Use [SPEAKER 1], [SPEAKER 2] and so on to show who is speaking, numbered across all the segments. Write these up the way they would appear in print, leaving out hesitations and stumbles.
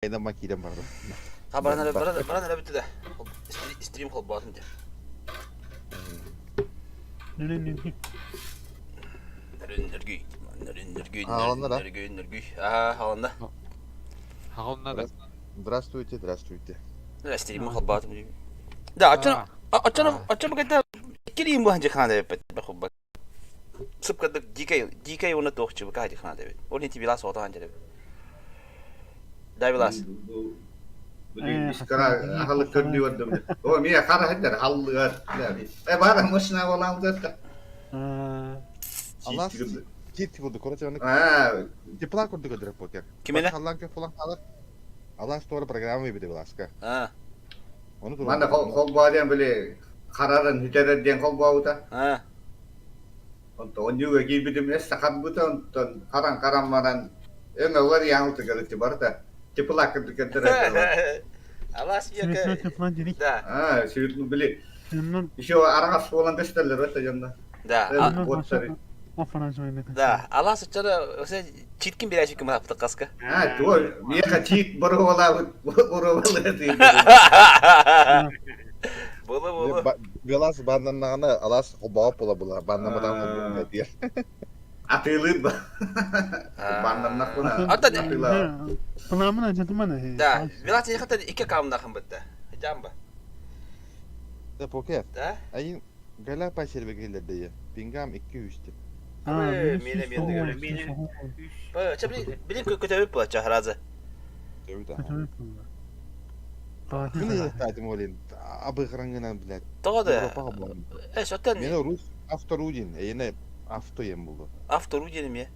[SPEAKER 1] Aynen makinem var.
[SPEAKER 2] Ha bana ne bitti de. Stream kol bağırın diye. Нергий. Ага, халанда.
[SPEAKER 3] Хагонна да.
[SPEAKER 1] Здравствуйте, здравствуйте.
[SPEAKER 2] Да, стрим кол bağırın diye. Да, açana kadar kiriyim bu hangi kanalda yapıp bakıp. Sıpkadık DK onu tohçu bu hangi kanalda yapıp. Onun tipi las oda hangi yapıp. Dayılas.
[SPEAKER 4] Iskara halı kördüyordum. O miye kara heder halı. Bana maşına olan da.
[SPEAKER 1] Allah kit kurduk orada onu. Tiplar kurduk ödürük poker.
[SPEAKER 2] Kimene?
[SPEAKER 1] Allah'ın ke falan alır. Allah store programı gibi de Alaska.
[SPEAKER 2] Ha.
[SPEAKER 1] Onu dur.
[SPEAKER 4] Mana kol bağlayan böyle kararan hüterer diyen kol bağıda.
[SPEAKER 2] Ha.
[SPEAKER 4] Onun juga gibi de sakat buton karan maran. Ömer var yang utıgarıcı var da. Tiplar kurduk ödürük.
[SPEAKER 2] Allah siya
[SPEAKER 4] Da. Sürütünü bile. İşte o arası olan gösterirler öte yanında.
[SPEAKER 2] Da.
[SPEAKER 4] Botları.
[SPEAKER 2] Da. Allah secara çitkin bir açık mı yaptı kaska.
[SPEAKER 4] Tuh, dia kecil berolah diye.
[SPEAKER 2] Bolu.
[SPEAKER 1] Velas bandana alas o bawa pola bola bandana ne diye.
[SPEAKER 4] Atılır ba. Bandamnak buna.
[SPEAKER 2] Hatta
[SPEAKER 5] Pengalaman aja teman ya.
[SPEAKER 2] da. Velas ya kata iki kamda kan betta. Jamba.
[SPEAKER 1] Da poker.
[SPEAKER 2] Da.
[SPEAKER 1] Ayın gala paşer begeller diye. Pingam 200'tü.
[SPEAKER 2] Mine. Ba, çabuk kötü bir plaça haraza.
[SPEAKER 1] Evet. Bunu istedim olin. Abi kırangınan bile.
[SPEAKER 2] Doğru. Zaten.
[SPEAKER 1] Mene Rus aftorujin. Yine afto yem buldu.
[SPEAKER 2] After ucenim ya.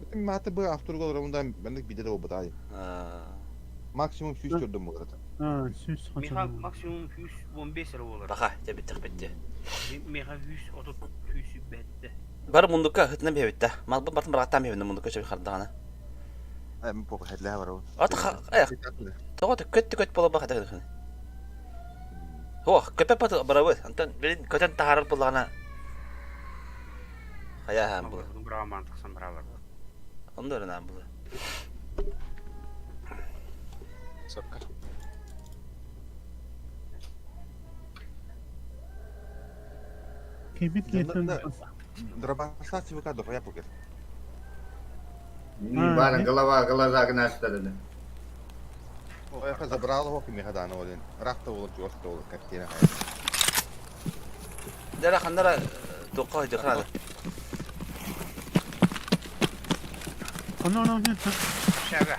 [SPEAKER 1] Bütün mate bu aftorug olarak ben bir de o batayım. Maksimum 100 gördüm bu arada.
[SPEAKER 6] Meha maksimum 115 lira olur.
[SPEAKER 2] Baka, tabi tıkbitti.
[SPEAKER 6] Meha 100 bette.
[SPEAKER 2] Barı munduka hıtına bir bitti. Mal batın bıraktan bir munduka çabuk kardağına.
[SPEAKER 1] Ben bu hedle var o.
[SPEAKER 2] Ata ayak. Doğru kötü bola baka da. Oh, köpek patı bravo. Antan benim kötü taharar bulana. Hayal bu.
[SPEAKER 6] Bravo mantıksın bravo.
[SPEAKER 2] Onu da öğrenen bu.
[SPEAKER 3] Sokkar.
[SPEAKER 5] Kibit yeter.
[SPEAKER 1] Drabasa çibuka do ya poker.
[SPEAKER 4] Ini barang gelaza kena stadene.
[SPEAKER 1] O ya zabralo ho kimi hadana olin. Rahta olur, josta olur katkina.
[SPEAKER 2] Dara khandara toqa dikhana.
[SPEAKER 5] Ano yeter.
[SPEAKER 6] Şaka.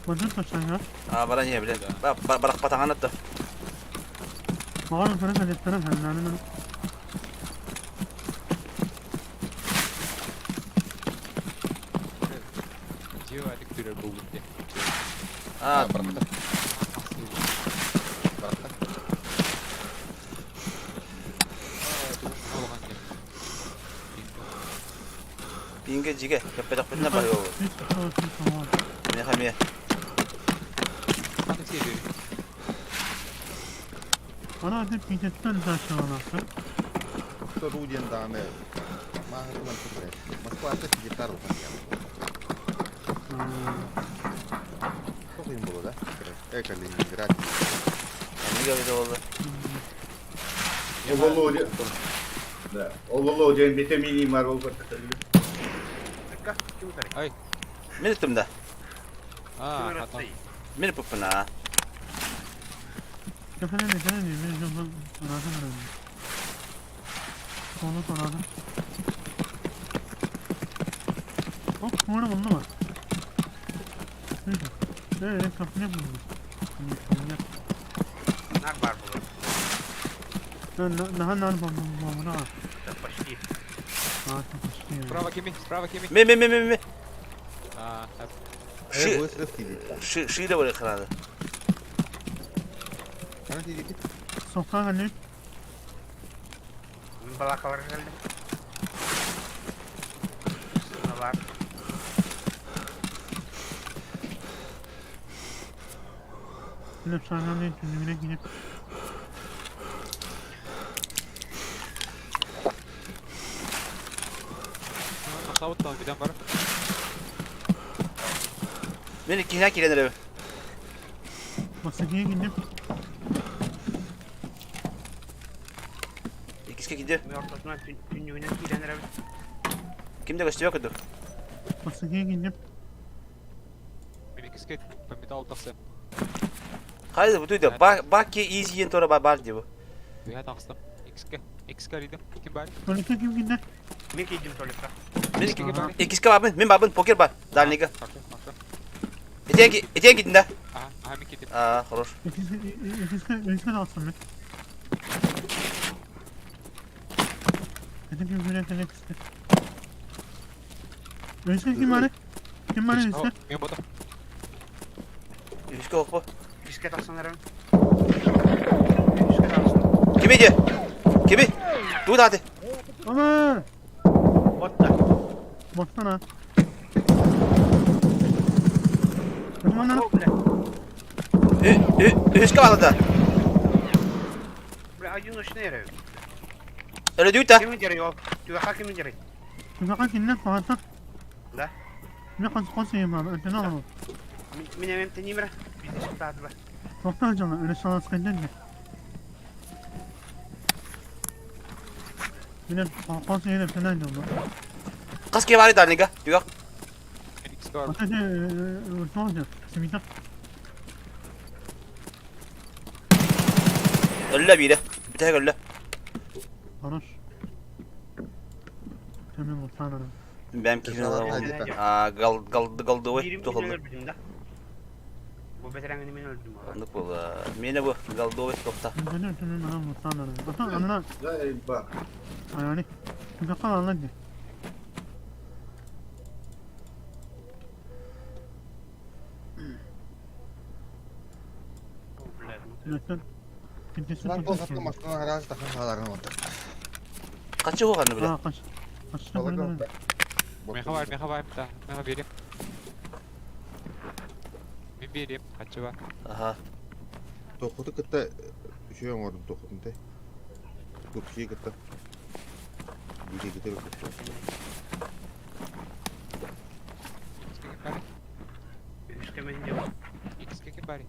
[SPEAKER 5] Macam macam ya.
[SPEAKER 2] Baran ya bilen. Barak patangan atı.
[SPEAKER 5] Mağara sana kadar taraf herhalde.
[SPEAKER 3] Jiwa adik birer bobut ya.
[SPEAKER 1] Berapa?
[SPEAKER 2] Pinggir juga, kepet-kepet na bayo. Ini kami ya.
[SPEAKER 3] Ano siya diyor?
[SPEAKER 5] Ana hadi pincetten taşlanası.
[SPEAKER 1] Aftorujin dame. Mahal man to pre. Mas kuasa sekitar bukan ya. Kok yang bolo da? Kali ini gratis.
[SPEAKER 2] Ini gak bisa oldu.
[SPEAKER 4] Olulu dia. Da. Olulu dia vitamini var olur.
[SPEAKER 3] Ay.
[SPEAKER 2] Minutum da.
[SPEAKER 3] Hata.
[SPEAKER 2] Minut pupuna.
[SPEAKER 5] Efendim ne kadar ne bileyim ben aradım. Onu aradım. Hop, bunu buldu mu? Kapıya buldu.
[SPEAKER 6] Nak var burada.
[SPEAKER 5] Daha bana.
[SPEAKER 6] Почти.
[SPEAKER 3] Sprava kimi?
[SPEAKER 2] Me.
[SPEAKER 3] Hep.
[SPEAKER 1] Bu sırf değil.
[SPEAKER 2] Şu da böyle kanadı.
[SPEAKER 1] Sana değil ki.
[SPEAKER 5] Sokağa hani
[SPEAKER 6] Balaka var herhalde. Şuna var.
[SPEAKER 5] Gidip sahnenin tümüne gidip
[SPEAKER 3] Masavut lan giden var.
[SPEAKER 2] Ben ikine kilenir abi.
[SPEAKER 5] Masakaya gittim.
[SPEAKER 2] İkisi gidiyor.
[SPEAKER 6] Ben ortasına tünlüğüne kilenir abi.
[SPEAKER 2] Kimde kaçtı yok ödü.
[SPEAKER 5] Masakaya gittim.
[SPEAKER 3] Мен ikisке помета алып тақсам.
[SPEAKER 2] Haydi bu duydu. Bak ki easy yen tora bar diyor bu.
[SPEAKER 3] Бұя тақсам. X'ке аридім. Кім бар?
[SPEAKER 5] Tuvalete kim gitti?
[SPEAKER 6] Ben gittim tuvalete.
[SPEAKER 2] Ben
[SPEAKER 3] X'ке бар?
[SPEAKER 2] ikisi babın. Ben babın poker bar. Dalniga.
[SPEAKER 3] Қақы.
[SPEAKER 2] Etiyen gittin de.
[SPEAKER 3] Aha, мен кетем.
[SPEAKER 2] Aa, hoş.
[SPEAKER 5] İkisi de alsın ben. Hadi bir güne kadar ikisi. Öyleyse kim var? Kim var öyleyse?
[SPEAKER 3] Мен ботам.
[SPEAKER 2] İlişki ok bu.
[SPEAKER 6] Bisiklet alsınlar abi. Bisiklet alsın.
[SPEAKER 2] Kimi diyor? Kimi? Dur hadi.
[SPEAKER 5] Ama!
[SPEAKER 6] Botta.
[SPEAKER 5] Baksana. Benim anam.
[SPEAKER 6] Yok bile.
[SPEAKER 2] İlişki var da.
[SPEAKER 6] Bile acın uçuna yarıyor.
[SPEAKER 2] Öyle diyor da.
[SPEAKER 6] Kimin yarıyor? Tüvaka kimin yarıyor?
[SPEAKER 5] Tüfaka kimden fazla?
[SPEAKER 6] Da.
[SPEAKER 5] Ne kadar yiyeyim abi? Öte ne alalım?
[SPEAKER 6] Min emem tenimre. Biz de çıkardı be.
[SPEAKER 5] Doktor canım öyle sana sıkıntı değil. Benim fazla yedim sen ne diyorsun?
[SPEAKER 2] Kas ki var Dalniga. Diyor.
[SPEAKER 3] Мен X'ке бардым.
[SPEAKER 5] Ateşe ne olacak? Simita.
[SPEAKER 2] Öyle biri. Bir tek öyle.
[SPEAKER 5] Varoş. Tamam o sana.
[SPEAKER 2] Benim kimin
[SPEAKER 1] Hadi
[SPEAKER 2] oldu?
[SPEAKER 1] be.
[SPEAKER 2] Aa, kaldı o.
[SPEAKER 6] 20
[SPEAKER 2] Tohuldu.
[SPEAKER 6] milyon öldürdüm de. Bu veteranını ben öldürdüm abi.
[SPEAKER 2] Anlık bu. Mene bu. Kaldı o. Tokta.
[SPEAKER 5] Ben de tamam anam o sana. Ata anana
[SPEAKER 4] Zay bak.
[SPEAKER 5] ayağını. Tüfaka anladı. Neden? Kimse
[SPEAKER 1] Lan kolsakta maçtan arazi takım sağlarına oldu.
[SPEAKER 2] Kaçı o kanı bile.
[SPEAKER 5] Aa kaç. Kaç.
[SPEAKER 1] Balık yok be.
[SPEAKER 3] Меха бар, меха бар. Да, меха берем. Мен берем. Қанша бар?
[SPEAKER 2] Aha.
[SPEAKER 1] Dokudu kıtta şey olmadım dokudum de. Dokuşuyu kıtta. Bir de gidelim kıtta.
[SPEAKER 3] X'ке кім бар?
[SPEAKER 6] Üstüme ince var.
[SPEAKER 3] X'ке кім бар?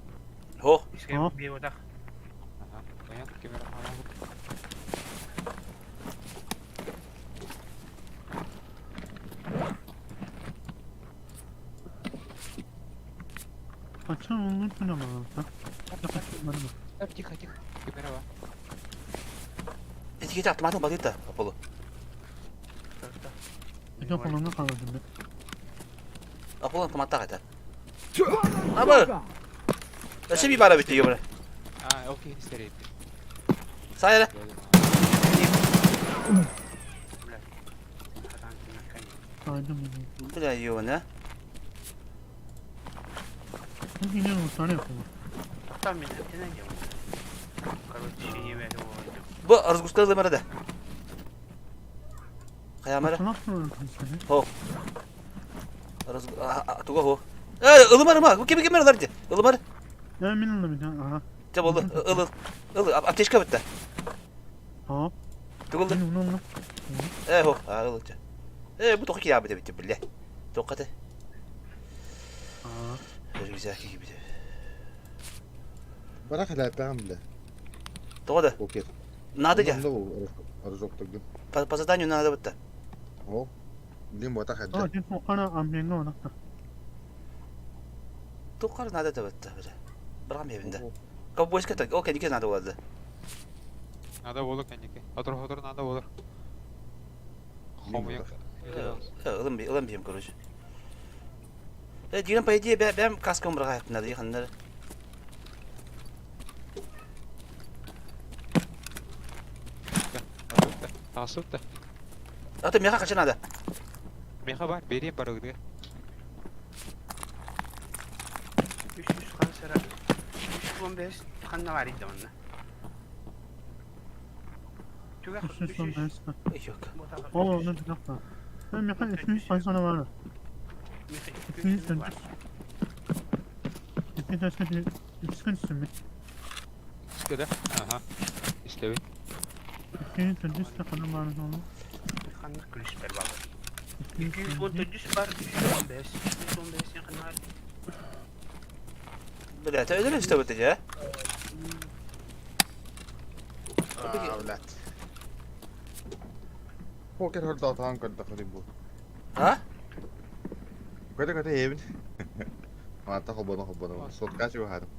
[SPEAKER 2] Ho.
[SPEAKER 6] Üstüme bir odak.
[SPEAKER 3] Aha, понятно, камера алам.
[SPEAKER 5] Kaçan olur mu ama?
[SPEAKER 3] Тихо, тихо. Камера бар.
[SPEAKER 2] Etiketi atmadım batıyor da. Apollo.
[SPEAKER 5] Bir de kolumda kaldı şimdi.
[SPEAKER 2] Apollo tomatta kaytar. Ama. Nasıl bir bara bitiyor böyle?
[SPEAKER 3] А, окей, старый.
[SPEAKER 2] Sayere.
[SPEAKER 5] Saydım bunu.
[SPEAKER 2] Bu da yiyor ne?
[SPEAKER 5] Bu yine o tane yapıyor.
[SPEAKER 6] Tam bir tane ne diyor? Karot şeyi verdi o oydu.
[SPEAKER 2] Bu arzgusları da merede. Kayamara.
[SPEAKER 5] Nasıl olur seni?
[SPEAKER 2] Ho. Arzgus. Tuga ho. Ilımar mı? Bu kimi merede diye. Ilımar.
[SPEAKER 5] Ya minimum bir tane. Aha.
[SPEAKER 2] Çab oldu. Ilı. Ateş kabitte.
[SPEAKER 5] Ha.
[SPEAKER 2] Tuguldu.
[SPEAKER 5] Benim bunu.
[SPEAKER 2] Ho. Ilıca. Bu toku ki abi de bitti bile. Tokatı.
[SPEAKER 5] Aa.
[SPEAKER 2] Böyle güzel gibi de.
[SPEAKER 1] Bırak hele ben bile.
[SPEAKER 2] Tokadı.
[SPEAKER 1] Poker.
[SPEAKER 2] Nadı ya.
[SPEAKER 1] Arız oktagdım.
[SPEAKER 2] Pasadan yunna nadı bitti.
[SPEAKER 1] O. Bilim bu atak
[SPEAKER 5] Aa,
[SPEAKER 1] hadi.
[SPEAKER 5] şimdi o kana ambenga ona.
[SPEAKER 2] Tokar nadı da bitti böyle. Bırakam evinde. Kau bu eski o kendi nadı oldu.
[SPEAKER 3] Надо болу, кәнеке. Отыр, надо болу. Хомуяк.
[SPEAKER 2] Ilım biyim kurucu. Diyelim payı diye ben kaskımı bırakayım nadı yakınları.
[SPEAKER 3] Тасып та.
[SPEAKER 2] Atı meka kaçın nadı.
[SPEAKER 3] Меха бар, берем барыгыды.
[SPEAKER 6] 300 kan sıra. 315 kanla var idi onunla. Tüga
[SPEAKER 5] Kusur son
[SPEAKER 6] 300.
[SPEAKER 5] dersi.
[SPEAKER 2] Yok.
[SPEAKER 5] O onu bir dakika. Ben mekan 200 say sonra var. 200 sen. Bir de sen bir sıkıntı mı?
[SPEAKER 3] X'ке да? Ага. İşte
[SPEAKER 5] 200 sen üstte kadar var onu.
[SPEAKER 6] Kanlı kristal var.
[SPEAKER 5] 200 sen.
[SPEAKER 6] 219 var. 315. 315 yakın var.
[SPEAKER 2] Bilet öyle işte bu ya.
[SPEAKER 1] Avlat. Poker hırda atan kadar kadim bu.
[SPEAKER 2] Ha?
[SPEAKER 1] Kada evin. Mata hobana. Sot kaç bu hadım.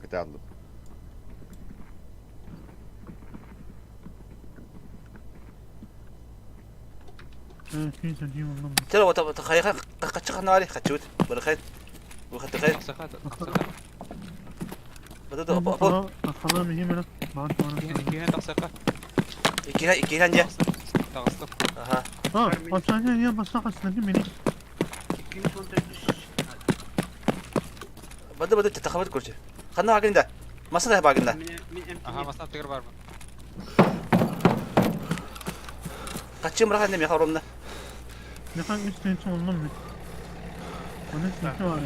[SPEAKER 1] Katalım.
[SPEAKER 5] في سنتين والله
[SPEAKER 2] ترى وتخيل قد عليه خدشوت بالخير وخدت خير
[SPEAKER 3] تقصقات
[SPEAKER 2] بدو ابو
[SPEAKER 5] خلاص مهمة بعد
[SPEAKER 3] كيهن تقصقات
[SPEAKER 2] كي هنجا
[SPEAKER 3] تقصق
[SPEAKER 2] اها
[SPEAKER 5] أصلا يا بس سنتين مني
[SPEAKER 6] 213
[SPEAKER 2] بدو تتخبط كل شيء خلنا باقي ده ما صدق باقي ده
[SPEAKER 6] من
[SPEAKER 3] اها مثلا تقرب اربع
[SPEAKER 2] قدشم راح عندنا يا خرمنا
[SPEAKER 5] نحن استنتم والله من أنا استنتم على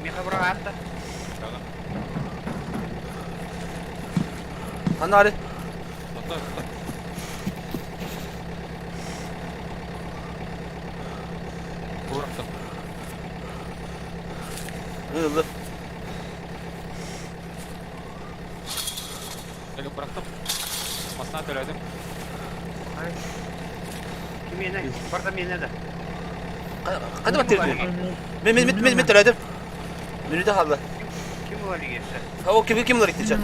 [SPEAKER 6] مي خبره عدة
[SPEAKER 2] خلنا عليه
[SPEAKER 3] بطل ورحت
[SPEAKER 2] يلا
[SPEAKER 3] لقى برقم مصنع العدم
[SPEAKER 6] كمية برضه مين هذا
[SPEAKER 2] قد ما ترجع من تلاتة من ده هذا
[SPEAKER 6] كم هو اللي يسأل
[SPEAKER 2] هو كم ضريت تجا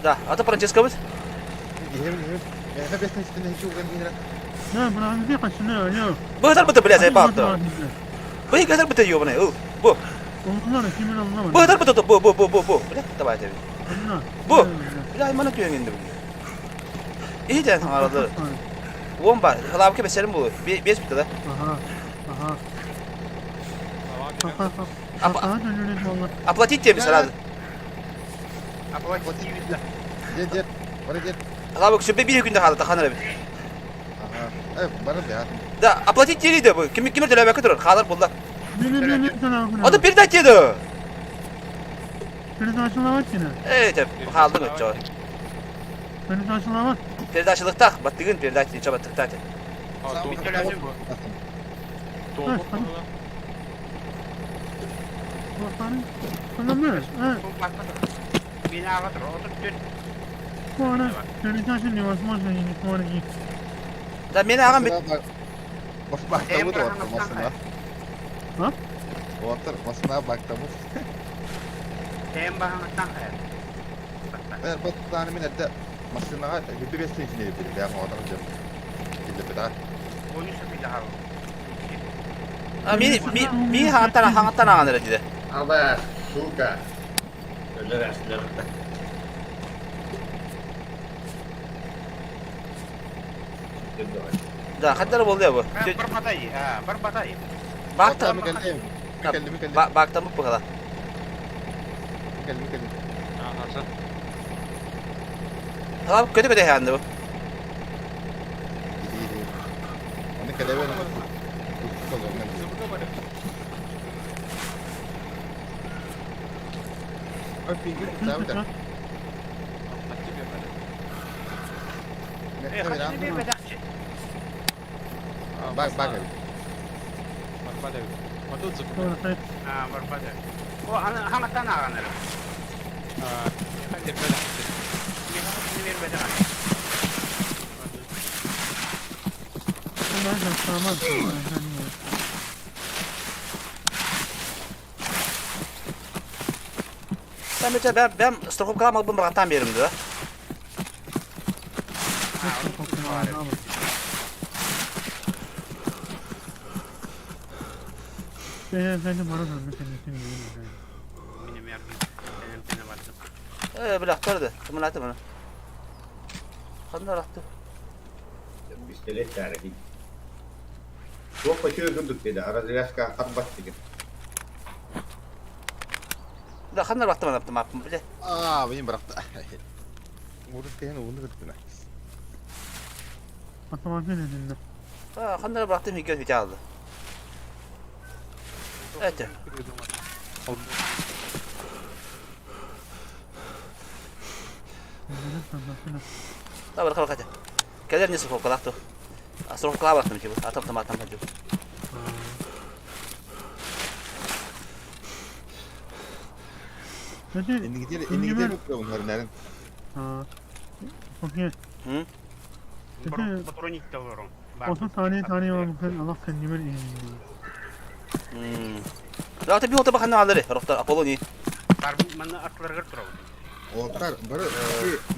[SPEAKER 2] ده أنت فرانشيسكو بس
[SPEAKER 1] Evin. Ya da besne işte ne çok geldiğinde.
[SPEAKER 5] لا بنا عندي قشنا يا
[SPEAKER 2] بهتر بده بلا زي بعض بهي كسر بده يومنا بو
[SPEAKER 5] والله في من الله
[SPEAKER 2] بهتر بده بو لا تبع تبي بو لا ما نكيو عندي إيه ده هذا وين بقى خلاص كيف بسلم بو بيس بده
[SPEAKER 5] اها والله
[SPEAKER 2] أبغى تيجي مثلا
[SPEAKER 6] أبغى تجيب له
[SPEAKER 1] Jet. Bana jet.
[SPEAKER 2] خلاص شو بيبيه كنا هذا تخانة بي
[SPEAKER 1] Aha. Bana da.
[SPEAKER 2] ده أبغى تيجي ده بو كم تلعب كتر خاطر والله
[SPEAKER 5] لا
[SPEAKER 2] هذا بيرد كده
[SPEAKER 5] بنا عشان
[SPEAKER 2] إيه ده خالد نجار
[SPEAKER 5] بنا عشان
[SPEAKER 2] بيرد عشان تخ بتيجين بيرد عشان تجاب تختار
[SPEAKER 5] أنا مش
[SPEAKER 6] مين أغدر أوتر
[SPEAKER 5] وانا بنا عشان نواس ما جايين وانا
[SPEAKER 2] ده مين أعمل
[SPEAKER 1] Bak baktamı da orta masına.
[SPEAKER 5] Ha?
[SPEAKER 1] Orta masına baktamı.
[SPEAKER 6] تيم بها مستنقع
[SPEAKER 1] Ben bu tane min edde masına bir besne içine yapıyor. Ya o adam cem. İlle beda.
[SPEAKER 6] ونشوف في دهار
[SPEAKER 2] مين هاتنا عن الرجل
[SPEAKER 4] Ama suka. Öyle rastlar.
[SPEAKER 2] ده خدنا بولده أبو
[SPEAKER 6] بربطي بربطي
[SPEAKER 2] بعت
[SPEAKER 1] Mükellem.
[SPEAKER 2] بعت مو بكذا
[SPEAKER 1] Mükellem.
[SPEAKER 2] خلاص كده هي عنده
[SPEAKER 1] Onu kelebe ne? Abi bir tane.
[SPEAKER 6] إيه خليني بيه بدأت
[SPEAKER 1] Bak bak.
[SPEAKER 6] بربطي هو أنا هم أنا أنا مين بدأ
[SPEAKER 2] ben stroke kalmak bunu bıraktan bir yerimde.
[SPEAKER 5] Benim bana da mesela
[SPEAKER 6] مين يركب
[SPEAKER 2] بالأخطر ده ثم لا تمنع خلنا راحته
[SPEAKER 4] Bistelet tarihi. Çok paçıyor durduk dedi. Arada yaska katbat dedi.
[SPEAKER 2] لا خلنا راحته ما معكم بله
[SPEAKER 1] Aa benim bıraktı. Vurdu yani onu götürdü.
[SPEAKER 5] otomatik edildi.
[SPEAKER 2] خلنا راحته في جل في جالده أنت لا ولا خلاص كده كده نصف فوق راحته Asıl kulağa bıraktım ki bu. Atam hadi.
[SPEAKER 5] Hadi.
[SPEAKER 1] Indi gidiyor bunların nereden?
[SPEAKER 5] Ha. Okey.
[SPEAKER 2] Hı?
[SPEAKER 6] Patonik de var.
[SPEAKER 5] 30 saniye var mümkün. Allah sen nimer iyi.
[SPEAKER 2] Zaten bir otoba kanı alırı. Rokta Apollo
[SPEAKER 6] Karbon bana atlar götürüyor.
[SPEAKER 1] Onlar bari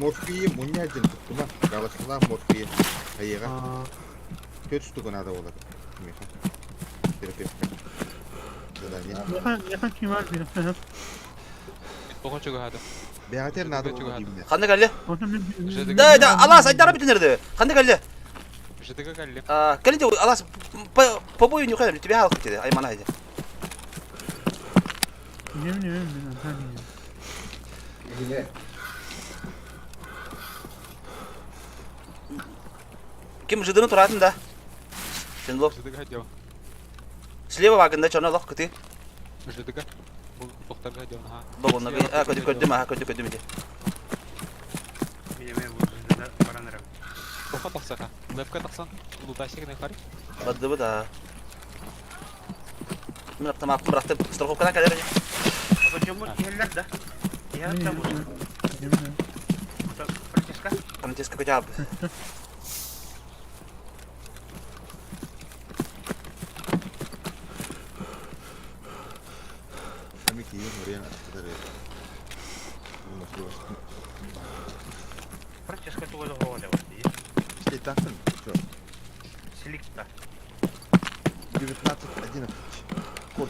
[SPEAKER 1] morfiyi munyacın tuttu ma. Galasılar morfiyi. Hayıga.
[SPEAKER 5] Ha.
[SPEAKER 1] Kötü tuttu da olur. Terapeuta.
[SPEAKER 5] Yakan kim var bir hafta hep.
[SPEAKER 3] Dokun çıkıyor hadi.
[SPEAKER 1] Behater nada olur gibi.
[SPEAKER 2] Kandı geldi.
[SPEAKER 5] Orta bir
[SPEAKER 2] Da Allah sayıda bitin nerede? Kandı geldi.
[SPEAKER 3] Bir şey tıka geldi.
[SPEAKER 2] Gelince Allah popo oyun yukarı bir halk dedi. Ay bana haydi.
[SPEAKER 5] yemin ben anlamıyorum.
[SPEAKER 4] Yine
[SPEAKER 2] Kim jıdını turatın da. Sen lok.
[SPEAKER 3] Bir şey tıka hadi.
[SPEAKER 2] Sleva vakında çona lok kıtı.
[SPEAKER 3] Bir şey tıka. Bu doktor hadi ha.
[SPEAKER 2] Babonla bir kötü mü kötü mü.
[SPEAKER 6] Benim bu yüzden baranırım.
[SPEAKER 3] Doktor taksana. Webka taksan. Ulutaşık ne kari?
[SPEAKER 2] Badı bu da. Bıraktım. Strokopkadan kadar.
[SPEAKER 6] Hocamın yerler de. Ya tamam.
[SPEAKER 5] Yemin
[SPEAKER 6] Francesca.
[SPEAKER 2] Francesco kecap.
[SPEAKER 1] Kami kiyo oraya kadar.
[SPEAKER 6] Francesca tuvo dos juegos de bastilla.
[SPEAKER 1] İşte taksın. Şu.
[SPEAKER 6] Selecta.
[SPEAKER 1] Bir platık adına. Kod.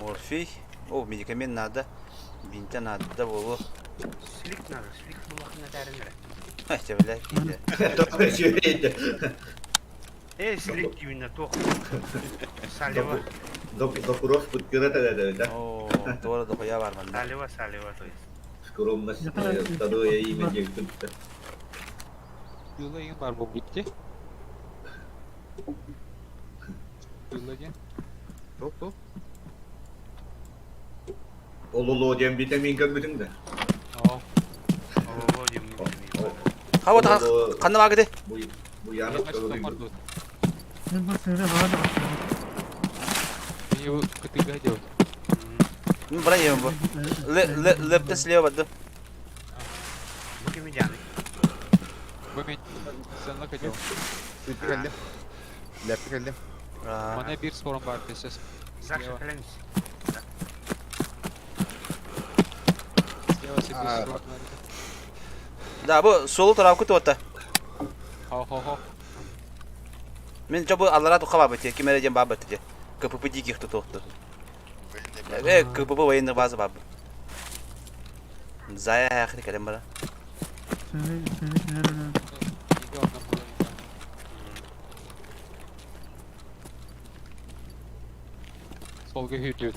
[SPEAKER 2] Morfi. O medikament nada. Binta nada bu.
[SPEAKER 6] Selict nada. Selict bu vakit nedenleri.
[SPEAKER 2] Heh çevre.
[SPEAKER 4] Doktor şöyleydi.
[SPEAKER 6] Selict gibi ne tok. Saliva.
[SPEAKER 4] Dokuros putkira da.
[SPEAKER 2] Oo, doğru da koya var bende.
[SPEAKER 6] Saliva to jest.
[SPEAKER 4] Skromnas tadı ya iyi mi tuttu.
[SPEAKER 3] Yılla yayın var bu bitti. Yılla yayın.
[SPEAKER 1] Top.
[SPEAKER 4] Olulu dem vitamin kan bütün de.
[SPEAKER 3] Oh.
[SPEAKER 6] Oo diyorum.
[SPEAKER 2] Hava da kandı var gidi.
[SPEAKER 4] Bu yanık
[SPEAKER 3] Kaç
[SPEAKER 4] kalıyor.
[SPEAKER 3] doktor dur.
[SPEAKER 5] Ben bu sene hadi.
[SPEAKER 3] İyi bu ketiga hadi.
[SPEAKER 2] Bana yiyeyim bu. Lepte sleva badı.
[SPEAKER 6] Bu kimi yani?
[SPEAKER 3] Bu men sen la hadi.
[SPEAKER 1] Sütü geldi. Laptop geldi.
[SPEAKER 3] Bana bir sorun var tesis.
[SPEAKER 6] Zawsze klęci.
[SPEAKER 3] Yavaş bir
[SPEAKER 1] Aa,
[SPEAKER 3] sorun var.
[SPEAKER 2] Da bu solu taraf kutu otta.
[SPEAKER 3] Ha.
[SPEAKER 2] Men coba allara tu kaba beti. Kimere jem babat je. Kepupu jikih tu tu. Kepupu wayin bazı bab. Zaya akhir kadem bara.
[SPEAKER 5] Seni
[SPEAKER 3] İyi ondan bulalım. Solga hüdüt.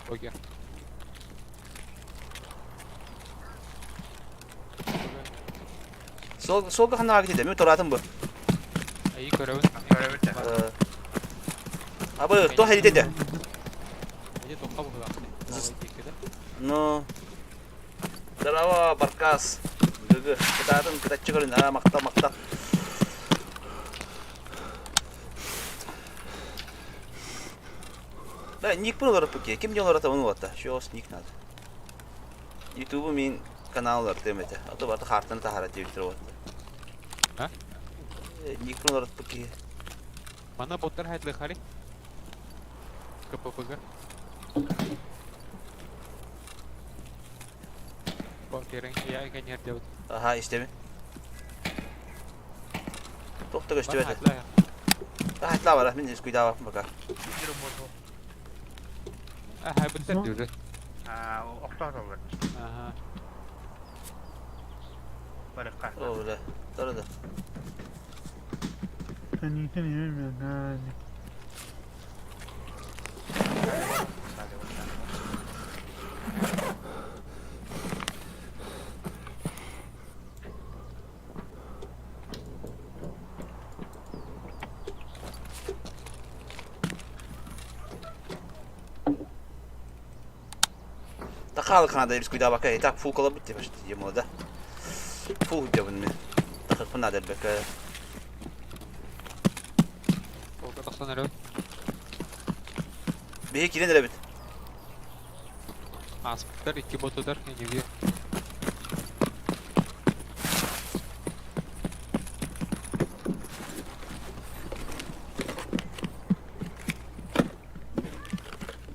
[SPEAKER 3] Okey.
[SPEAKER 2] Sol kan var gidi. Men toratım bu.
[SPEAKER 3] İyi görevin.
[SPEAKER 6] Görevde.
[SPEAKER 2] Abi to hadi dedi.
[SPEAKER 3] İyi dokka bu kadar.
[SPEAKER 2] No. Bravo Barkas. Gege. Kita çıkarın. Makta. Да, ник пулар пуке. Ким жолар ата уну ата. Шос ник над. YouTube min kanallar demete. Ата барта хартын тахара тевтер вот.
[SPEAKER 3] Ha?
[SPEAKER 2] Ник пулар пуке.
[SPEAKER 3] Bana botlar hayatlı kari. Kapı Bak yereng ya kan yer jauh.
[SPEAKER 2] Aha işte mi? Tokta göçtü bete.
[SPEAKER 3] Hayatlı ya.
[SPEAKER 2] Rahatla var. Min iskuida baka.
[SPEAKER 6] Bir moto.
[SPEAKER 3] Hay betul diyor.
[SPEAKER 6] Oktav var.
[SPEAKER 3] Aha.
[SPEAKER 6] Baraka.
[SPEAKER 2] Öyle. Doğru da.
[SPEAKER 5] yemin ben.
[SPEAKER 2] Такал Канада из куда бака, и так фул колобут типа что ему да. Фул дебн. Так надо бака.
[SPEAKER 3] Olga taqsan elə.
[SPEAKER 2] Bir kirin de bit.
[SPEAKER 3] Aspikler 2 bot öder. Enge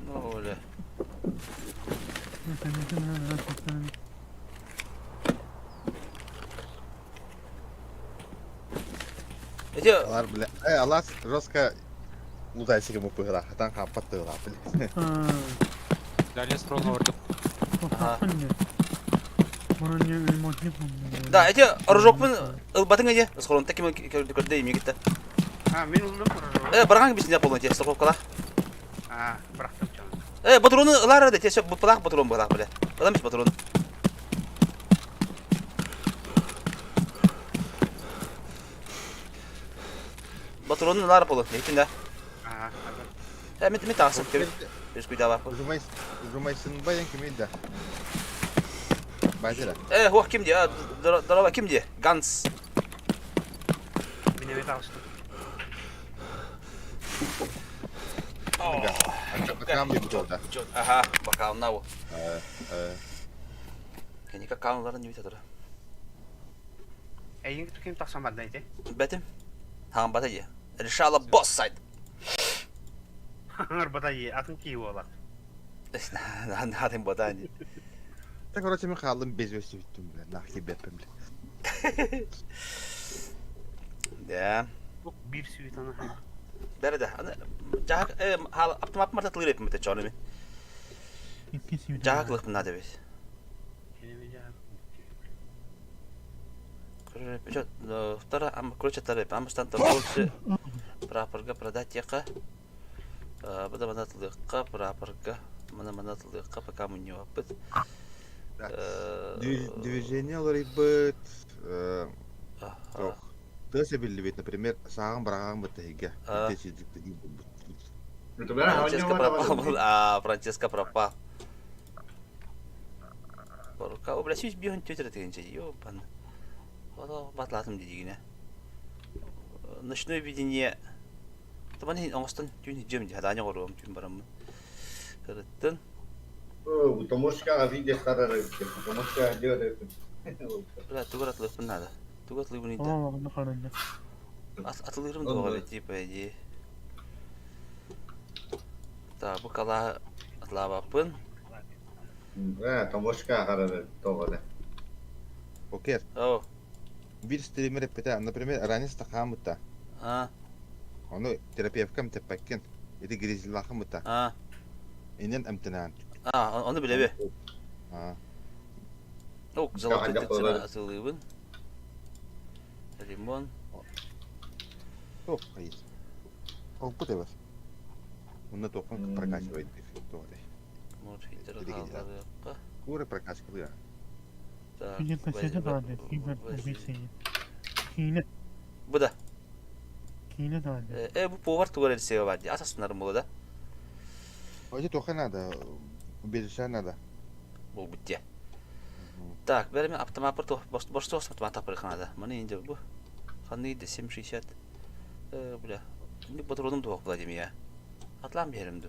[SPEAKER 2] Ne öyle. Ece
[SPEAKER 1] Алар биле. Алас Роска лутайсыга мупыгыра. Хатан хаппаттыгыра биле.
[SPEAKER 3] Дальня строго вырдым.
[SPEAKER 2] да, эти рожокпын ылбатын эже. Скорон таким көрдө эми кетти.
[SPEAKER 6] Мен ұлдым.
[SPEAKER 2] Барган бисин болон те страховкала.
[SPEAKER 6] Бірақтым жаңа.
[SPEAKER 2] Патроны ылар да те бұлақ патрон бұлақ біле. Адам патрон. Патроны ылар болон. Нетин да. Мен тағысып кебет. Без куйда бар.
[SPEAKER 1] Ужумайсын баян кимейда. Базира.
[SPEAKER 2] Хуак ким де? Дарова ким де? Ганс.
[SPEAKER 6] Мен емет алыстым.
[SPEAKER 1] Кам би бутода.
[SPEAKER 2] Ага, бакал нау. Кені какауларын не битатыр.
[SPEAKER 6] Әйін кем тақсан барды айты?
[SPEAKER 2] Бәтім. Таң бата е. Решала босс сайт.
[SPEAKER 6] Арбада е, атын кейі олар.
[SPEAKER 2] Надым бата не.
[SPEAKER 1] Так короче мен қалдым без өсі біттім біле. Нахи бәппім біле.
[SPEAKER 2] Да.
[SPEAKER 6] Bir süt ana.
[SPEAKER 2] Berede. Cahak aptım martatılır hepim de canım. Cahaklık mı nadı biz?
[SPEAKER 6] Kelime cevap.
[SPEAKER 2] Короче, вторая, короче, вторая, потому что там больше прапорга продать яка. Потом она тлыка прапорга, она тлыка пока мы не опыт.
[SPEAKER 1] Движение ларибет. Төсө билли бит, например, сагын бараган бытыга.
[SPEAKER 2] Франческо пропал. Франческо пропал. Порука, бля, сюсь бьён тётер тегенче, ёбан. Вот батлатым дедигине. Ночное видение. Таман оңостон түн жем жаданя кором түн барам. Кырыттын.
[SPEAKER 4] Томошка видео карары. Томошка делает.
[SPEAKER 2] Бля, тугаратлык надо. Тугатлык bunu indi.
[SPEAKER 5] Bakın karınca.
[SPEAKER 2] Atılırım da var tipe diye. Ta bu kala atlabapın.
[SPEAKER 4] Томошка карары тогда.
[SPEAKER 1] Окей.
[SPEAKER 2] О.
[SPEAKER 1] Bir стример репета, например, ранее стахамыта. Оны терапевкам теппеккен. Эти гризлахамыта. Инен амтынан.
[SPEAKER 2] Onu bile be. О, золотой тетсина атылыбын. Limon.
[SPEAKER 1] О, hayır. Olpu da var. Bunu tokan прокачивает doğru.
[SPEAKER 2] Mor filtre kaldı.
[SPEAKER 1] Kure прокачивает.
[SPEAKER 5] Şimdi kaçırdı vardı. Bir şey. Kine.
[SPEAKER 2] Bu da.
[SPEAKER 5] Kine de vardı.
[SPEAKER 2] Bu power tuvalet seviyor vardı. Asasınlarım bu da.
[SPEAKER 1] Hoca tokan надо. Убежища надо.
[SPEAKER 2] Bu bitti. Так, берем автомат то бостос автомат прихнада. Мане инде бу. Ханны де 760. Бля. Не патроным то Владимир. Атлам беремди.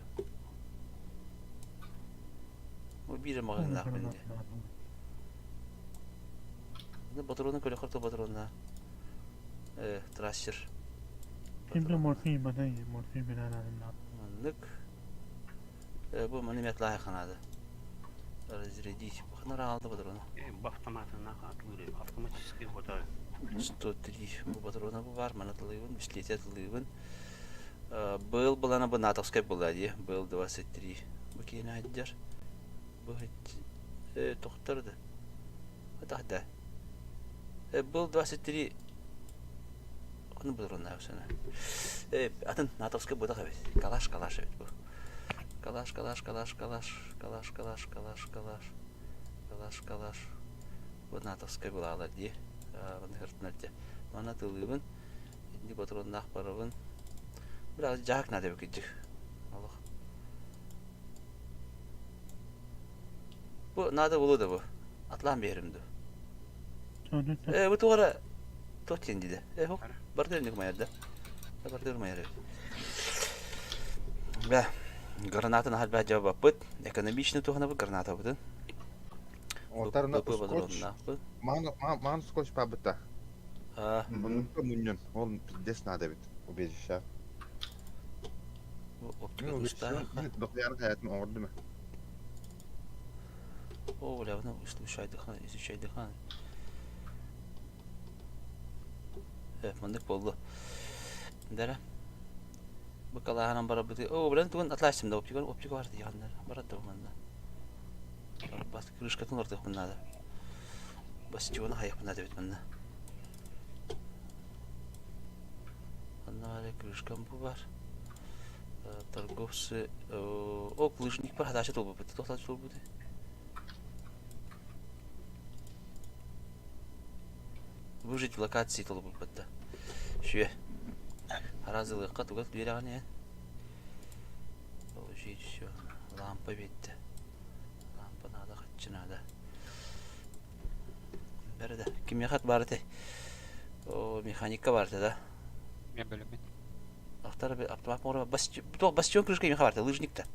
[SPEAKER 2] Bu bir mağın nahminde. Ne patronun köle kartı patronuna. Trasher.
[SPEAKER 5] Şimdi morfin bana iyi. Morfin ben anladım.
[SPEAKER 2] Manlık. Bu mani metlahi kanadı. Разрядить. Пахнара алды патрона.
[SPEAKER 6] Bu avtomatına atılır. Автоматически вот.
[SPEAKER 2] 103 bu patrona bu var. Manatılıyın. Bisiklet atılıyın. Был она бы натовская была, де. Был 23. Bu kine haccar. Bu hiç. Tohtardı. Hatta hatta. Был 23. Onu patrona yapsana. Atın натовская bu da evet. Kalaş evet bu. Калаш. Вот натовская была алади. Ванхертнерте. Манатылыбын. Инди патроннах барыбын. Biraz jahak надо бекидик. Аллах. Bu nada bulu da bu. Atlan berimdi.
[SPEAKER 5] Sonra
[SPEAKER 2] Bu tuğara tot yendi de. Hop.
[SPEAKER 6] Ara.
[SPEAKER 2] Bardır mayarda. Bardır mayarda. Be. Granatın halba cevap bıt. Ekonomişni tuğana bu granata bıdın.
[SPEAKER 1] Отарына
[SPEAKER 2] Bu
[SPEAKER 1] скотч.
[SPEAKER 2] badalonda.
[SPEAKER 1] Ман скотч пабыта.
[SPEAKER 2] Ha.
[SPEAKER 1] Onun munyon. Oğlum piddes nada bit. Убежище.
[SPEAKER 2] Bu
[SPEAKER 1] Мен
[SPEAKER 2] optik
[SPEAKER 1] убежище.
[SPEAKER 2] usta.
[SPEAKER 1] Мен бақияр hayatım oldu mu?
[SPEAKER 2] O öyle bunu üstü şeydi kan, üstü şeydi kan. Evet, mandık boldu. Dere. Bakala hanım bara bıdı. O bilen tuğun atlaştım da optik vardı yanlar. Bara da bunda. Bas kırışkatın orada bunda da. Bas çuwana hayıp bunda da bit bunda. Bunda var kırışkan bu var. Торговцы. О, лыжник продажа толбу бит. Тоқтат толбу де. Выжить в локации толбу бит. Шуе. Разылыкка тугат береган я. Положить всё. Лампа битти. Лампа надо хатчы надо. Берде. Ким яхат барды. О, механика барды да.
[SPEAKER 3] Мен бөлөмүн.
[SPEAKER 2] Ахтар bir автомат мора бастион крышка не хватит, лыжник-то.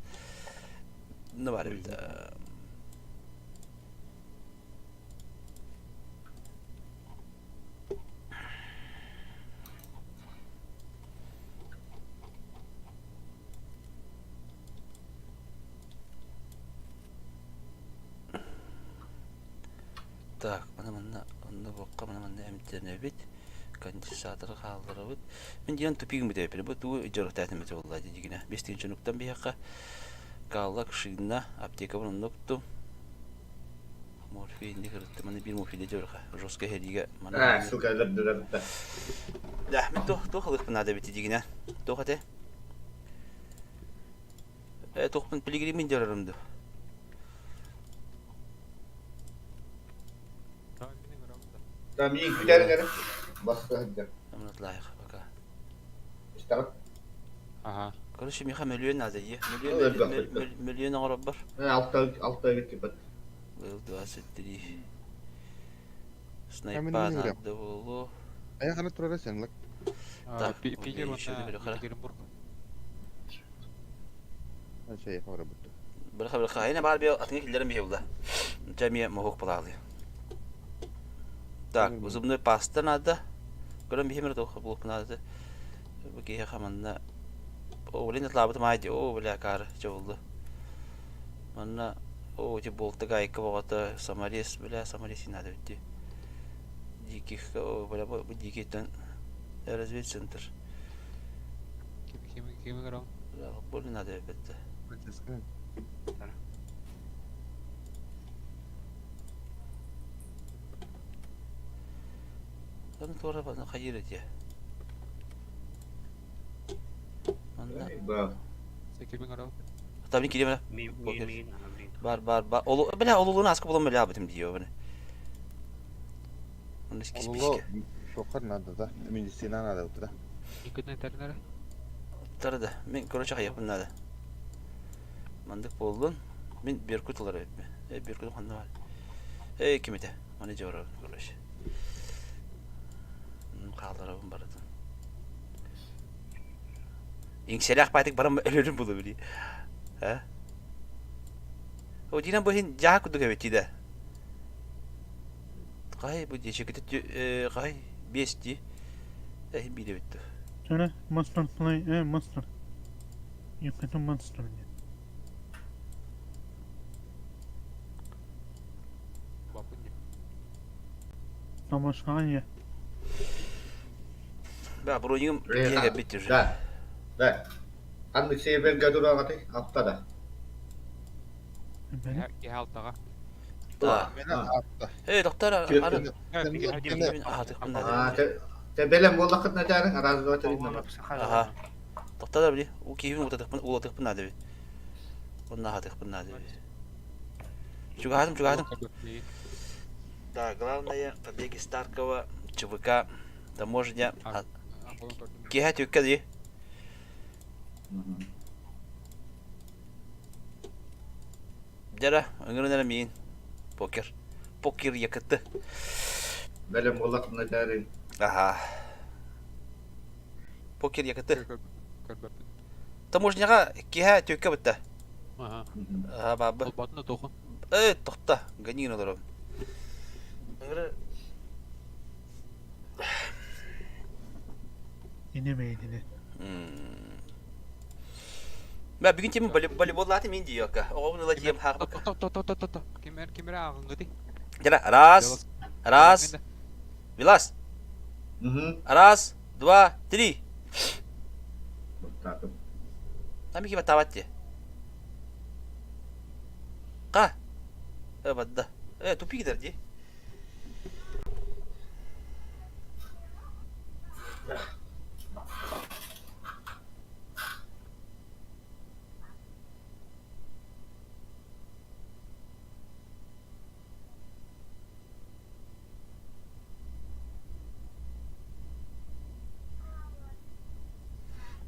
[SPEAKER 2] Ну, бар бит. Так, мына бокка мына эмтерне бит. Конденсаторы калдырып. Мен дигән тупигим бит әпер. Бу туу җырыктатын бит булды дигән. 5-нче нуктан бияка. Каллак шигна аптека бунун нукту. Морфин дигәртте. Менә бир морфин дигәргә. Жостка һәдигә.
[SPEAKER 4] Сука дәрдә.
[SPEAKER 2] Да, мен то хылык бина да бит дигән. То хәтә. Тохпын пилигримин дәрәремде.
[SPEAKER 4] Там iyi giderin. Başka hadi.
[SPEAKER 2] Мен атлайык пока.
[SPEAKER 4] İşte
[SPEAKER 3] Ага.
[SPEAKER 2] Короче, миха миллион надо е. Миллион араб бар.
[SPEAKER 4] altta gitti bak.
[SPEAKER 2] Был 23.
[SPEAKER 1] Мен
[SPEAKER 2] Снайпа
[SPEAKER 1] не
[SPEAKER 2] надо было.
[SPEAKER 1] Аяқаны тұрар сен лак.
[SPEAKER 2] Так,
[SPEAKER 3] Питер
[SPEAKER 2] еще
[SPEAKER 3] онда
[SPEAKER 2] бери қара.
[SPEAKER 3] Екатеринбург.
[SPEAKER 1] Şey хора бутты.
[SPEAKER 2] Бір хайна бар бе атыңа келдерін бе болды. Жамия мохок балады. Так, зубной паста надо. Көрөн бихемер тох булып надо. Бу кие хаманна. О, блин, атлабыт майди. О, бля, кар жолду. Манна о, же болты гайка богата самарес, бля, самарес надо бити. Диких, о, бля, бу дикитен разведцентр.
[SPEAKER 3] Ким грам?
[SPEAKER 2] Болин надо бити. Lan sonra bana hayır et ya. Manna.
[SPEAKER 4] Bak.
[SPEAKER 3] Ким грам?
[SPEAKER 2] Tabii ki değil mi?
[SPEAKER 6] Min.
[SPEAKER 2] Бар. Olu, бля, олулуну аскы болом бля битим диyor beni. Onu hiç
[SPEAKER 1] Олуло
[SPEAKER 2] kişi.
[SPEAKER 1] шоқар надо да. Медицина надо бутты да.
[SPEAKER 3] Икиден тернере?
[SPEAKER 2] Tarada. Men короче hayapın nada. Mandık boldun. Men Berkutlar etme. Berkut handa var. Kimite? Mana jawara короче. Kaldırabım baradı. İngseli akbaydık baram ölürüm bulu bili. Ha? O dinan bu hin jaha kudu evet de. Kay bu şirketi kay 5'ti. Bile bitti.
[SPEAKER 5] sonra master play master. Yıkıtı master.
[SPEAKER 3] Bakın ya.
[SPEAKER 5] Savaşkan ya.
[SPEAKER 2] Ben burayım diye bitir.
[SPEAKER 4] Da. Anlık şey ben gadur ağatı haftada.
[SPEAKER 5] Benim
[SPEAKER 3] Gehalt
[SPEAKER 2] Da.
[SPEAKER 1] Мен атта.
[SPEAKER 2] Doktor ara.
[SPEAKER 1] Sen
[SPEAKER 2] Artık
[SPEAKER 4] Aa,
[SPEAKER 2] bunlar.
[SPEAKER 4] te belem bollakıt ne derin arazı götüreyim ben.
[SPEAKER 2] Aha. Doktor bili. O keyfin uladık bunlar da. Bunlar hatık bunlar da. Чугатым. Да, главное побеги Старкова, ЧВК, таможня. Киха тюккади. Jara, öngörünler miyin? Poker. Poker yakıttı.
[SPEAKER 4] Benim olasına çağırayım.
[SPEAKER 2] Aha. Poker yakıttı.
[SPEAKER 3] Көрбөп.
[SPEAKER 2] Таможняга киһә төккә битте.
[SPEAKER 3] Ага.
[SPEAKER 2] Aha babı.
[SPEAKER 3] Ол батына тохун.
[SPEAKER 2] Тохта. Ганин олором.
[SPEAKER 5] İnemeydini.
[SPEAKER 2] Ben bugün temin voleybol atı men diyor ka. Oğlum la diyem haq bak.
[SPEAKER 3] Та. Кемер агыңгы ди.
[SPEAKER 2] Jara раз. Раз. Vilas.
[SPEAKER 4] Hı hı.
[SPEAKER 2] Раз, два, три.
[SPEAKER 4] Takım.
[SPEAKER 2] Nami ki batawat ya. Ka. Badda. Topi gider diye.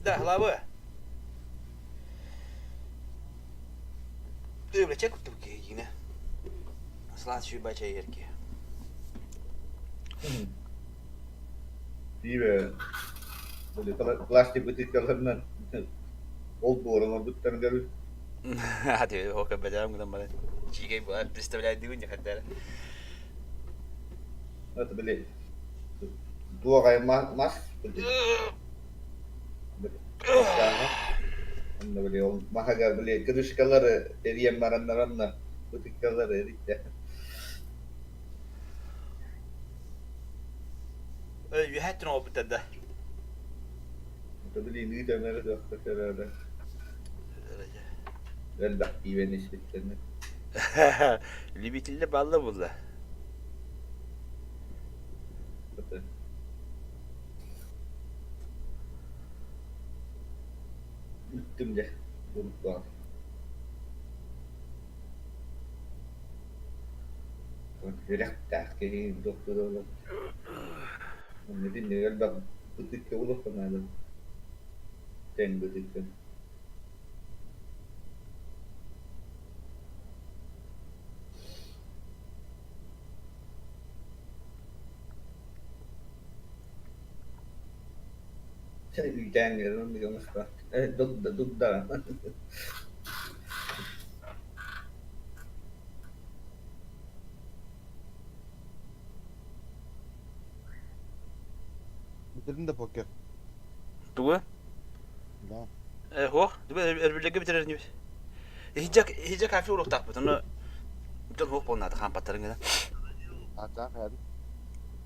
[SPEAKER 2] Da, lava. Öyle çek kutu ki yine. Slat şu baca yer ki.
[SPEAKER 4] İyi be. Böyle plastik butiklarından ol doğrama buttan görür.
[SPEAKER 2] Hadi o kadar bedel mi bana? Çiğ bu представляет diyor ya kadar.
[SPEAKER 4] Atı böyle dua kay mas. Anda böyle ol mahaga böyle kırışkaları eriyem maranlarına butiklarları erik de.
[SPEAKER 2] Yuhatın o bitada.
[SPEAKER 4] Atı böyle iyi demleri de hakikaten. Ben de iyi ben işbirliklerini.
[SPEAKER 2] Limitli ballı buldu.
[SPEAKER 4] Atı. Bittim de. Bulut var. Gerak tak ki doktor oğlum. Ne diyeyim ne bak butik ke uluk kanalı. Ten butik ke. Sen bir tane yerin bir yanlış var. Evet, dudda.
[SPEAKER 1] Bitirdin de poker.
[SPEAKER 2] Tuğu?
[SPEAKER 1] Da.
[SPEAKER 2] Ho, örbürlüğü bitirir gibi. Hiç kafi uluk tak bunu. Bütün hop onlarda kan patların gene.
[SPEAKER 1] Hatta hadi.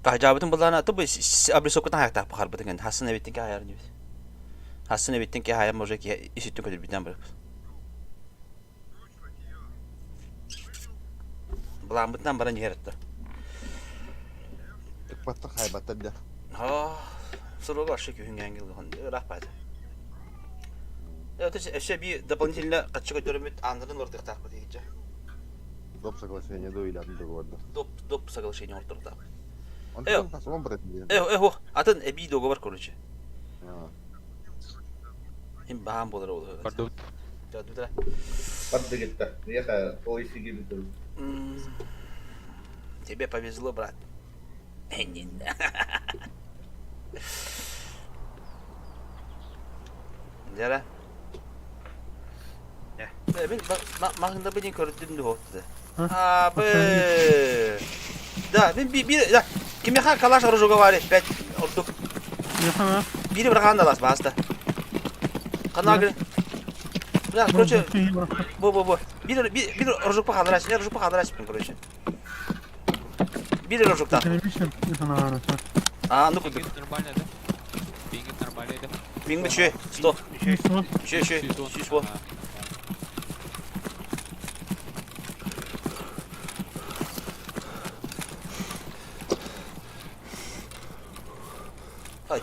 [SPEAKER 2] Tahcabıtın bulana tabi abri sokuttan hayak tak bakar bıdın. Hasın evitin ki hayarın gibi. Hasın evitin ki hayar mojek ki işittin kötü biten bırak. Bulan bıttan bana niye yarattı?
[SPEAKER 1] Tık battık haybatta da.
[SPEAKER 2] Ha, sırrı var şu köyün yengil kan. Rahmet. Evet, işte bir дополнительно kaçık ödürümüt anların ortaya tak bu diyece.
[SPEAKER 1] Доп соглашение до или договор.
[SPEAKER 2] Доп соглашение ortaya tak.
[SPEAKER 1] Он
[SPEAKER 2] Эё.
[SPEAKER 1] там пошел, он брат мне.
[SPEAKER 2] Ho, atın bir doговор короче.
[SPEAKER 1] А,
[SPEAKER 2] Hem baham olur olur.
[SPEAKER 3] Бардут.
[SPEAKER 2] Jadi dah.
[SPEAKER 4] Patlı gitti. Niye ka o işi gibi dur.
[SPEAKER 2] Тебе повезло, брат. Jara. Ya. Ben makında beni gördüm de oldu. Abi. Da bir da kimi kalaş orucu var et. Ben orduk.
[SPEAKER 5] Yaha.
[SPEAKER 2] Biri bırakan da las bastı. Kana gir. Ya короче, bu. Bir orucu pakalaş, orucu pakalaş ben короче. Bir orucu tak.
[SPEAKER 5] Television. Yaha arası.
[SPEAKER 2] А, ну куда?
[SPEAKER 3] Бинг нормально, да? Бинг нормально, да?
[SPEAKER 2] Бинг че? 100.
[SPEAKER 5] Şu.
[SPEAKER 2] Şu.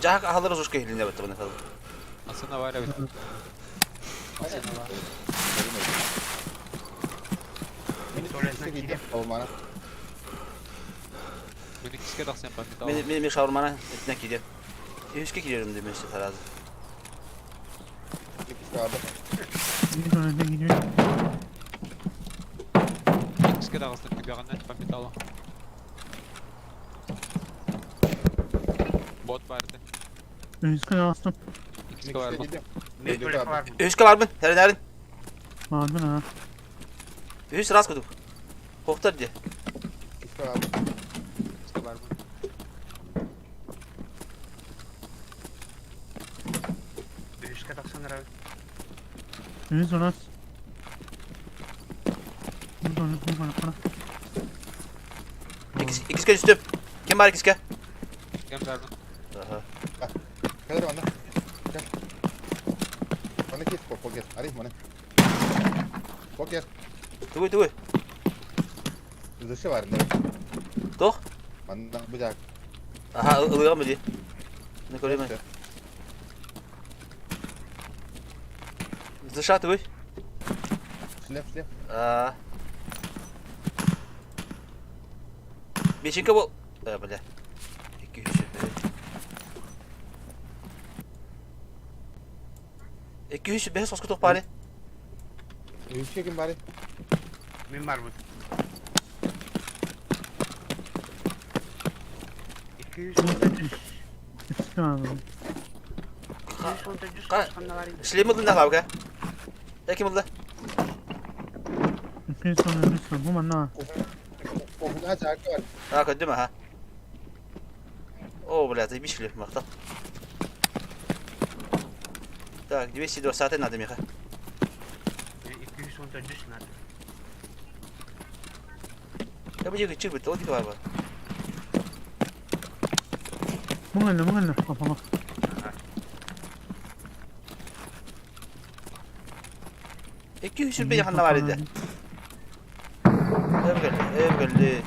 [SPEAKER 2] Jack alırız hoş geldin evet bana kaldı.
[SPEAKER 3] Asana var evet. Asana var.
[SPEAKER 6] Sonrasına gideyim.
[SPEAKER 1] Olmana.
[SPEAKER 3] Beni kiske dağ sen bakın.
[SPEAKER 2] Benim şavurmana etine gidiyorum. Yüzke gidiyorum demesi herhalde.
[SPEAKER 1] İki kağıdı.
[SPEAKER 5] Bir sonrasına gidiyor.
[SPEAKER 3] Ixke dağıstın kübağından pamit alın. Bot vardı.
[SPEAKER 5] Üskü astım.
[SPEAKER 3] Ixke var mı?
[SPEAKER 6] Mecburiyet var mı?
[SPEAKER 2] Üskü var mı? Nerin?
[SPEAKER 5] Vardı ha.
[SPEAKER 2] Üs rast kuduk. Koktar diye.
[SPEAKER 3] Ixke var mı?
[SPEAKER 6] Üskü taksan abi.
[SPEAKER 5] Üskü rast. Bunu bana.
[SPEAKER 2] İkiske üstüm. Kim var ikiske?
[SPEAKER 3] Gem verdim.
[SPEAKER 2] Aha.
[SPEAKER 1] Kadir bana. Gel. Bana git poker. Arif bana. Poker.
[SPEAKER 2] Duy.
[SPEAKER 1] Dışı var ne?
[SPEAKER 2] Tok.
[SPEAKER 1] Bana bıçak.
[SPEAKER 2] Aha ılıyor mu diye. Ne koyayım ben? Dışarı duy.
[SPEAKER 1] Slap.
[SPEAKER 2] Aa. Beşinki bu. Böyle. 200. 200 behs osku tok bari.
[SPEAKER 1] Yüksek kim bari?
[SPEAKER 6] Min var mı? 200
[SPEAKER 5] Üskü abi.
[SPEAKER 6] 200
[SPEAKER 2] Ka-
[SPEAKER 6] kanla var.
[SPEAKER 2] Slim mıldın ne kavga? Eki mıldı?
[SPEAKER 5] Üskü bu bana.
[SPEAKER 1] Kokun aç arka var.
[SPEAKER 2] Ha kötü mü ha? O блядь, bir şey makta. Так, 220 надо, Миха.
[SPEAKER 6] 210 nerede?
[SPEAKER 2] Ya bu yıkı çık bitti, o dik var bak.
[SPEAKER 5] Bu geldi. Kafama.
[SPEAKER 2] İki yüz bir yakında var idi. Ev geldi.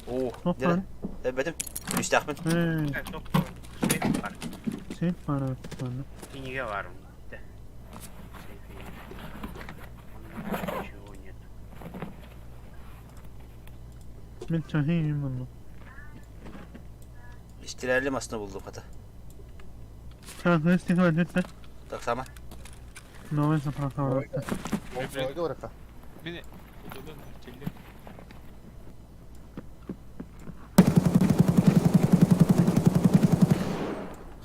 [SPEAKER 2] Oo,
[SPEAKER 5] Top
[SPEAKER 2] nere?
[SPEAKER 5] var.
[SPEAKER 2] Betim, müstahmin.
[SPEAKER 5] Hey.
[SPEAKER 6] Evet, çok safe var.
[SPEAKER 5] Şey var evet. Bana.
[SPEAKER 6] Kinige var mı? De. Safe. Onun şey oynuyor.
[SPEAKER 5] Ben çahiyim bunu.
[SPEAKER 2] İstirerli masını buldum hatta.
[SPEAKER 5] Karakteristik var lütfen.
[SPEAKER 2] Tak sama.
[SPEAKER 5] Novel saprak var.
[SPEAKER 1] Oyda bırak.
[SPEAKER 3] Beni. Odadan çelli.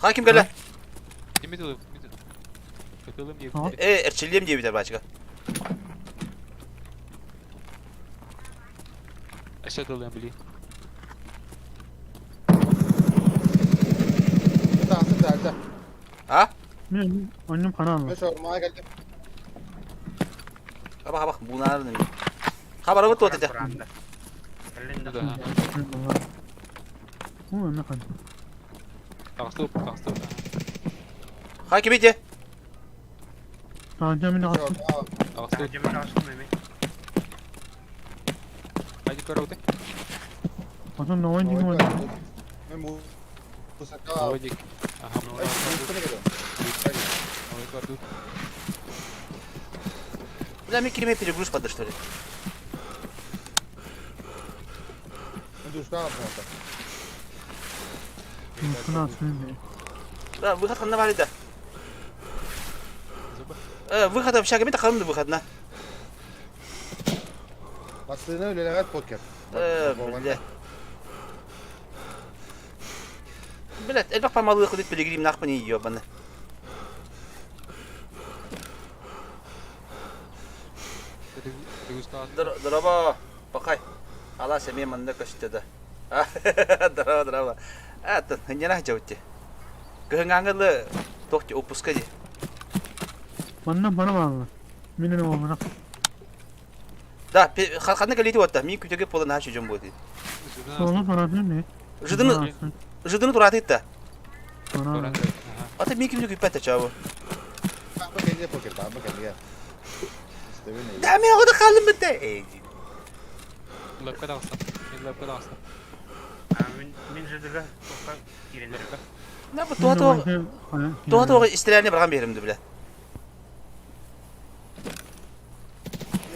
[SPEAKER 2] Hakim gel lan.
[SPEAKER 3] Kimi de Kötülüğüm diye
[SPEAKER 5] Tamam.
[SPEAKER 3] bir
[SPEAKER 2] Erçilliyim diye biter başka.
[SPEAKER 3] aşağı dalıyorum biliyor.
[SPEAKER 1] Dağısı derdi.
[SPEAKER 2] Ha?
[SPEAKER 5] Benim annem para almış.
[SPEAKER 1] Ben sormaya geldim.
[SPEAKER 2] Bak bunlar ne? Haber mı tuvalet?
[SPEAKER 6] Kur'an'da. Elinde.
[SPEAKER 3] Bu da ha.
[SPEAKER 5] Bu ne kadar?
[SPEAKER 3] Dağıstı.
[SPEAKER 2] Hakim iti.
[SPEAKER 5] Sadece beni attım.
[SPEAKER 3] Dağıstı.
[SPEAKER 6] Cemil Asım Mehmet.
[SPEAKER 3] Hadi karavde.
[SPEAKER 5] Aslında novel değil mi?
[SPEAKER 1] Ben bu sakal.
[SPEAKER 3] Havacık. Aha.
[SPEAKER 1] Ay, üstüne geliyorum.
[SPEAKER 3] Havacık vardı.
[SPEAKER 2] Ulan bir kelime перегруз подо что ли?
[SPEAKER 1] Ben düştü abi orada.
[SPEAKER 5] Üskü astım.
[SPEAKER 2] Да, выход на валида. Выхода в шаге таkalım da выходна.
[SPEAKER 1] Bastığını öyle legal poker.
[SPEAKER 2] Блядь. Блядь, это помалу ходит пилигрим нахуй не ёбаный. Дрова, покай. Allah semih manda kaçtı da. Дрова. Это, не нахуй. Кыгангалы тохти опускай.
[SPEAKER 5] Bana para var. Benim ne var?
[SPEAKER 2] Да, халқаны калити отта. Мен күтөге полын хачу жом болды.
[SPEAKER 5] Sonra para değil mi?
[SPEAKER 2] Жидыны тураты итта.
[SPEAKER 5] Para.
[SPEAKER 2] Ата мен кимге күпәтә чабы.
[SPEAKER 1] Ben kendine poker. Ben kendine. İşte ben
[SPEAKER 2] Да мен ода калдым бит.
[SPEAKER 3] Lapka dağıstı. Lapka dağıstı.
[SPEAKER 6] Min жидыга топка кирелер.
[SPEAKER 2] На бу туа истиләрне барган беримди биле.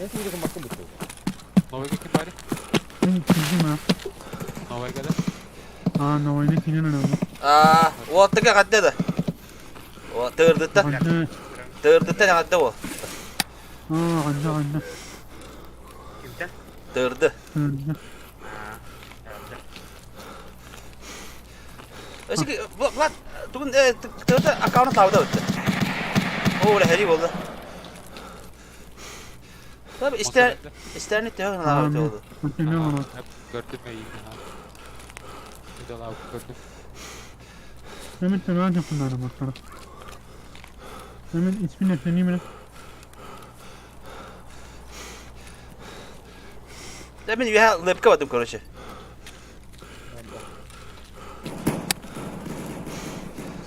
[SPEAKER 1] en son bir bakım bitti.
[SPEAKER 3] Novayga kim bari?
[SPEAKER 5] Ben çizdim ha.
[SPEAKER 3] Novayga da.
[SPEAKER 5] Aa novel'i kinin önemli.
[SPEAKER 2] Оттыга гаддады. О, тырдытта.
[SPEAKER 5] Hadi.
[SPEAKER 2] Тырдытта гадда о.
[SPEAKER 5] Hadi.
[SPEAKER 6] Kimden?
[SPEAKER 2] Dırdı.
[SPEAKER 5] Öldü.
[SPEAKER 6] Ha. Geldi.
[SPEAKER 2] Eski lan bugün tırdı akağını tavda bitti. O heri oldu. Tabi isternet de yok lan oldu.
[SPEAKER 5] Bakıyorum onu.
[SPEAKER 3] Hep gördüm ya iyi ha. Bir de lav gördüm.
[SPEAKER 5] Mehmet de nerede kullanıyor bakalım. Mehmet ismi ne senin mi?
[SPEAKER 2] Demin bir lepka vardım koruşu.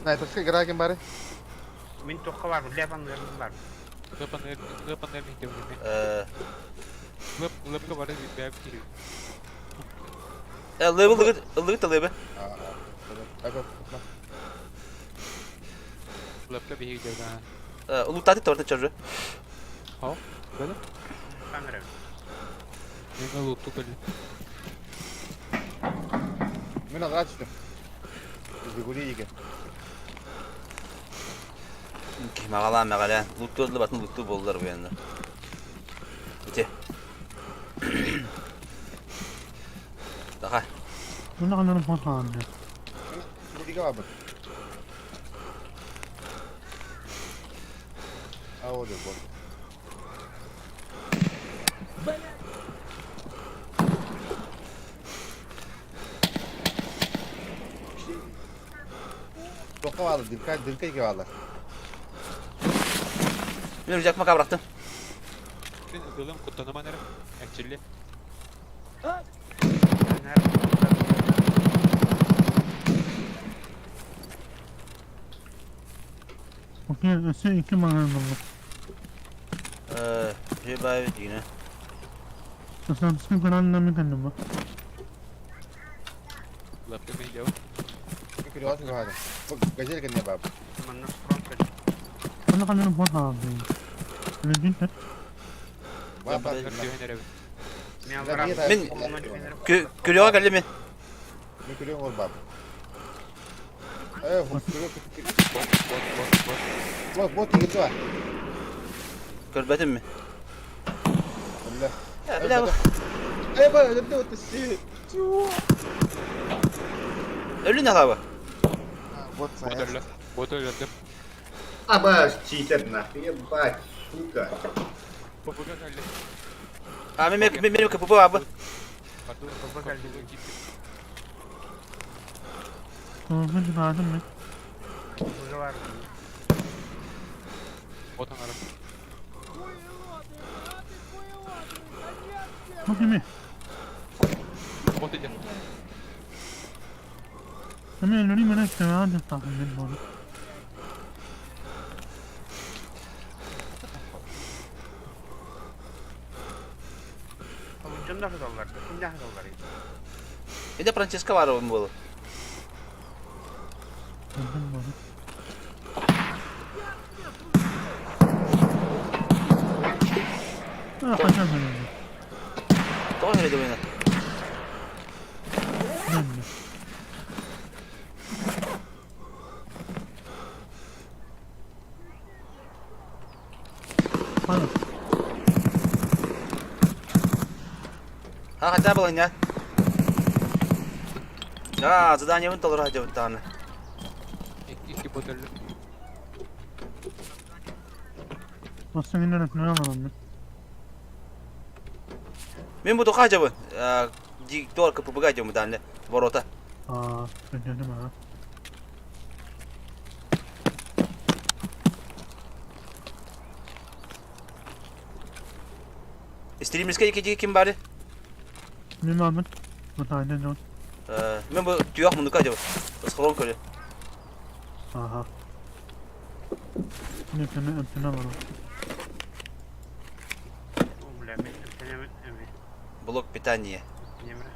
[SPEAKER 1] Sniper şey garagen bari.
[SPEAKER 6] Min tokka var mı? Lepanlarım var mı?
[SPEAKER 3] Lepan nerede gidiyor yine? Lep var bir beyaz giriyor.
[SPEAKER 2] Level ılık da level.
[SPEAKER 1] Evet.
[SPEAKER 3] Lep'le bir gidiyor ha.
[SPEAKER 2] Uluk tatil torta çocuğu.
[SPEAKER 3] Ha? Böyle?
[SPEAKER 6] Sanırım.
[SPEAKER 3] Yine loot'u belli.
[SPEAKER 1] Mina kaçtım. Ziguli yiyken.
[SPEAKER 2] Mağalan mağalan. Lutlu batın lutlu bollar bu yanda. Bitti. Daha.
[SPEAKER 5] Bunu anlarım falan diyor.
[SPEAKER 1] Bu diga var mı? Aa o da bu. Doka vardı, dirka iki vardı.
[SPEAKER 2] Benim rücakma kabraktım.
[SPEAKER 3] Ben ödülüm kutlanama nere? Actually.
[SPEAKER 5] Bakıyorum ese iki mağaranın oldu.
[SPEAKER 2] Şey bayağı yine.
[SPEAKER 5] Sen sıkı karanlığa mı kendin bak.
[SPEAKER 3] Lep'le bir gidiyor.
[SPEAKER 1] Çünkü doğası vardı. Bak gajel kendine bab.
[SPEAKER 6] Zaman nasıl front
[SPEAKER 5] Bunu anlarım falan diyor. Öyle değil mi?
[SPEAKER 1] Bab bab.
[SPEAKER 3] Gördüğü nere?
[SPEAKER 6] Ben
[SPEAKER 1] Ben
[SPEAKER 6] var
[SPEAKER 1] niye
[SPEAKER 6] abi.
[SPEAKER 1] tabii?
[SPEAKER 2] Gülüyor geldi mi?
[SPEAKER 1] Ne kırıyorsun oğlum bab? Bot yıkıntı var.
[SPEAKER 2] Görbetin mi?
[SPEAKER 1] Allah.
[SPEAKER 2] Bir daha bak.
[SPEAKER 1] Bak öldü o tesi.
[SPEAKER 2] Ölü ne hava?
[SPEAKER 1] Bot saya.
[SPEAKER 3] Bot öldürdüm.
[SPEAKER 4] Aba cheater nah. Dia bak. Suka.
[SPEAKER 3] Bu burada öldü.
[SPEAKER 2] Benim kapı bu abi.
[SPEAKER 3] Kapı geldi.
[SPEAKER 5] Sonra çıkardım mı?
[SPEAKER 6] Burada var mı?
[SPEAKER 3] Botun arası.
[SPEAKER 5] Bakayım mı?
[SPEAKER 3] Bot edin.
[SPEAKER 5] Hemen elleri bana istemeye de takım benim onu.
[SPEAKER 6] Avucun da dolar. Kim daha dolar?
[SPEAKER 2] Bir de Francesca var oğlum bu.
[SPEAKER 5] Öldüm bunu. Ah kaçam ben öldüm.
[SPEAKER 2] Doğru söyledi oyuna.
[SPEAKER 5] Öldüm. Hadi.
[SPEAKER 2] Ha hatta bu oyna. Ya zaten yemin olur hacı bir tane.
[SPEAKER 3] İki bot öldü.
[SPEAKER 5] Nasıl günler öpüne alalım mı?
[SPEAKER 2] Ben bu doka hacı bu. Doğru kapı bu hacı bu tane. Borota.
[SPEAKER 5] Aa, ödedim ha.
[SPEAKER 2] Streamerska ikinci kim bari?
[SPEAKER 5] Ne Mahmut? Bu tane ne?
[SPEAKER 2] Ben bu tüyak mı hacı bu? Sıkılan köle.
[SPEAKER 5] Aha. Ne öpüne öpüne alalım.
[SPEAKER 6] Ulan ben öpenemem.
[SPEAKER 2] Blok bir tane.
[SPEAKER 6] Yemre.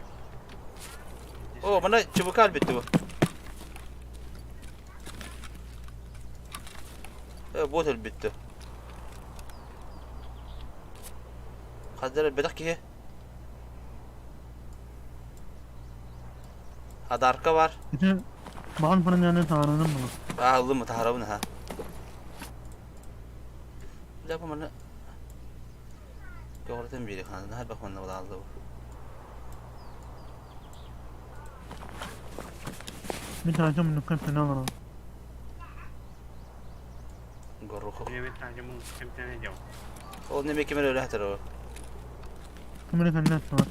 [SPEAKER 2] Oo bana çubuk halbetti bu. Bot elbette. Kader bedak ki. Hadi arka var.
[SPEAKER 5] Bir de bağın falan yani tanrının bunu.
[SPEAKER 2] Aldım mı taharabını ha. Bir dakika bana. Doğrudan biri kanadına her bakmanına olaldı bu.
[SPEAKER 5] Bir tane bunu kapten alalım.
[SPEAKER 2] Gorruku.
[SPEAKER 6] Bir tane mun kimden edeceğim.
[SPEAKER 2] O ne mekimen öyle hatar o.
[SPEAKER 5] Kumene kan net var.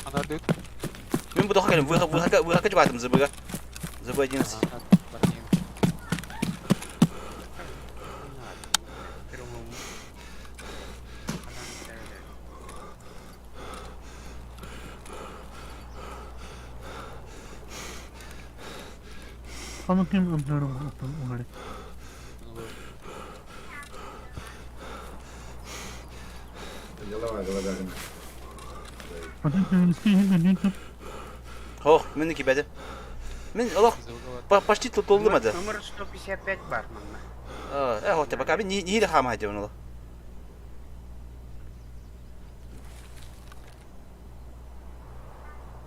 [SPEAKER 3] Ana dök.
[SPEAKER 2] Ben bu da hakalım. Bu hakka çıkarttım zıbıga. Zıbıga cins.
[SPEAKER 5] Ama kim ömrüm onları.
[SPEAKER 4] Yala var yala var.
[SPEAKER 5] Zaten kendisi hem de net.
[SPEAKER 2] Oh, minniki bedi. Min Allah başti tutuldu mu da?
[SPEAKER 6] Numara 155 var bunda.
[SPEAKER 2] O te bak abi niye de ham hadi onu.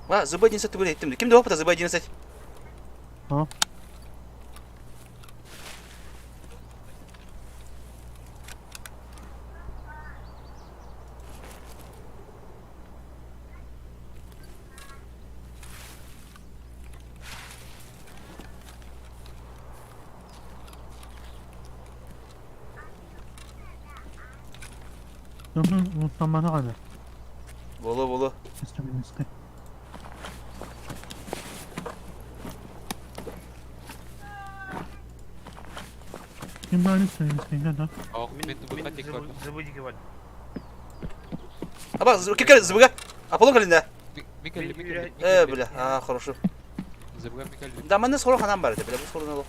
[SPEAKER 2] Va zıbıga cins tuttu ettim. Kim de hopta zıbıga cins.
[SPEAKER 5] Ha. Sonra unutmana kadar.
[SPEAKER 2] Bolu.
[SPEAKER 5] İsteminiz ki. Kim bari istediniz ki ne da?
[SPEAKER 3] Auch mit du patik var.
[SPEAKER 6] Zıbıcı var.
[SPEAKER 2] Aba kim zıbıga? Apollo kalında.
[SPEAKER 3] Mikkel.
[SPEAKER 2] Böyle. Ha, хорошо.
[SPEAKER 3] Zıbıga Mikkel.
[SPEAKER 2] Да мене скоро ханам берете, бля, скоро не.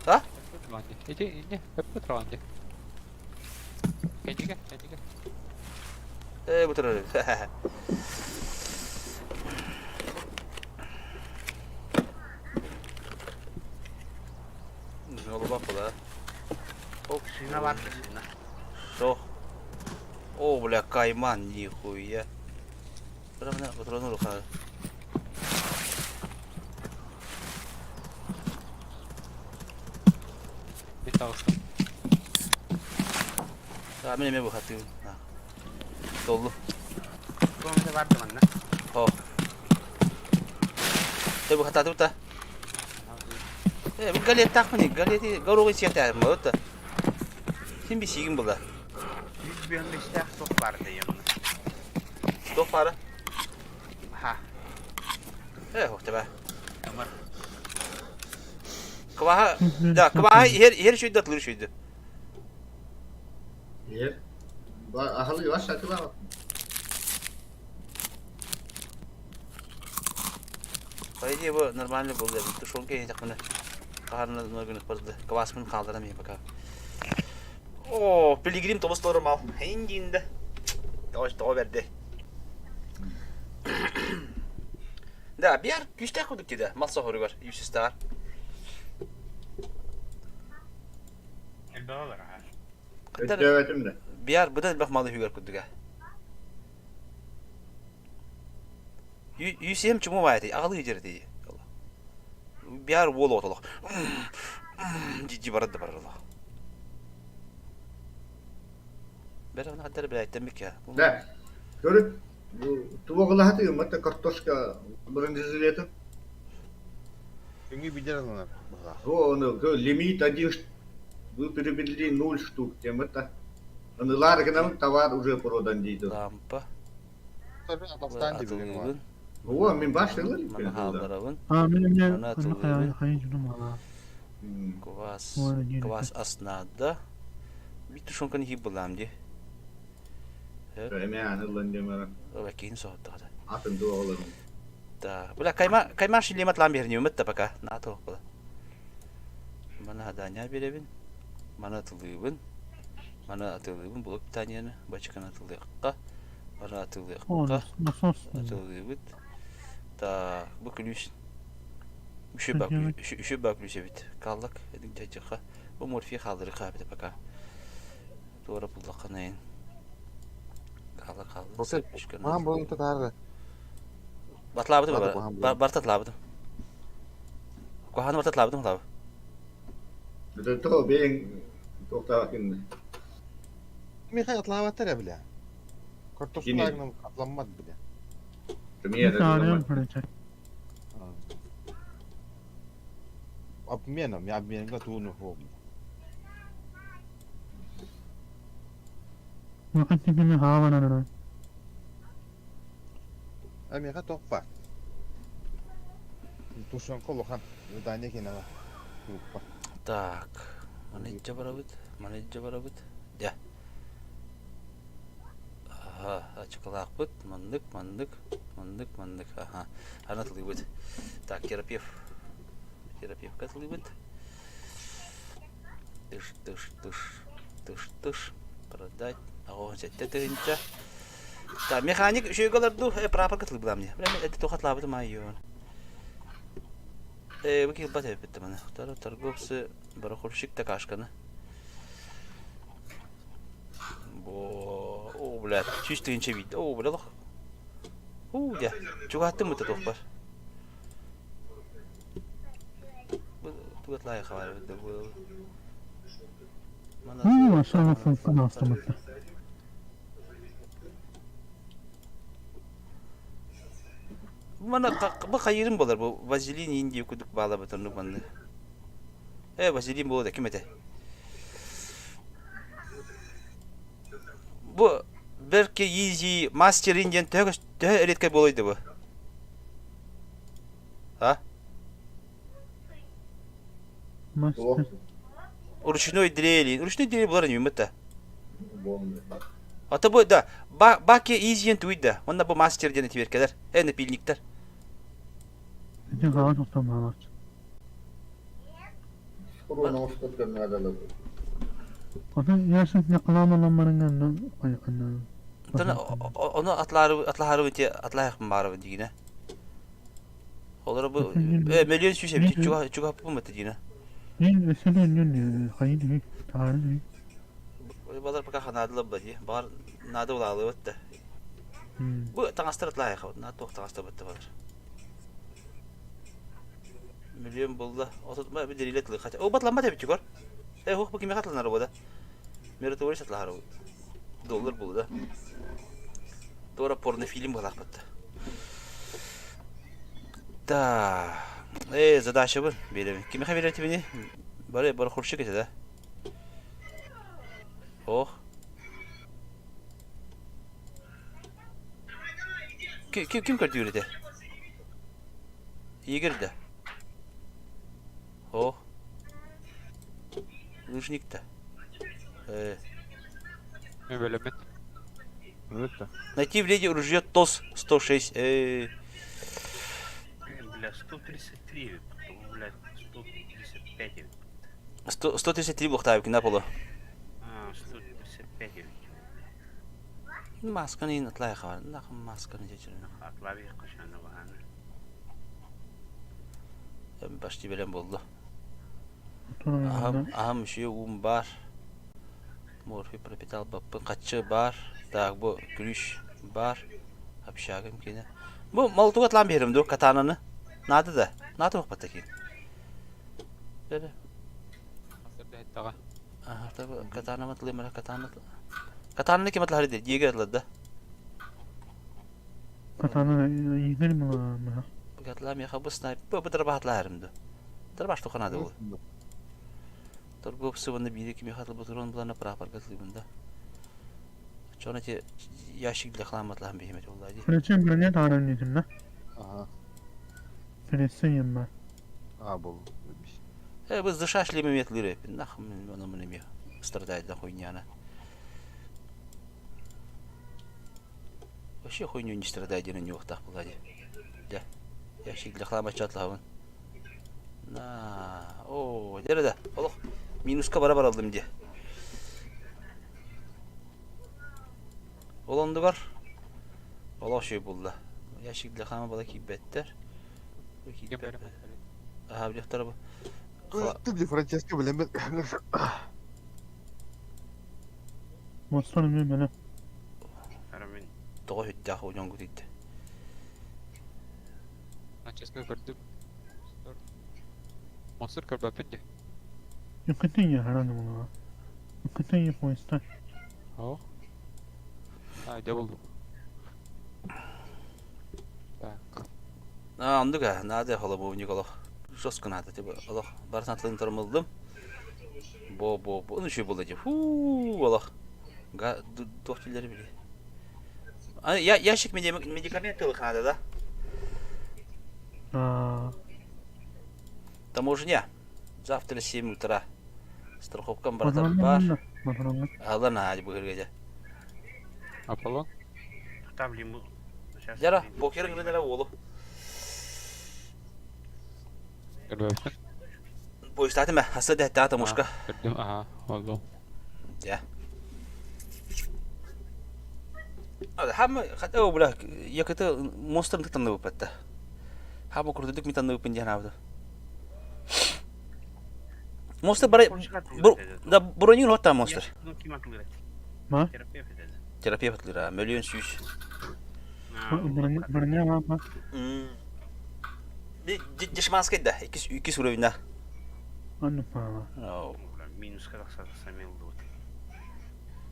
[SPEAKER 2] Ha?
[SPEAKER 3] Ne? Hep patrande. Kendine.
[SPEAKER 2] Bu tarafa. Ne oldu bak bu da.
[SPEAKER 6] Suyuna var suyuna.
[SPEAKER 2] So. О, бля, кайман, нихуя. Прям на патрону рука.
[SPEAKER 3] Bir tavsiye.
[SPEAKER 2] Tamam, benim bu hatı. Dolu.
[SPEAKER 6] Komşu vardı bunda.
[SPEAKER 2] Oh. Bu hata tuta. Bu galet takmani, galeti garoğu çekter mi o da? Kim bir şeyim bu da?
[SPEAKER 6] 115 tane top vardı yanında.
[SPEAKER 2] Çok para.
[SPEAKER 6] Ha.
[SPEAKER 2] Hoşça be.
[SPEAKER 6] Ama
[SPEAKER 2] Kıvaha, da kıvaha her şeyde atılır şeydi.
[SPEAKER 4] Yer. Ahal yavaş şarkı var.
[SPEAKER 2] Haydi bu normalde bu da bu şu anki takımı. Karnına nögünü pırdı. Kıvasmın kaldıramayayım bak. Oo, Pilgrim Thomas'ları mal. Henginde. Doğru verdi. Da bir yer güçte kurduk ki de. Masa horu var. 100 var.
[SPEAKER 6] elde olur ha.
[SPEAKER 4] Ötüvetim de.
[SPEAKER 2] Bir yer bu da bak malı hüger kurduk ha. 100 hem çumu var diye. Ağlı yiyecek diye. Bir yer wall ortalık. Cici barad var Allah. Ben ona hatta bir ayetmek ya.
[SPEAKER 4] Da. Görün. Bu tuvakla hatı yumurta kartoşka birinci ziliyeti.
[SPEAKER 1] Çünkü bilir onlar.
[SPEAKER 4] Onu limit один вы перевели 0 штук, тем это. Анылар генам товар уже продан дейді.
[SPEAKER 2] Lampa.
[SPEAKER 1] Tabii Adaptan gibi benim var.
[SPEAKER 2] Atılığın.
[SPEAKER 4] О, мен başladım.
[SPEAKER 2] Mana haldıravın.
[SPEAKER 5] Ha benim ne?
[SPEAKER 2] Bana atılıyor.
[SPEAKER 5] Hayır canım valla.
[SPEAKER 2] Kuvas.
[SPEAKER 5] Vay, yine.
[SPEAKER 2] Kuvas asnada. Bir tuşun kan hi bulam di.
[SPEAKER 4] Öyle anılan demem.
[SPEAKER 2] Bakin sohta da.
[SPEAKER 4] Atın doğalım.
[SPEAKER 2] Da. Bula kayma şilimat lam bir nimet da baka. Na to bula. Mana hadanya birevin. Mana atılığın. Mana atılığın bulup bir taneyini. Başkan atılığıqqa. Mana atılığıqqa.
[SPEAKER 5] Oldu. Nasıl olsun?
[SPEAKER 2] Atılığın. Da bu külüş. Şu bak külüş bit. Kallık edin cacıqa. Bu morfi kaldırı qabide baka. Doğru bullaqanayın. Kallık.
[SPEAKER 1] Roket. Maham bunu tutardı.
[SPEAKER 2] Batlaabdı
[SPEAKER 1] Batı
[SPEAKER 2] mı?
[SPEAKER 1] kuhan
[SPEAKER 2] Bartatlaabdı. Kuhanı bartatlaabdı mı laabı?
[SPEAKER 4] Itu tuh bing tok tawakin.
[SPEAKER 1] Mihai atlavatlar ya bile. Kartoşun
[SPEAKER 4] Yine.
[SPEAKER 1] ayağına atlanmadı bile.
[SPEAKER 4] Premier
[SPEAKER 5] Bir tane
[SPEAKER 4] zaman.
[SPEAKER 5] yok fırıncı.
[SPEAKER 1] Abmenem ya benim de tuğunu hom.
[SPEAKER 5] Bakın tipimi havalanır.
[SPEAKER 1] Amerika toppa. Tuşan kolokan. Danya kena. Toppa.
[SPEAKER 2] Так. Манеджа барабыт. Да. Ага, açıklık mandık. Ага. Anlatılıyor. Так, терапевт katılıyor. Тыш. Продать. Ого, тетенча. Да, механик şey kadar прапор katılıyor bu amne. Ben de tokatlabı da mayıyor. Bakayım bat yapıttı bana. Торговцы барахольщик такашканы. О, блядь, чистый вид. О, блядь. Я. Чугаттым это тохпар. Тугатлай хавар да был.
[SPEAKER 5] Aşağı fırfın astırmakta.
[SPEAKER 2] Mana bu hayırım bolar bu vazelin indi kuduk bağla batırlık bana. Vazelin bu da kimete. Bu belki easy master indian tö eritke bolaydı bu. Ha?
[SPEAKER 5] Master.
[SPEAKER 2] Ручной дрели bular не мета.
[SPEAKER 4] Bomba.
[SPEAKER 2] Ata bu da bak ya easy tuyda. Onda bu master diye tverkeler. Ne pilnikler.
[SPEAKER 5] Bir de hava çok tamam.
[SPEAKER 4] Korona hoştatkan adalı.
[SPEAKER 5] Orada yersin ne kalamalanmanın yanından ayıkanlar.
[SPEAKER 2] Tana onu atlar mı var digine. Olara bu milyon şişe bir çok bu meta digine.
[SPEAKER 5] Değil mesela önün hayır değil. Tarih değil.
[SPEAKER 2] Balar paka hanadılar badi. Bar nada ulalı bitti. Bu tangastar atlar ya. Na tok tangastar bitti var. Milyon buldu. Oturtma bir deliyle tılık. O batlanma tabii çıkar. Hoş bakayım katlanır bu da. Meritorious atlar o. Dolar buldu. Doğru porno film bu lakbattı. Da. Задача bu. Benim. Kime haber beni? Bara kurşuk ete de. Oh. Kim gördü öyle de? İyi girdi. Oh. Лыжник da.
[SPEAKER 3] Ne böyle ben?
[SPEAKER 1] Evet de.
[SPEAKER 2] Найти в леди ружье ТОС 106.
[SPEAKER 6] Бля, 133, потом, блядь, 135.
[SPEAKER 2] 133 блохтавки на полу.
[SPEAKER 6] 135.
[SPEAKER 2] Масканы атлай хавар. Нахым масканы жечирин.
[SPEAKER 6] Atlabi kaşanı bahane.
[SPEAKER 2] Başti belem boldu.
[SPEAKER 5] Oturan
[SPEAKER 2] Aham şey var. Morfi propital bappı kaçı var. Tak bu gülüş var. Hapşagım kine. Bu maltuğ atlan berim du katananı. Nadı da. Nadı bak pataki. Böyle.
[SPEAKER 3] Hazırda et dağa.
[SPEAKER 2] Aha tabi katana matlı mera katana. Katana ki matlı haridi. Diye atladı.
[SPEAKER 5] Katana iyidir mi lan?
[SPEAKER 2] Gatlam ya kabus sniper. Bu darbahatlar du. Darbaş toqanadı bu. Торговцы вон били kimi хатыл бутурон буларна прапор гатлы бунда. Чона те ящик для хламатлам беймет уллади.
[SPEAKER 5] Fırıncı bir ne tarih nedir lan?
[SPEAKER 1] Aha.
[SPEAKER 5] Fırıncı yemma.
[SPEAKER 1] Bol.
[SPEAKER 2] Biz дышашли метлыре. Нахм оно мне ми страдает да хуйняна. Вообще хуйню не страдает дина не ухтах буллади. Да. Ящик для хлама чатлавын. Na, o, nerede? Allah, minuska beraber aldım diye. Olandı var. Allah şey buldu. Yaşıklı kama bala ki better.
[SPEAKER 3] Kim böyle?
[SPEAKER 2] Aha bir tarafı.
[SPEAKER 1] Tabii Francesco bile ben.
[SPEAKER 5] Mostarım ne böyle?
[SPEAKER 6] Aramin.
[SPEAKER 2] Doğu hüddah oynan gitti.
[SPEAKER 3] Francesco gördüm. Monster kör ben de.
[SPEAKER 5] Yukarıdan ya herhalde bunu. Yukarıdan ya polisler.
[SPEAKER 3] Oh. Aja buldum. Так.
[SPEAKER 2] Andık ha. Nade hala bu unik Allah. Joskun hadi tabi. Allah. Barsan atlayın tarımıldım. Bu. Onu şey bulacak. Allah. Doktorları bile. Ya yaşık medikament kılıkhanada da. Таможня. Завтра 7 утра. Страховка бар. Алла на bu gece.
[SPEAKER 3] Аполлон?
[SPEAKER 6] Там лиму. Сейчас.
[SPEAKER 2] Jara, pokerin nere oğlu?
[SPEAKER 3] Görmüşsün.
[SPEAKER 2] Bu istatı mı? Hasta da hatta muşka.
[SPEAKER 3] Gördüm. Aha. Oldu.
[SPEAKER 2] Ya. Ham hatta o bula yakıtı monster tıktandı bu patta. Ham kurduk mi tanıdık pinjan avdı. Monster bara da buronun hatta monster.
[SPEAKER 6] Ну, кем отыграть?
[SPEAKER 5] Ma?
[SPEAKER 6] Терапевт это.
[SPEAKER 2] Terapi yapılır. Milyon süs.
[SPEAKER 5] Bırnya var mı?
[SPEAKER 2] Bir dişmanskı da iki sürü oyunda.
[SPEAKER 5] Anne falan.
[SPEAKER 6] Минус как самил тут.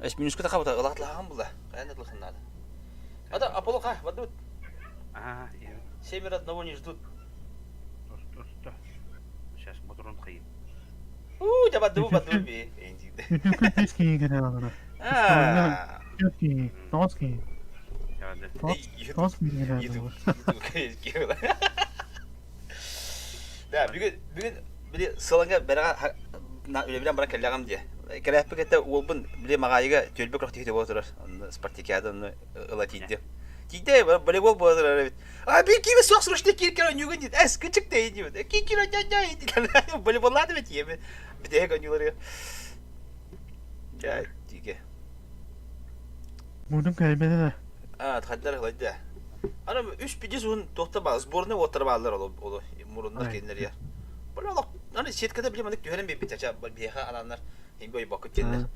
[SPEAKER 2] Es minus kita kau tak alat laham bulah. Kaya nak lahan nada. Ada Apollo kah? Wadud.
[SPEAKER 6] Ага, я.
[SPEAKER 2] Semirat nawo ni judud.
[SPEAKER 6] Сейчас моторон қиын.
[SPEAKER 2] Jabat badu be.
[SPEAKER 5] Bütün eskiyi gene alana.
[SPEAKER 2] Ah.
[SPEAKER 5] Eski, toski,
[SPEAKER 6] Javada.
[SPEAKER 5] toski gene alana.
[SPEAKER 2] Da bugün bile salanga beraga öyle bilen bana kellagam diye. Kerehpe kete olbun bile magayiga tölbek rakti hite bozurar. Spartikada onu ılatiydi. Tide böyle bol bozurar evet. Abi kimi sok sırışta kirken oynuyor gidin. Es küçük de ediyor. Kikir oynuyor. Böyle bolladı evet yemi. Bir de oynuyorlar ya. Ya dige.
[SPEAKER 5] Bunun kaybede de.
[SPEAKER 2] Tadlar hlaydı. Ana üç bici un tohta sboruna otur bağlar olu. Murunlar kendileri ya. Böyle ola. Hani şirkete bilemedik gören bir bitaca bir ha alanlar. Hem böyle bakıp kendiler.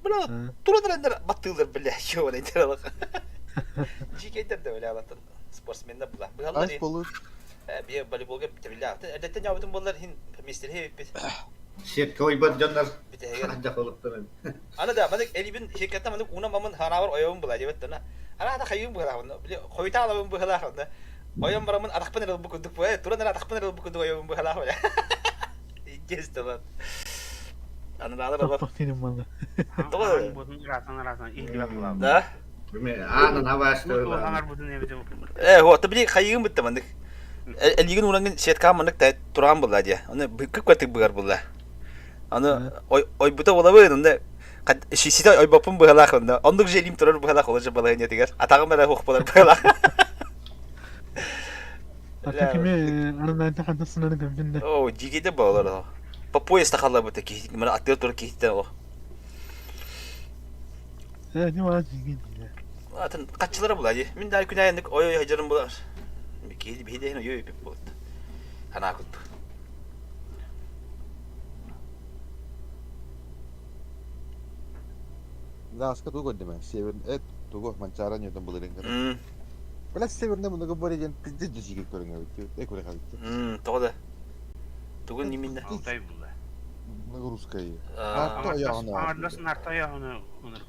[SPEAKER 2] Böyle turadıranlar battığılar bile. Yo ne der Jikender de öyle alatan. Sportsmenler bular. Bu hallar.
[SPEAKER 1] Ice balık.
[SPEAKER 2] Bir voleybolga bitirirler. Elbette ne bunlar hin misteri hep bit.
[SPEAKER 4] Şirke oybat canlar.
[SPEAKER 2] Bitirir.
[SPEAKER 4] Ancak olup durun.
[SPEAKER 2] Ana da madık elibin şirkette madık una mamın hanavar oyun bular evet ana. Ana da kayın bular onu. Bile koyta alalım bu halar onu. Oyun baramın adak panel bu kuduk bu. Turan adak panel bu kuduk oyun bu halar öyle. İnces tamam. Ana da
[SPEAKER 5] Çok
[SPEAKER 2] var.
[SPEAKER 5] bakıyorum valla.
[SPEAKER 6] Аңар будын расана илди бакылап.
[SPEAKER 2] Da.
[SPEAKER 4] Bilmiyorum. Anın havası
[SPEAKER 6] Ну,
[SPEAKER 4] öyle.
[SPEAKER 6] аңар будын эбите.
[SPEAKER 2] O tabii kayın bitti madık. Elgin ulanın şirka madık da turan bular diye. Onu kık katık bular bular. Onu oy buta olabilir onda. Şişide oy bapın bu halar onda. Onduk jelim turar bu halar olacak balayın yetiger. Atağım bela hok bular bu halar.
[SPEAKER 5] Hatta kimi aradan da sınırı gömdüğünde.
[SPEAKER 2] Oo, jigide bağlar o. Papoya stakalla bu teki. Mana atıyor tur ki o.
[SPEAKER 5] Evet, ne var ki?
[SPEAKER 2] Zaten kaççılara bular ya. Min daha künayendik oy hajarım bular. Bir kedi bir de yoy pek bu. Hana kut.
[SPEAKER 1] Laska tuh deme. Seven tuh mancaran yudum bulurin kan. Bela seven bunu kebori jen pijit jigi korenga bitti. Ekore kabitti.
[SPEAKER 2] Toda. Tugun niminne.
[SPEAKER 6] Алтай булды.
[SPEAKER 1] Нагрузкой.
[SPEAKER 2] Aa,
[SPEAKER 1] Narta ayağına.
[SPEAKER 6] Аңардасың арта аяғына оныр.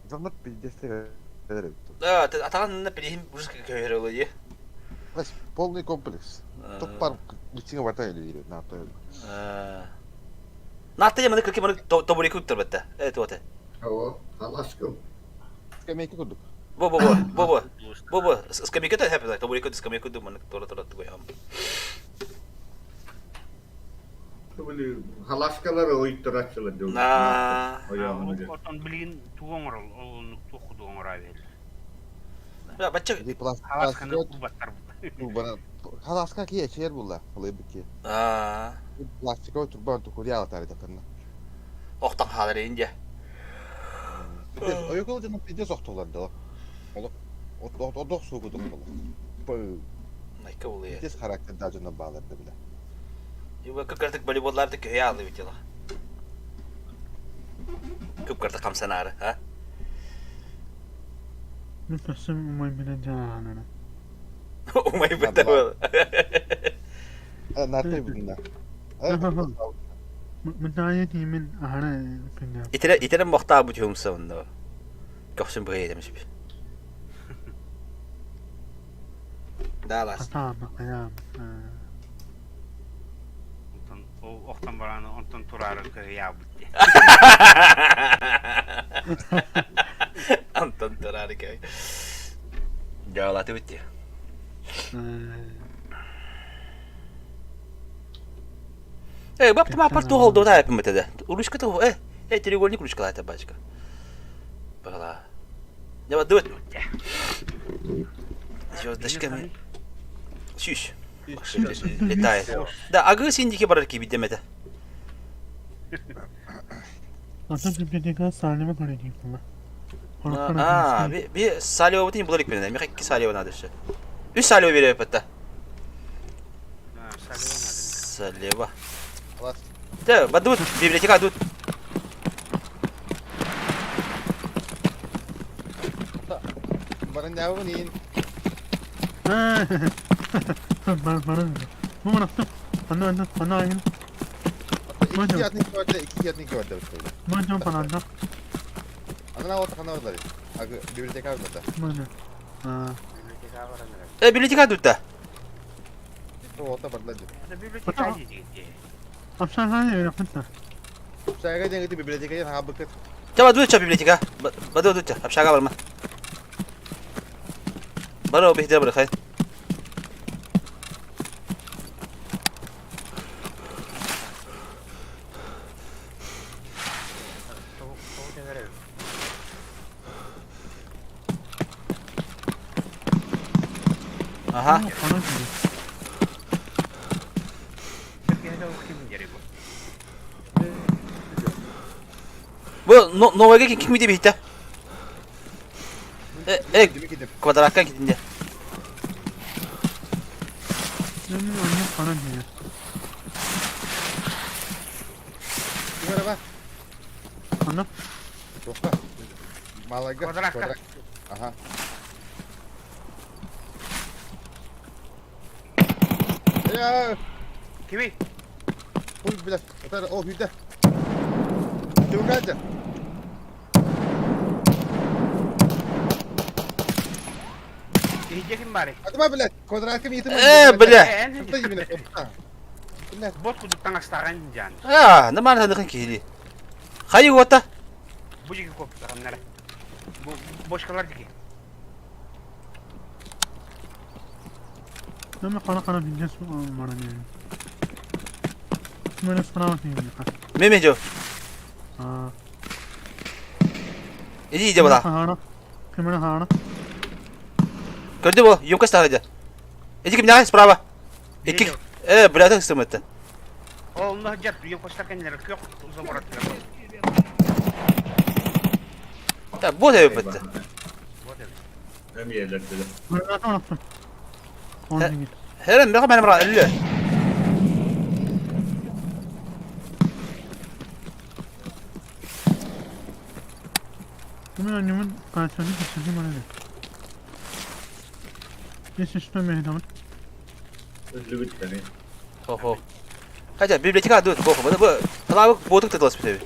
[SPEAKER 1] Zannet pijeste kadar bitti.
[SPEAKER 2] Атаған прихим бужус кöyер oluyor ya.
[SPEAKER 1] Bas полный комплекс. Topar içine vartan öyle diyor. Narta öyle.
[SPEAKER 2] Natta ya mana kırkı mana toburi kuttur batta. Evet o te.
[SPEAKER 4] O. Halaskum.
[SPEAKER 1] Скамейки kurduk.
[SPEAKER 2] Bu. Скамейка da hep toburi kuttur скамейка kuttur mana tora koyam.
[SPEAKER 4] Böyle halaskaları oyuttur açılır.
[SPEAKER 2] Na.
[SPEAKER 4] Oyağını.
[SPEAKER 6] Отон билген туоңор ол тоқуду оңора бер.
[SPEAKER 2] Ya bacak.
[SPEAKER 1] Jadi plastik
[SPEAKER 6] Халасканы кубаттар.
[SPEAKER 1] bana halaska ki içer bulla. Olay bir ki. Plastik o turban tukur yağla tarihte kanna.
[SPEAKER 2] Oktan haları ince.
[SPEAKER 1] Bir de o yok olacağını bir de soktular da. O dok su kudum bulla. Bu
[SPEAKER 2] Nayka oluyor.
[SPEAKER 1] bir de karakter dacına bağlardı bile.
[SPEAKER 2] Yuva kırkırtık voleybollarda köye aldı bir yıla. Kırkırtık kamsanarı ha.
[SPEAKER 5] Nüfusum umayım bilen canına.
[SPEAKER 2] Umayı bıttı bu.
[SPEAKER 1] Nartay bunlar.
[SPEAKER 5] Müdahale min ahana pinga.
[SPEAKER 2] İtere muhtar bu tüyümse onda. Görsün buraya demiş bir. Daha bas.
[SPEAKER 5] Tamam ayam.
[SPEAKER 6] O oktan barаны ondan turarı ya bitti.
[SPEAKER 2] Anton Torari köy. Jağlatı bitti. Баб ma par tuhol da yapım ötede. Uruşka da треугольник uruşka это бачка. Бала. Ya bak dıvıt. Звездочками. Şüş. Летает. Да, agı sindiki barar ki bitemedi.
[SPEAKER 5] Aslında bibliotekaya salime koyayım ama.
[SPEAKER 2] Aa, bir salyo batın bularak beni. Mi hakki salyo nadır şu. 3 salyo veriyor hatta. Salyo.
[SPEAKER 1] Alas.
[SPEAKER 2] Да, бадут, библиотека тут.
[SPEAKER 1] Barın cevabı neyin?
[SPEAKER 5] Bana. Bu bana. Anne ayın.
[SPEAKER 1] İki yatnik vardı, iki yatnik vardı.
[SPEAKER 5] Bana bana anne.
[SPEAKER 1] Anına orta kanal var. Agı bibliotek var burada.
[SPEAKER 5] Bana.
[SPEAKER 2] Библиотека тут да.
[SPEAKER 1] O orta patladı.
[SPEAKER 6] Bibliotekaya gitti.
[SPEAKER 5] Apşan hani öyle yaptı.
[SPEAKER 1] Saya kan yang itu bibliotekanya ha beket.
[SPEAKER 2] Coba dulu coba bibliotika. Badu dulu coba. Apşa kabar mı? Baru bihtir bırak. Aha.
[SPEAKER 5] Bana gibi.
[SPEAKER 6] Türkiye'de okuyayım geri bu.
[SPEAKER 2] Bu Nova'ya kim miydi bihtir?
[SPEAKER 1] Gidip
[SPEAKER 2] Kvadratkan gidince.
[SPEAKER 5] Anne bana diyor.
[SPEAKER 1] gimana Pak?
[SPEAKER 5] Anne.
[SPEAKER 1] Coba. Malaga.
[SPEAKER 6] Kuadrat.
[SPEAKER 1] Aha. Ya,
[SPEAKER 6] Kimi?
[SPEAKER 1] biraz. Oh, bir de. Çabuk hadi.
[SPEAKER 6] Gidecek mi bari?
[SPEAKER 1] Hadi bak bilet. Kuadratkan itu.
[SPEAKER 2] Bile.
[SPEAKER 1] Kita gimana? Benar.
[SPEAKER 6] Bot kuduk astaran jan.
[SPEAKER 2] Ya, ne mana tanıdın ki? Hayır wata.
[SPEAKER 6] Bu jiki kop taramlara. Bu boşkalar jiki.
[SPEAKER 5] Deme kana bineceğiz bana diyor. Bana sınav diyeyim.
[SPEAKER 2] Memejo.
[SPEAKER 5] Aa.
[SPEAKER 2] İyi de bula.
[SPEAKER 5] Hana. Kimene hana.
[SPEAKER 2] Gördü bu. Yumka starıca. İki kim daha sprava. İki. Bırakın sistemette.
[SPEAKER 6] Allah hajar yung kostakan nila yok uzun murat.
[SPEAKER 2] Ya bu da yapıttı.
[SPEAKER 4] Hem yerlerde de.
[SPEAKER 5] Bana da anlattım. Onu git.
[SPEAKER 2] Her an bakın benim rahat elle.
[SPEAKER 5] Kimin annemin karşısında geçirdiğim bana diyor. Geç üstüne meydanı.
[SPEAKER 4] Hızlı bir tane.
[SPEAKER 2] Oho. Kaca bibliotika dur. Bu. Tabii boğduk da dolaşmış tabii.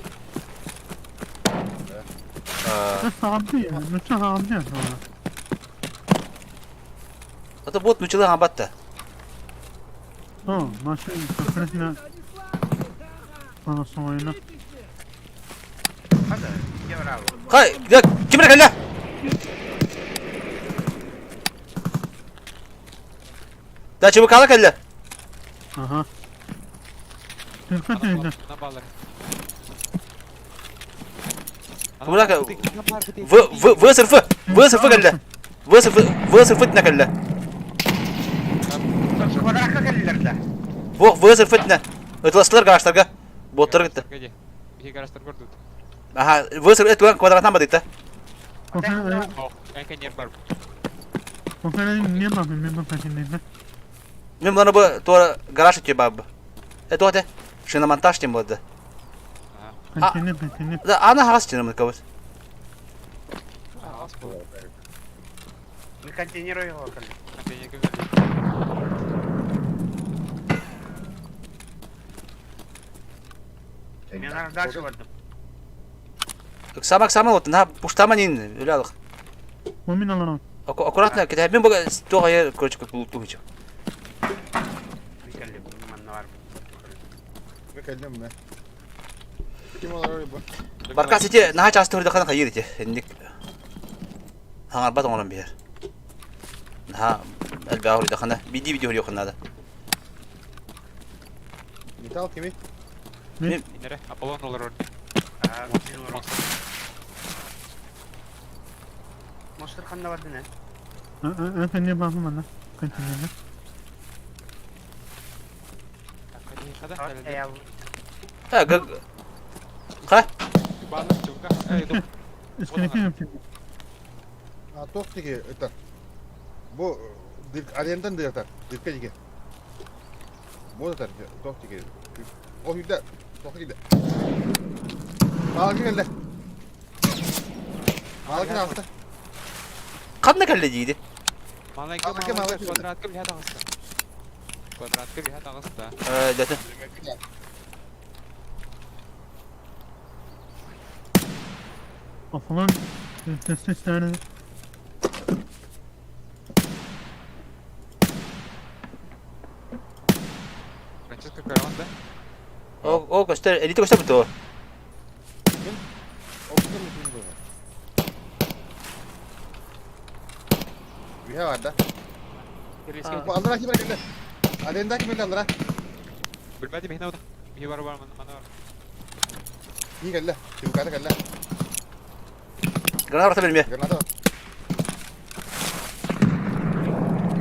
[SPEAKER 5] Ne sahabı ya. Ne sahabı ya.
[SPEAKER 2] Hatta bot müçüldü hambatta.
[SPEAKER 5] Tamam. Maçı kakresine. Bana soğuyla.
[SPEAKER 6] Hadi. Ya bravo.
[SPEAKER 2] Hay, ya kim bırak elle? Daha çabuk kalak elle.
[SPEAKER 5] Aha. Dikkat edin.
[SPEAKER 3] Ne bağlar?
[SPEAKER 2] Bırak. V sırfı. V sırfı elle. V sırfı ne elle.
[SPEAKER 6] Kuadrat kakaliler
[SPEAKER 2] V sırfı ne? Ötülasılar karşılarga. Botlar gitti.
[SPEAKER 3] Gaji. İki garajlar gördük.
[SPEAKER 2] Aha, V sırfı et kvadrattan mı gitti?
[SPEAKER 5] Kokene
[SPEAKER 3] Oh, en kenyer var.
[SPEAKER 5] niye bakayım ben bakayım.
[SPEAKER 2] Ben bana bu doğru garaj atıyor baba. Doğru. Şuna montaj diyeyim bu arada.
[SPEAKER 5] Kaçını.
[SPEAKER 2] Da ana has canım kavur.
[SPEAKER 6] May kantinero yung wakal.
[SPEAKER 3] En kenyer gördük.
[SPEAKER 6] Ben arkadaşı vardım.
[SPEAKER 2] Samak otun ha puştama nin öyle alıq.
[SPEAKER 5] Mumin alalım.
[SPEAKER 2] Akkuratna kita ben bu toğa koçuk bulutlu hiç.
[SPEAKER 6] Bir kelle bunun var.
[SPEAKER 1] Bakalım ben. Kim olur oraya bu?
[SPEAKER 2] Barka siti naha çastı hırda kana hayır ite. Endik. Hangar bat onun bir yer. Naha elbe ahuri da kana video yok kana da.
[SPEAKER 1] Metal kimi?
[SPEAKER 3] İnere. Apollon olur orada.
[SPEAKER 6] Bizim var. Monster kanında vardı ne?
[SPEAKER 5] Efendim bakım bana. Kaçınca.
[SPEAKER 3] Kadar
[SPEAKER 6] Saat
[SPEAKER 3] geldi.
[SPEAKER 6] eyav.
[SPEAKER 2] Ha gag. Ha?
[SPEAKER 3] Bağlı çabuk ha. Dur.
[SPEAKER 5] İskeletim yapayım.
[SPEAKER 1] Ha tok tiki öter. Bu aryandan da yatar. Dikkat edin. Bu da tar tok tiki. O hüda tok hüda. Malaki geldi. Malaki hasta.
[SPEAKER 2] Kadına kalleciydi.
[SPEAKER 3] Malaka
[SPEAKER 1] Malaka, malaka.
[SPEAKER 3] kvadrat ka lihat ağızda. Kvadrat ka lihat ağızda.
[SPEAKER 2] Zaten.
[SPEAKER 5] Afalan. Sesleri.
[SPEAKER 3] Francesco Caravanda.
[SPEAKER 2] O göster, editi göster betul.
[SPEAKER 1] Oksijen mi şimdi bu? Bir var da. Bu aldıra kim geldi? Aryandan kim geldi aldıra?
[SPEAKER 3] Bilmedi mi? Ne oldu? Bir var mana var.
[SPEAKER 1] İyi geldi. Kim kata geldi?
[SPEAKER 2] Granada orta bilmiyor.
[SPEAKER 1] Granada var.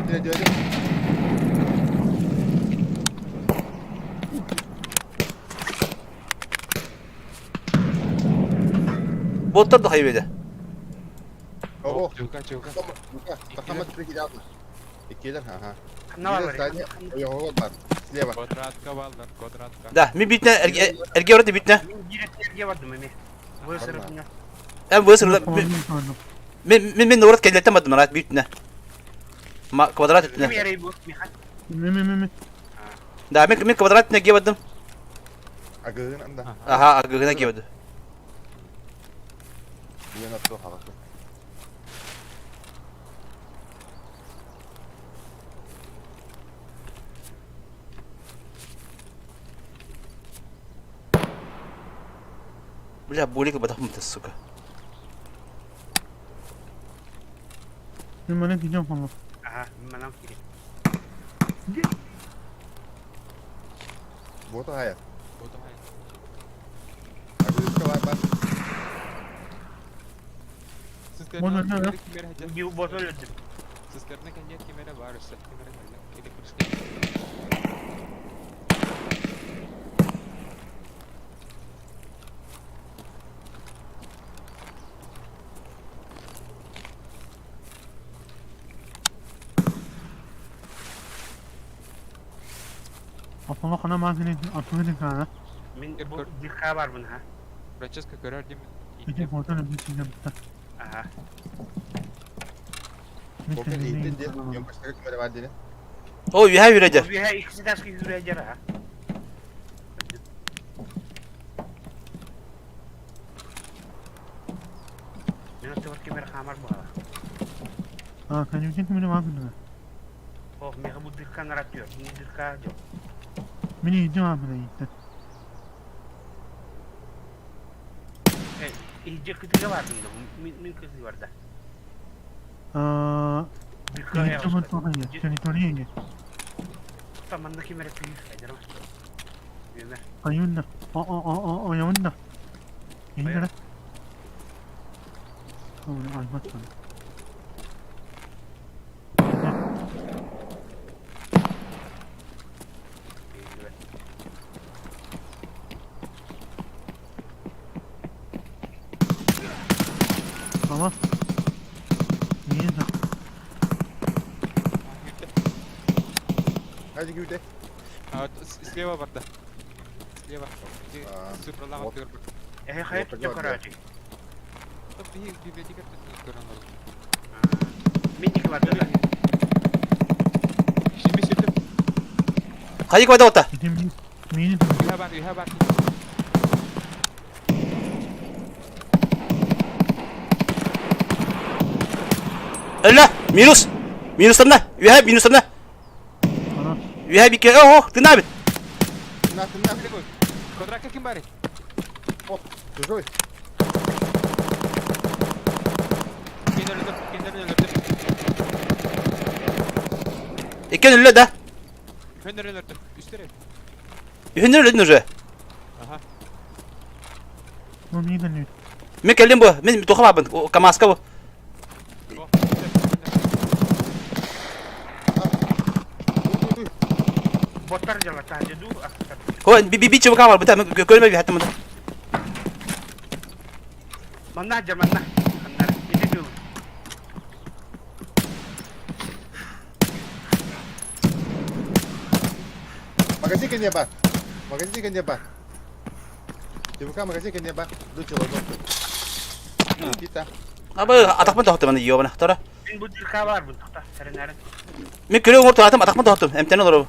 [SPEAKER 1] Bir de
[SPEAKER 2] Botlar da hayır
[SPEAKER 1] Oh.
[SPEAKER 3] Çabuk.
[SPEAKER 1] Buka. Takama trik yaptı. İkiler ha ha.
[SPEAKER 6] Kanında var
[SPEAKER 1] Bir
[SPEAKER 6] var.
[SPEAKER 1] de sadece yok var. Size bak.
[SPEAKER 3] Kvadrat ka varlar. Kvadrat ka.
[SPEAKER 2] Da, mi bitne erge orada bitne.
[SPEAKER 6] Ben direktörge vardım Memi. Bu sırasında.
[SPEAKER 2] Ben bu sırada min uğrat kelletem adım rahat bitne. Ma kvadrat
[SPEAKER 6] Kim
[SPEAKER 2] bitne.
[SPEAKER 6] yere bu? Mihal.
[SPEAKER 5] Mimi.
[SPEAKER 2] Da min kvadrat ne gevadım.
[SPEAKER 1] Agağın anda.
[SPEAKER 2] Aha agına gevadı.
[SPEAKER 1] Bir yana tuttu havası.
[SPEAKER 2] Bля, болик батахмын сука.
[SPEAKER 5] Mimi bana gideceğim falan.
[SPEAKER 6] Aha, manam kiri.
[SPEAKER 1] Bota hayat.
[SPEAKER 3] Oldu hayır.
[SPEAKER 1] Agağın var bak.
[SPEAKER 5] Bana ne lan?
[SPEAKER 6] Bir bot öldürdüm.
[SPEAKER 3] Sistemine kendi kimere var. Kimere geldi. Kedi kırıştı.
[SPEAKER 5] Afalan kana mahzene atmayı kana.
[SPEAKER 6] Min bu dikka var bunun ha.
[SPEAKER 3] Francesco görer değil mi?
[SPEAKER 5] Gidip oradan bir şey yaptı.
[SPEAKER 6] Aha.
[SPEAKER 1] Bokun eğitim diye. Yön başka kimere var diye.
[SPEAKER 2] O bir yürüyecek.
[SPEAKER 6] Bu bir ikisi de askı yürüyecek ha. Ben o sefer kemer kamar bu ha.
[SPEAKER 5] Aa kan yüzün kimine mahzene.
[SPEAKER 6] Oh, meha bu dikka naratıyor. Bu dikka yok.
[SPEAKER 5] Mini gideceğim abi de gitti.
[SPEAKER 6] İyice kıtıga var bunda. Min kızı var da. Dikka
[SPEAKER 5] Ini
[SPEAKER 6] ya.
[SPEAKER 5] cuma tu aja. Teritori aja.
[SPEAKER 6] Tamam da kemer kıyı. Ajar mas. Kemer.
[SPEAKER 5] Ayun dah. Oh yang mana? Ini dah. Oh, ni almat kan. Tamam. Niye dah?
[SPEAKER 1] Hadi gibi de.
[SPEAKER 3] Sleva var da. Sleva. Süpralama
[SPEAKER 1] вот.
[SPEAKER 3] diyor.
[SPEAKER 6] Hayat
[SPEAKER 1] Вот
[SPEAKER 6] yok
[SPEAKER 1] так вот,
[SPEAKER 6] aracı.
[SPEAKER 3] Bir dikkat görenler.
[SPEAKER 6] Min dikka var da.
[SPEAKER 3] Şimdi sildim.
[SPEAKER 2] Hayır kvada ota.
[SPEAKER 5] Gideyim. Mini
[SPEAKER 3] You have back.
[SPEAKER 2] Allah, minus. Minus'tan we have minus'tan.
[SPEAKER 5] Ana.
[SPEAKER 2] We have bir oh, tına bit.
[SPEAKER 1] Tına.
[SPEAKER 3] Kodrakka kim bari?
[SPEAKER 1] Oh. Çocuk.
[SPEAKER 3] Kendilerini öldürdüm.
[SPEAKER 2] İkken öyle de.
[SPEAKER 3] Kendilerini öldürdüm. Üstleri.
[SPEAKER 2] Hünür öyle nurje.
[SPEAKER 3] Aha.
[SPEAKER 5] Bu niye dönüyor?
[SPEAKER 2] Men keldim bu. Men toxum abın. O kamaska bu.
[SPEAKER 3] Oh.
[SPEAKER 6] Botlar jalan saja du.
[SPEAKER 2] Ho bir çubuk var. Bir tane görme bir hatta mı?
[SPEAKER 6] Mana aja mana. Benar. Ini dulu.
[SPEAKER 1] Magazin kan dia bang. Magazin kan dia bang. Dibuka magazin kan dia bang. Lucu loh. Kita.
[SPEAKER 2] Abi atak mı toxtum bana yiyor bana. Tora.
[SPEAKER 6] Ini butir kabar bu. Tak seren-seren.
[SPEAKER 2] Men köle umur toxtum atak mı toxtum. Emten olur.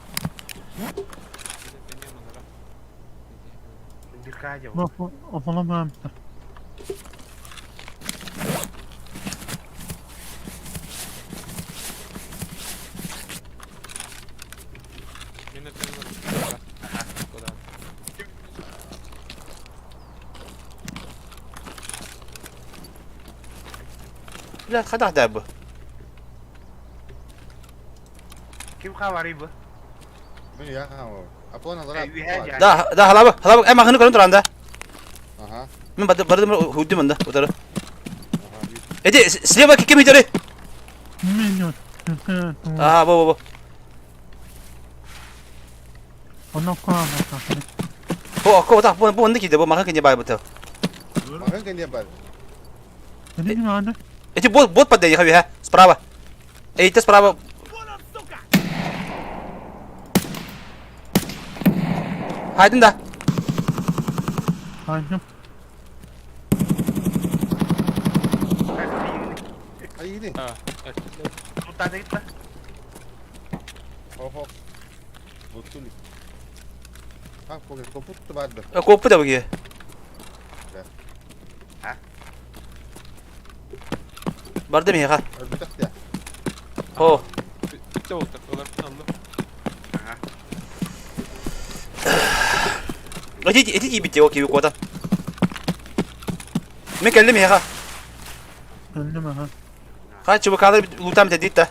[SPEAKER 6] Butir aja.
[SPEAKER 5] Bak bu afalan vermişler.
[SPEAKER 3] Kendilerini öldürdüm. Aha. Kodrak.
[SPEAKER 2] La kadak da bu.
[SPEAKER 6] Kim kabar ibu?
[SPEAKER 1] Ini ya. Apa nazar?
[SPEAKER 2] Da hala bak. Emma hını görün duranda.
[SPEAKER 1] Aha.
[SPEAKER 2] Men bardım huddi mında. O tara.
[SPEAKER 1] Aha.
[SPEAKER 2] Ede size bak kim hicari.
[SPEAKER 5] Milyon.
[SPEAKER 2] Aha bu.
[SPEAKER 5] Ona koyar bakalım.
[SPEAKER 2] Bu tak bu onda ki de bu makan kenye bay bu ta.
[SPEAKER 1] Makan kan dia bang.
[SPEAKER 5] Dedi mi abi?
[SPEAKER 2] Ede bot pada ya ha. Sprava. Ite sprava. Haydın da.
[SPEAKER 5] Haydi.
[SPEAKER 1] Hari ini.
[SPEAKER 3] Ha. Evet.
[SPEAKER 6] Tutar kita.
[SPEAKER 1] Oh. Betul. Ah, kau put tu bad.
[SPEAKER 2] Kopu da bakıyor.
[SPEAKER 6] Ha?
[SPEAKER 2] Bardım ya ha.
[SPEAKER 1] Betul dia.
[SPEAKER 2] Ho.
[SPEAKER 3] Bitti oldu. Dolarını aldım.
[SPEAKER 6] Aha.
[SPEAKER 2] Eti bitti o ki koda. Men keldim ya ha.
[SPEAKER 5] Öldü mü ha?
[SPEAKER 2] Ha çubuk kalır lutam dedi de.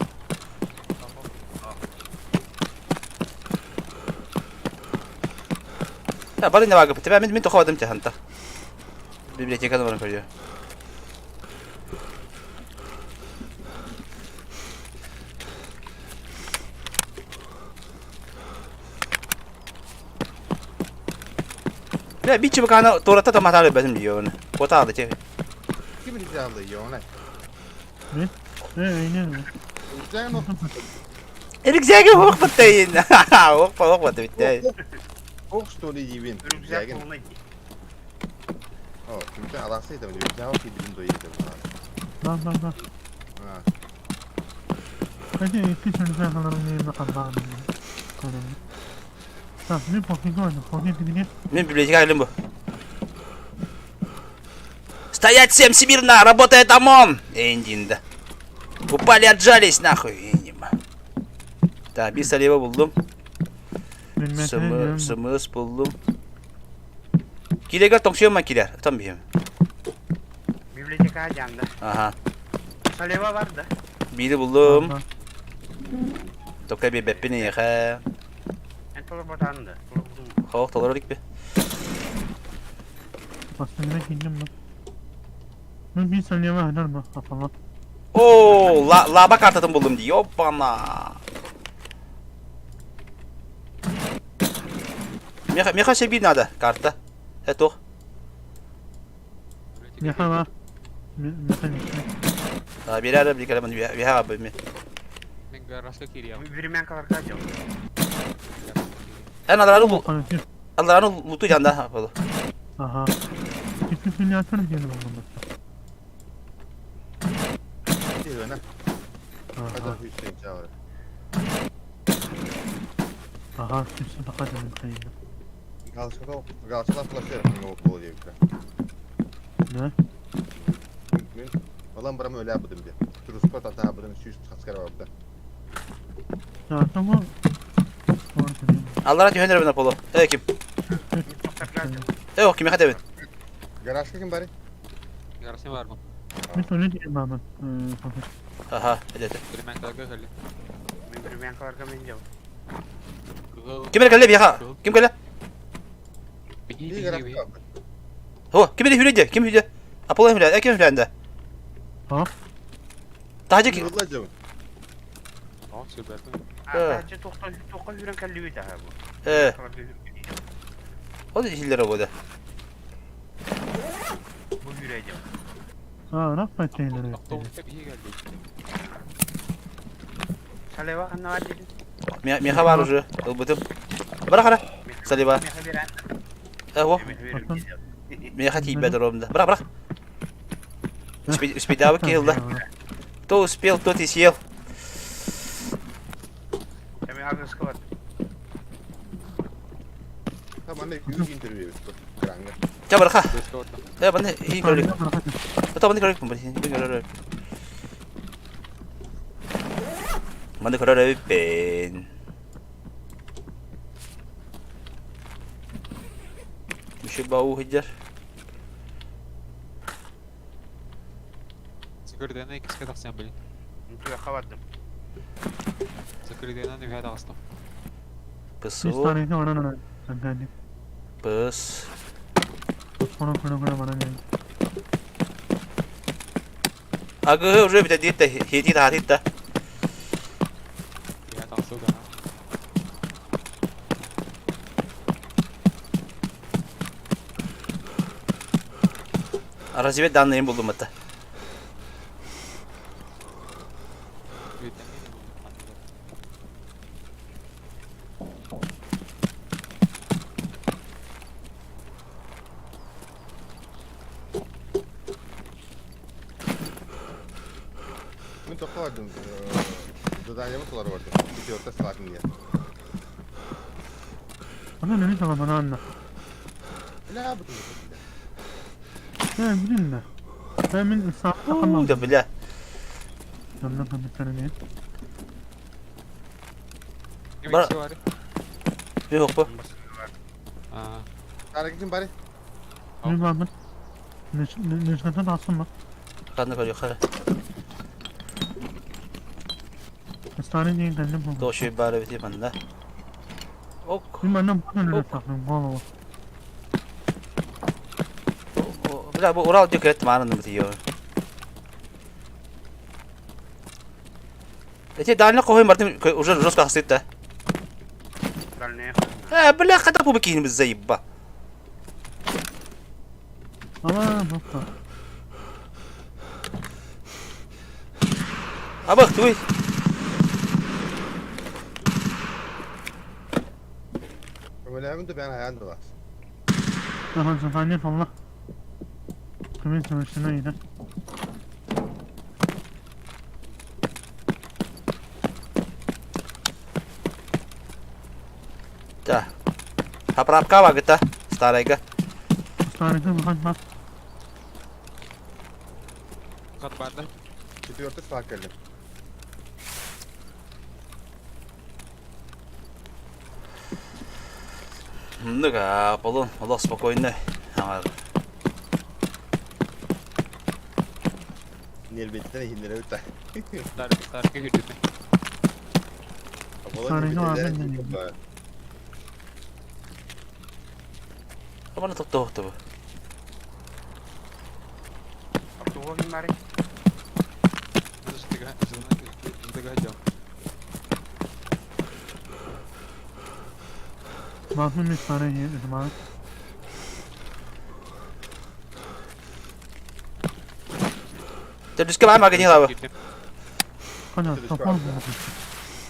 [SPEAKER 2] Ya bari ne var kapıtı. Ben min toxavadım ki hanta. Bibliotekadan onu koyuyor. Ya bir çubuk ana doğratta da matarlı benim diyor onu. Kota aldı ki.
[SPEAKER 1] Kim ni dia lah yo lah.
[SPEAKER 5] Aynen.
[SPEAKER 1] Jangan no.
[SPEAKER 2] Erik zegi hok batayın. Hok batı bitti.
[SPEAKER 1] Oh, story jibin.
[SPEAKER 6] Örümcek
[SPEAKER 1] Jangan.
[SPEAKER 6] koluna.
[SPEAKER 1] Oh, kita alasa itu dia. Jauh ki dibin tu itu.
[SPEAKER 5] Bak.
[SPEAKER 1] Ha.
[SPEAKER 5] Hadi iki tane yakalarım diye bakalım. Так, мы пофиг говорим, пофиг где.
[SPEAKER 2] Мен библиотекарь Лимбо. Стоять всем смирно! Работает ОМОН! Эндинда. Упали, отжались нахуй. Эндима. Так, bir saleva buldum. Sımız buldum. Kiler tokşuyor mu kiler? Tam bir.
[SPEAKER 6] Bibliotek aja anda.
[SPEAKER 2] Aha.
[SPEAKER 6] Saleva vardı.
[SPEAKER 2] Biri buldum. Tokay bir beppini yaka.
[SPEAKER 6] En tolong botandı.
[SPEAKER 2] Hawk tolarak bir.
[SPEAKER 5] Aslında gittim ben. Ben bir saniye var mı? Kafama.
[SPEAKER 2] Oo, laba kartını buldum diyor bana. Meka şey bir nada kartta. Evet o.
[SPEAKER 5] Ne hava? Mekanik.
[SPEAKER 2] Bir ara bir kere bir abi mi?
[SPEAKER 3] Ben garajda kiri ya.
[SPEAKER 6] Birim yang keluar aja.
[SPEAKER 2] En alanı
[SPEAKER 5] Konuşuyor.
[SPEAKER 2] alanı lutu canda yapalım.
[SPEAKER 5] Aha. Hiçbir şey yapsana canım bunda.
[SPEAKER 1] Itu nah. Ada
[SPEAKER 5] Aha.
[SPEAKER 1] Hüseyin jauh.
[SPEAKER 5] Aha. Kimse bakalım kaydı.
[SPEAKER 1] Galsada flasher ngopo dia.
[SPEAKER 5] Ne?
[SPEAKER 1] Malam beram öyle yapdım diye. Truspot ata bunun 300 asker var burada.
[SPEAKER 5] Zaten bu.
[SPEAKER 2] Allah rahmet eylesin ben Apollo. Kim?
[SPEAKER 6] Toktak lazım.
[SPEAKER 2] Yok kimi hadi ben.
[SPEAKER 1] Garajda kim bari?
[SPEAKER 3] Yarası var mı?
[SPEAKER 5] Bir söyle diyeyim ben.
[SPEAKER 2] Aha hadi.
[SPEAKER 3] Bir men kalka kalli.
[SPEAKER 6] Ben karga menjam.
[SPEAKER 2] Kim ele kalle bir ha? Kim kalle?
[SPEAKER 1] İyi garajda kaldı.
[SPEAKER 2] Ho kim ele hürece? Kim hürece? Apollo hürece. Kim hürece?
[SPEAKER 5] Ha?
[SPEAKER 2] Tahacı ki.
[SPEAKER 1] Yıllar canım.
[SPEAKER 3] Tamam süperdi.
[SPEAKER 6] Bence tokta yürüyen kelli bir daha bu.
[SPEAKER 2] O da hillere bu da.
[SPEAKER 6] Bu yürüyeceğim.
[SPEAKER 5] Ha, ne yapayım?
[SPEAKER 3] Tavukta bir şey geldi.
[SPEAKER 6] Saleva anne var dedin.
[SPEAKER 2] Mi haber ucu. Elbette. Bırak ara. Saliba.
[SPEAKER 6] Mehe veren.
[SPEAKER 2] Evo.
[SPEAKER 6] Mehe veren.
[SPEAKER 2] Mi hati better romda. Bırak. Uspej davak kilda. To uspel to ti сел.
[SPEAKER 6] Mehe agres kavat.
[SPEAKER 1] Tamam ne büyük interview yapıyor. Granga.
[SPEAKER 2] Coba rekah.
[SPEAKER 3] Göz kavatla.
[SPEAKER 2] Bende iyi gördük. Betul bende gördük mu? Ini gördük. Bende gördük ben. Müşü bau hajar.
[SPEAKER 3] Sıkır denen ikisi kadar sen bilin.
[SPEAKER 6] Itu yakavadım.
[SPEAKER 3] Sıkır denen ne kadar aslında.
[SPEAKER 2] Pesu.
[SPEAKER 5] İstanbul'da ona sen geldi.
[SPEAKER 2] Pes.
[SPEAKER 5] Ona bana geldi.
[SPEAKER 2] Agak udah bisa dit teh. Hiti taharit dah.
[SPEAKER 3] Bir kadar aslında.
[SPEAKER 2] Arasibet danlayın buldum hatta.
[SPEAKER 1] Ben topladım. Zadanya mutluları vardı. Bir orta sakin diye.
[SPEAKER 5] Bana ne zaman bana anla.
[SPEAKER 1] Ne yaptın?
[SPEAKER 5] Ya bilin de. Ben sağ takamam.
[SPEAKER 2] Udah bila.
[SPEAKER 5] Yanına bir tane değil.
[SPEAKER 3] Kim
[SPEAKER 2] Bana-
[SPEAKER 3] ikisi var?
[SPEAKER 2] Yok bu.
[SPEAKER 3] Aa.
[SPEAKER 1] Hareket kim bari?
[SPEAKER 5] Ne var mı? Ne alsın bak.
[SPEAKER 2] Kan da yukarı.
[SPEAKER 5] Hastane değil geldim bu.
[SPEAKER 2] Doşu bari bitir bende. Ok.
[SPEAKER 5] Bir benden bana ne saklayayım. Valla.
[SPEAKER 2] Bila bu Ural juga teman nanti yo. Jadi dalnya kau yang berarti urus kasih dah.
[SPEAKER 6] Dal ne?
[SPEAKER 2] Bila kata bu bikin bizayba.
[SPEAKER 5] Ama bak.
[SPEAKER 2] Abah tuh.
[SPEAKER 1] Öyle hem de ben hayal var.
[SPEAKER 5] Daha zaten Allah. Kimin savaşına gider.
[SPEAKER 2] Dah. Haprap kawa kita. Starega.
[SPEAKER 5] Hastanede bak.
[SPEAKER 3] Kat vardı.
[SPEAKER 1] Bir orta sakin geldim.
[SPEAKER 2] Enggak, Apollon. Allah spokojny.
[SPEAKER 1] Nilbet'ten hillere öter.
[SPEAKER 3] Tarık'a girdi.
[SPEAKER 5] Sarıcı var, ben de bilmiyorum.
[SPEAKER 2] Kapan tuh tuh.
[SPEAKER 6] Waktu gua kemarin.
[SPEAKER 3] Terus tiga jam.
[SPEAKER 5] Bakın bir tane yedim abi.
[SPEAKER 2] Terus kemana makanya lah?
[SPEAKER 3] Girdim.
[SPEAKER 5] Kanka topal mı?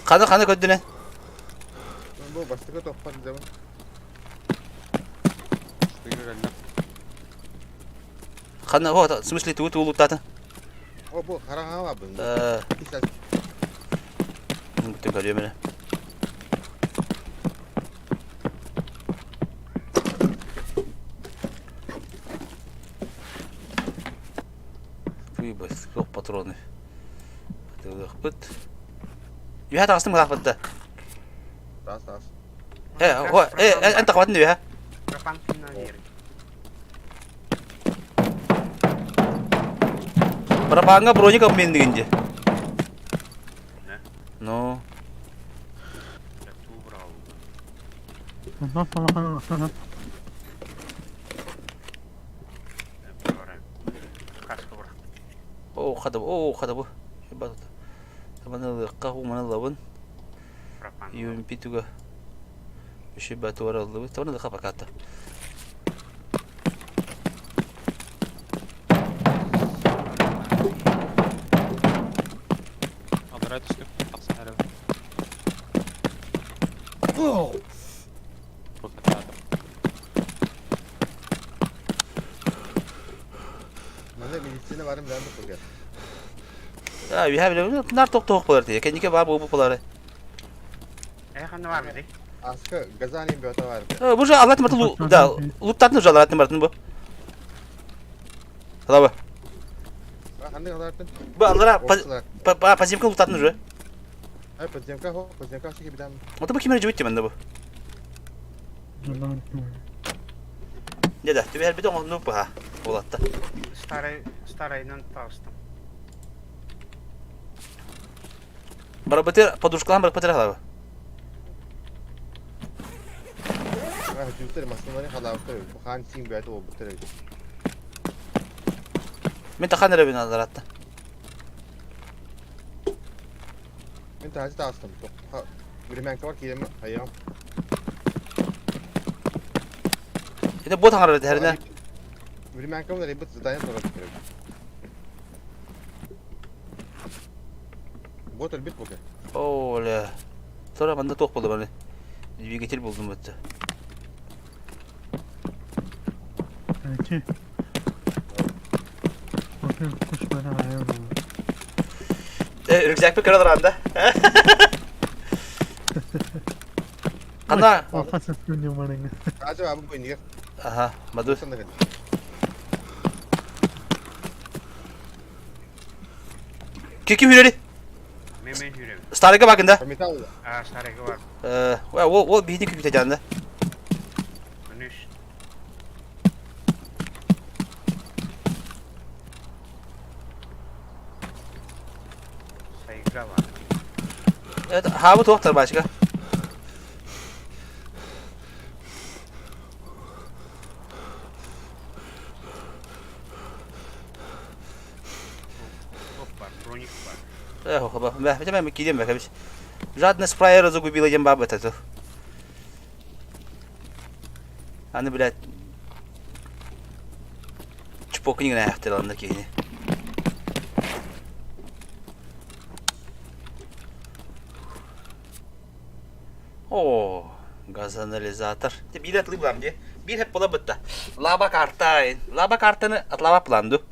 [SPEAKER 2] Kana kodine.
[SPEAKER 1] Bu başka toplar zaman.
[SPEAKER 3] Sıkır geldi.
[SPEAKER 2] Kana oh, в смысле tuh lutatan.
[SPEAKER 1] O bu karan hava bu. İşte
[SPEAKER 2] Betul kali mana. Wih, bos, kok patroni. Tıqpıt. Yuha taqastım qaqpıtda.
[SPEAKER 1] Таас.
[SPEAKER 2] Anta qawatın yuha.
[SPEAKER 6] Berapa final diri?
[SPEAKER 2] Barapanga bronya kamen digince.
[SPEAKER 6] Ne?
[SPEAKER 2] No.
[SPEAKER 6] Udah tuh bro.
[SPEAKER 5] Ondan sonra kanka.
[SPEAKER 6] Orang. Kas ke bro.
[SPEAKER 2] Khada bu. Hebat. Mana qahu mana lawan.
[SPEAKER 6] Berapa?
[SPEAKER 2] UMP tuga. Bishi batu wara lawan. Tawana da qapa kata.
[SPEAKER 3] Adara düştüm. Baksana herhalde. Bu kadar.
[SPEAKER 1] Mana militsiyene varım ben de koyar.
[SPEAKER 2] Ya yuha bile nar tok bolar diye. Kendike var bu poları.
[SPEAKER 6] Kan var mı?
[SPEAKER 1] Aska Gazani'nin bir hata var.
[SPEAKER 2] Bu же Allah tımırtı da luttatın же Allah tımırtın bu. Hada bu.
[SPEAKER 1] Hangi kadar attın?
[SPEAKER 2] Bu Allah'a pazimka luttatın же.
[SPEAKER 1] Hayır, Pazemka şey bir daha.
[SPEAKER 2] Mata bu kimere cüvit bende bu.
[SPEAKER 5] Ondan
[SPEAKER 2] Ne de tübe her bir de onu bu ha. Olatta.
[SPEAKER 6] Старайдан тастым.
[SPEAKER 2] Barabatır подушкалан barabatır hala bu.
[SPEAKER 1] Ha, hücumları masumları halavtır. Bu hansin bir hata oldu.
[SPEAKER 2] Men takan nere bin Allah hatta.
[SPEAKER 1] Ben tarzı tastım. Bir menka var ki yerim ayağım.
[SPEAKER 2] Yine bot hangar her ne?
[SPEAKER 1] Bir menka var ribet zıdayan sonra bitirir. Bot elbet bu ke.
[SPEAKER 2] Ola. Sonra bende tok buldu bana. Bir getir buldum bitti.
[SPEAKER 5] Peki. Bakın kuş bana ayar oldu.
[SPEAKER 2] Rükzak bir karadır anda. Kana.
[SPEAKER 5] Arka ses geliyor bana.
[SPEAKER 1] Acaba bu oyunu gel.
[SPEAKER 2] Aha, madu.
[SPEAKER 1] Sen de gel.
[SPEAKER 2] Kim hüreri?
[SPEAKER 6] Memen hürem.
[SPEAKER 2] Starga bakın da.
[SPEAKER 1] Komite aldı.
[SPEAKER 6] Starayga var.
[SPEAKER 2] O bir dik bir tane.
[SPEAKER 6] Önüş. Sayıga var.
[SPEAKER 2] Evet, ha bu tohtar başka.
[SPEAKER 6] Var. Bроник var.
[SPEAKER 2] Ben gideyim bakalım. Жадно спрайер загубила ямбаба тату. Аны, блядь, чпокни на яхтеланда кейни. О, газанализатор. Bir atlı bulam diye. Bir hep bola bitti. Laba kartayın. Laba kartını atlama plandı.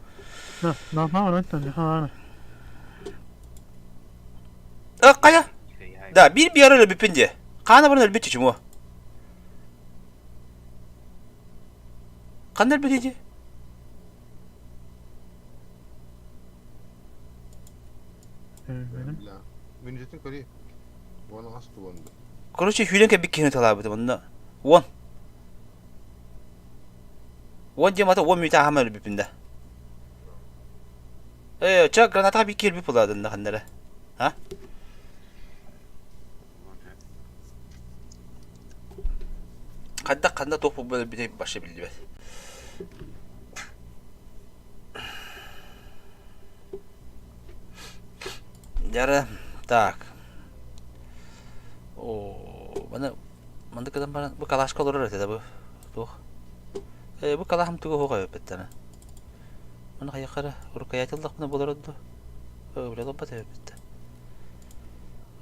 [SPEAKER 5] Ne yapalım lan? Ne yapalım?
[SPEAKER 2] Kaya. Da bir ara bir pindi. Kana bana bir çiçim o. Kanlar bir çiçi.
[SPEAKER 5] Benim.
[SPEAKER 1] Müncetin körü. Bu ana hasta oldu.
[SPEAKER 2] Короче, hülenke bir kihine talabı bunda. Won. Won diye mata won müta hamar bir pinde. Çak granata bir kil bir puladın da kanlara. Ha? Kanda topu böyle bir de başa bildi be. Yara tak. Mana kadang bana bu kalaş kalır öyle bu. Tuh. Bu kalahım tuğu hoca bettene. Mana kaya kara urkayatıldık buna bulardı. Öyle lompat bette.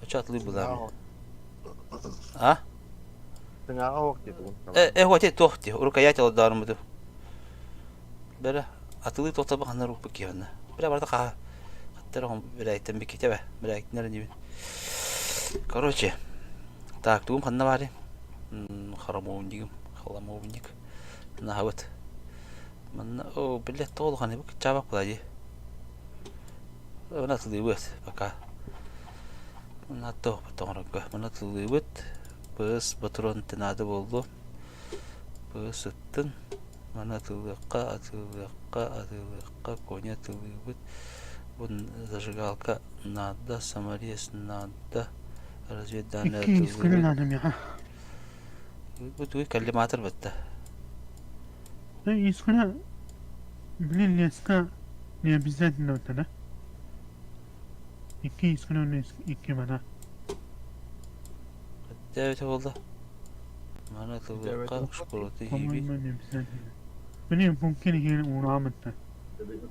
[SPEAKER 2] Açatlı bular. Ha?
[SPEAKER 1] Tengah awak gitu.
[SPEAKER 2] Hoca tohti urkayatıl darmıdı. Böyle atılı tohta bakana ruh bakıyana. Böyle barda kah. Hatta bir bir kitaba. Bir nerede? Короче. Так, тугum kanna bari. Харамоундигим, халамоундик. Нахават. Манна, билет толганы бу чабак булади. Mana tılıyıbıt baka. Mana toh batongorga. Mana tılıyıbıt. Bus patron tenadı boldu. Bus ıttın. Mana tılıyıqqa konya tılıyıbıt. Bun зажигалка надо, саморез надо. Разведданные
[SPEAKER 5] İki iskele
[SPEAKER 2] tılıyıbıt.
[SPEAKER 5] lazım ya.
[SPEAKER 2] Bu kallimatır bitti.
[SPEAKER 5] İskele bilin leska ne bizden dinlemekte. İki iskele önüne iki bana.
[SPEAKER 2] Evet oldu. Mana tılıyıqqa şokolata
[SPEAKER 5] Ama
[SPEAKER 2] yibi.
[SPEAKER 5] ben ne bizden benim mümkün yine uğramadı.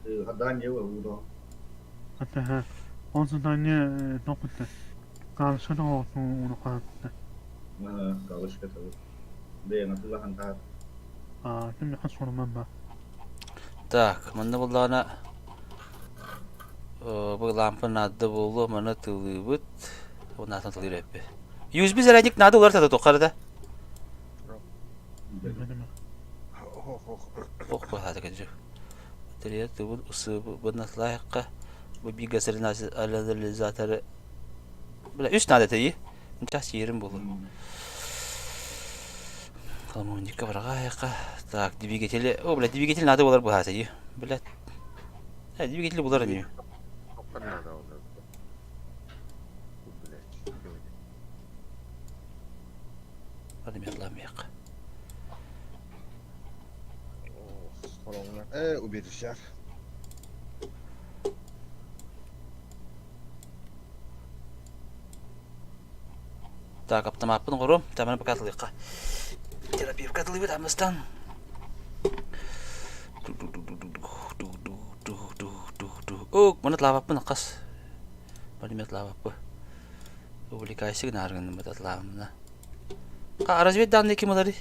[SPEAKER 4] từ Hadan nhớ vào vụ đó.
[SPEAKER 5] Hatta ha. Ondan tane nokta. Karşı da olsun onu kalktı.
[SPEAKER 4] Kalışka tabii. Đây nó là hàng ta.
[SPEAKER 5] Şimdi hasonum ben.
[SPEAKER 2] Так, мында буллана bu lampa nadda bollu mana tılıyıbıt. Ondan tılıyıp. 100 biz erendik nadı olar tadı tokarda.
[SPEAKER 5] Benim.
[SPEAKER 2] Oh bu hada gece. Teriye bu ısı bu nasıl layıkka bu bir gazerin aladır zaten. Böyle üst nadete iyi. Ças yerim bolu. Kamu dikka var gayaka. Tak dibi geteli. O bile dibi geteli nadı olar bu hada iyi. Bile. Ha dibi geteli bular mı?
[SPEAKER 1] Tokkan nada oldu. Bu bilet.
[SPEAKER 2] Hadi mi Allah'ım
[SPEAKER 1] Kolonlar. Ubirişer.
[SPEAKER 2] Так, автоматпын құрым, таманы бақатылыққа. Терапия бақатылығы тамыстан. Оқ, мұны лаваппын қас. Пулемет лаваппы. Увлекайся гнарғының бұтат лавымына. Қа, разведданные кемалары.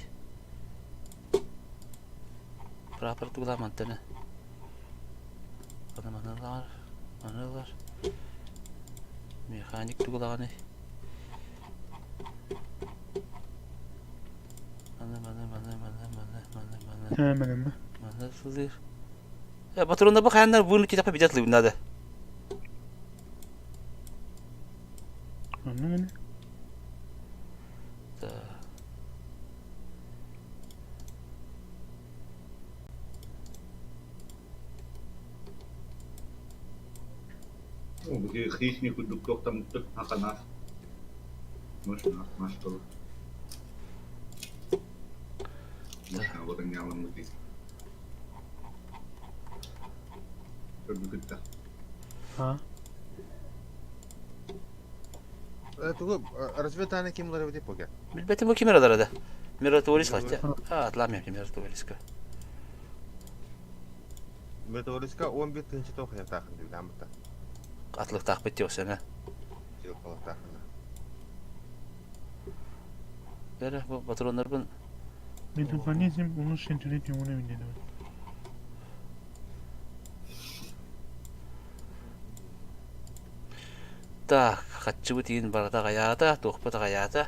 [SPEAKER 2] Прапор туғыламантыны. Манылар. Механик туғылағаны.
[SPEAKER 5] Hemen mi?
[SPEAKER 2] Nasıldır? Ya patronda bak hayanlar bunu kitapta bidatlı bunda da.
[SPEAKER 5] Anladın mı?
[SPEAKER 4] Bu khí nhưคุณดุกตกตำตึกฮักนะmas todo. Nah, bukan nyaman mesti. Berbeda.
[SPEAKER 5] Ha?
[SPEAKER 1] Tuğu разведданные кемалары ödeyip o gel.
[SPEAKER 2] Bilbetim bu kimeralara da. Miratorisk var. Atlamıyorum Miratorisk'a.
[SPEAKER 1] Meteoriska 11-ci toxuya taxın deyil amıta.
[SPEAKER 2] Atlık takbet yok sana.
[SPEAKER 1] Silqalaq taxın.
[SPEAKER 2] Böyle bu patronlar bunu
[SPEAKER 5] Metafanizm onun şentüret yumuna bindiğine.
[SPEAKER 2] Так, хатчы бу тиин барда гаята, тохпата гаята.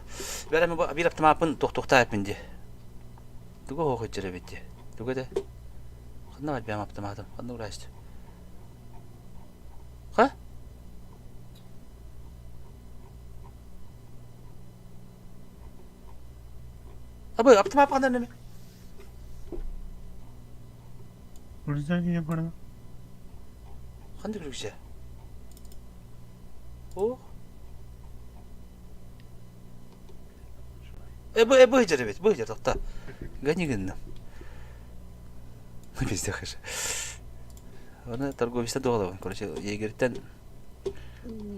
[SPEAKER 2] Бәле бу бир автомапын тохтохта апынды. Туго хохо жеребетти. Туго да. Кандай бар бәм автоматым? Кандай урашты? Ха? Абы автомат кандай неме?
[SPEAKER 5] Orada niye bana?
[SPEAKER 2] Кандай күрүксө? О. Bu жеребет, bu жер тохта. Ганигынным. Пизде хаша. Она торговиста долларов, короче, егерттен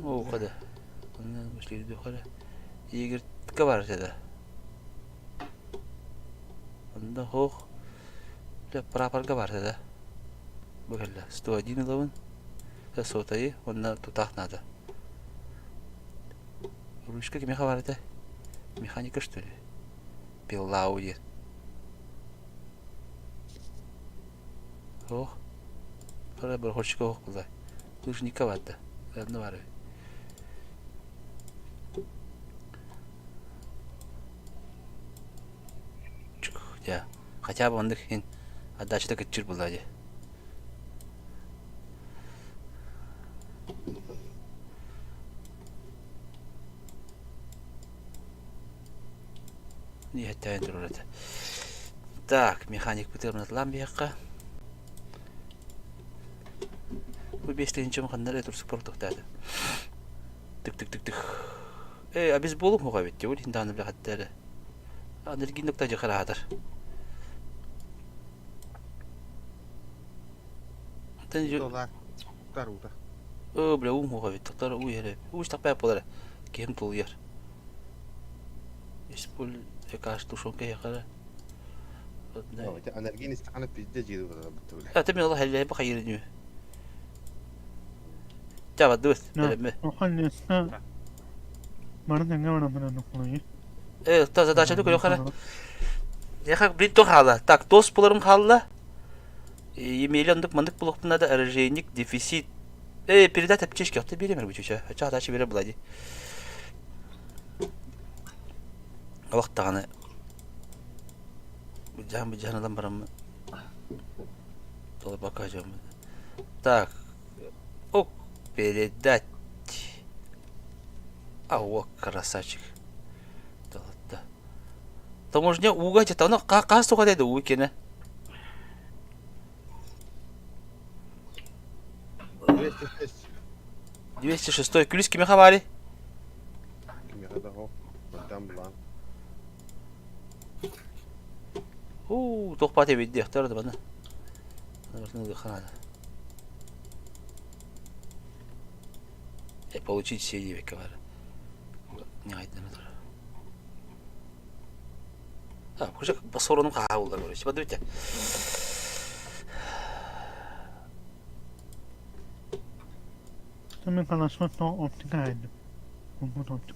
[SPEAKER 2] о када. Она башлайды дохара. Егертке бар жада. Анда хох. Ля прапорга бар жада. Бөгелле 101 лавын. Сотайы, онна тутах надо. Ручка кеме хабар это? Механика что ли? Пилауди. Ох. Қара бір хочка ох бұлай. Лыжника ватта. Одно бары. Чух, я. Хотя бы ондық ен отдача да кетчір бұлай. Niyetten durur. Так, механик бутырнатлам бияққа. Bu 5-ci mıxanlar etursuq portuqdadı. Tık. Biz bolup mu qavit? Ol hindanı bilə xatları. Energinlikdə jıqıradır. Tən
[SPEAKER 1] Dolar. Taruda.
[SPEAKER 2] Bля mu qavit? Taqlar u yere. U iş taqbə polar. Kim tul yer. İspol ekaş tuşonka yaqara.
[SPEAKER 1] Evet, enerjinin istiqanı bizde ciri var bu.
[SPEAKER 2] Tabii Allah helal baxayırını. Cavab dur. Bilmem.
[SPEAKER 5] وخلي اسماء مرة نجاونا من النقلية
[SPEAKER 2] Taza da çadı koyuyor kana. Ya bir to hala. Tak dos bularım hala. Milyonluk mandık bulukunda da erjenik defisit. Передать аптечки, ты бери меру чуча. Ча дача бере булади. Вақтаны. Жанадан барам. Толы покажем. Так. Ок, передать. Вот красавчик. Да. Таможня угадь, это она как сука дайда уикене. 206 Күліс кеме қабары?
[SPEAKER 1] Кеме қадағы Бәттен бұлан.
[SPEAKER 2] Тоқпа тебеді дектарды бана. Получить сети века бар. Не айтын отыр. Уже басороның қағылдар көресі. Бады бітті.
[SPEAKER 5] تمام خلاص وقت أوبتيك عادي موجود أوبتيك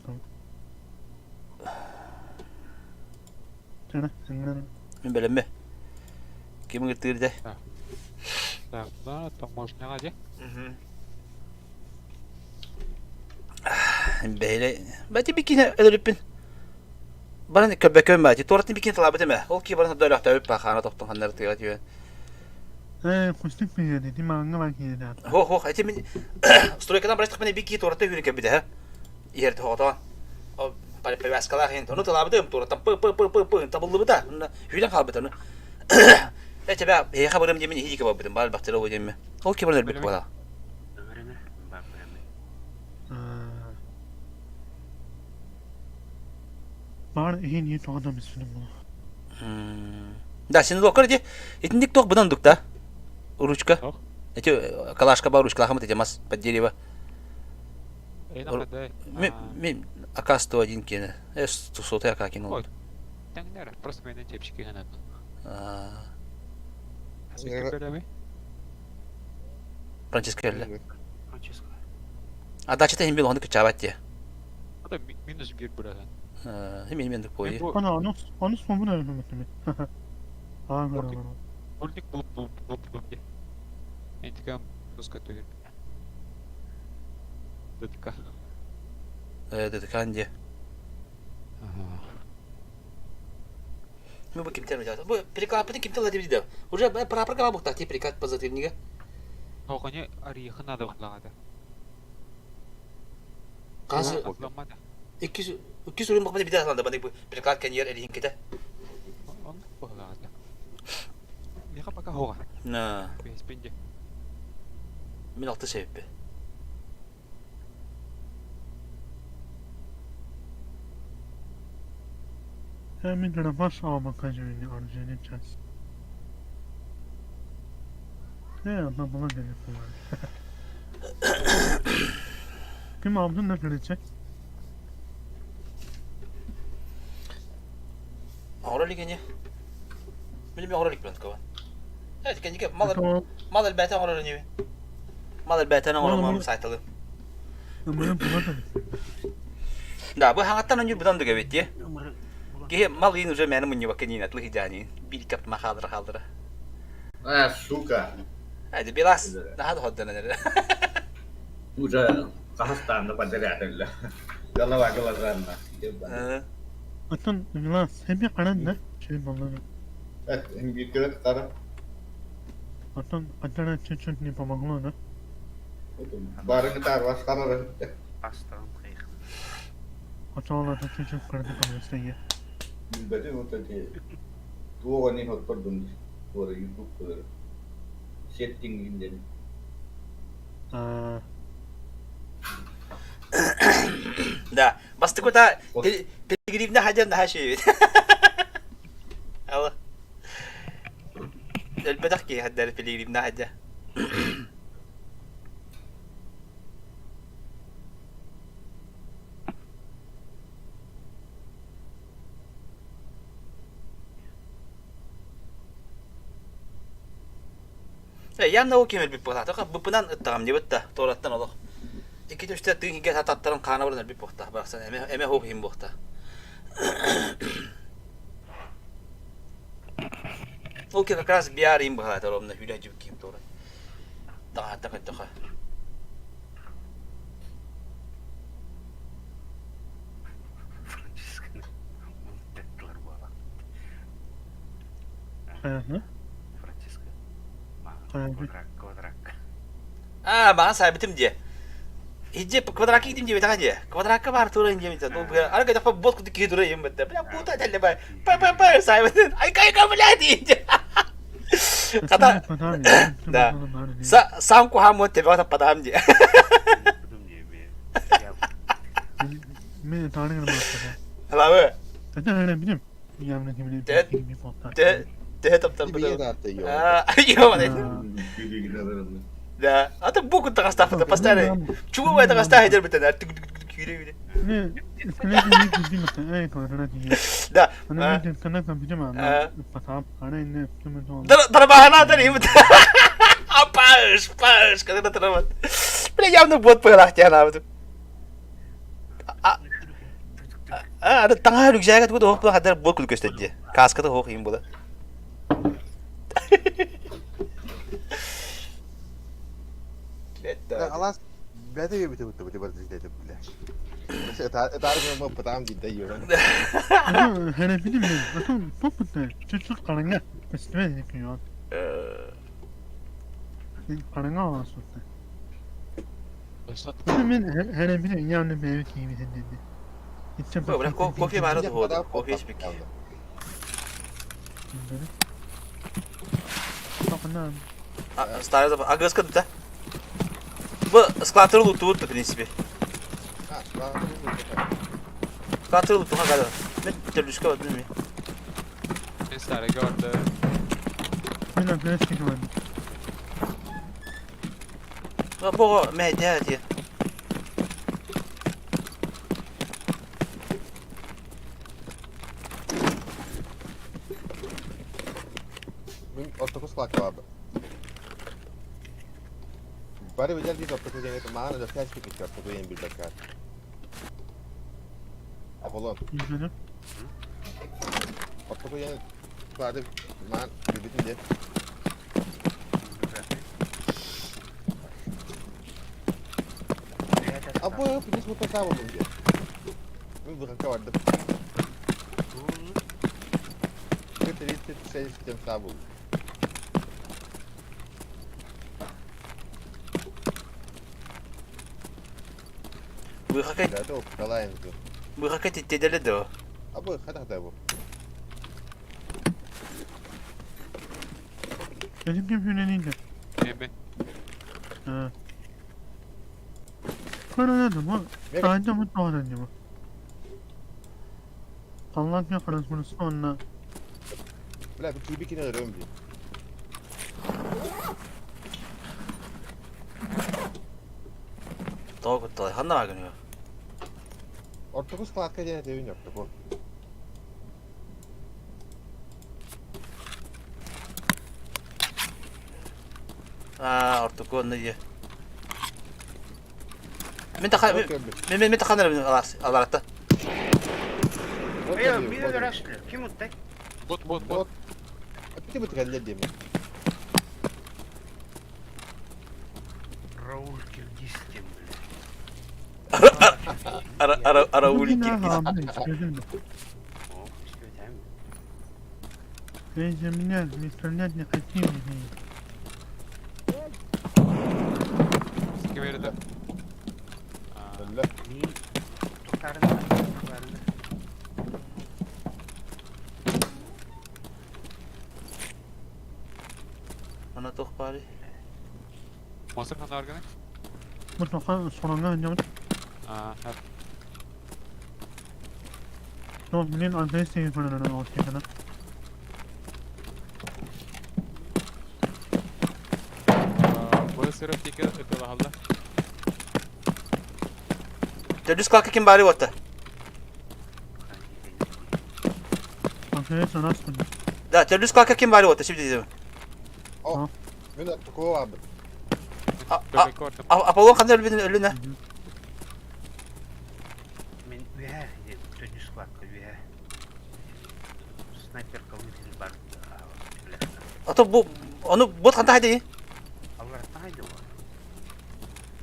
[SPEAKER 5] ترى إننا
[SPEAKER 2] Мен білем бе? Кемің ертігірді?
[SPEAKER 3] Так, да, таможняға де.
[SPEAKER 2] Бәйлі. Бәті бекені әліріппін. Баран көбәкөн бәті. Торатын бекені талабыды ма? Ол ки баран дөліқті өп бақана тоқтың қандар тыға түйен.
[SPEAKER 5] قصدك في دي ما عندنا كده
[SPEAKER 2] Хо, әте мен стройкадан барастық мен бекені тораты үйрен кәбіді, ха? Ерді хоғатан. Пәвәскалар хен тоны талабыдым, тораттан пы табылды бұда. Үйрен қалбыды. Әте бә, еға бұрым демен хидеке бабыдым, бар бақтыры ой деме. Ол ки баран өрбек бала.
[SPEAKER 6] Ömrüne bak ömrüne.
[SPEAKER 5] بعد إيه نيجي تقعد بسم الله
[SPEAKER 2] Да, сен локар де. Итіндік тоқ бұдан дүк, да? Ручка.
[SPEAKER 3] Тоқ.
[SPEAKER 2] Әте калашка бар ручка лахамыт етемас под дерево.
[SPEAKER 3] Қандай?
[SPEAKER 2] Мен АК-101 кені. Соты АК кені
[SPEAKER 3] Ой.
[SPEAKER 2] олды.
[SPEAKER 3] Тәңдер, просто менен тепшіке ғанады. Сен көбелеме?
[SPEAKER 2] Франциско әлі.
[SPEAKER 6] Francesco.
[SPEAKER 2] Дачата хем бел онды күчабат де.
[SPEAKER 3] Ада минус 1 бұраған.
[SPEAKER 2] Мен дүк бойы.
[SPEAKER 5] أنا أنص مو بنا مثلا غير
[SPEAKER 3] Бөлдік бұл де. Ентікам тұзға төгер. ДТК.
[SPEAKER 2] ДТК де. Мен бұл кемтер өте. Бұл переклапыды кемтер өте дейді. Уже программа бұқтақ те переклад по затырнеге.
[SPEAKER 3] Оғане арияқы нады бұқлағады.
[SPEAKER 2] Қазы
[SPEAKER 3] Бұқламады.
[SPEAKER 2] 200 ұрын бұқмады биді асыланды. Бәнде бұл переклад кәнер әлейін кеді.
[SPEAKER 3] Он бұқлағады. Еға бақа хоға. Беспенде.
[SPEAKER 2] Мен алты себеп бе.
[SPEAKER 5] من أنا ما شاء الله كجوني أرجعني جالس لا الله ما قال كم عبدنا نقدر
[SPEAKER 2] Ağrı ligine. Benim ağrı lig plantka var. Evet, kendi mal elbette ağrı ne? Mal elbette ağrı mı saytalı.
[SPEAKER 5] أما بقدر
[SPEAKER 2] Da bu hangattan önce budan da evet diye.
[SPEAKER 6] Ömrü.
[SPEAKER 2] Ki mal yine уже benim bunu bakın yine atlı hicani. Bir kap mahaldır.
[SPEAKER 4] Сука.
[SPEAKER 2] Hadi biraz daha da hoddan eder.
[SPEAKER 4] Уже Казахстан'da подряд öyle. Голова глазами.
[SPEAKER 5] أصلا لا سامي قرنا شيء والله
[SPEAKER 4] Evet, en büyük görev karı.
[SPEAKER 5] أصلا أنا تشوف نبى مغلونا
[SPEAKER 4] Barını tarvas kararı.
[SPEAKER 6] Aslan kıyık.
[SPEAKER 5] أصلا تشوف قرنا كم يستيقظ
[SPEAKER 4] Bilbedi o tabii. Tuğani hotpardın. Orada YouTube setting'inden.
[SPEAKER 2] Да, басты кота пилигримне хажан да хаши. Allah. Elbedak ki hadder piligrimne haja. Yanna o kemel bir pohta. Toka bupunan ıttağım diye bitti. Torattan olaq. İki üstte tığın hige hatattaran kana buradan bir pohta. Baksan eme hop him pohta. Okey, как раз биарим багато ровно хюляжу ким тора. Та така.
[SPEAKER 6] Francisca'nın mutluluklar bu adam.
[SPEAKER 5] Hı?
[SPEAKER 6] Francisca.
[SPEAKER 5] Aynen.
[SPEAKER 6] Kodrak.
[SPEAKER 2] А, баа сайбитим диye. Hicce kvadraki gidim diye betakan diye. Kvadraka var tura ince bita. No bu ara kadar fa bot kutu kidura yem betta. Bila puta telle bay. Pa saybitin. Ay kay kabula diye. Kata. Da. Sam ko ham motte bata padam diye.
[SPEAKER 6] Kudum diye bir.
[SPEAKER 5] Ben tanrım var.
[SPEAKER 2] Abi.
[SPEAKER 5] Ben öyle bileyim. Yavrum kimliği bir fotoğraf.
[SPEAKER 2] Te taptan
[SPEAKER 1] Bir yere
[SPEAKER 2] bada.
[SPEAKER 1] attı yok.
[SPEAKER 2] Yo ne.
[SPEAKER 4] Bilgi alırım.
[SPEAKER 2] Da. Ata bu kutu kasta fata pastare. Çubu bay da kasta heder bita. Yürü.
[SPEAKER 5] Ne? Ne diyeyim mesela? Ay kadar diye.
[SPEAKER 2] Da.
[SPEAKER 5] Ana ben kana kapacağım ama. Fotoğraf ana ne kimin oldu?
[SPEAKER 2] Trabahan natin yun. Pas. Kasi na trabahan. Pinagyan ng buat pala kaya namin ito. Ada tangah lug jaga tu tu hok hadar buat kudu köstedi. Kaska da hok yim bu da.
[SPEAKER 1] Allah ben de bir bu dedi bile. Mesela tarih mı patam gitti yiyor.
[SPEAKER 5] Hele bileyim mi? Bakın poputta çocuk kalınga. Festival yapıyor. Kalınga olsun.
[SPEAKER 3] Başlat.
[SPEAKER 5] Ben hele bileyim yavrum ben kimi dedi. Gideceğim.
[SPEAKER 2] Bırak kofi var da hoda. Kofi speak.
[SPEAKER 5] Bakın
[SPEAKER 2] Старая запа. А гъска да. Бă, sklatrălu tu în principiu. Sklatrălu tu hagada. Ne te dușcă văd nimi.
[SPEAKER 3] Neyse ara gördü.
[SPEAKER 5] ben arkadaş çıkamadım.
[SPEAKER 2] Bă, bă, me de aia.
[SPEAKER 1] Ortacus fac abi. Pare vedere di ortacus yang itu mana ada flash pick ortacus yang bir dakika. Apollo.
[SPEAKER 5] İzledim.
[SPEAKER 1] Ortacus yang pare man bibitin dia. Apa punya motor sama belum dia? Ini bukan kawan deh. Kita lihat saya sistem sabun.
[SPEAKER 2] Bu hakikat
[SPEAKER 1] Tidak tahu kalahin itu.
[SPEAKER 2] bu hakikat tidak ada.
[SPEAKER 1] Apa kata bu?
[SPEAKER 5] Benim gibi neydi?
[SPEAKER 3] Emi.
[SPEAKER 5] Ha. Karadım o. Sadece mutlu olanı bu. Allah ya kardeş bunu sonra.
[SPEAKER 1] Bila bir tibi kini arıyorum diye.
[SPEAKER 2] Tahu betul. Hanna var günü.
[SPEAKER 1] Ortacus Clark'a yine devin yoktu bu.
[SPEAKER 2] Orta konu ya. Minta kanır mı alarakta?
[SPEAKER 6] Eyo, bir de rastlı. Kim mutlu?
[SPEAKER 3] Bot.
[SPEAKER 1] Bir tıkallar diye mi?
[SPEAKER 6] Raul Kirgis'tim bile.
[SPEAKER 2] Ara
[SPEAKER 5] Bugün
[SPEAKER 2] uli
[SPEAKER 5] ha
[SPEAKER 2] kirgis.
[SPEAKER 5] abi istedim mi?
[SPEAKER 6] O, işte öteyim mi?
[SPEAKER 5] Benjaminler, misterler ne kaçayım mı?
[SPEAKER 3] Sıkı verdi.
[SPEAKER 1] Öyle.
[SPEAKER 6] Tutarını.
[SPEAKER 2] bari.
[SPEAKER 3] Monster kan argana.
[SPEAKER 5] Mutlaka sorunga önce
[SPEAKER 3] Hep.
[SPEAKER 5] no benim adres telefonuna ortaya kadar.
[SPEAKER 3] Bu sırf tika ötüle halla.
[SPEAKER 2] Terus kalk kim bari orta.
[SPEAKER 5] Arkaya sana astım.
[SPEAKER 2] Da terus kalk kim bari orta şimdi dedim.
[SPEAKER 1] Oh. Ben de tuku abi.
[SPEAKER 3] Bebek orta.
[SPEAKER 2] Apollon kadar ölüne.
[SPEAKER 6] Men ühe, tönü squad'da ühe. Sniper kavuşu var.
[SPEAKER 2] Atau bu onu bot kan hadi.
[SPEAKER 6] Allah haydi o.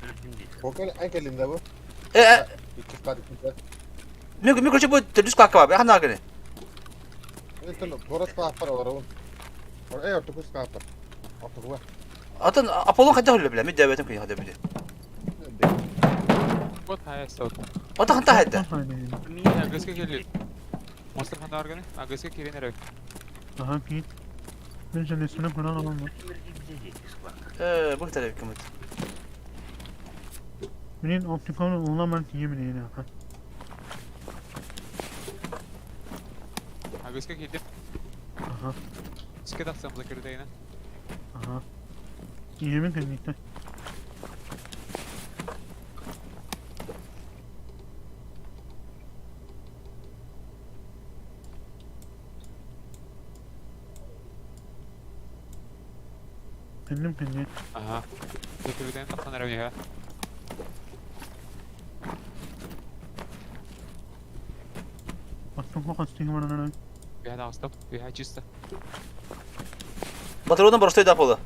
[SPEAKER 6] Öldüm değil.
[SPEAKER 1] Poker en kelinde bu. İki saat iki saat.
[SPEAKER 2] Minggu coba terus kalk abi. Kan agak.
[SPEAKER 1] Itu boros kapar orang. Orang tuku kapar. Atau gua.
[SPEAKER 2] Atau Apollon kadar öyle bile mi devetim ki hadi bile.
[SPEAKER 3] Bu hayat stok.
[SPEAKER 2] Atau kan hadi.
[SPEAKER 3] Ya agreska geliyor. Monster kan argana. Agreska kirin erek.
[SPEAKER 5] Daha ki. Ben şimdi üstüne kuran adam var.
[SPEAKER 2] Bu taraf kim?
[SPEAKER 5] Benim optikal olan ben yemin ederim.
[SPEAKER 3] Agreska gidip.
[SPEAKER 5] Aha.
[SPEAKER 3] Sıkı aksamıza kirde yine.
[SPEAKER 5] Aha. Yemin kendikte. Kendim kendi.
[SPEAKER 3] Aha. Kirden aksan erek ya.
[SPEAKER 5] Baktım kok hastayım bana ne?
[SPEAKER 3] Bir hada astım. Bir hada çista.
[SPEAKER 2] Batırıdan borçluydu Apollo.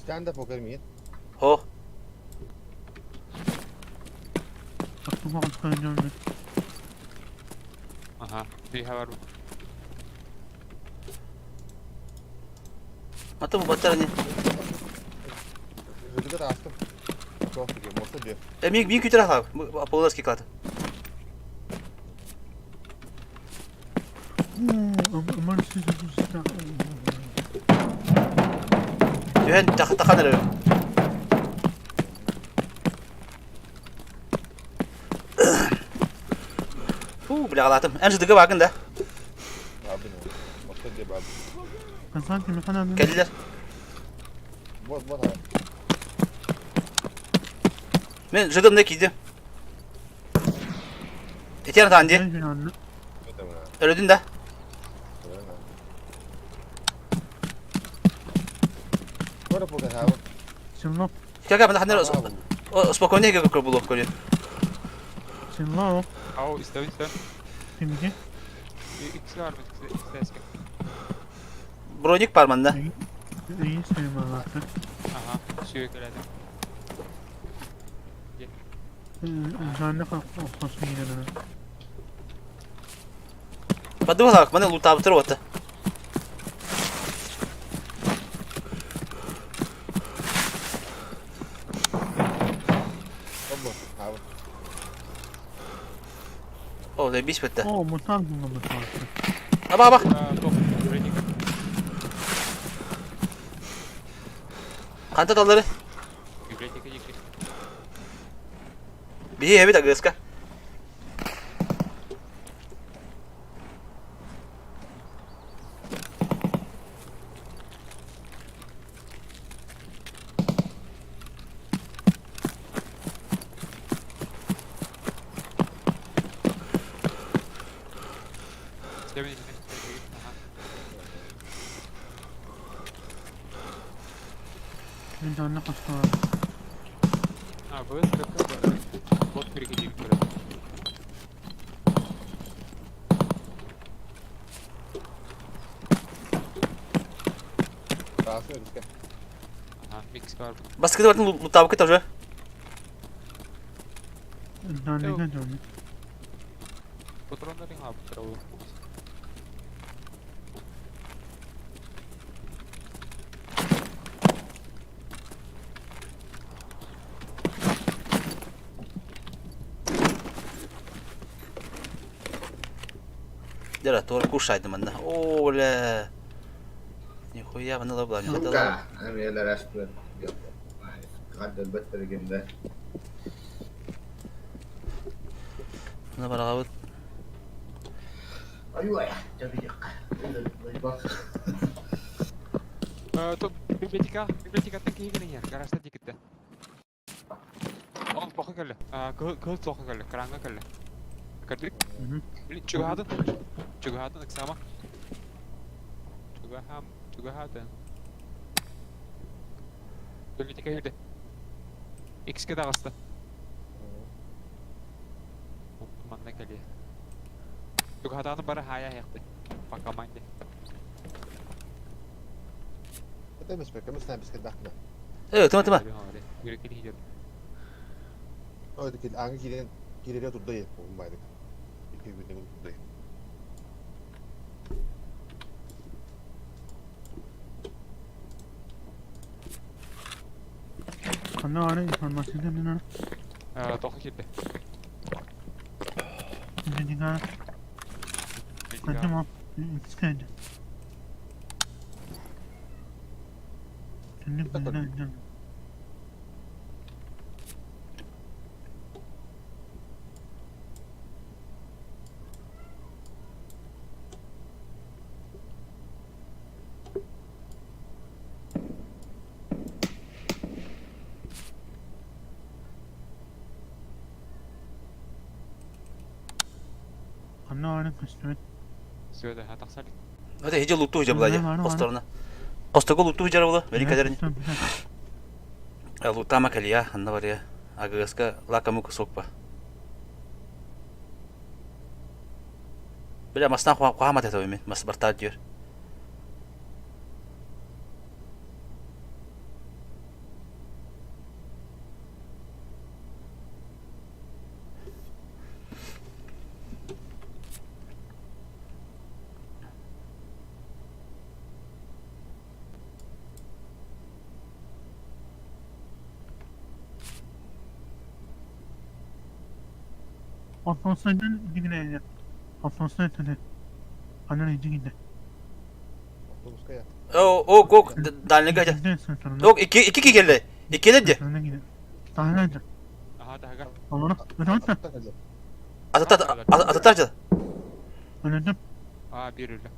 [SPEAKER 1] Stand up poker miyim?
[SPEAKER 2] Ho.
[SPEAKER 5] Baktım kok hastayım ben.
[SPEAKER 3] Aha. Bir hava var.
[SPEAKER 2] Atau bu bataranya.
[SPEAKER 1] Rüzgar astım. Çok iyi. Motor diyor.
[SPEAKER 2] Minggu kita lah. Apollo lagi kata.
[SPEAKER 5] Aman siz usta.
[SPEAKER 2] Johan takan ada. Belakaladım. En sıdıkı bakın da.
[SPEAKER 1] Abi ne? Motor diyor abi.
[SPEAKER 5] Kasan kimi kana?
[SPEAKER 2] Geldiler.
[SPEAKER 1] Bot abi.
[SPEAKER 2] Ben rıdımdakiydim. Etiyen tandi.
[SPEAKER 5] Ben anne.
[SPEAKER 1] Ne demek abi?
[SPEAKER 2] Öldün de.
[SPEAKER 1] Böyle poker abi.
[SPEAKER 5] Sinlo.
[SPEAKER 2] Kakak benda hadir spokojnie go było w kolie.
[SPEAKER 5] Sinlo.
[SPEAKER 3] Au istedim.
[SPEAKER 5] Kimki?
[SPEAKER 3] İkisi var mı? İkisi eski.
[SPEAKER 2] Bronik parmanda.
[SPEAKER 5] İyi sevim Allah'tan.
[SPEAKER 3] Aha. Sürekli
[SPEAKER 5] Canlı kalkmasın yine de.
[SPEAKER 2] Подумала, mana luta betul wata.
[SPEAKER 1] Abi.
[SPEAKER 2] Oh, lebih sepeta.
[SPEAKER 5] Oo mutal bulmamız lazım.
[SPEAKER 2] Apa?
[SPEAKER 3] Top. Ready.
[SPEAKER 2] Kanta dalları.
[SPEAKER 3] Bibliotek yıkı.
[SPEAKER 2] Bir heavy tak geska.
[SPEAKER 3] İstedim. Aha.
[SPEAKER 5] Ben canlı hasta var.
[SPEAKER 3] Ha bu sırada bot bir iki gibi böyle.
[SPEAKER 1] Rahatsız ödük.
[SPEAKER 3] Aha mix var.
[SPEAKER 2] Bas kita waktu luta buket aja.
[SPEAKER 5] Canlı canlı.
[SPEAKER 3] Patronların ha bu tarafı.
[SPEAKER 2] Dera tor kursaydım bana. Ola. Nihuyya bana da bulan.
[SPEAKER 4] Suka, amiyalar aşklar. Kadar better gende.
[SPEAKER 2] Ne var abi?
[SPEAKER 4] Aywa ya, tabii yok. Bak.
[SPEAKER 3] Tuh bibliotika tek gini ya, garajda dikit de. Oh, toqa kelle. Kız toqa kelle, karanga kelle. Kadrik. Çugahatın aksama. Çugahatın. Bibliotika yerde. X'ke dağıstı. Manna geliyor. Çugahatın bara haya yaktı. Bakamaydı.
[SPEAKER 1] Kita mesti pakai mesti habis kedak dah.
[SPEAKER 2] Evet tamam.
[SPEAKER 3] Yürek gidiyor.
[SPEAKER 1] Oh itu kita angin kiri dia tuh deh, bayar. Iki bini tuh deh.
[SPEAKER 5] Kanna var informasyonu ne?
[SPEAKER 3] Toqa kelle.
[SPEAKER 5] Bibliotika. Kaçma. İskende. Kendi bilinen. Kanna var kısmet.
[SPEAKER 3] Söyle ha taksalik.
[SPEAKER 2] Hadi hece luttu hoca bulacak.
[SPEAKER 5] Var.
[SPEAKER 2] Postoruna. Postoko luttu hoca bula. Verikalerin. Lutta makali ya. Anna var ya. Agaska lakamu kusokpa. Bila masna kuhamat itu ini. Mas bertajir.
[SPEAKER 5] Atmosferden ilgili ya. Atmosfer tane. Kanna ilgili.
[SPEAKER 1] Otobus kayak.
[SPEAKER 2] Oh, kok dalne gaja. Yok iki geldi. İki dedi.
[SPEAKER 5] Tahmin edin.
[SPEAKER 3] Aha daha.
[SPEAKER 5] Allah'ım. Ne oldu?
[SPEAKER 1] Tak aja.
[SPEAKER 2] Atatarca.
[SPEAKER 5] Öldüm.
[SPEAKER 3] Bir öyle.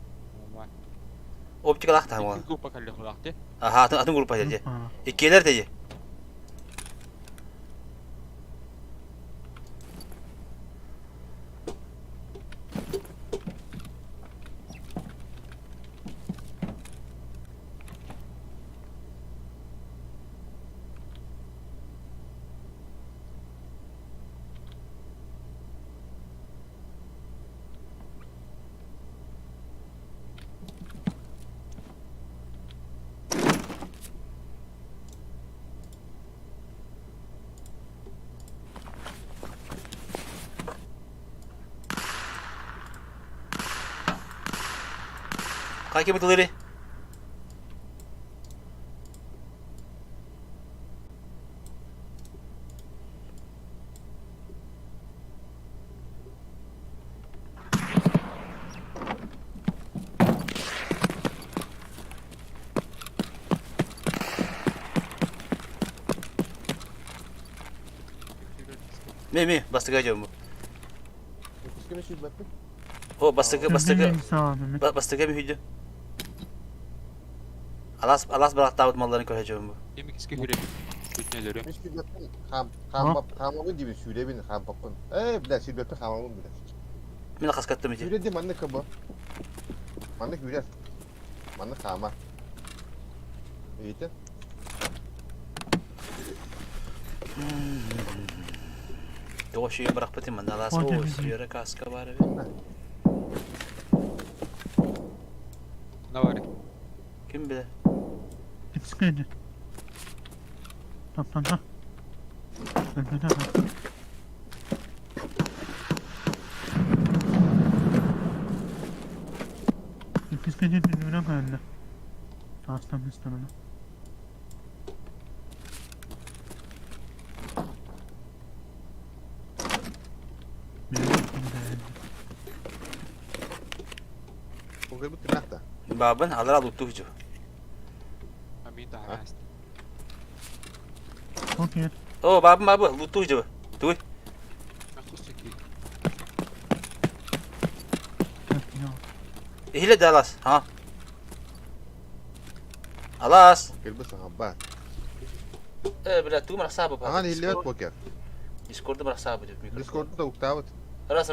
[SPEAKER 2] Optik alak tamam.
[SPEAKER 3] İki grupa kelle kulaktı.
[SPEAKER 2] Aha atın grupa dedi. İkiler dedi. Kaki betul. Mi, basta aja bu.
[SPEAKER 1] Terus kena sih berapa?
[SPEAKER 2] Oh, basta
[SPEAKER 5] Sağ olun.
[SPEAKER 2] mi hücü? Alas bırak tavut mallarını koyacağım bu.
[SPEAKER 3] Yemek iski hürek. Bütneleri.
[SPEAKER 1] Mis bir berapa? Ham gibi süre bin ham papun. Bilah sih berapa ham bilah.
[SPEAKER 2] Mina kaskattım hücü.
[SPEAKER 1] Süre di mana ke bu? Mana güzel? Mana kama? İyi.
[SPEAKER 2] Doşuyu bırak patım ben alas o süre kaska var abi.
[SPEAKER 3] Ne var?
[SPEAKER 2] Kim bilir?
[SPEAKER 5] İskende. Tamam. Öldüm. İskende dinliyorum ben. Tastam istemem.
[SPEAKER 1] Kokar bu tırnakta.
[SPEAKER 2] Babın alara luttu hücü.
[SPEAKER 3] Amin daha rast.
[SPEAKER 5] Okey.
[SPEAKER 2] O babın luttu hücü. Duy.
[SPEAKER 3] Akos çeki.
[SPEAKER 2] İhile de alas. Ha. Alas.
[SPEAKER 1] Kokar bu sana bak.
[SPEAKER 2] Bila tu merasa apa?
[SPEAKER 1] Aha hillet poker.
[SPEAKER 2] Discord'da merasa apa?
[SPEAKER 1] Discord'da da uktavat.
[SPEAKER 2] Ras.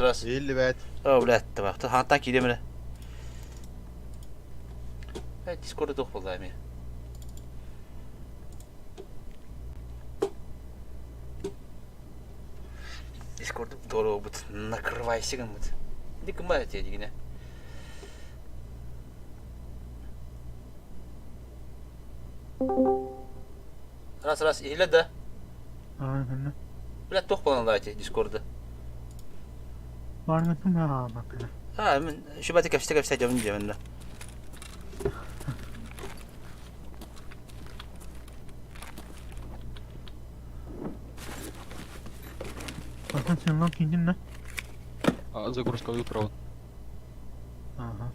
[SPEAKER 2] Ras.
[SPEAKER 1] Hilli vet.
[SPEAKER 2] Oh, bilet tamam. Hantan ki demire. Discord'da doch vallahi mi? Discord'da doğru but. Nakırvaysigin but. Dikim var ya yine. Ras ihle de.
[SPEAKER 5] Aynen.
[SPEAKER 2] Bilet doch falan da Discord'da.
[SPEAKER 5] Var mısın ya bak.
[SPEAKER 2] Ha, şu batı kapışta camın cebinde.
[SPEAKER 5] Bakın sen lan kendin ne?
[SPEAKER 3] Загрузка выправлена.
[SPEAKER 5] Aha.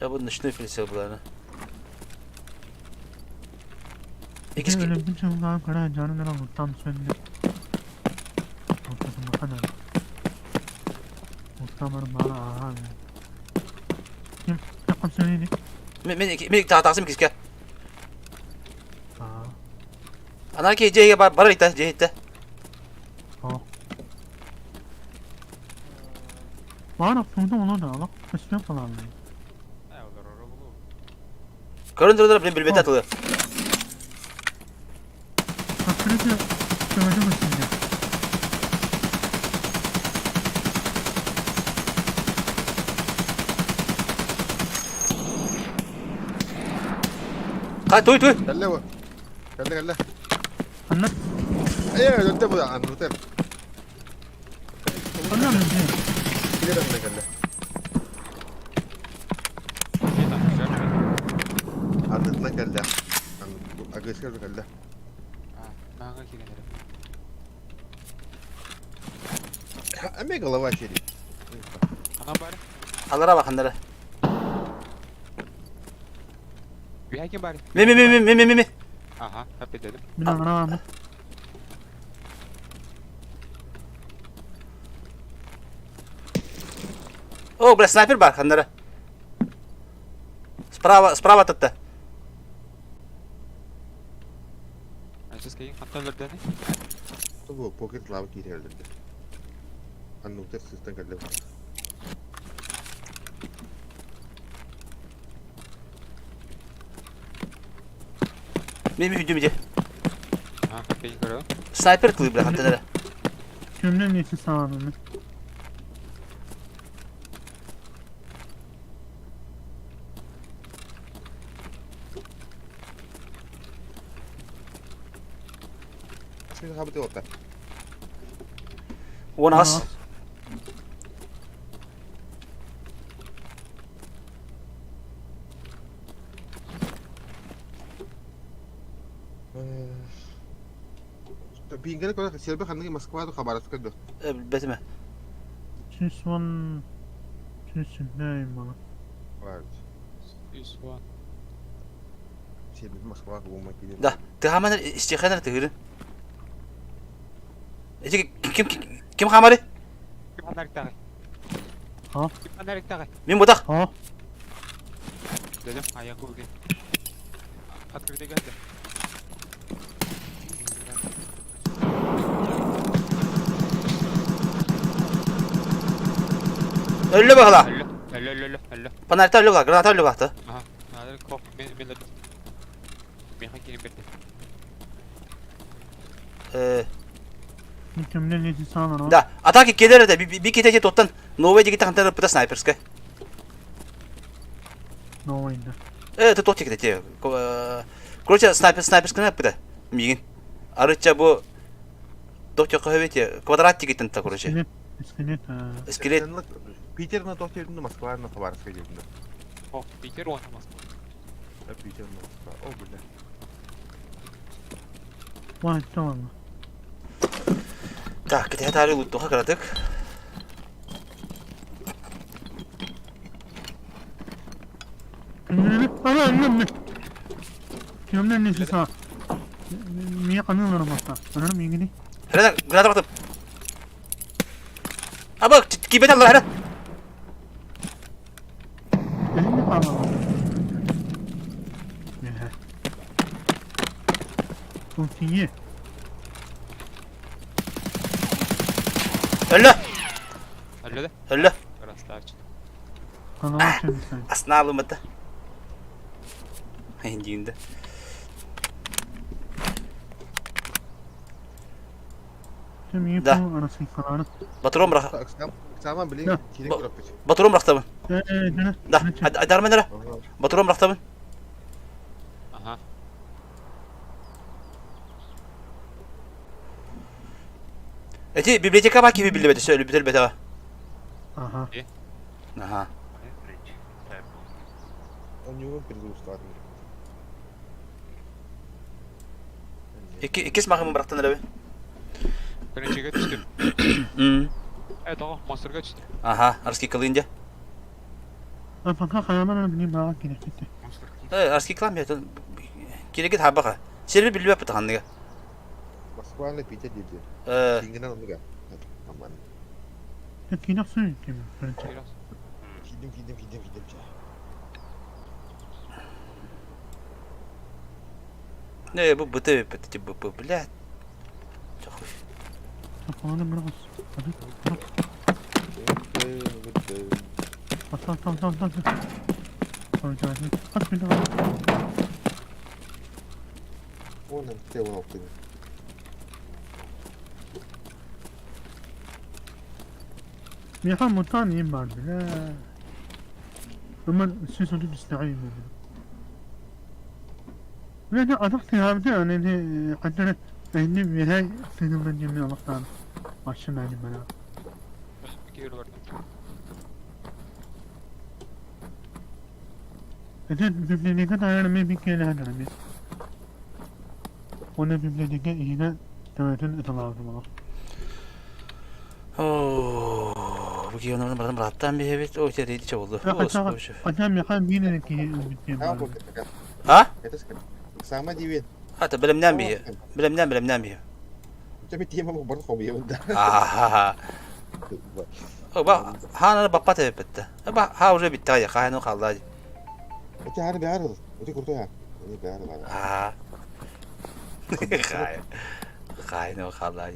[SPEAKER 2] Ya bunun üstüne filse bularına.
[SPEAKER 5] İki öyle bir şey var kadar canım ne oldu tam söyle. Ortasın bakana. Ortamın bana aha. Kim? Yapam söyledi.
[SPEAKER 2] Minik tahtasım kiske.
[SPEAKER 5] Aa.
[SPEAKER 2] Anarki C'ye bara itte C'ye.
[SPEAKER 5] Aa. Var aslında onu da bak. Kaçıyor falan.
[SPEAKER 3] Ha olur olur.
[SPEAKER 2] Karın bir bilbete atılıyor.
[SPEAKER 5] Bak şurası. Şöyle misin ya?
[SPEAKER 2] Ha tuy.
[SPEAKER 1] Kelle bu. Kelle.
[SPEAKER 5] Anlat.
[SPEAKER 1] Dönte bu anlatır.
[SPEAKER 5] Anlat mı?
[SPEAKER 1] Gidelim de kelle. Anlatla kelle. Agresif bir kelle.
[SPEAKER 3] Manga kigenere.
[SPEAKER 1] Emek alava içeri.
[SPEAKER 3] Anam bari.
[SPEAKER 2] Alara bak anlara.
[SPEAKER 3] Bir hakim bari.
[SPEAKER 2] Mi.
[SPEAKER 3] Aha, hep edelim.
[SPEAKER 5] Bir ana var mı?
[SPEAKER 2] O, bura sniper bak anlara. Sprava tuttu.
[SPEAKER 3] Açız kayın kantarlar dene.
[SPEAKER 1] Bu pocket lava kiri herhalde. Anlatır sistem kelle.
[SPEAKER 2] Mi hücum iyice.
[SPEAKER 3] Ha, kayın kara.
[SPEAKER 2] Sniper kılıyor bırak anlara.
[SPEAKER 5] Cümle neyse sağlamı.
[SPEAKER 1] Şimdi habite orta.
[SPEAKER 2] One as.
[SPEAKER 1] Pingene kadar selbe kanını Moskva'da haberası kaldı.
[SPEAKER 2] Betime.
[SPEAKER 5] Çüsvan. Çüsün neyim bana.
[SPEAKER 1] Var.
[SPEAKER 3] Üsvan.
[SPEAKER 1] Selbe Moskva'da bulmak gibi.
[SPEAKER 2] Da. Tıhamanlar istihadar tıhırın. Kim hamari?
[SPEAKER 3] Kim anarik tagay?
[SPEAKER 5] Ha?
[SPEAKER 3] Kim anarik tagay?
[SPEAKER 2] Min budak.
[SPEAKER 5] Ha?
[SPEAKER 3] Dedim, ayak oldu. Atkırıda geldi.
[SPEAKER 2] Öyle bakala.
[SPEAKER 3] Hello.
[SPEAKER 2] Panarta öyle bak. Granata öyle baktı.
[SPEAKER 3] Aha, anarik kop, ben dedim. Ben hakinim berdi.
[SPEAKER 5] Bir cümle neyse sağlamı.
[SPEAKER 2] Da. Atak gelir de bir kitece tottan. Nova'ya gittik kantar pıta sniper skay.
[SPEAKER 5] No way'da.
[SPEAKER 2] Evet tot çekti. Korça sniper skay pıta. Migin. Arıça bu Doktor kahveti kvadrat tikitin ta korça.
[SPEAKER 5] İskelet.
[SPEAKER 2] İskelet.
[SPEAKER 1] Peter'ın doktorunun Moskva'nın haberası kaldı.
[SPEAKER 3] Oh, bir kere oynamaz.
[SPEAKER 1] Peter'ın Moskva. O bile.
[SPEAKER 5] Vay tamam.
[SPEAKER 2] Так, kita tadi utuh karatık.
[SPEAKER 5] Ana annem. Kimden nesi sağ? Niye kanıyorlar basta? Anam ilgili.
[SPEAKER 2] Hadi granata baktım. Abi kibet Allah hadi.
[SPEAKER 5] Elini kalmadı. Çok iyi.
[SPEAKER 2] Öyle.
[SPEAKER 3] Öyle de.
[SPEAKER 2] Öyle.
[SPEAKER 3] Krasavчик.
[SPEAKER 5] Kanala şimdi sen.
[SPEAKER 2] Aslında alınmadı. Indiğinde.
[SPEAKER 5] Şimdi iyi
[SPEAKER 2] Da.
[SPEAKER 5] bu anasını kanalını.
[SPEAKER 2] Baturum bırak.
[SPEAKER 1] Sama bileyim.
[SPEAKER 5] Ya.
[SPEAKER 1] Kirik bırak bir şey.
[SPEAKER 2] Baturum bırak tabi.
[SPEAKER 5] Ne?
[SPEAKER 2] Da. Hadi arma nere? Baturum bırak tabi.
[SPEAKER 3] Aha.
[SPEAKER 2] Eti biblioteka bak gibi bilmedi söyle bir beta.
[SPEAKER 5] Aha.
[SPEAKER 2] Aha.
[SPEAKER 1] Он не перезагрузка.
[SPEAKER 2] İkis makımı bıraktın abi.
[SPEAKER 3] Birinchiga tushdim. Evet o monsterga tushdim.
[SPEAKER 2] Aha, arski kılınca.
[SPEAKER 5] Ben fakat kayamam bileyim bana gerek gitti.
[SPEAKER 2] Arski kılam ya. Kire git habaka. Serbi bilme yaptı handiga.
[SPEAKER 1] Москва Питер dedi. Kinginden onu gel. Aman.
[SPEAKER 5] Ya ki nasıl kim?
[SPEAKER 3] Biraz.
[SPEAKER 1] Gidim.
[SPEAKER 2] Ne bu bıtı bu bilet. Çok hoş.
[SPEAKER 5] Kafanı bırak. Hadi. Tamam. Koyacağız. Kaç bin lira?
[SPEAKER 1] Onun devon oldu.
[SPEAKER 5] ميخان مونتاني ينبعد لا لما السيسو دي بيستعين لا أضغطي هابدا يعني عندنا هني بهاي سيدو من جميع الأقطار عشان يعني بلا
[SPEAKER 3] 2 euro verdim.
[SPEAKER 5] إذا بيبليكا تعالى ما بيكي لها درمي وانا بيبليكا هنا تماتن إطلاع الله
[SPEAKER 2] Oo, bu giyonlardan bana bıraktan bir evet o içeri çok oldu.
[SPEAKER 5] Hatta mekan bine ki bitti.
[SPEAKER 1] Kamu pun.
[SPEAKER 2] Ha?
[SPEAKER 1] Itu sekarang. Sama Diwin.
[SPEAKER 2] Hatta bilimden bir. Bilimden bir.
[SPEAKER 1] Tapi dia mau baru hobi udah.
[SPEAKER 2] Aha. O bak hana bappa tepe bitti. Bak ha oraya bitti ya kayno kaldı.
[SPEAKER 1] Itu hari baru. Itu kurtu ya. Ini baru baru.
[SPEAKER 2] Ha. Kayno kaldı.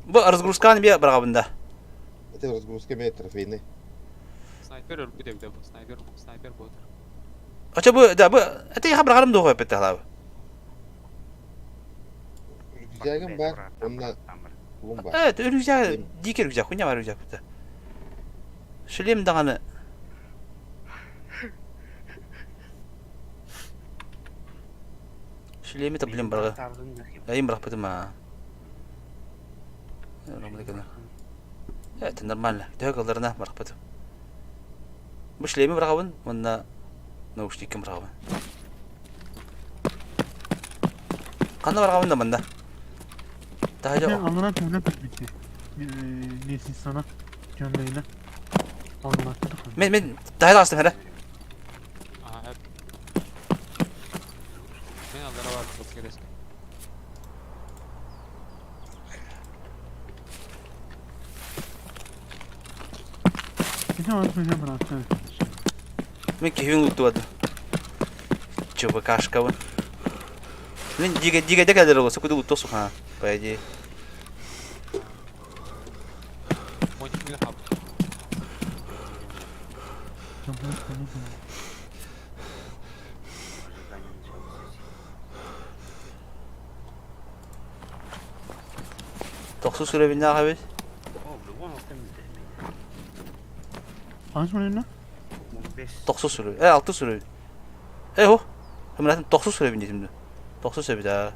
[SPEAKER 2] Bu Arzgurskani bir bırakabında.
[SPEAKER 1] Itu harus gue skip trofei ini.
[SPEAKER 3] Sniper ölüp bir de bu. Sniper bot.
[SPEAKER 2] Aça bu da bu eti ya bırakalım da o bitti hala.
[SPEAKER 1] Güzel var. Onunla bulun var.
[SPEAKER 2] Evet örücek diker örücek kunya var örücek bitti. Şöyleyim dağını. Şöyleyim de bilim bırak. Ayım bırak bitti ma. Evet normal. Döküllerine bırak bitti. Bu şöyleyimi bırakabın. Bunda nauştikim bırakabın. Kanda bırakabın da bunda. Daha
[SPEAKER 5] Ben
[SPEAKER 2] önce
[SPEAKER 5] anlanan tümle bitti. Neyse sana gömleğiyle anlattık.
[SPEAKER 2] ben daha da astım hele.
[SPEAKER 3] Aha evet. Ben Allah'a vardım bot gelesi.
[SPEAKER 5] Bir zaman sonra bıraktı.
[SPEAKER 2] Ben keyfim unuttu adı. Coba kaşkavın. Ben jika dia kadar olsa kudu utos ha. Bayağı.
[SPEAKER 3] Montik bir hap.
[SPEAKER 2] Toksuz sürebildi abi.
[SPEAKER 5] Kaç mı lan?
[SPEAKER 2] Toksuz süre. Altı süre. O. Hemen toksuz sürebildi şimdi. Toksuz süre bir daha.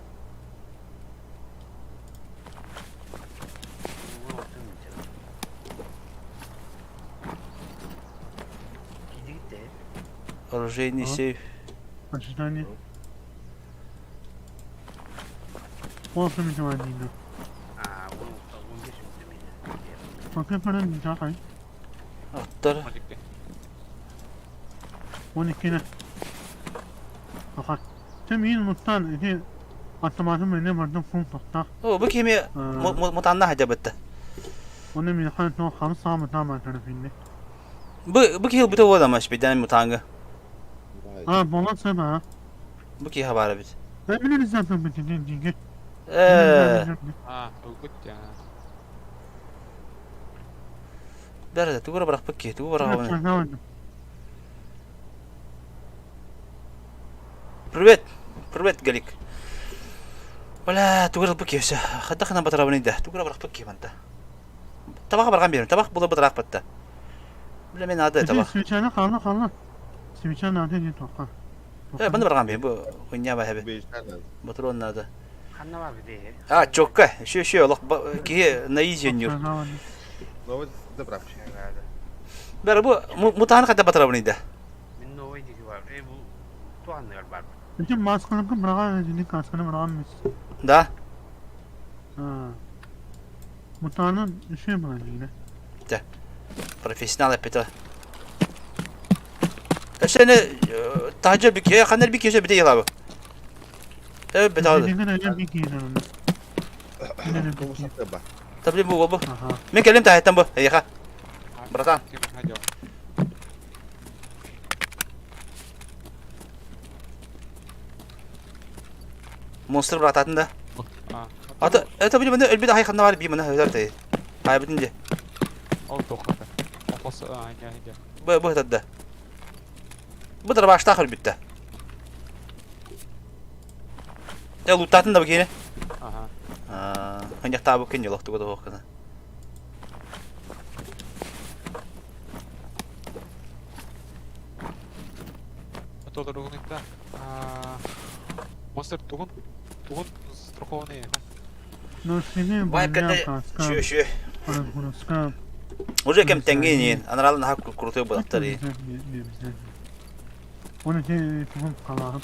[SPEAKER 2] Оружейный
[SPEAKER 5] Ага.
[SPEAKER 2] сейф.
[SPEAKER 5] Ожидание. Olsun bir zaman değil.
[SPEAKER 6] Aa, 15 mi?
[SPEAKER 5] Bakın paranın bir daha.
[SPEAKER 2] Atlar.
[SPEAKER 3] Malikli.
[SPEAKER 5] 12 ne? Fakat tüm iyi muttan iki atlamatın beni vardı kum tahta.
[SPEAKER 2] O bu kimi mutanna hacı bitti.
[SPEAKER 5] Onun bir hani no halı sağ tamam tarafında.
[SPEAKER 2] Bu ki bu da o da bir tane mutanga.
[SPEAKER 5] Ha bolan seba.
[SPEAKER 2] Bu ki haber bit.
[SPEAKER 5] Ben biliriz zaten bu dediğin.
[SPEAKER 3] Ah, Ugut ya.
[SPEAKER 2] Derede tu bırak bak ki tu bırak onu. Привет. Привет قالك. ولا تقول بك يا شيخ خدخنا بترابني ده تقول بروح بك انت. طبخ برقم بيرم طبخ بضرب بطرق بتا. ولا من هذا طبخ.
[SPEAKER 5] Switch'e kaldı. Switch'e nerede diye toka.
[SPEAKER 2] Ben de برقم بيرم bu oynaya bak hep.
[SPEAKER 1] Beyzlerden.
[SPEAKER 2] Motorun nerede?
[SPEAKER 6] Kanna var bir de.
[SPEAKER 2] Ha çok ka. Şu Allah ki ne yiyeceksin?
[SPEAKER 1] Nova da bırakmış.
[SPEAKER 6] Herhalde.
[SPEAKER 2] Ber bu mutan kadar bıtrabını da.
[SPEAKER 6] Min no way digi var. Bu tuanlar var.
[SPEAKER 5] Bütün maskanı bırakan özünü kaskını bırakanmış.
[SPEAKER 2] Da.
[SPEAKER 5] Ha. Mutanın şey bana yine.
[SPEAKER 2] Profesyonel yapıta. Sen tacir bir ya kanal bir kişi bir değil abi. Evet bedava.
[SPEAKER 5] Dediğinden önce bir giyin onu.
[SPEAKER 1] Nova satıyor bak.
[SPEAKER 2] Tabii bu bu.
[SPEAKER 5] Aha.
[SPEAKER 2] Ben kelim tahetten bu. Hey ha. Bratan.
[SPEAKER 3] Kim hacı?
[SPEAKER 2] Monster bıraktın da.
[SPEAKER 3] Ah.
[SPEAKER 2] Ata tabii ben de elbette hay kanal var bir bana öder tayi. Hay bitince.
[SPEAKER 3] O tokata. Ofos aynen
[SPEAKER 2] Bu tadda. Bu da başta ahır bitti. Ya lutatın da bakayım.
[SPEAKER 3] Aha.
[SPEAKER 2] Hangi tabu kinci loktu bu da hokkana.
[SPEAKER 3] Atollar ugunita. Monster tugun страхованный.
[SPEAKER 5] Nursi'nin
[SPEAKER 2] Vay
[SPEAKER 5] bayağı
[SPEAKER 2] kadar
[SPEAKER 5] kaska.
[SPEAKER 2] şu.
[SPEAKER 5] Kuruska.
[SPEAKER 2] Уже kem tengini. Anaralın hak kurutuyor bu daftari.
[SPEAKER 5] Onu şey tuhum kalan.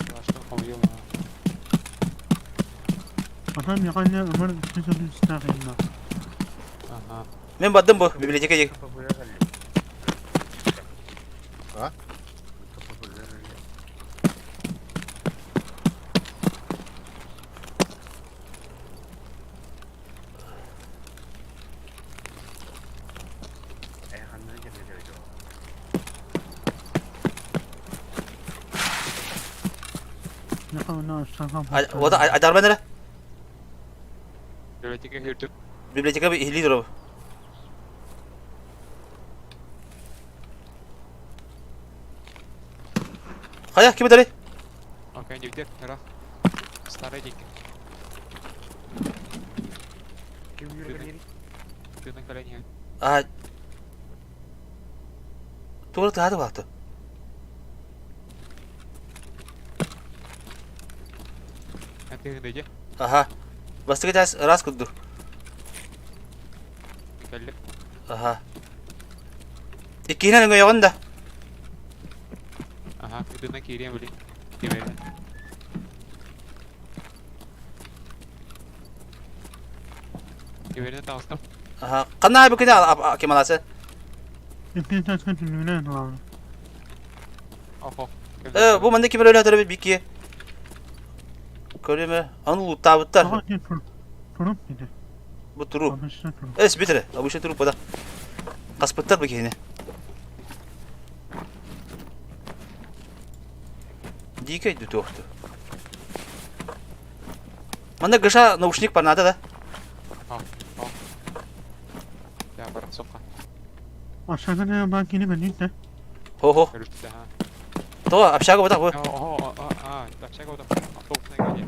[SPEAKER 3] Başka koyuyor.
[SPEAKER 5] Adam yakanya ömür sözü isteğinde.
[SPEAKER 3] Aha.
[SPEAKER 2] Ben badım bu biblioteke.
[SPEAKER 6] Kapı böyle geldi.
[SPEAKER 1] Ha?
[SPEAKER 6] Kapı böyle geldi. Kanna geldi diyor.
[SPEAKER 5] Yakına aşağı.
[SPEAKER 2] O da adar bende.
[SPEAKER 3] Biblioteka hirtip.
[SPEAKER 2] Biblioteke bir ihli duru. Haya kimi dari?
[SPEAKER 3] Okey, не видят, тара. Старый дик.
[SPEAKER 6] Kim yürüyor?
[SPEAKER 3] Ты на колени.
[SPEAKER 2] Ah. Tuvalet hadi baktı.
[SPEAKER 3] Nanti aja.
[SPEAKER 2] Aha. Bastı gitas ras kudu.
[SPEAKER 3] Dikallip.
[SPEAKER 2] Aha. İkine ne yolunda.
[SPEAKER 3] Aha, itu na kiri yang beli. Gimana? Gimana tahu stop?
[SPEAKER 2] Aha. Kana bu kina kemalası.
[SPEAKER 5] İpini taşkın tümlüğüne bağlı.
[SPEAKER 3] Oh.
[SPEAKER 2] Bu mende kim öyle hatırı bir ki. Körüme anulu tabuttar.
[SPEAKER 5] Daha ki turup dedi.
[SPEAKER 2] Bu turu.
[SPEAKER 5] Alışta turup.
[SPEAKER 2] Es bitre. Abu şey turu pada. Kaspıttar bu kine. Дикай du tohtu. Manda gışa naушник parnada da.
[SPEAKER 3] Ya barat soka.
[SPEAKER 5] Aşağıda ne bak yine ben değil de.
[SPEAKER 2] Ho.
[SPEAKER 3] Harus kita.
[SPEAKER 2] To apşaga batak bu.
[SPEAKER 3] Tak saya kau tak. Aku nak gaji.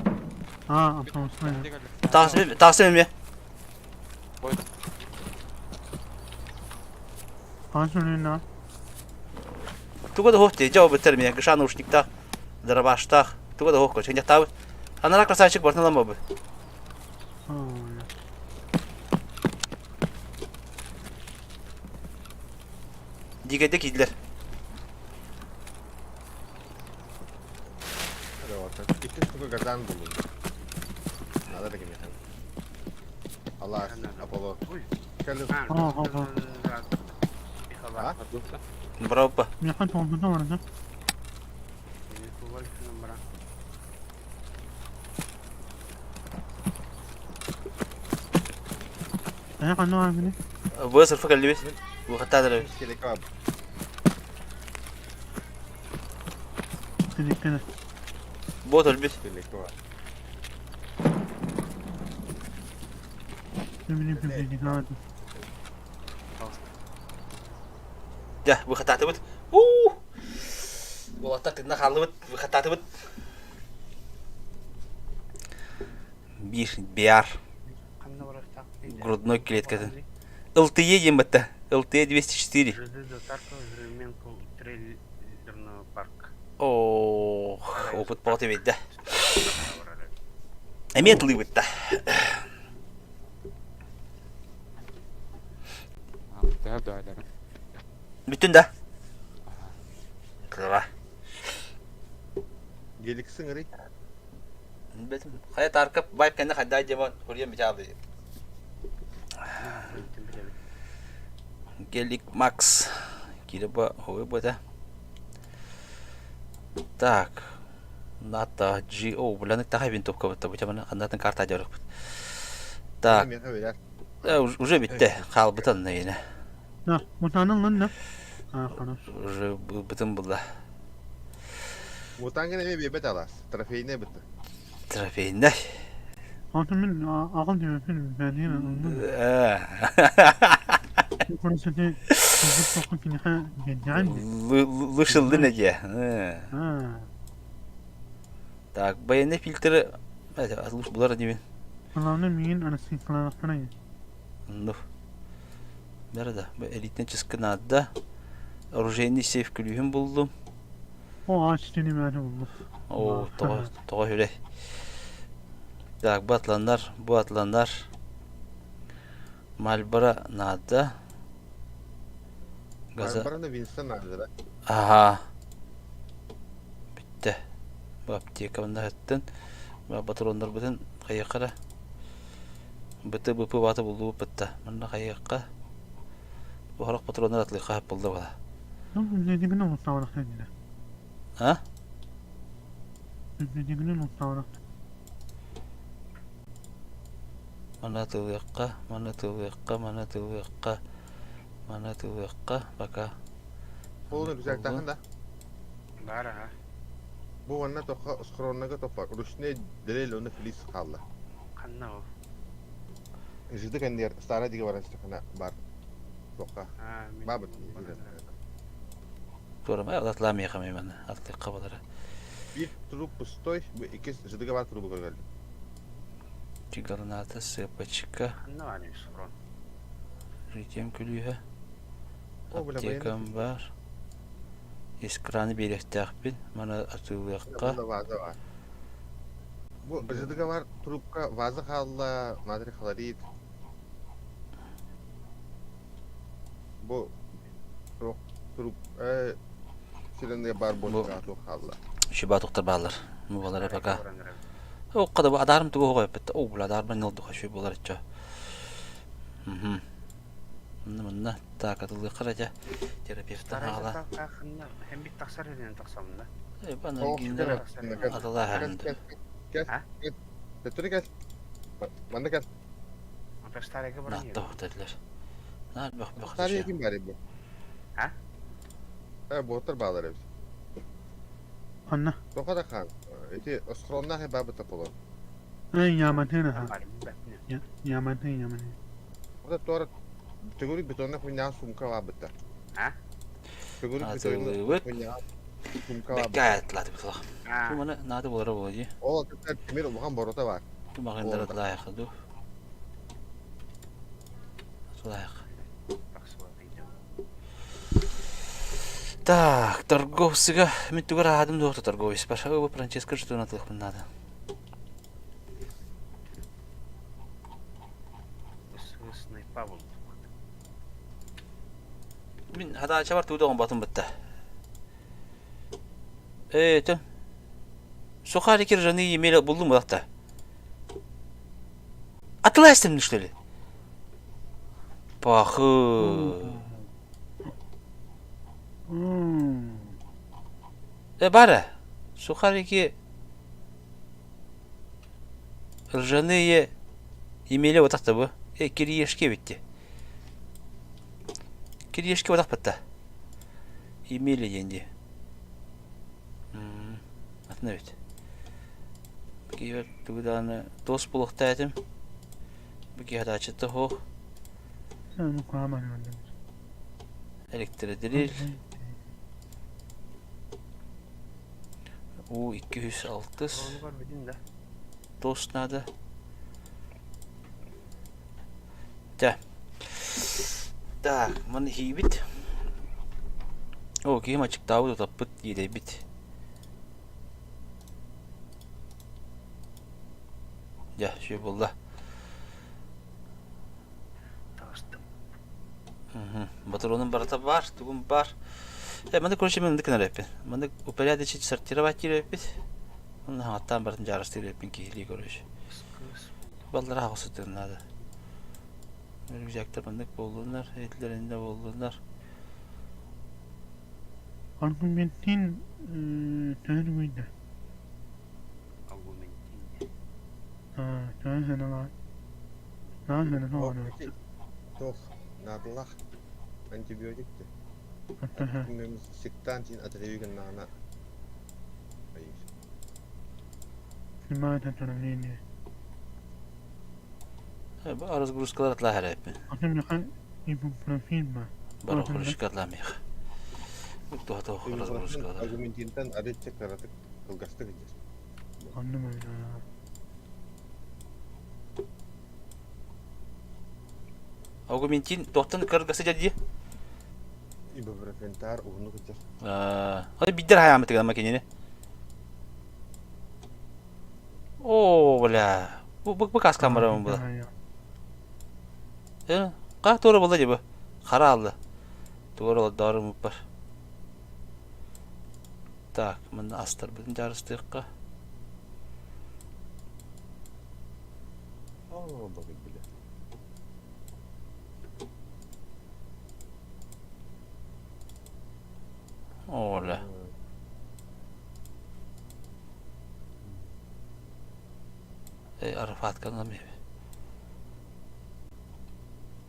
[SPEAKER 5] Ha atlamışlar ya.
[SPEAKER 2] Tahsim mi?
[SPEAKER 5] Kaç önüne.
[SPEAKER 2] Tuga da hohti. Cevap bitir mi? Gışa naушникta. Darabashta. Tuga da hohko. Çence tabi. Anarak rasayçık bartına mı bu?
[SPEAKER 5] Ha.
[SPEAKER 2] Digede gidiler.
[SPEAKER 1] Hadi bakalım. İki sıkı kazan bulundu. Hadi da gene. Allah aşkına Apollo.
[SPEAKER 6] Uy.
[SPEAKER 1] Kellim. Ha?
[SPEAKER 3] Отдался.
[SPEAKER 2] Браво.
[SPEAKER 5] Yakan olduğunda var da. Yakan ne var mı?
[SPEAKER 2] بوصل الفكرة اللي بس وخدتها ده
[SPEAKER 1] Kelek abi.
[SPEAKER 5] Dedikleri.
[SPEAKER 2] بوتل بس
[SPEAKER 1] Kelek var.
[SPEAKER 5] Ne bileyim dedik hadi.
[SPEAKER 2] ده وخدتها بس اوه والله اعتقد انها خلصت وخدتها بس بيار грудной клеткадан LTE ембатта LTE 204 о опыт болот эмес да эметли бытта
[SPEAKER 3] Дәп дәйләре.
[SPEAKER 2] бүтүн да кыра
[SPEAKER 1] Geliksin ırı.
[SPEAKER 2] бетим кая таркап байп кенде хадда жаман көргөн бичалы Гелик Макс киреба ой бода так ната GO билан тахай бин топка бутта бучамана кандатын карта жарык так
[SPEAKER 1] Yemeğe verer.
[SPEAKER 2] уже битте калбытын нейне
[SPEAKER 5] Ya mutanın lan ne? Ha kanas.
[SPEAKER 2] уже бытын булда
[SPEAKER 1] Mutan gene eve bebet alas. Trafeğine bitti.
[SPEAKER 2] трофейне
[SPEAKER 5] Altın min ağıl diyor film. Ben yine anladım. Burası da çocuk bakın ki ne yani.
[SPEAKER 2] лышылды неге
[SPEAKER 5] Ha.
[SPEAKER 2] так баянда фильтры луш булар демен
[SPEAKER 5] Allah'ın miyin anasını kılaraklarına ya.
[SPEAKER 2] ну берда элитнический надо оружейный сейф күлүхүн булдум
[SPEAKER 5] O ağaç deni məni oldu.
[SPEAKER 2] о тоо хөле так bu atlanlar Мальборо надо газа
[SPEAKER 1] Barbara'nda Winston aldı da.
[SPEAKER 2] ага bitти bu аптека мында хаттын патрондар бүтүн кайыккара быты быпы баты булду бытта мында кайыкка бохорок патрондар атлый кап булду бала
[SPEAKER 5] Ne dediğini unutamadık dediler.
[SPEAKER 2] а
[SPEAKER 5] Ne dediğini unutamadık.
[SPEAKER 2] mana tılıyakka baka
[SPEAKER 1] Oğlum güzel takın da.
[SPEAKER 6] Bara ha.
[SPEAKER 1] Bu anna toka skronnaga topa. Rusne delil onu filis kaldı.
[SPEAKER 6] Kanna o.
[SPEAKER 1] Jidi kan diğer stara diye varan stakana bar. Toka.
[SPEAKER 6] Ha.
[SPEAKER 1] Babet.
[SPEAKER 2] Турам атлами хамайман атли кабалара
[SPEAKER 1] Bir trup pustoy bu iki jidi var trubu geldi.
[SPEAKER 2] чигарната сыпачка
[SPEAKER 6] Kanna var ne sorun.
[SPEAKER 2] ритем күлүһө
[SPEAKER 1] O bile
[SPEAKER 2] аптекам бар искраны беректакпин mana атылыакка
[SPEAKER 1] Bunda vazı var. Bu jidi var trupka vazı kaldı. Madri kalarit. Bu trup Silende bar boşluğa çok kaldı.
[SPEAKER 2] шиба токтор баалар мубалара бака оккада бу адарым тугу коюп бетти о бул адарым нылды хошу болар чо мына так атылы каража терапевттен ала
[SPEAKER 6] Kanna hem bir taksar edin taksamında.
[SPEAKER 2] бана
[SPEAKER 1] Oh,
[SPEAKER 2] киндер
[SPEAKER 1] gel.
[SPEAKER 2] атыла ханды
[SPEAKER 1] Gel.
[SPEAKER 6] Ha?
[SPEAKER 1] Gel. Götür gel. Bana gel.
[SPEAKER 6] Takstarega bırak.
[SPEAKER 2] натта dediler нар бак
[SPEAKER 1] Tarihe kim bari bu?
[SPEAKER 6] Ha?
[SPEAKER 1] Bu otur bağlar hepsi.
[SPEAKER 5] Anna.
[SPEAKER 1] Toka da kan. Eti skronna he babı tapılı.
[SPEAKER 5] Yaman hene ha.
[SPEAKER 6] Bari bu bekle.
[SPEAKER 5] Yaman hene.
[SPEAKER 1] O da doğru. Tegorik betonuna koyulan sumka var bitti.
[SPEAKER 6] Ha?
[SPEAKER 1] Tegorik
[SPEAKER 2] Atılıyor.
[SPEAKER 1] betonuna koyulan sumka var bitti.
[SPEAKER 2] бекка атлады бутла
[SPEAKER 6] Ha.
[SPEAKER 2] şu mana nada bolара болжи
[SPEAKER 1] O vakitler demir olmayan borota var.
[SPEAKER 2] şu magandara лайык ду лайык
[SPEAKER 6] Taksı var deydi.
[SPEAKER 2] так торговцыга мен тугара адым доктор торговец бар о Франческо что натылык надо
[SPEAKER 6] Снайпа buldu.
[SPEAKER 2] мен хада чабар туудаган батым битте тем сухари киржаны емеле булдум бакта Atla istemli что ли? Пахы. Бара. Сухарики ржаные имели вот так-то бы. Кириешки ведь. Кириешки вот так потта. Имели деньги. Отновить. Киевер тугданы дос булыкта этим. Бики хадачыты хох.
[SPEAKER 5] Sen mukamal öyle.
[SPEAKER 2] Elektridiril. U 206
[SPEAKER 6] Onu var bilin de.
[SPEAKER 2] dost nada. Да. Так, man hibit. О, кемачык дауды таппыт дейді бит. Ja, şey buldu.
[SPEAKER 6] Tağıştım.
[SPEAKER 2] Батаронun барата бар, тугун бар. Мында короче мен дикнер эппин. Мында упорядочить, сортировать эппит. Мында хаттан бартын жарыстыр эппин кийли короче. Балдар агысытын надо. Рюкзактар мында болдунар, этлеринде болдунар.
[SPEAKER 5] Argumentin terminde.
[SPEAKER 6] Argumentin.
[SPEAKER 5] Terminde. Terminde ne oluyor?
[SPEAKER 1] Toch, nadelach. Antibiotik de.
[SPEAKER 5] Hatta
[SPEAKER 1] Kimimiz siktan için atılıyken nana. Hayır.
[SPEAKER 5] filmada terminde.
[SPEAKER 2] Bu arız gruskalar atla her eppin.
[SPEAKER 5] Annem ne kadar ibuprofen var.
[SPEAKER 2] Bara kuruş katlamıyor. Bu tuhata arız gruskalar.
[SPEAKER 1] Argumentinten adet karatık kılgasta gideceğiz.
[SPEAKER 5] Annem öyle ya.
[SPEAKER 2] Augmentin tohtan kırgası jadi.
[SPEAKER 1] Ibuprofen tar onu gideceğiz.
[SPEAKER 2] Hadi bitter hayamet kadar makineni. Oo bla. Bu kas kamera mı bu? Qa to'g'ri bo'ldi bu. Qara oldi. To'g'ri oldi, dori var. Tak, bunda astar bilan jarishdiqqa.
[SPEAKER 1] Oo bakın bile.
[SPEAKER 2] Ola. Arafat kanalım.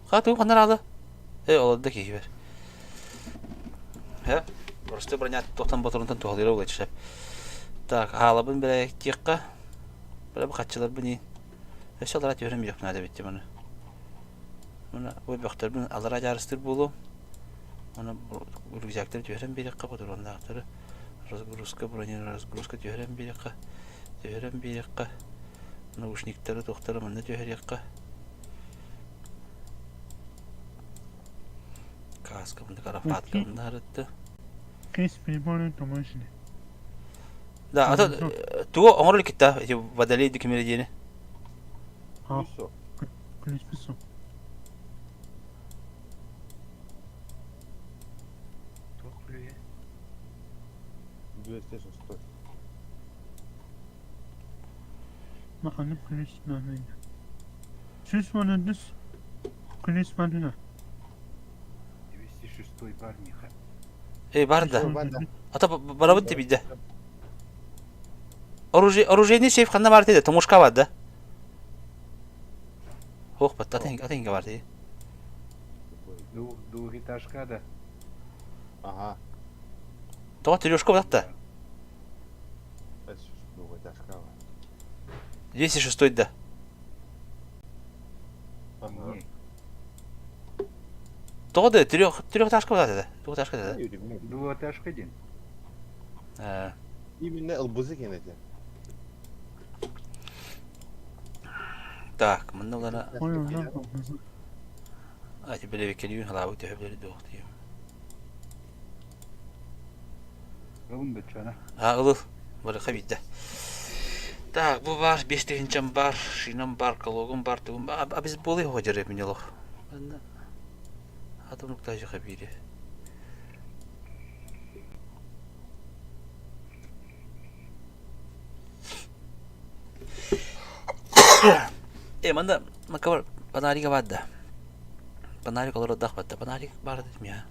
[SPEAKER 2] Хату канарады. Олды кейбер. Просто бронят тоқтан батырынтан тоғылыра олай чышап. Так, алабын бір текқа. Бір қатчылар бұны. Алара түйерім жоқ нады бетті мұны. Мұны ой бөқтер бұны алара жарыстыр болу. Мұны рюкзактар түйерім берекқа батырындақтары. Разгрузка, разгрузка түйерім берекқа. Түйерім берекқа. Наушниктары тоқтары мұны түйерекқа. Каска, бunda Карафатка нарытты.
[SPEAKER 5] Кейс приборы домашний.
[SPEAKER 2] Да, а то туго оңрол китта, эти водолей документиени.
[SPEAKER 1] Все.
[SPEAKER 5] Ключ писал.
[SPEAKER 6] Тохлює.
[SPEAKER 1] 206.
[SPEAKER 5] Bakalım ключ nerede? Süs var öndüz. Ключ var öndüz.
[SPEAKER 6] 206 бар Миха.
[SPEAKER 2] Бар да.
[SPEAKER 1] Банда.
[SPEAKER 2] Ата барабыт дейді. Оружейный сейф қанда бар дейді, томушка бар да. Ох, бат, атенге бар дейді.
[SPEAKER 6] Двухэтажка, да.
[SPEAKER 1] Ага.
[SPEAKER 2] Тоға тележка бар да.
[SPEAKER 1] Это двухэтажка.
[SPEAKER 2] 206 да.
[SPEAKER 1] Ага.
[SPEAKER 2] Тоға да трехэтажка бар да. Двухэтажка да.
[SPEAKER 6] Двухэтажка один.
[SPEAKER 1] Именно ылбызы кенете.
[SPEAKER 2] Так, мында улана
[SPEAKER 5] Ой, ой,
[SPEAKER 2] ати беле келиюн халабы төһөбөлөр доктуйум.
[SPEAKER 6] Ровно бечана.
[SPEAKER 2] Ылыл, бары хабидда. Так, bu var, 5-тегинчем бар, шинам бар, калогум бар, тугум. А biz болы хожер эминелох. Мында атомлук тажы хабири. Мында Maka panari ka bada. Panari kalau rodak bada. Panari barat ya.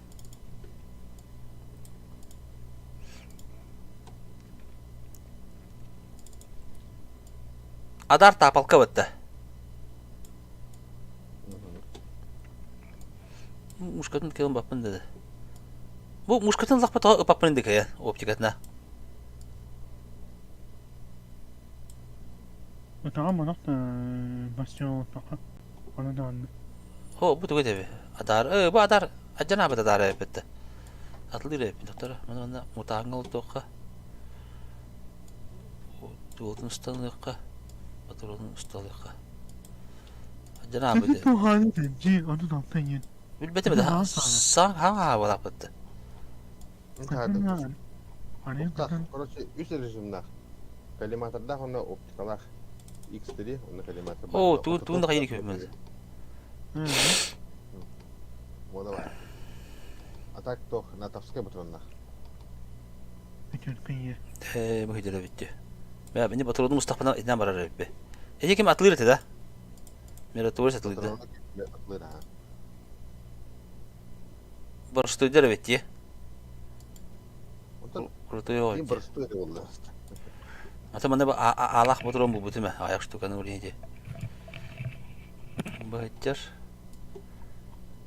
[SPEAKER 2] Adar tapal ka bada. Muşkatın kelin bakın dedi. Bu muşkatın lak bata ıpapın indi kaya optikatna.
[SPEAKER 5] وتعامل نقطة بسيون فقط ولا دعنا
[SPEAKER 2] Ho bu da tabi. Adar bu adar acana bada adar bitti. Atlı rep doktor. Mana mutangal toqa. O tuğun ustalıqqa. Oturun ustalıqqa. Acana bada.
[SPEAKER 5] كيف هذا تجي أنا نعطيه
[SPEAKER 2] Bilbete bada. San ha wala bitti.
[SPEAKER 5] أنا
[SPEAKER 1] Уктах, короче, үс режимнах. Коллиматорда оны оптикалах X3, оны коллиматор.
[SPEAKER 2] О, туğun da hayır köpmez.
[SPEAKER 1] Вот давай. А так то натовская патроннах.
[SPEAKER 5] بتركية
[SPEAKER 2] Bu hidere bitti. Ya beni batırdı Mustafa'dan idna barar be. Kim atılır ete da? Mera tuğur satıldı.
[SPEAKER 1] Патроннах атлыр, ha.
[SPEAKER 2] Barıştı idare bitti.
[SPEAKER 1] Ondan
[SPEAKER 2] Kurutuyor
[SPEAKER 1] кейін
[SPEAKER 2] oldu.
[SPEAKER 1] бұрышты өте болды.
[SPEAKER 2] Ata bana alaq motorum bu butime. Ayak şu kanı oraya diye. Bahçer.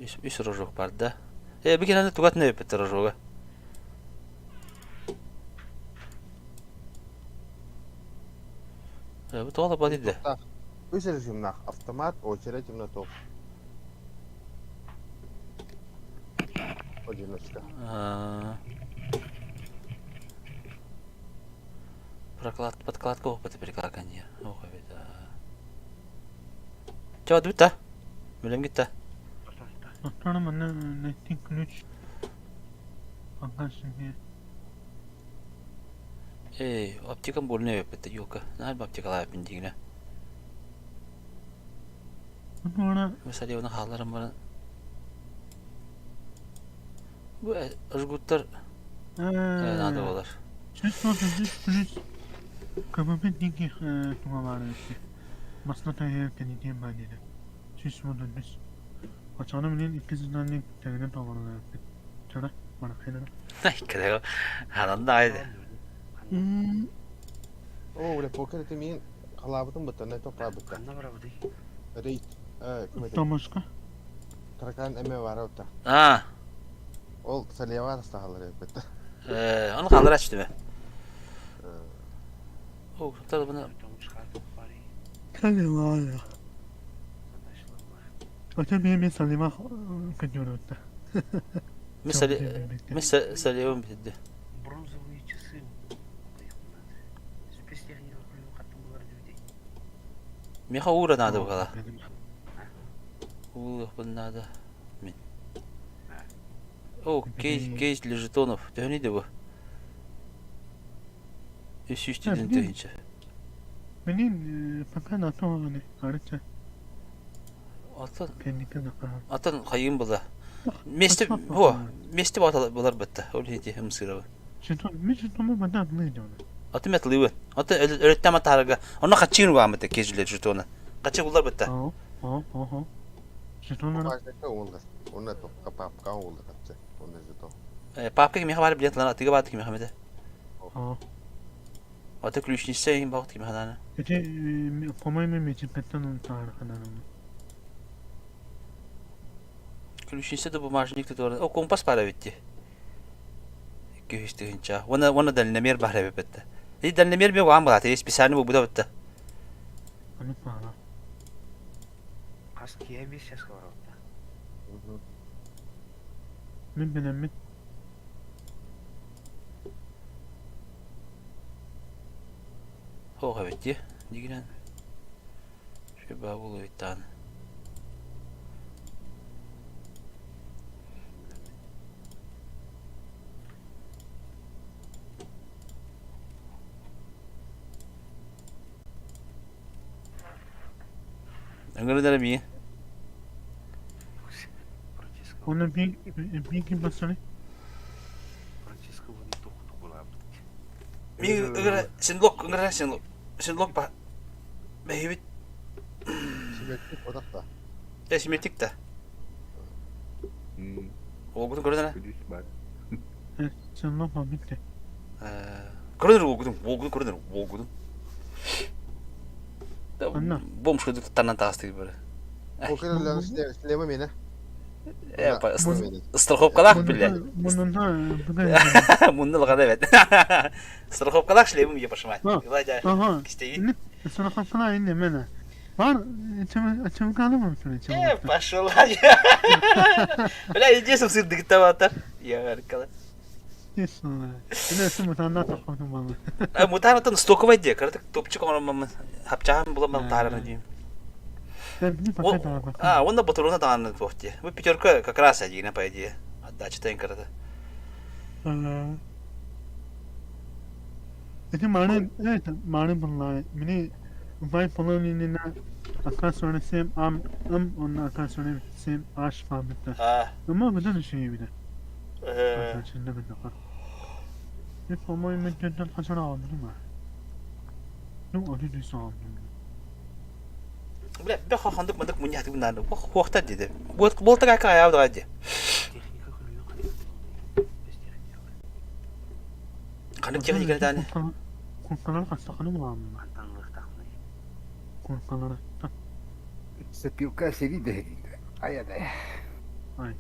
[SPEAKER 2] Üç rojok barda. Bir kere tugat ne yaptı rojoga? Bu tuğla badi de.
[SPEAKER 1] Үс режимнах автомат, очередь именно тоқ. Одиночка. Подкладка опыта перекладывания. Ох, это. Чего тут-то? Билем gitti.
[SPEAKER 5] أنا من نتين كلوش أنقاش هي
[SPEAKER 2] Optikam bölünüyor yapıttı yok. Nerede optikalar yapındigine?
[SPEAKER 5] أنا
[SPEAKER 2] Mesela onun hallarım var. Bu ızgutlar nerede olur?
[SPEAKER 5] شو تجيش كلوش كمان بدي كمان بعرف مصلحة هي كنيدين بعدين شو اسمه ده وأنا منين إكزناني تغني طبعا ترى ما خير
[SPEAKER 2] Ay kırıyor. Halan da aydı.
[SPEAKER 1] О, бля, покер это мен қалабытын бұтты, не тоқ бабытты.
[SPEAKER 6] Қанда бара бұдай?
[SPEAKER 1] Рейд. Кім еді?
[SPEAKER 5] Томашка
[SPEAKER 1] Таракан әме бар өтті.
[SPEAKER 2] Ha.
[SPEAKER 1] Ол салева арастағалар өтті.
[SPEAKER 2] Onu kaldır açtı be. O tabii buna
[SPEAKER 6] Тоңыз қартып бари.
[SPEAKER 5] كان والله
[SPEAKER 6] Андашылы бар.
[SPEAKER 5] وتبي من سليمة كجورة
[SPEAKER 2] mesela yavrum bitti.
[SPEAKER 6] Бронзовые часы. Спецтехника құйып қаттым бұлар деуде.
[SPEAKER 2] Miha uğra nada bu kadar. Uğra bu nada. Min. O кейс для жетонов. Дöhniydi bu. Üst dedin döhince.
[SPEAKER 5] منين فكان أطول عرفت
[SPEAKER 2] Atan
[SPEAKER 5] كان كذا
[SPEAKER 2] atan kayın bula. Mesti bular bitti. Öyle diye hemsire.
[SPEAKER 5] شنو مش ما بدأت نيجون
[SPEAKER 2] Atı metliyor. Atı öğretmen atarga. Ona kaçın var mı te кейс для жетона. Kaçı bular bitti.
[SPEAKER 5] شنو أنا
[SPEAKER 1] Başka olmaz. Onu toq kapap kan oldu katça. Onu da toq.
[SPEAKER 2] Papka kimi haber bilet lan atıga batı kimi hamede.
[SPEAKER 5] اه
[SPEAKER 2] Atı klüşni seyin baktı kimi hadana.
[SPEAKER 5] إتي قماي من ميجي كتن تعرف أنا
[SPEAKER 2] Klüşni de bu marjinlik de orada. O kompas para bitti. Göğüstü hinça. Ona dalinemir bahre bitti. Dalinemir mi var mı zaten? Bir saniye bu da bitti.
[SPEAKER 5] أنا بعرف
[SPEAKER 6] Қас кие 5 жасқа бар отта.
[SPEAKER 5] من بنمت
[SPEAKER 2] O bitti. Digiren. Şu bağlı bir tane. Angara mi?
[SPEAKER 6] Франциско.
[SPEAKER 5] أنا بيجي بسرعة
[SPEAKER 6] Франциско бұны тоқты бола бұд.
[SPEAKER 2] Mi angara sinlok ba. Behibit.
[SPEAKER 1] Simetrik odak da.
[SPEAKER 2] Simetrik de. Olgudun görünen.
[SPEAKER 4] Kudüs var.
[SPEAKER 5] Sen lan falan bitti.
[SPEAKER 2] Görünen olgudun görünen olgudun.
[SPEAKER 5] Anna.
[SPEAKER 2] Bom şurada tanınan tağıstı gibi böyle.
[SPEAKER 1] O kadar lan sileme beni.
[SPEAKER 2] Yapar
[SPEAKER 1] Bunu-
[SPEAKER 2] ıstırhop kalak bile.
[SPEAKER 5] Bunun bu da
[SPEAKER 2] Mundu lagada evet. Istırhop kalak şlebim yapışmay.
[SPEAKER 5] Ha.
[SPEAKER 2] Yılayca
[SPEAKER 5] aha.
[SPEAKER 2] isteyin.
[SPEAKER 5] Ne? Sana kalkana inne mene. Var çabuk alamamışsın çabuk.
[SPEAKER 2] Başollar ya. Öyle iyice sırdı gitti atar. Ya harikalar.
[SPEAKER 5] Yes Allah. Ne isim mutandan takmadım bana.
[SPEAKER 2] Muhtemelen stoku var diye. Karıtık topçuk olmamın. Hapçağım bulamam tarihini diyeyim.
[SPEAKER 5] Ben bir paket daha bak.
[SPEAKER 2] Onda batırına da anladı bu diye. Bu piçorka kakrasa yine pay diye. Hatta çıtayın karıda.
[SPEAKER 5] Eti mane evet mane bunlar. Mini vay poloninin akan sonra sem am onun akan sonra sem aş falan bitti.
[SPEAKER 2] Ha.
[SPEAKER 5] Ama bu da şey bir de. Şimdi bir dakika. Bir pomoyu müddetten kaçan aldım mı? Ne oldu diye sandım.
[SPEAKER 2] Bile bir hakandık mıdık mun yahdi bundan. Vakta dedi. Bu da kaka ayağı da hadi.
[SPEAKER 6] Teknika konuyor hani.
[SPEAKER 2] Kanık çıkın yıkanı tane.
[SPEAKER 5] Kurkalar kaçtakını mı aldım?
[SPEAKER 6] Tanrılık takmayı.
[SPEAKER 5] Kurkalara.
[SPEAKER 4] Sapioka seri de. Ay da.
[SPEAKER 5] Ay.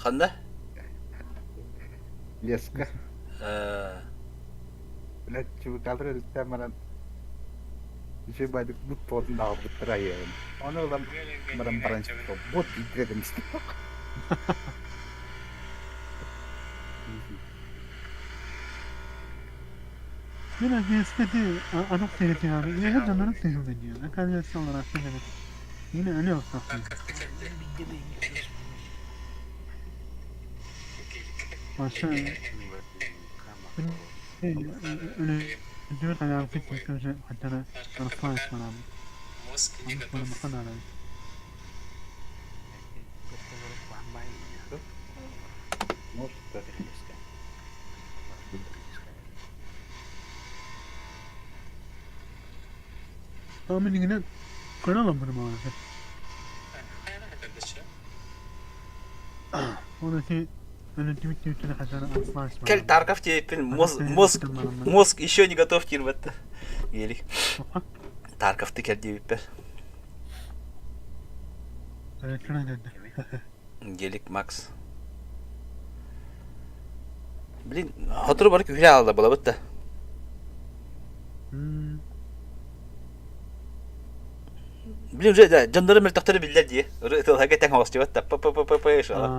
[SPEAKER 2] Kanda?
[SPEAKER 4] Leska.
[SPEAKER 2] Eee.
[SPEAKER 4] Lah coba kalır sen bana. Şey badık bu potun da bu tırayın. Onu olan merem çıktı. Bot itredim işte.
[SPEAKER 5] Biraz gestedi anak tehlikeli abi. Ya da anak tehlikeli ya. Ne kadar yaşlı olarak tehlikeli. Yine öyle olsak. Başka öyle diyor kadar fikir köşe hatta arasına açman abi. Ama bana kadar abi.
[SPEAKER 4] Может,
[SPEAKER 5] Ama yine kıralım bunu maalesef. Oradaki öğretim bütünü hatta arasına açman.
[SPEAKER 2] Kel Tarkov типа мозг еще не готов кирватта. Елик. Tarkov'ta kel diye
[SPEAKER 5] Evet şuna dedi.
[SPEAKER 2] Gelik Max. Bilin hatırı barık hüle aldı bula bitti. Bilin öyle canları mültakları bildiler diye. Öyle hakikaten hoşçu bitti. Pa yaşıyorlar.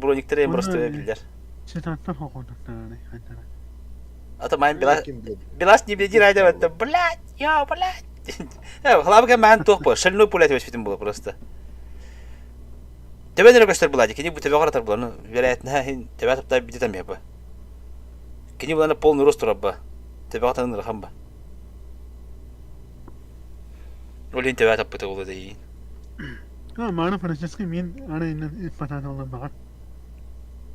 [SPEAKER 2] Bronikleri emrostaya bildiler.
[SPEAKER 5] Çıtaktan hokukta yani.
[SPEAKER 2] Atamayın biraz не беди ради это. Блядь, я, блядь. Хлабка мен тохпо. Шальной пулять вespитим было просто. Тебе не göster bulaydı. Kini bu tebe karatar bulanı. Velayetine tebe tapta bidi tam yapı. Kini bulanı polnu rost turabba. Tebe katanın rakamba. Olin tebe tapı da uladı iyi.
[SPEAKER 5] Ha mana Francesca min ana inne patata olan bakar.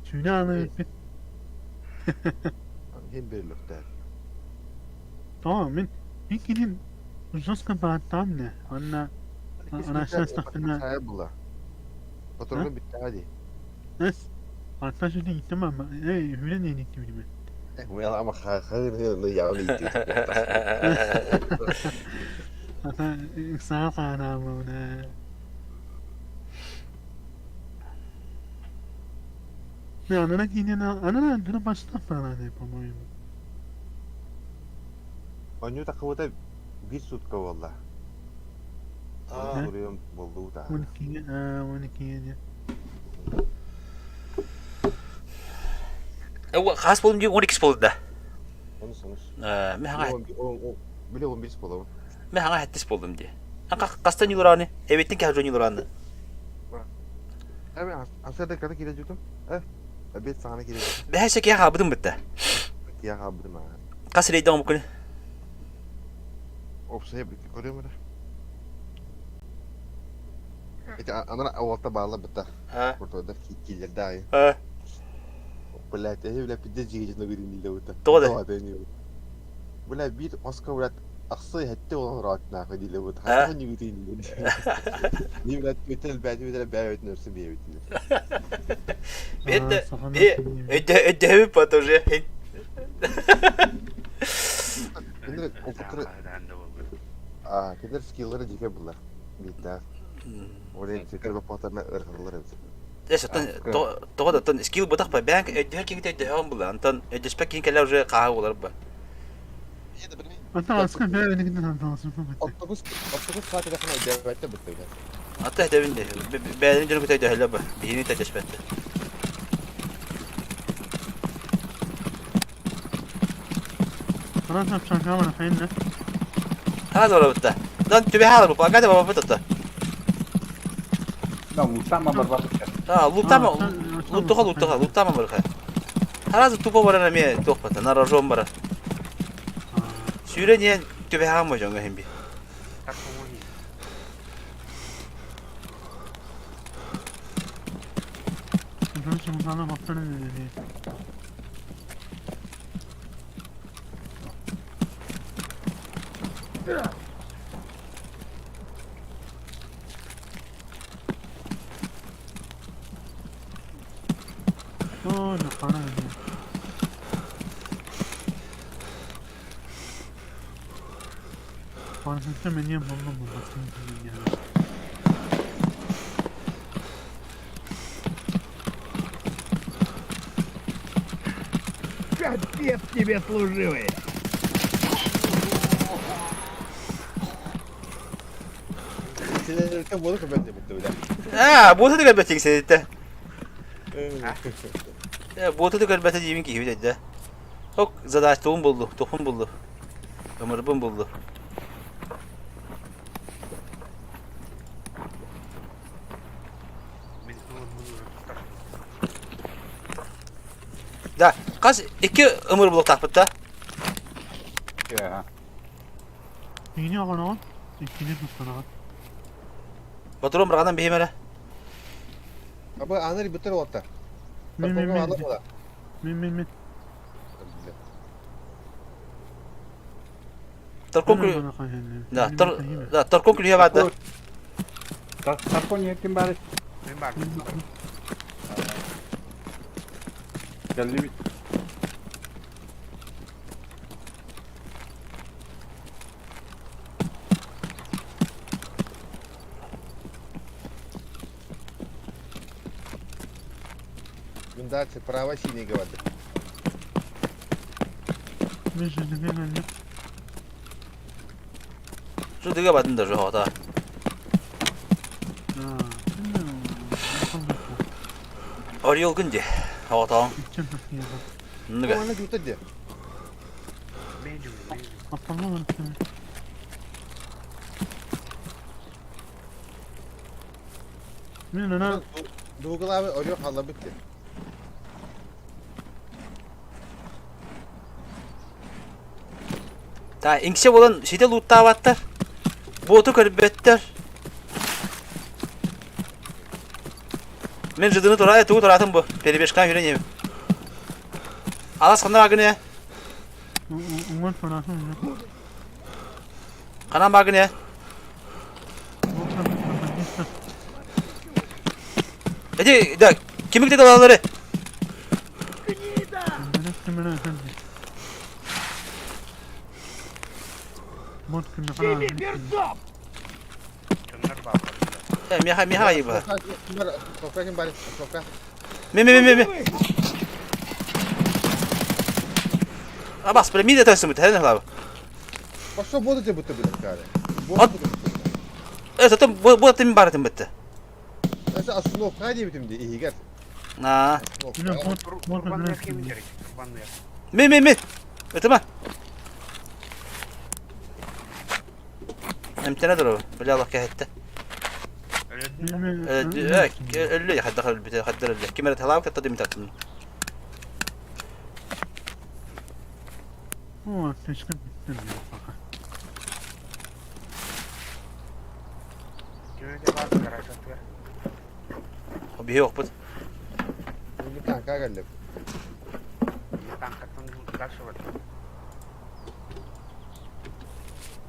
[SPEAKER 5] Şuna ana bit.
[SPEAKER 1] Hem bir lüfter.
[SPEAKER 5] Tamam min. İkinin uzun kapattan ne? Anna araçtan sakına.
[SPEAKER 1] Saya bula. Oturma bitti hadi.
[SPEAKER 5] Es. Hatta şimdi gittim ama hüle ne gittim gibi.
[SPEAKER 1] Well ama hayır yani gitti.
[SPEAKER 5] Hatta sağ kana ama ne. Ne anana gidin anana dün başta falan yapamıyorum.
[SPEAKER 1] Onu da kavada bir sutka valla. Soruyorum buldu da.
[SPEAKER 5] 12 ya.
[SPEAKER 2] Khas bolum diye 12 boldu da.
[SPEAKER 1] Onu sonuç.
[SPEAKER 2] Me hanga
[SPEAKER 1] Bile 11 spola.
[SPEAKER 2] me hanga hattis boldum diye. Anka kastan yıllarını. Evettin ki harcın yıllarını.
[SPEAKER 1] Evet aslında kadar girecektim. Evet sana girecektim.
[SPEAKER 2] Be her şey ya habıdım bitti.
[SPEAKER 1] Ya kabulüm ha.
[SPEAKER 2] Kas reydan bu konu.
[SPEAKER 1] Opsaya bir koruyor mu da? İşte anana avalta bağla bitti.
[SPEAKER 2] Ha.
[SPEAKER 1] Ortada kiler daha iyi.
[SPEAKER 2] Ha.
[SPEAKER 1] Блять, я бля пиздец жигечно говорю не лёта.
[SPEAKER 2] Doğru.
[SPEAKER 1] Doğru deniyor. Bля bir Oscar Urat Aksı hette olan rahat nakı değil bu.
[SPEAKER 2] Ha?
[SPEAKER 1] Hatta yürüyün. Niye ben ötel ben ötünürsün bir ötünür.
[SPEAKER 2] Ben de
[SPEAKER 5] Safana
[SPEAKER 2] ödevi patoje.
[SPEAKER 1] Şimdi o kutu kadar skill'ları diye bunlar. Bitti. Oraya tekrar bak patarına ırkılır hepsi.
[SPEAKER 2] Esatan to'da ton skill budak pa bank ödevi kim de on bulan ton ödespek kin kala uje qaha olar ba.
[SPEAKER 5] Hatta aslında ben öyle giden lazım.
[SPEAKER 1] 39 saate yakın ödevette bitti.
[SPEAKER 2] Hatta ödevinde benim canım kutaydı hala ba. Bihini de despette.
[SPEAKER 5] Bana yapacağım kamera fayınla.
[SPEAKER 2] Hadi ola bitti. Don tübe halar bu pakada baba bitti.
[SPEAKER 4] No, sama berbakar.
[SPEAKER 2] Ha, lup tama mereka. Haraz tupo bara me tok pata na rajom bara. Süre niye tübe ha mo jonga hembi.
[SPEAKER 6] Tak kumuni.
[SPEAKER 5] Ben şimdi sana baktığını dedi. Oh, ne para dedi. Farkında beni buldum bu bakın ya.
[SPEAKER 7] Капец тебе служивый!
[SPEAKER 1] Sinirlenirken bunu ben de bitti bile.
[SPEAKER 2] Ha, bu da galbet ikisi Ya bu da galbet jimin ki hüde. Hok zadaş tohum buldu. Ömrüm buldu.
[SPEAKER 6] Biz bunu
[SPEAKER 2] Da, kas iki ömür buluk takpıtta.
[SPEAKER 4] Ya.
[SPEAKER 5] Yeni alan o. İkinci tutana.
[SPEAKER 2] Baturum bırakadan behimere.
[SPEAKER 1] Ama anları bitir orta.
[SPEAKER 5] Min.
[SPEAKER 2] Terkonklu. Da, terkonklu ya vardı.
[SPEAKER 4] Tarkonya kembali.
[SPEAKER 6] Membar.
[SPEAKER 4] Kali
[SPEAKER 1] Bunda prava sini gawad.
[SPEAKER 2] Şu diga badın da şu hata. Arıyol günce. Hata. Niga.
[SPEAKER 1] Mana juta dia.
[SPEAKER 6] Menu.
[SPEAKER 5] Min ana
[SPEAKER 1] Google abi arıyor hala bitti.
[SPEAKER 2] Ta inkişe olan şeyde loot davatlar. Botu karbetler. Men jidini toraya tuğu toratım bu. Peribeşkan yürü yemi. Alas kandan bagını ya.
[SPEAKER 5] umar parası mı?
[SPEAKER 2] Kanan bagını ya. Hadi da kimlik de dalaları.
[SPEAKER 5] Mod kırmızı falan.
[SPEAKER 6] Şunlar bağlı.
[SPEAKER 2] Miha gibi.
[SPEAKER 1] Sofra kembali. Sofra.
[SPEAKER 2] Mi. Abas böyle mide taşısın bu. Hadi abi.
[SPEAKER 1] Başka bodu da bitti bile kare.
[SPEAKER 2] At. Evet zaten bu da temin baratım bitti.
[SPEAKER 1] Mesela aslında o kadar bitim diye iyi gel.
[SPEAKER 2] Ha.
[SPEAKER 6] Kurban yakayım gerek. Kurban yak.
[SPEAKER 2] Mi. Tamam. امتى ندرو بلا الله كهته اللي دخل البيت خدر اللي كاميرا هلاك تقدم تاكل
[SPEAKER 5] هو تشكل بالتنمية فقط.
[SPEAKER 6] Köyde var mı garajatlar?
[SPEAKER 2] وبيه وقبض
[SPEAKER 1] Bir kanka geldi.
[SPEAKER 6] Tankatın karşı var.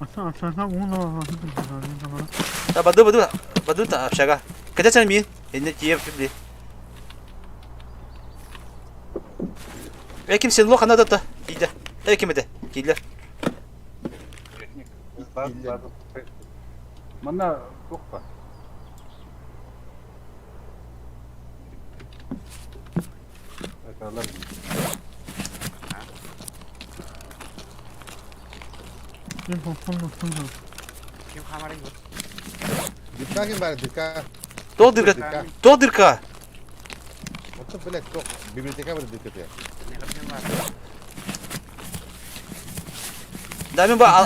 [SPEAKER 5] Aşağı uğla.
[SPEAKER 2] Da badu ta apşaga. Kaça sen miyin? Ne diye yapayım? Kim sen lo kanada da. İyi de. Kim de? Giller.
[SPEAKER 8] Mana tokpa. Aytalar.
[SPEAKER 6] Kim kamerayı yok.
[SPEAKER 1] Dikkat kim bari dikkat.
[SPEAKER 2] Doldırka.
[SPEAKER 1] Oturup bile çok biblioteka var dikkat ya.
[SPEAKER 6] Ne kadar var?
[SPEAKER 2] Damin bu al.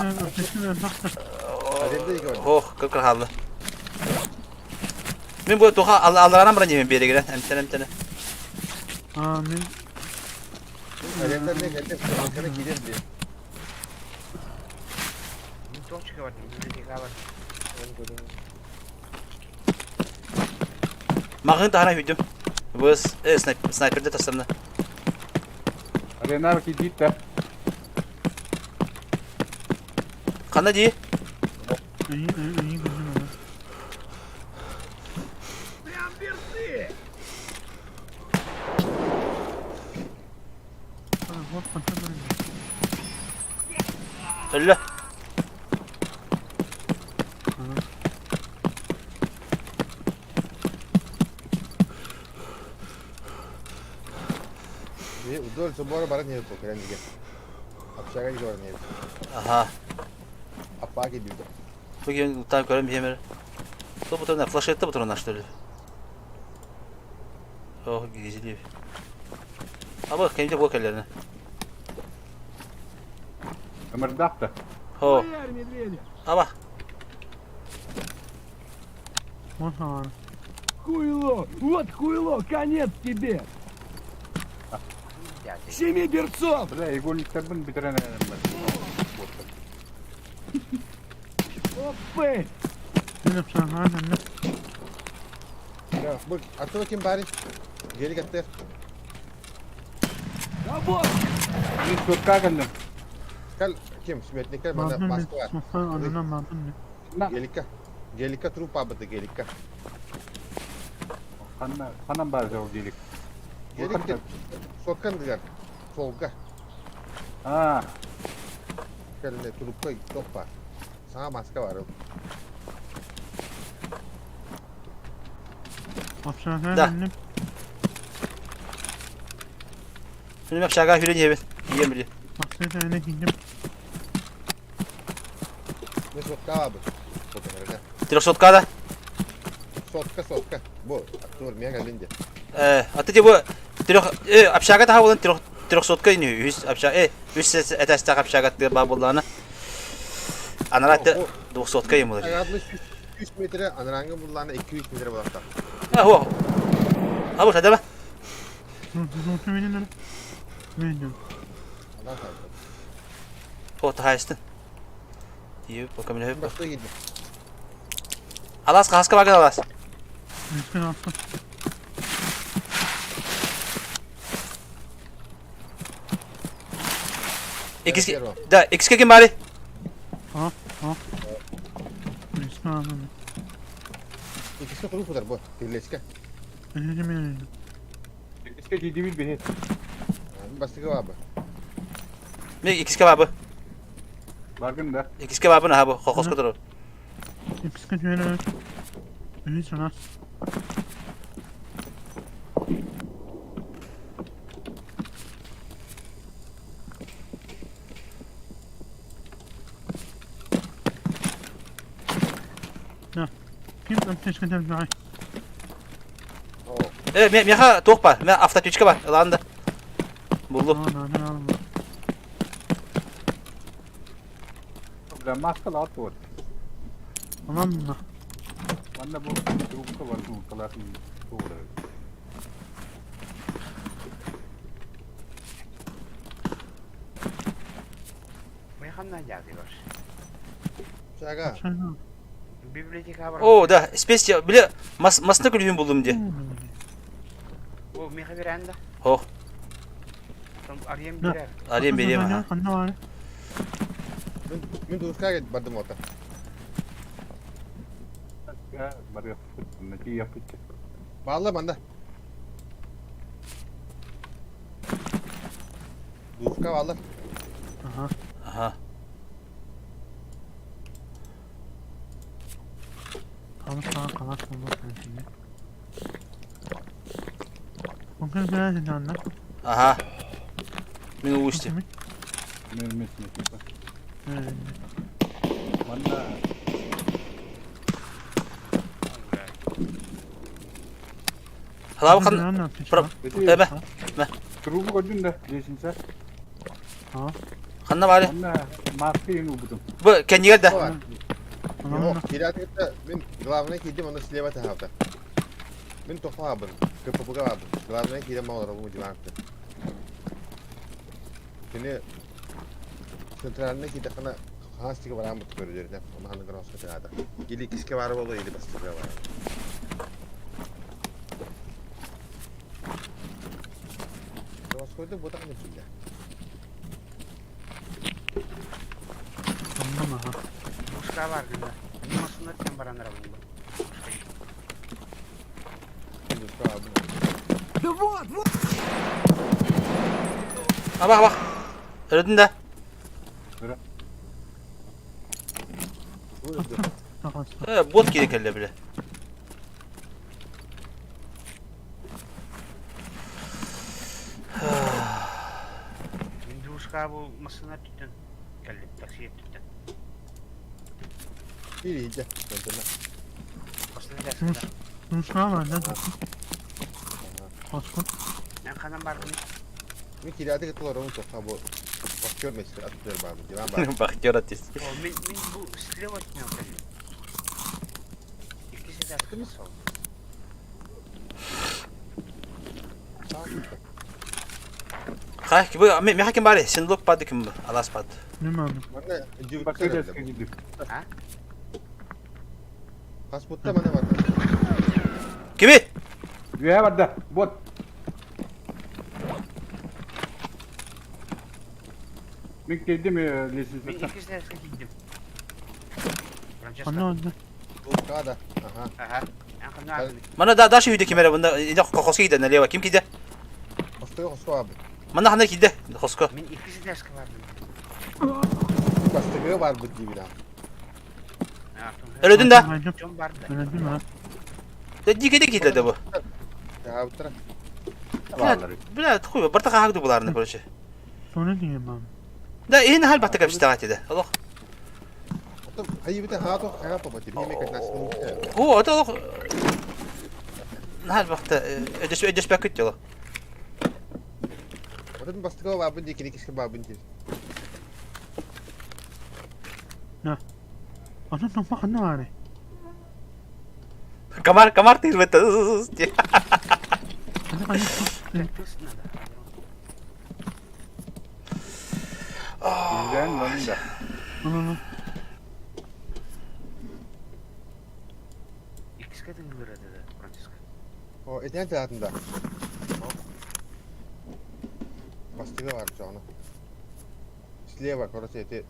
[SPEAKER 1] Arayanda iki var.
[SPEAKER 2] Oh, kırk hallı. Ben bu toha Allah'ına bırakayım bir yere giren. Hem tane.
[SPEAKER 5] Amin.
[SPEAKER 1] Arayanda ne geldi? Ankara gidelim diye.
[SPEAKER 6] Çok çıkıyor. Bibliotek var.
[SPEAKER 2] Makın tahana hücum. Bu sniper'de tasarımda.
[SPEAKER 8] Arena ki dit de.
[SPEAKER 2] Kanada değil.
[SPEAKER 5] İyi güzel olur.
[SPEAKER 2] Öyle.
[SPEAKER 1] İyi, udur semua barang ni tu keren juga. Apşaga gidiyor ne?
[SPEAKER 2] Aha.
[SPEAKER 1] Apa gidiyor?
[SPEAKER 2] Bugün tam görün bir yemer. Bu tarafına flash etti bu tarafına açtırdı. Oh gizli. Ama kendi bu kellerine.
[SPEAKER 8] Ömerdak da.
[SPEAKER 2] Ho. Ama
[SPEAKER 5] Motor.
[SPEAKER 7] Хуйло! Вот хуйло! Конец тебе! Семи берцов!
[SPEAKER 8] Böyle egoliklerden bitiren ben.
[SPEAKER 7] Опы!
[SPEAKER 5] Ne yapacağım ha ne?
[SPEAKER 1] Ya bu atı bakayım bari. Geri getir.
[SPEAKER 7] Работа!
[SPEAKER 8] Bir sotka geldim.
[SPEAKER 1] Kal kim? Smetnik kal bana
[SPEAKER 5] Madem
[SPEAKER 1] maske var.
[SPEAKER 5] ne? Adına madem ne?
[SPEAKER 1] Gelika. Gelika trupa batı gelika.
[SPEAKER 8] Kanam bazı o gelik.
[SPEAKER 1] Gelika. Sokkan diyor. Solga.
[SPEAKER 8] Ha.
[SPEAKER 1] Kal ne trupa topa. Sana maske var.
[SPEAKER 5] Aşağı
[SPEAKER 2] Da.
[SPEAKER 5] ne?
[SPEAKER 2] benim aşağı hülen yebin. Yiyem biliyor.
[SPEAKER 5] Aşağı ne gidip.
[SPEAKER 1] Ne sokka var bu? Sokka.
[SPEAKER 2] Direkt sotkada.
[SPEAKER 1] Sotka. Bu atı vurmaya gelince.
[SPEAKER 2] Atıcı bu direkt aşağı daha olan direkt sotka iniyor. Yüz aşağı yüz ses eteste aşağı diye babullarına. Anaratta bu sotka yemolur.
[SPEAKER 1] Ayaklı 3 metre anarangı buralarına 200 metre bulakta.
[SPEAKER 2] Ha ho. Ha bu hadi bak.
[SPEAKER 5] Dur benim ne? Benim.
[SPEAKER 1] Allah sağ olsun.
[SPEAKER 2] O tahaysın. Diye bakalım ne yapıyor.
[SPEAKER 1] Başta gidiyor.
[SPEAKER 2] Alas kaska bakın alas.
[SPEAKER 5] Üstüne attım.
[SPEAKER 2] İkisi kim bari?
[SPEAKER 5] Ha. Üstüne aldım.
[SPEAKER 1] İkisi kuru kadar bu. Birleşke.
[SPEAKER 5] Benim.
[SPEAKER 8] İşte ciddi bir behet.
[SPEAKER 1] Başka var bu.
[SPEAKER 2] Ne ikisi kebabı?
[SPEAKER 8] Bakın da.
[SPEAKER 2] İkisi kebabı ne ha bu? Kokos kudur.
[SPEAKER 5] Psikat yöne. İyi sana. Ya. Kim ateş kadar daha?
[SPEAKER 2] Meha tok var. Me afta küçük var. Landı. Buldu.
[SPEAKER 5] Nereden aldım?
[SPEAKER 8] Böyle maskal at var.
[SPEAKER 5] Tamam mı?
[SPEAKER 8] Bana bu tavukta var bu kalasın. Doğru.
[SPEAKER 6] Bu yakandan yazıyor.
[SPEAKER 1] Şaka.
[SPEAKER 6] Biblioteka var.
[SPEAKER 2] O da space bile masna gülüyüm buldum diye.
[SPEAKER 6] Bu miha bir anda.
[SPEAKER 2] Oh.
[SPEAKER 6] Arayayım birer.
[SPEAKER 2] Arayayım vereyim ha.
[SPEAKER 5] Anne var.
[SPEAKER 1] Ben Duşka git bardım orta.
[SPEAKER 8] Ya, bari yapıp, ne yapıp.
[SPEAKER 1] Bağla banda. Duşka bağla.
[SPEAKER 5] Aha.
[SPEAKER 2] Aha.
[SPEAKER 5] Kalmış sana kalan olmaz şimdi. Mungkin biraz insanlar.
[SPEAKER 2] Aha. Min uçtu.
[SPEAKER 8] Mürmesine kipa.
[SPEAKER 5] Evet.
[SPEAKER 8] Bana
[SPEAKER 2] Hala bakalım.
[SPEAKER 5] Ne yapıyorsun?
[SPEAKER 2] Pro. Ebe.
[SPEAKER 8] krubu koydun da değilsin sen.
[SPEAKER 5] Ha.
[SPEAKER 2] Kanna bari.
[SPEAKER 8] Bana markayı ubudum.
[SPEAKER 2] Bu kendi geldi.
[SPEAKER 1] Var.
[SPEAKER 5] Tamam.
[SPEAKER 1] Yok, kirat ette ben glavına kiydim onu sileva tarafta. Ben tofa abın. Köpüğü abın. Glavına kiydim olur bu civarında. Şimdi sentraline kiydim kana hastika var ambut görüyor ne? Onu hangi grosya teada. İli kiske var bolu ili bastıra var. Groskoydu bu da ne bildi.
[SPEAKER 5] Tamam aha.
[SPEAKER 6] Duşka var günde. Masınlar sen baranlara bulundu.
[SPEAKER 1] Duşka abın.
[SPEAKER 2] Ha bak. Öldün de.
[SPEAKER 1] Bu öldü.
[SPEAKER 5] Tamam.
[SPEAKER 2] Bot geri kelle bile.
[SPEAKER 6] Duşka bu masınlar tütten. Geldi taksiye tütten.
[SPEAKER 1] İyi iyice. Döndürme.
[SPEAKER 6] Masınlar dersin.
[SPEAKER 5] Konuşma var lan. Koskun.
[SPEAKER 6] Ben kanan bardım.
[SPEAKER 1] Ben kiratı gittim onu tofa bu. Bak görmesin atıyor bana. Civan bana.
[SPEAKER 2] Bak gör atis.
[SPEAKER 6] O min bu stile bakmıyor tabii. İkisi de akıllı sol.
[SPEAKER 2] Kay ki bu mi hakim bari. Sen lok padı kim bu? Alas padı.
[SPEAKER 5] Ne mi aldın?
[SPEAKER 1] Bana cıvık
[SPEAKER 8] Bakıyor
[SPEAKER 1] sarıldı.
[SPEAKER 8] eski gibi.
[SPEAKER 1] Pasputta bana var.
[SPEAKER 2] Kimi?
[SPEAKER 8] Rüya var da. Bot. Ben geldim lesin
[SPEAKER 6] Ben
[SPEAKER 8] sen.
[SPEAKER 6] ikisi de eski gittim.
[SPEAKER 5] Anne oldu.
[SPEAKER 1] Bu kada. Aha.
[SPEAKER 6] Aha. Ben kanan aldım.
[SPEAKER 2] Mana da şu video kimera bunda. İde kokosu giden ne lewa kim kide?
[SPEAKER 1] Hastaya hasta abi.
[SPEAKER 2] Mana handa kide. Kosko.
[SPEAKER 6] Ben ikisi de eski vardım.
[SPEAKER 1] Hastaya var bu gibi lan.
[SPEAKER 2] Öldün de.
[SPEAKER 6] John vardı.
[SPEAKER 5] Öyle değil mi ha?
[SPEAKER 2] Dikede kide de bu.
[SPEAKER 1] Ya bu taraf.
[SPEAKER 2] Bile koy. Barta haqdı bularını böyle şey.
[SPEAKER 5] Sonra diyeyim ben.
[SPEAKER 2] Da en hal batta kapı istagat ede. Allah.
[SPEAKER 1] Otom hayır bir de hato hayat baba gibi yemek etmesini işte.
[SPEAKER 2] Hu da hal batta ödeş bakıt yola.
[SPEAKER 1] Otom bastığa var bu dikini kişi var bu dikini.
[SPEAKER 5] Anne tamam anne var.
[SPEAKER 2] Kamar tirmete.
[SPEAKER 5] Anne anne.
[SPEAKER 6] Kısmına da.
[SPEAKER 8] Bizden lan da.
[SPEAKER 5] Anne.
[SPEAKER 6] İkisi kadın lira dedi Francisco.
[SPEAKER 1] O eten tarafında. Bastığa var şu an. Sileye bak orası eti.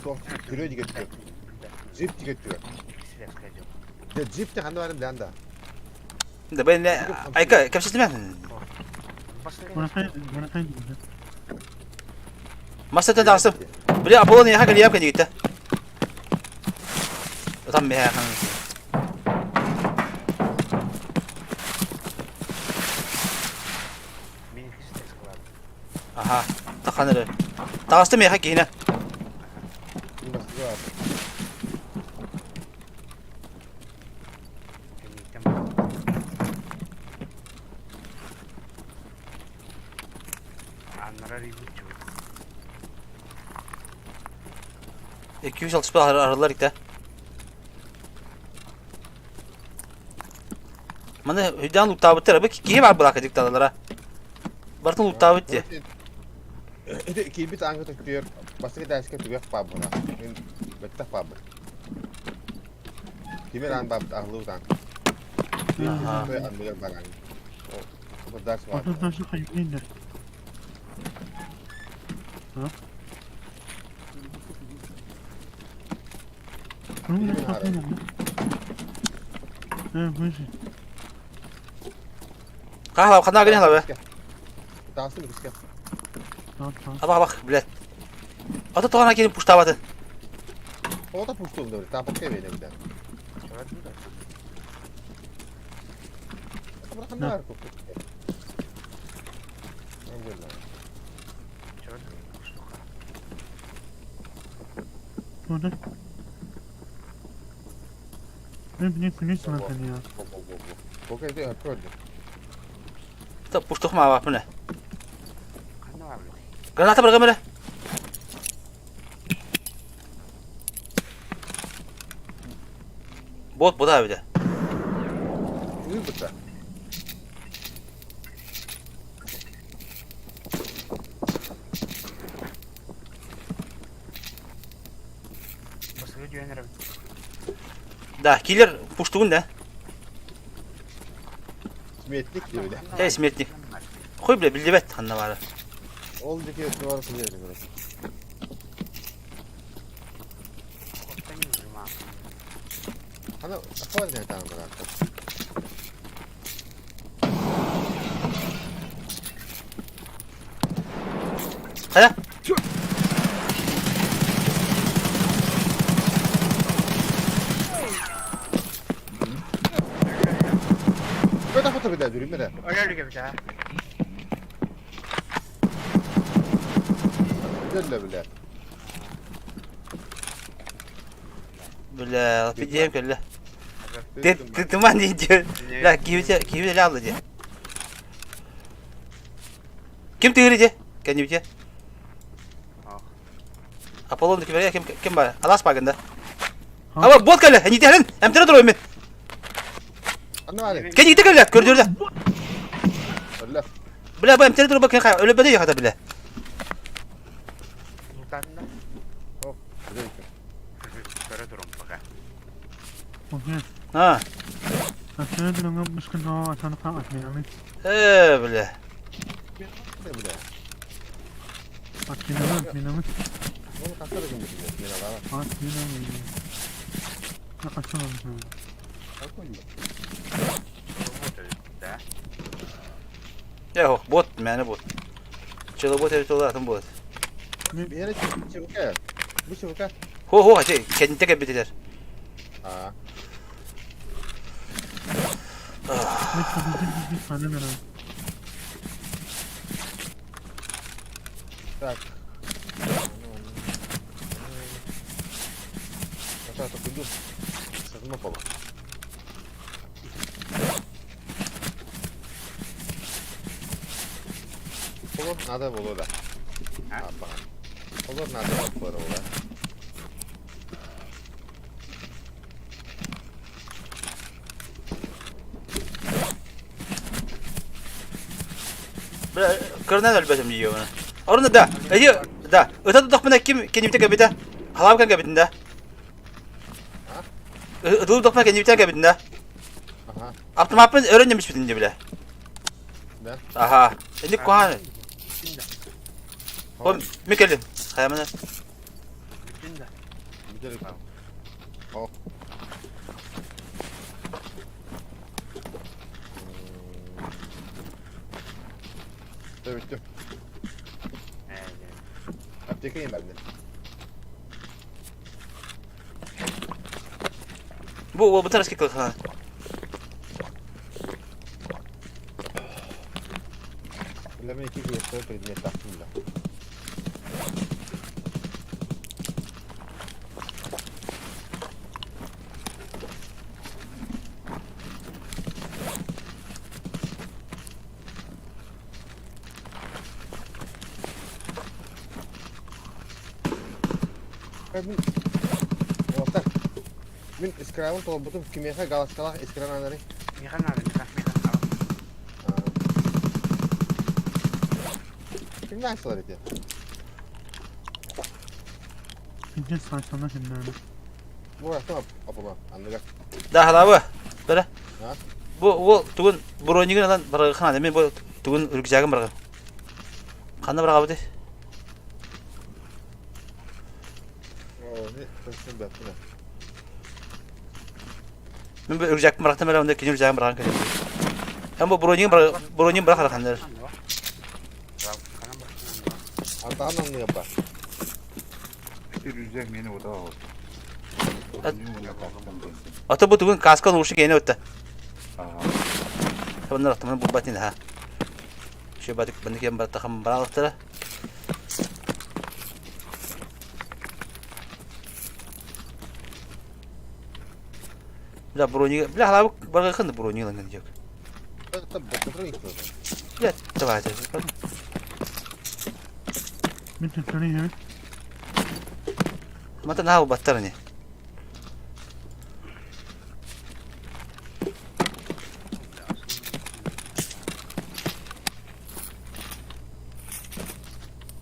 [SPEAKER 1] Çok kilo getiriyor. Zip getiriyor.
[SPEAKER 6] İkisi de eski John.
[SPEAKER 1] Ya zip de handa var landa.
[SPEAKER 2] Da ben ne ayka kapsız mı?
[SPEAKER 5] Bana kaydı. Bana kaydı.
[SPEAKER 2] Masada da asım. Bile Apollo ne hakikaten yapkan gitti. Tam bir hakan.
[SPEAKER 6] Ben ikisi de eski vardı.
[SPEAKER 2] Aha. Takanır. Tağıstı mı hakki yine?
[SPEAKER 1] Bastığa var.
[SPEAKER 6] Ben gittim. Anlara reboot çubuk.
[SPEAKER 2] 200 altı aradılar işte. Mana hüdan luktabı tarafı ki var bırakacak dalalara. Bartın luktabı diye.
[SPEAKER 1] Itu iki bit angkat tujuh. Pasti kita escape tujuh pabur lah. Ini betah pabur. Kimi ran pabur ahlu kan.
[SPEAKER 2] Aha.
[SPEAKER 1] Itu ambil barang. Oh, pedas var.
[SPEAKER 5] Anne nasıl kaydı? Şunu da saklayalım mı? Evet, buyurun.
[SPEAKER 2] Kahla kana gene hala be.
[SPEAKER 1] Dansın riske.
[SPEAKER 5] Tamam.
[SPEAKER 2] Bak bilet. Ata toğana gelip puştavatı.
[SPEAKER 1] O da puştu oldu. Tapak evine bir daha. Bırakın ne var koktu.
[SPEAKER 5] Burada. Ne bileyim kulis zaten ya.
[SPEAKER 1] Bok evde hep öldü.
[SPEAKER 2] Ta puştuk ma bak bu ne?
[SPEAKER 6] Kanı var mı?
[SPEAKER 2] Granata bırakın böyle. Bot abi de.
[SPEAKER 1] Uyur bıta.
[SPEAKER 6] Basılı güvenirim.
[SPEAKER 2] Da killer puştuğun da.
[SPEAKER 1] Simetrik diyor öyle.
[SPEAKER 2] Hey simetlik. Koy bile bildi bet hanna var.
[SPEAKER 1] Oldu ki duvarı siliyordu burası.
[SPEAKER 6] Korktan yürürüm ha.
[SPEAKER 1] Hani akvar ne tamam bıraktım.
[SPEAKER 2] Hadi.
[SPEAKER 1] Böyle foto bir daha durayım bir daha.
[SPEAKER 6] Öyle gibi ha.
[SPEAKER 1] Gölle bile.
[SPEAKER 2] Böyle bir diyeyim kölle. Tıman diyor. La gibi de la alıcı. Kim tığırıcı? Kendi biçe. Apollon'daki böyle kim var? Alas bagında. Ama bot kölle. Hani diyelim. Hem tane duruyor mu?
[SPEAKER 1] Anne var ya.
[SPEAKER 2] Kendi gitti kölle. Gördüğünde.
[SPEAKER 1] Öyle.
[SPEAKER 2] Bile bu hem tane duruyor bakın. Öyle böyle yok hatta bile.
[SPEAKER 6] Sultanında.
[SPEAKER 1] Hop. Güzel bir
[SPEAKER 6] Böyle durum bak ha.
[SPEAKER 5] Okey.
[SPEAKER 2] Ha.
[SPEAKER 5] Aslında durumda müşkül hava açanı falan atmayalım.
[SPEAKER 2] Böyle.
[SPEAKER 1] şey bile.
[SPEAKER 5] Atmayalım.
[SPEAKER 1] Onu kasar edin bir şey. Yine var.
[SPEAKER 5] Atmayalım. Açalım.
[SPEAKER 2] Yok bot yani bot. Çelo bot evet olarak bot.
[SPEAKER 1] Bir yere çabuk gel. Bu çabuk gel.
[SPEAKER 2] Ho hadi kendi tek bitirir.
[SPEAKER 1] Aa.
[SPEAKER 5] Ne kadar bir tane merak.
[SPEAKER 1] Tak. Kasar tokundu. Sızma baba. Olur nada bolo da. Ha bak. Olur nada bolo ola.
[SPEAKER 2] Böyle kırnan elbette mi yiyor onu? Orada da. Ediyor da. Öte dokmana kim kendi tek bitirir. Halam kan kabinde. Öte dokmana kendi tek kabinde.
[SPEAKER 1] Aha.
[SPEAKER 2] Aptım apın öğrenmemiş bitince bile.
[SPEAKER 1] Ben.
[SPEAKER 2] Aha. Şimdi kuhan. Oğlum Mikelim. Hayamına.
[SPEAKER 6] Bütün de.
[SPEAKER 1] Gidelim. Al. Evet bitti. Aptekayım ben de.
[SPEAKER 2] Bu tarz ki kalkan.
[SPEAKER 1] Lama iki gün sonra predmet taktım da. Ben orta. Min iskrarın tobutum kimyasal galaskalah iskrananları.
[SPEAKER 6] Mikan nerede? Mikan.
[SPEAKER 1] Kim nasıl öğretiyor?
[SPEAKER 5] Bir saçlarına şimdi.
[SPEAKER 1] Bu arada apama anladık.
[SPEAKER 2] Da halawa. Böyle.
[SPEAKER 1] Ha?
[SPEAKER 2] Bu tugun bronigin alan bırakın adamı bu tugun ürkücagın bırakın. Kanda bırak abi.
[SPEAKER 1] Oo ne? Taşın da.
[SPEAKER 2] Men bir ürjek bıraktım hele onda ikinci ürjeğimi bırakan kelim. Hem bu bronyin bırak arakanlar.
[SPEAKER 1] Antahanın ne yapar?
[SPEAKER 8] İşte rüzgar meni o da o.
[SPEAKER 2] Ata bu tugun kaskan uğuşu gene ötte.
[SPEAKER 8] Aha.
[SPEAKER 2] Bunlar atımın bu batin ha. Şu batık bandık yan batık ham bıraktılar. Bila bronyin, bila hala bırakın da bronyin lan gelecek.
[SPEAKER 1] Tabii bakıyorum ilk defa.
[SPEAKER 2] Bila tabii.
[SPEAKER 5] Bir tane yemin.
[SPEAKER 2] Mata nah battar ni.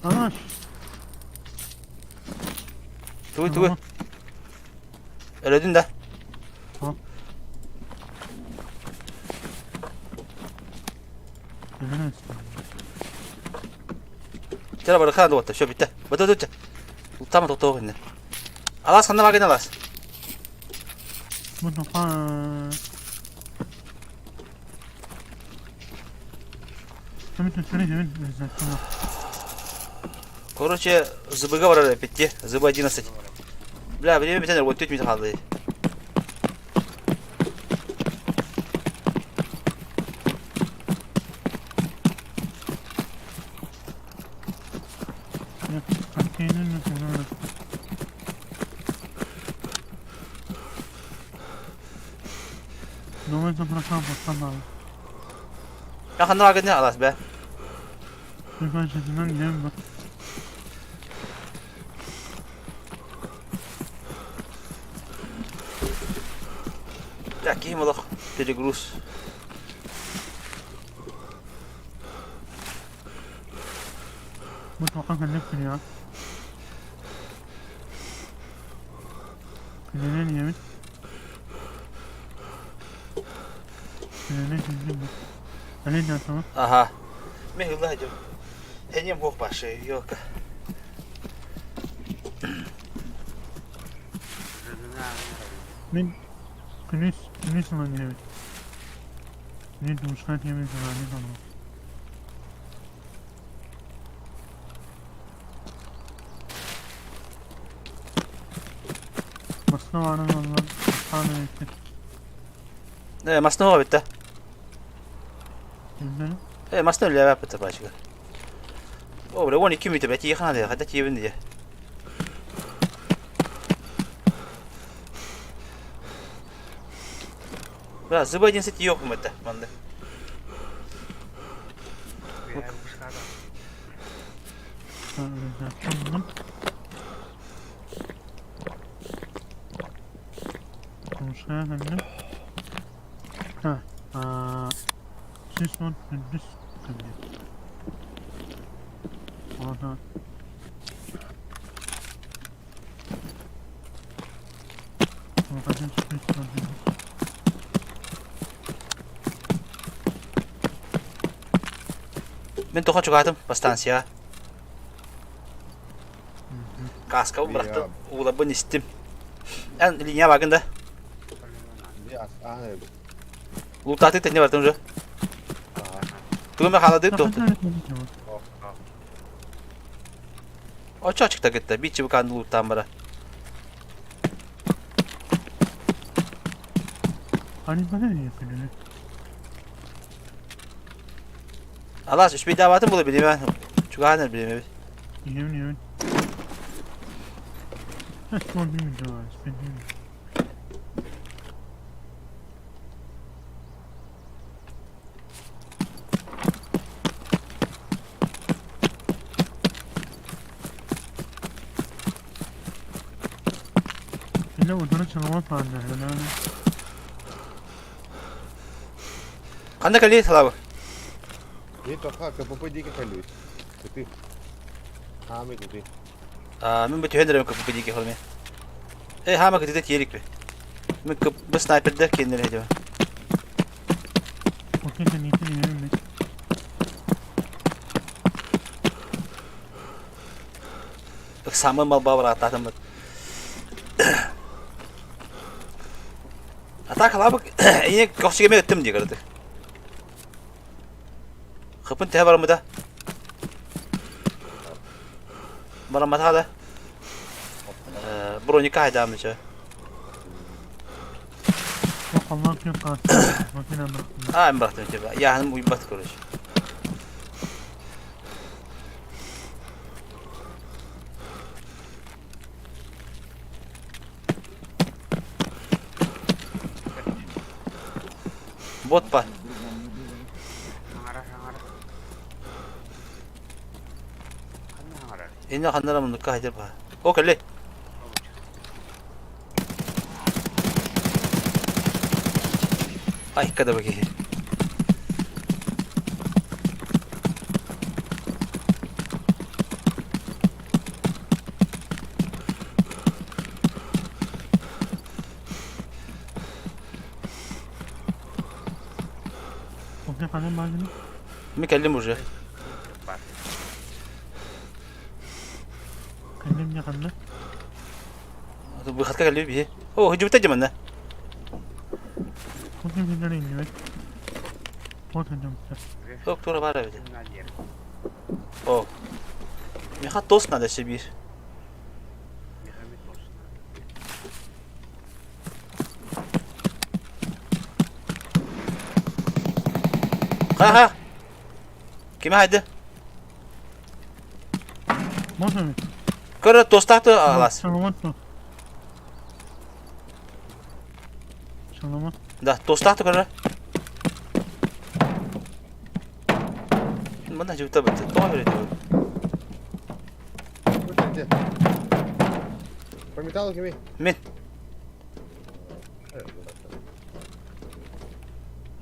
[SPEAKER 5] Aa,
[SPEAKER 2] Tuğ. Öledin de.
[SPEAKER 5] yemin.
[SPEAKER 2] Cara bırakan da otta. Şu bitti. Betul. Utama tutup ini. Alas kana lagi alas.
[SPEAKER 5] Bu defa bir tane yemin.
[SPEAKER 2] Короче, зыбыга var orada bitti. Zıbı 11. Bla bir tane robot tütmüyor kaldı.
[SPEAKER 5] Konteyner nasıl? Normal bırakan bastan abi.
[SPEAKER 2] Ya kana lagi ne alas be.
[SPEAKER 5] Bir parçasından yemin bak.
[SPEAKER 2] Ya kim ola? Peligrus.
[SPEAKER 5] Bu tokan kendine ya. Kulenen yemin. Kulenen yemin bak. Öyle de tamam.
[SPEAKER 2] Aha. Mehullah hacım. Henyem kok başı yok.
[SPEAKER 5] Ben güneş olan yemin. Ne duşkan yemin zararlı tamam. Masna var onlar. Tanrı etti.
[SPEAKER 2] Ne masna var bitti.
[SPEAKER 5] Bilmem.
[SPEAKER 2] Masna öyle yapıp bitti başka. O böyle 12 metre belki yakın hadi hadi yevin diye. Biraz zıba cinsiyeti yok mu bitti bende.
[SPEAKER 5] Tamam. Konuşmaya hem de. Ha. Siz var gündüz tabii. Aha. Bakacağım siz var gündüz.
[SPEAKER 2] Ben toka çıkardım bastansiya. Kaska bıraktım. Uğla ben istim. En linya bakın da.
[SPEAKER 1] Biraz ahır.
[SPEAKER 2] Lutati tekne vardı önce. Tugum ben haladı
[SPEAKER 5] Kapat
[SPEAKER 2] tuttu.
[SPEAKER 5] öğretmenim ya.
[SPEAKER 2] Açıkta gitti. Bir çubuk kandı luttan bana.
[SPEAKER 5] Hani bana ne yapıyor öyle?
[SPEAKER 2] Allah üç bir davatım bulabilirim ben. Çünkü hanır bileyim.
[SPEAKER 5] Yemin. Heh, son bir video var. Ben yemin. Yine odana çalama falan derler. Yani.
[SPEAKER 2] Kanda kali salah.
[SPEAKER 1] Ini toka ke popo di ke kalu. Tapi hame gitu.
[SPEAKER 2] Ben bir tühendirim kapı pedi ki halime. Hama kıtıda tiyerik be. Ben kapı sniper de kendine hediye.
[SPEAKER 5] Okey sen iyi değil yemin.
[SPEAKER 2] Sama mal bawa rata teman. Atak alabık yine koşu gemi öttüm diye gördük. Kapın te var mı da? Bana mata da. Bronika haydamıcı.
[SPEAKER 5] Yok Allah yok artık. Makine bıraktım.
[SPEAKER 2] Ha ben bıraktım acaba. Yani bu batı koruş. Bot var.
[SPEAKER 6] Hangara hangara. Hangara.
[SPEAKER 2] Ini kanlara mı nukka haydar var. O kalle. Ay kada bakayım.
[SPEAKER 5] O ne kalem malzeme?
[SPEAKER 2] Mikellim уже.
[SPEAKER 5] Kalem ne kalem?
[SPEAKER 2] Bu hatta kalli bir. Oh hücum eteceğim anne.
[SPEAKER 5] O ne bilgiler iniyor? O da ne?
[SPEAKER 2] Doktora var evde.
[SPEAKER 6] Bunlar yer.
[SPEAKER 2] Oh. Mihat dost neredeyse bir.
[SPEAKER 6] Mehmet olsun.
[SPEAKER 2] Ha. Kime haydi?
[SPEAKER 5] Можно ли?
[SPEAKER 2] Kara dostatı alas.
[SPEAKER 5] Salamat mı? Salamat.
[SPEAKER 2] Da dostatı kara. Bana cüvte bitti. Tamam öyle diyor.
[SPEAKER 1] Ötende. По металлу kimi?
[SPEAKER 2] Min.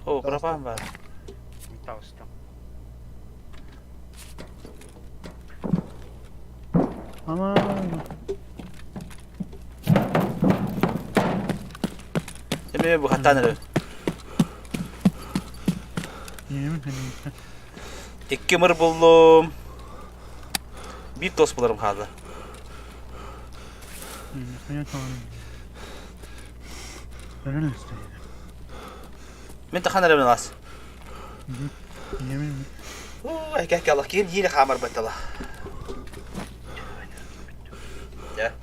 [SPEAKER 2] Oh berapa var?
[SPEAKER 6] Minta ustam.
[SPEAKER 5] Ama
[SPEAKER 2] Şimdi bu hatta nere?
[SPEAKER 5] yeni mi kalem işte?
[SPEAKER 2] İki mır buldum. Bir dost bulurum kaldı.
[SPEAKER 5] Yeni kaya tamam. Öyle ne istedi?
[SPEAKER 2] Min tahan nere las?
[SPEAKER 5] Yemin mi?
[SPEAKER 2] Oh gel Allah gel yine kamar batala. Ya.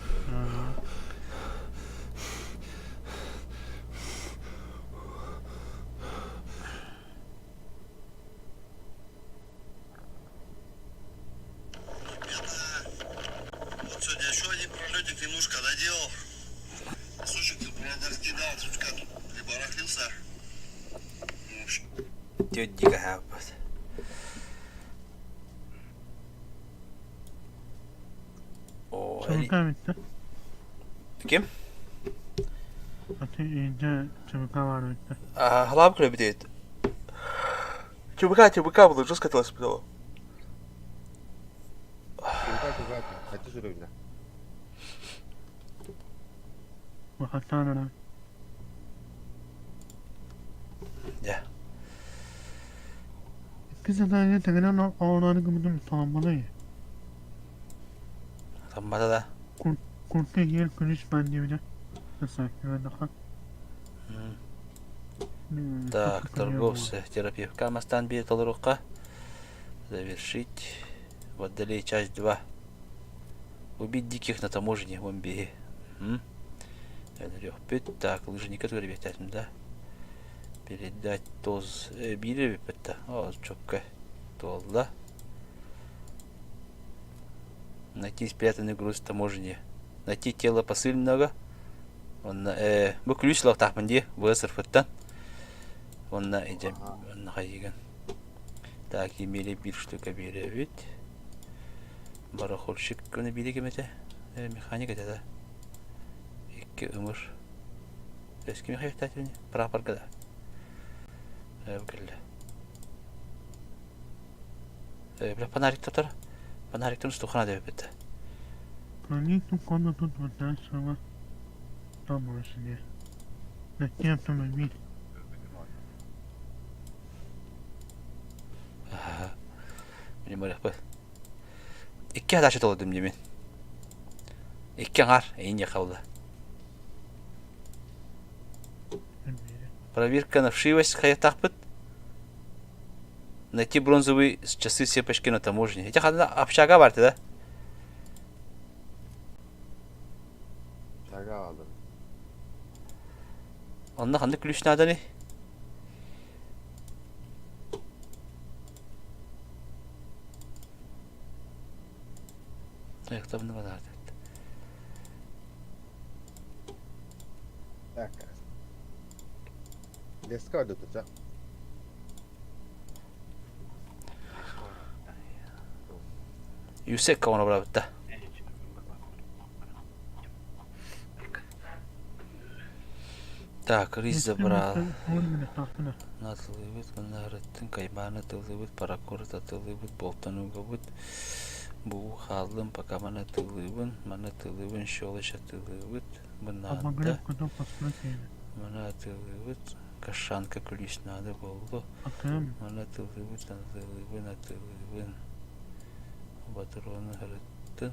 [SPEAKER 9] Вот сегодня еще один пролетик немножко доделал. Сучек ты правда раскидал, сучка прибарахлился. Ну, в общем,
[SPEAKER 2] Diyor diga ha. Oh,
[SPEAKER 5] Çabuklar bitti.
[SPEAKER 2] kim?
[SPEAKER 5] Zaten iyice çabuklar var bitti.
[SPEAKER 2] Halab kulübü değil. Çubuka bulur. Rus katılası bir de o.
[SPEAKER 1] Чувака. Хочу сюда.
[SPEAKER 5] Bu hatta ne?
[SPEAKER 2] Ya.
[SPEAKER 5] Kısa da tekrar ağlarını kımıdım tamamlamayı.
[SPEAKER 2] Tamam da.
[SPEAKER 5] Kurtu yer kuruş ben diye bir de. Nasıl daha?
[SPEAKER 2] Так, торговцы, терапия. Камастан бьет рука. Завершить. Водолей часть 2. Убить диких на таможне в Амбии. Так, лыжника тоже бегать, да? Передать тоз. Бири бепетта. О, чокка. Толла. Найти спрятанный груз таможни. Найти тело посыльного. Он bu ключ лавтахман ди. Высыр фыттан. Onunla edeceğim. Onunla hayıgan. Takimeli bir штука беребит. Барахольщик onu biri gemete. Mekanik ede. İki ömür. Eski mekanik tatili. Prapar kada. Bu kelle. Bile panarik tutar. Panarik tunus tukhana deve bitti.
[SPEAKER 5] Panik tu konuda tutmadan sonra tamam şimdi. Ne yaptım ben bir?
[SPEAKER 2] Benim böyle bak. İki hadaşa doladım demin. İki var. En yakavlı.
[SPEAKER 5] Ben
[SPEAKER 2] Проверка на вшивость хаятахпыт. Найти бронзовые часы сепочки на таможне. Этих одна общага бар, да?
[SPEAKER 1] Şaka aldım.
[SPEAKER 2] Onda hangi ключ надо не? Так, там не надо.
[SPEAKER 1] Dakika. Deska vardı tutacak.
[SPEAKER 2] Yüksek kavana bıraktı. Так, рис забрал. Натылыбыт, мынарыттын кайманы тылыбыт, паракорта тылыбыт, болтанугабыт. Бу халым пока мана тылыбын, шолыша тылыбыт, мынада. Мана тылыбыт, кашанка ключ надо болду. Мана тылыбыт, тылыбын. Батроны хырыттын,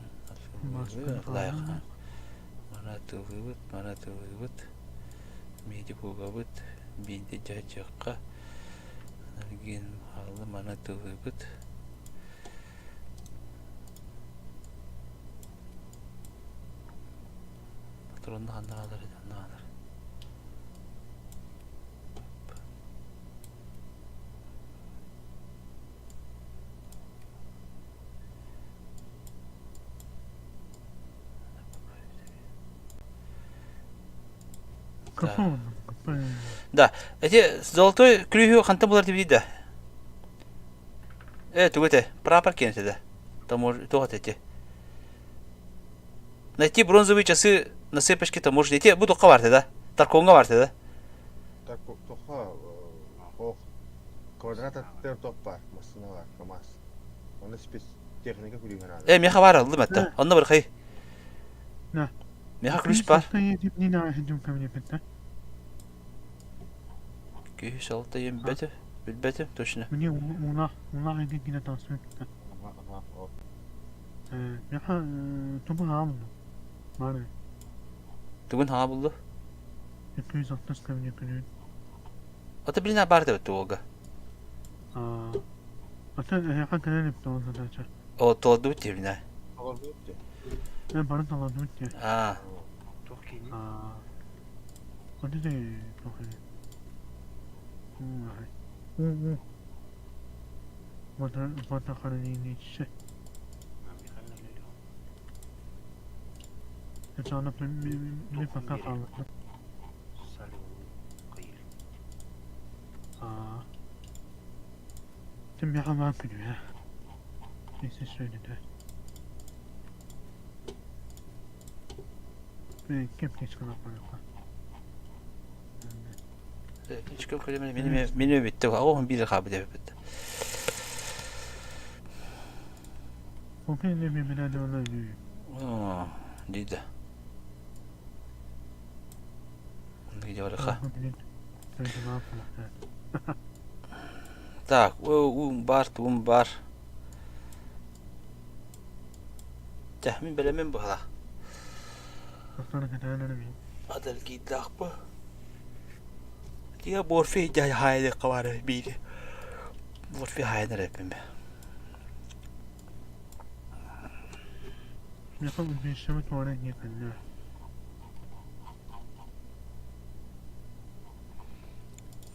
[SPEAKER 2] лайхан. Мана тылыбыт. Медикугабыт, бинде жачакка. Нарген халым мана тылыбыт. Патронды қандай алар еді, ана алар. Да, эти золотой клювью қанта болар деп дейді. Түгіте, прапор кенеті да. Тоғат эти. Найти бронзовые часы на цепочке таможни. Эти будут коварты, да? Тарконга варты, да?
[SPEAKER 1] Так, тоха, координатор топпа, машина var, КамАЗ. Оны спецтехника күліген ады.
[SPEAKER 2] Меха бар алды мәтті. Онда бір қай.
[SPEAKER 5] На.
[SPEAKER 2] Меха ключ бар. Күйіс алты ем бәті. Білбәті, точно.
[SPEAKER 5] Мне уна айды гine tasvir etti. Меха туба алды. Var.
[SPEAKER 2] Түгін хаға болды.
[SPEAKER 5] 260 кабинет күлін.
[SPEAKER 2] Ата біліне бар да өтті олға.
[SPEAKER 5] Ата яқа кәлен епті олды дача.
[SPEAKER 2] О, толады өтті біліне.
[SPEAKER 1] Oldu öptü.
[SPEAKER 5] Барын талады өтті.
[SPEAKER 6] Тоқ кейінен.
[SPEAKER 5] Оды де тоқы. Бата қарын еңді етші. Canım bir fakat kaldı. Tüm bir hamam günü ya. Neyse söyledi. Kim geç kalak bana.
[SPEAKER 2] Hiç köp köleme benim bitti. Ağım bir kabul edebildi.
[SPEAKER 5] O kendi birbirine de olay.
[SPEAKER 2] Dedi. Где варха? Так, бар. Tahmin bilemem bu hala. Adal gidak bu. Dia borfi jay hayde kavar biri. Borfi hayde repim.
[SPEAKER 5] Yapalım bir şey mi tuvalet yakın.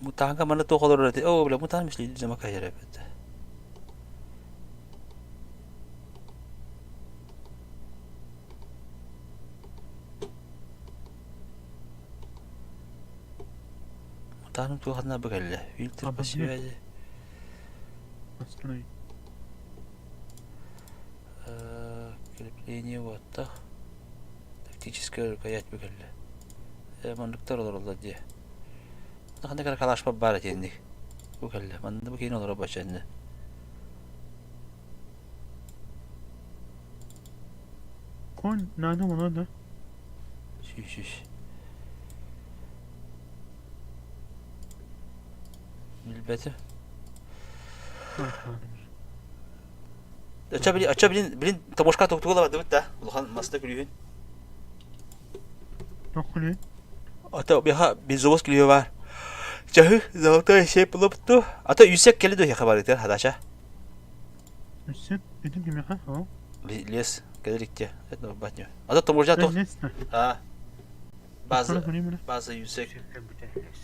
[SPEAKER 2] Mutanga mana to kolor rete. Oh, bela mutan misli zaman kaya repet. Mutanım tu hadna bagalle. Filtre pasive.
[SPEAKER 5] Aslında.
[SPEAKER 2] Крепление вот так. Тактическая рукоять бagalle. Мандыктар олар де. Наханда кара калаш бар этенди. Бagalle. Манда бу кейин олар башанды.
[SPEAKER 5] Kon nerede ona da?
[SPEAKER 2] Şiş. Bilbeti. Açabilin taboşka toktuğu var değil mi? Ulan masada gülüyor.
[SPEAKER 5] Yok ne?
[SPEAKER 2] Ata bir zavos gülüyor var. Cahı zaten şey bulup da. Ata yüksek geldi ya haber eder hadaşa.
[SPEAKER 5] Üstten dedim ki ha o.
[SPEAKER 2] Les gelirik diye. Evet batıyor. Ata tomurca to.
[SPEAKER 5] Neyse.
[SPEAKER 2] Ha.
[SPEAKER 5] Bazı.
[SPEAKER 2] Bazı yüksek.
[SPEAKER 6] Şirket bütünleş.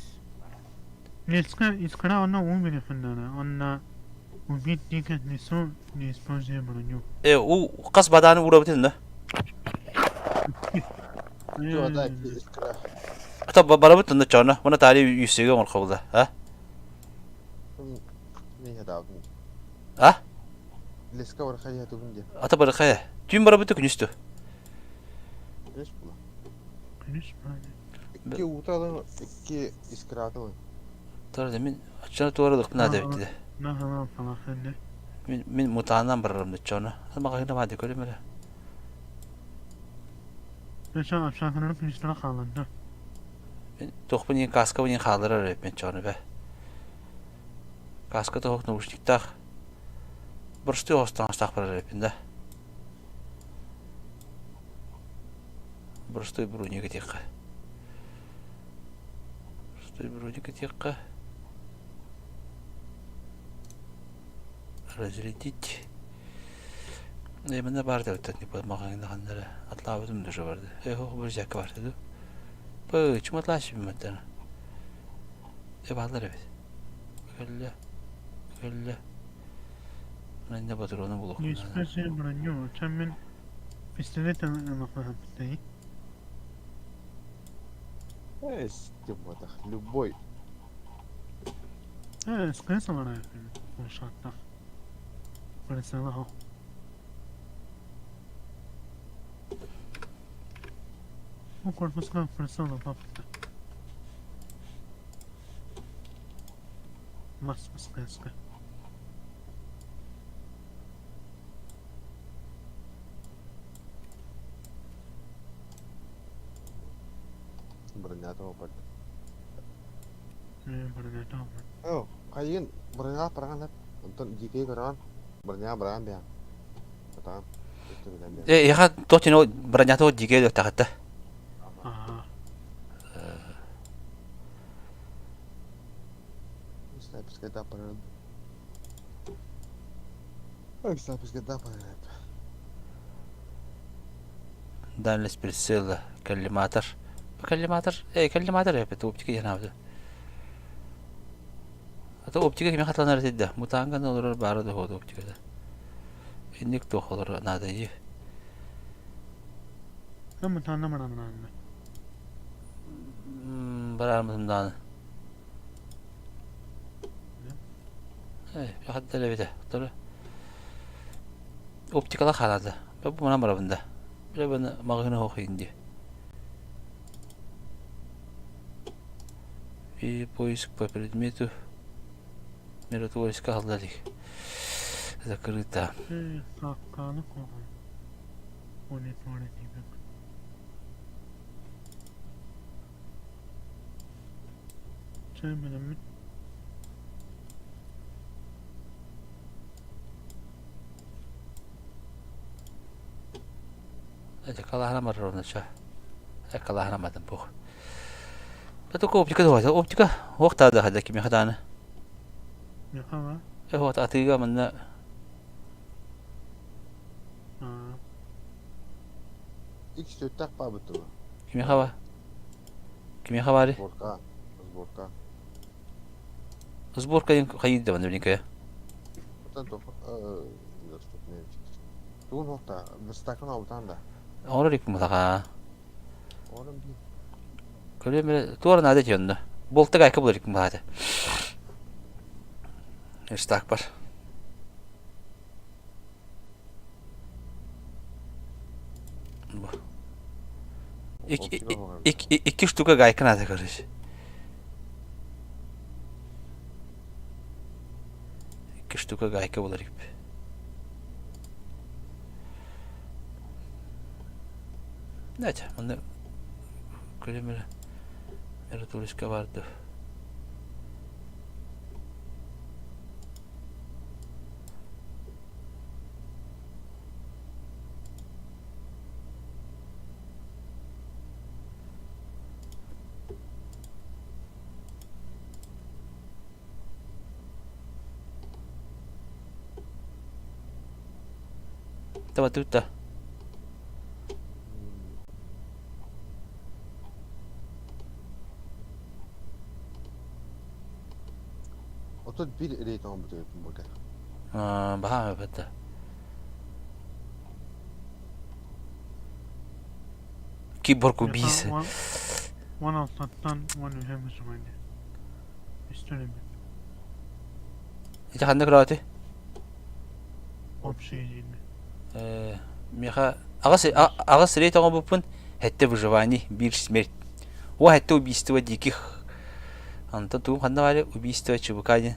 [SPEAKER 5] Neska iskara ona 10 bin efendana. Ona ubit diken neso nespoje baranyo.
[SPEAKER 2] O kas badani vurabilir de.
[SPEAKER 1] Şu da ki iskra.
[SPEAKER 2] Ata bana bütün de çana. Bana tarihi yüksek olur kabulda. Ha?
[SPEAKER 1] Ne hadav?
[SPEAKER 2] Ha?
[SPEAKER 1] Leska var khayya tu bunje.
[SPEAKER 2] Ata bana kaya. Tüm bana bütün üstü.
[SPEAKER 1] Neş bula.
[SPEAKER 5] Kınış bana.
[SPEAKER 1] İki utalı, iki iskra tu.
[SPEAKER 2] Tar demin açana tuvarlık ne dedi de.
[SPEAKER 5] Ne hava falan hende.
[SPEAKER 2] Min mutandan bararım da çana. Ama kayına madde kölemele.
[SPEAKER 5] Mesela aşağıdan kınışlara kalındı.
[SPEAKER 2] Tohpun yin kaska yin khalara rep men çana be. Kaska tohuk nuştik tak. Burstu hostan stak para repinde. Burstu brunya getikka. Burstu brunya getikka. Разрядить. Именно барда вот не подмаханга хандара. Атлавым даже барда. Эхо буржак барда. Бö чим атлаш бимэтэн. Балдар бит. Гөллө. Мен батырона булук.
[SPEAKER 5] Неспоже baranyo. Çamen pistolet anlamadım.
[SPEAKER 1] Стимата. Любой.
[SPEAKER 5] Скрesa var efendim. Bu şartlar. Parasını al. Bu korpusla parasını al papta. Mas skreska.
[SPEAKER 1] Броня то пат.
[SPEAKER 5] Bana tamam.
[SPEAKER 1] Oh, kayin bronya perangan. Untuk jike perangan. Bronya perangan dia. Tamam. Itu bilang dia.
[SPEAKER 2] Я точно бронято диге тахта.
[SPEAKER 5] Aha.
[SPEAKER 1] Snipers kita perangan. Snipers kita perangan.
[SPEAKER 2] Данлес прицел коллиматор. Коллиматор. Коллиматор я это оптика я навду. Ата оптика кеме хатланар деді. Мутанган олар бары да ходы оптикада. Инник тохолар надайы.
[SPEAKER 5] Ben bu tanımadım ben.
[SPEAKER 2] Барармыздан. Я хатта лебеде. Тора. Оптикала халады. Bu bana marabında. Bir bana mağına okuyun diye. И поиск по предмету миротворческих халдалик. Закрыто.
[SPEAKER 5] Kakkalı kovan. O ne tuvalet gibi. Sevmedim mi?
[SPEAKER 2] Hadi kalahana marar onu ça. Kalahana madım bu. Betul optika doa. Optika waktu ada hada kimi hadana.
[SPEAKER 5] Ne hava?
[SPEAKER 2] Waktu atiga mana
[SPEAKER 5] Aa.
[SPEAKER 1] X tutak pa betul.
[SPEAKER 2] kimi hava. Kimi havari?
[SPEAKER 1] Sborka. Sborka.
[SPEAKER 2] Sborka yang kayıt da bana ya.
[SPEAKER 1] Betul tu. Tuh nokta. Bestakkan avutan da.
[SPEAKER 2] Onu rik mutlaka.
[SPEAKER 1] Oğlum bir.
[SPEAKER 2] Köle mi? Tuvar nade yönde. Bolta gayka bularik mu hadi. İstak var. Bu. İki штука gayka nade karış. İki штука gayka bularik. Neyse, onu köle mi? Miratoriska vardı. Tava tutta.
[SPEAKER 1] Oto bir eri tamam bu burada.
[SPEAKER 2] Baha betta. Ki borku bis.
[SPEAKER 5] One alttan one ühemiz oyunu. İsterim.
[SPEAKER 2] İşte kandı kırati.
[SPEAKER 5] Hop şey değil mi?
[SPEAKER 2] Меха агас рейтого бупун хэтте выживаний бир смерть. О хэтте убийство диких. Анта ту хандавали убийство чебукани.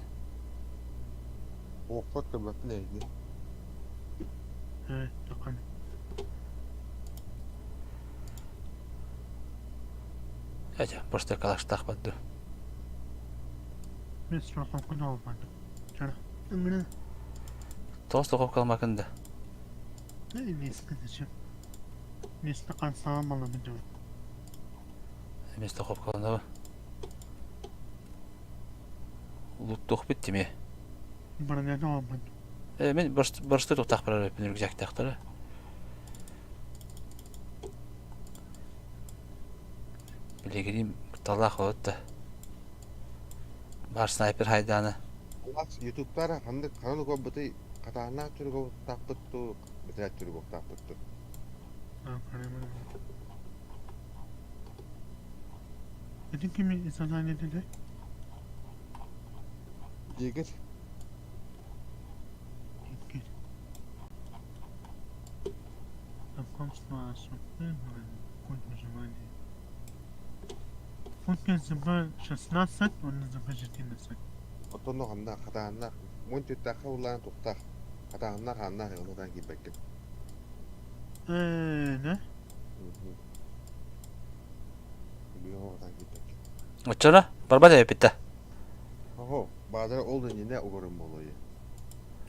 [SPEAKER 1] O foto bak neydi?
[SPEAKER 5] Evet, bakın.
[SPEAKER 2] Хотя просто калаштах падду.
[SPEAKER 5] Biz çok okun olmadı. Çara. Ömrü.
[SPEAKER 2] Тост окуп калмакында.
[SPEAKER 5] Ne sıkıntı? Neyse kan sağlam alamı diyor.
[SPEAKER 2] Эмес окуп калгандабы. Улуттук бит тиме.
[SPEAKER 5] Bana ne olmadı?
[SPEAKER 2] Мен борсты токтак барар мен рюкзак тактары. Билегирим талах болот. Бар снайпер хайданы.
[SPEAKER 1] Allah YouTube'da hangi kanalı kobutu katana türü kobutu tapıttı. Mesela türü kobutu tapıttı.
[SPEAKER 5] Dedin ki mi insanlar ne dedi?
[SPEAKER 1] Yigit.
[SPEAKER 5] Git. Там консумацию. Мungkin sebelah 16, onu sebelah 14.
[SPEAKER 1] Otono hanna katana. Muncul tak ulang tuktak. Katana hanna yang orang kibek.
[SPEAKER 5] Ne?
[SPEAKER 1] Biliyor orang kibek.
[SPEAKER 2] Очора барбада эпитте.
[SPEAKER 1] Oho, bazıları olduğun yine uğurun oluyor.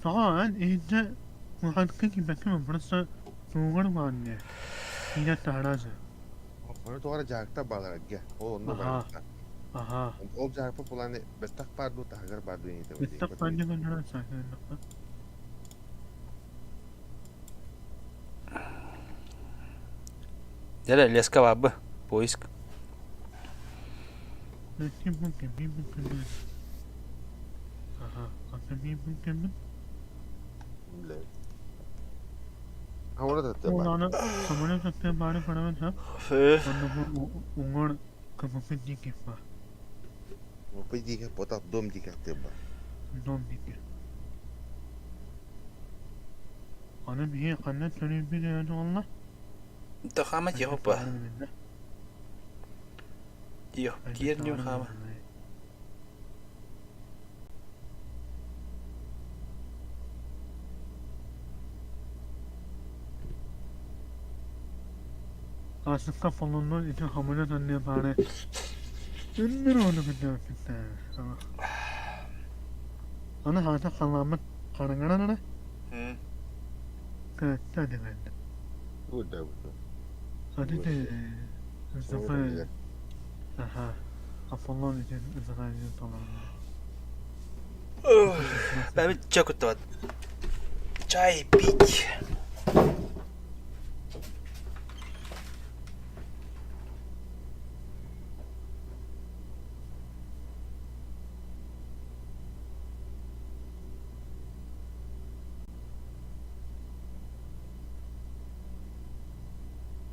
[SPEAKER 5] Falan iyice muhakkak ki bakayım burası soğuk var ne? Yine tarafı.
[SPEAKER 1] Onu doğru cakta bağlar gel. O onu
[SPEAKER 5] Aha.
[SPEAKER 1] var.
[SPEAKER 5] Aha.
[SPEAKER 1] O cakta falan betak pardu tagar pardu ini tuh.
[SPEAKER 5] Bitta bence gönderen sakın.
[SPEAKER 2] Дера леска бабы. Поиск.
[SPEAKER 5] Belki mungkin bir mungkin. Aha. Aslında bir mungkin mi?
[SPEAKER 1] Bile. Ha orada da var.
[SPEAKER 5] Onu samana sakın bari para ver.
[SPEAKER 2] Фы.
[SPEAKER 5] Onu bu ungar kapatın diye kifa.
[SPEAKER 1] O pedi ke potak dom di kate ba.
[SPEAKER 5] Dom diye. Ana bir kanat söyleyip bir de Allah.
[SPEAKER 2] Тохама тихопа. Тихо. Тирню хама.
[SPEAKER 5] Aslında falonun için hamile tanıyan bari. Ünlü onu gidiyor işte. Ana hata kalamet karangana ne? Kısa demek.
[SPEAKER 1] Udah udah.
[SPEAKER 5] Hadi de. Zıfır. Aha. Falon için ızgayı tamam.
[SPEAKER 2] Ben bir çok kötü var. Çay pik.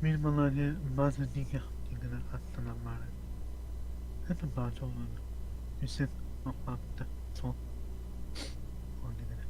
[SPEAKER 5] Bir balayı bazı dike dikene attılar bari. Hep bazı olmadı. Hüseyin noktattı. Son. O dikene.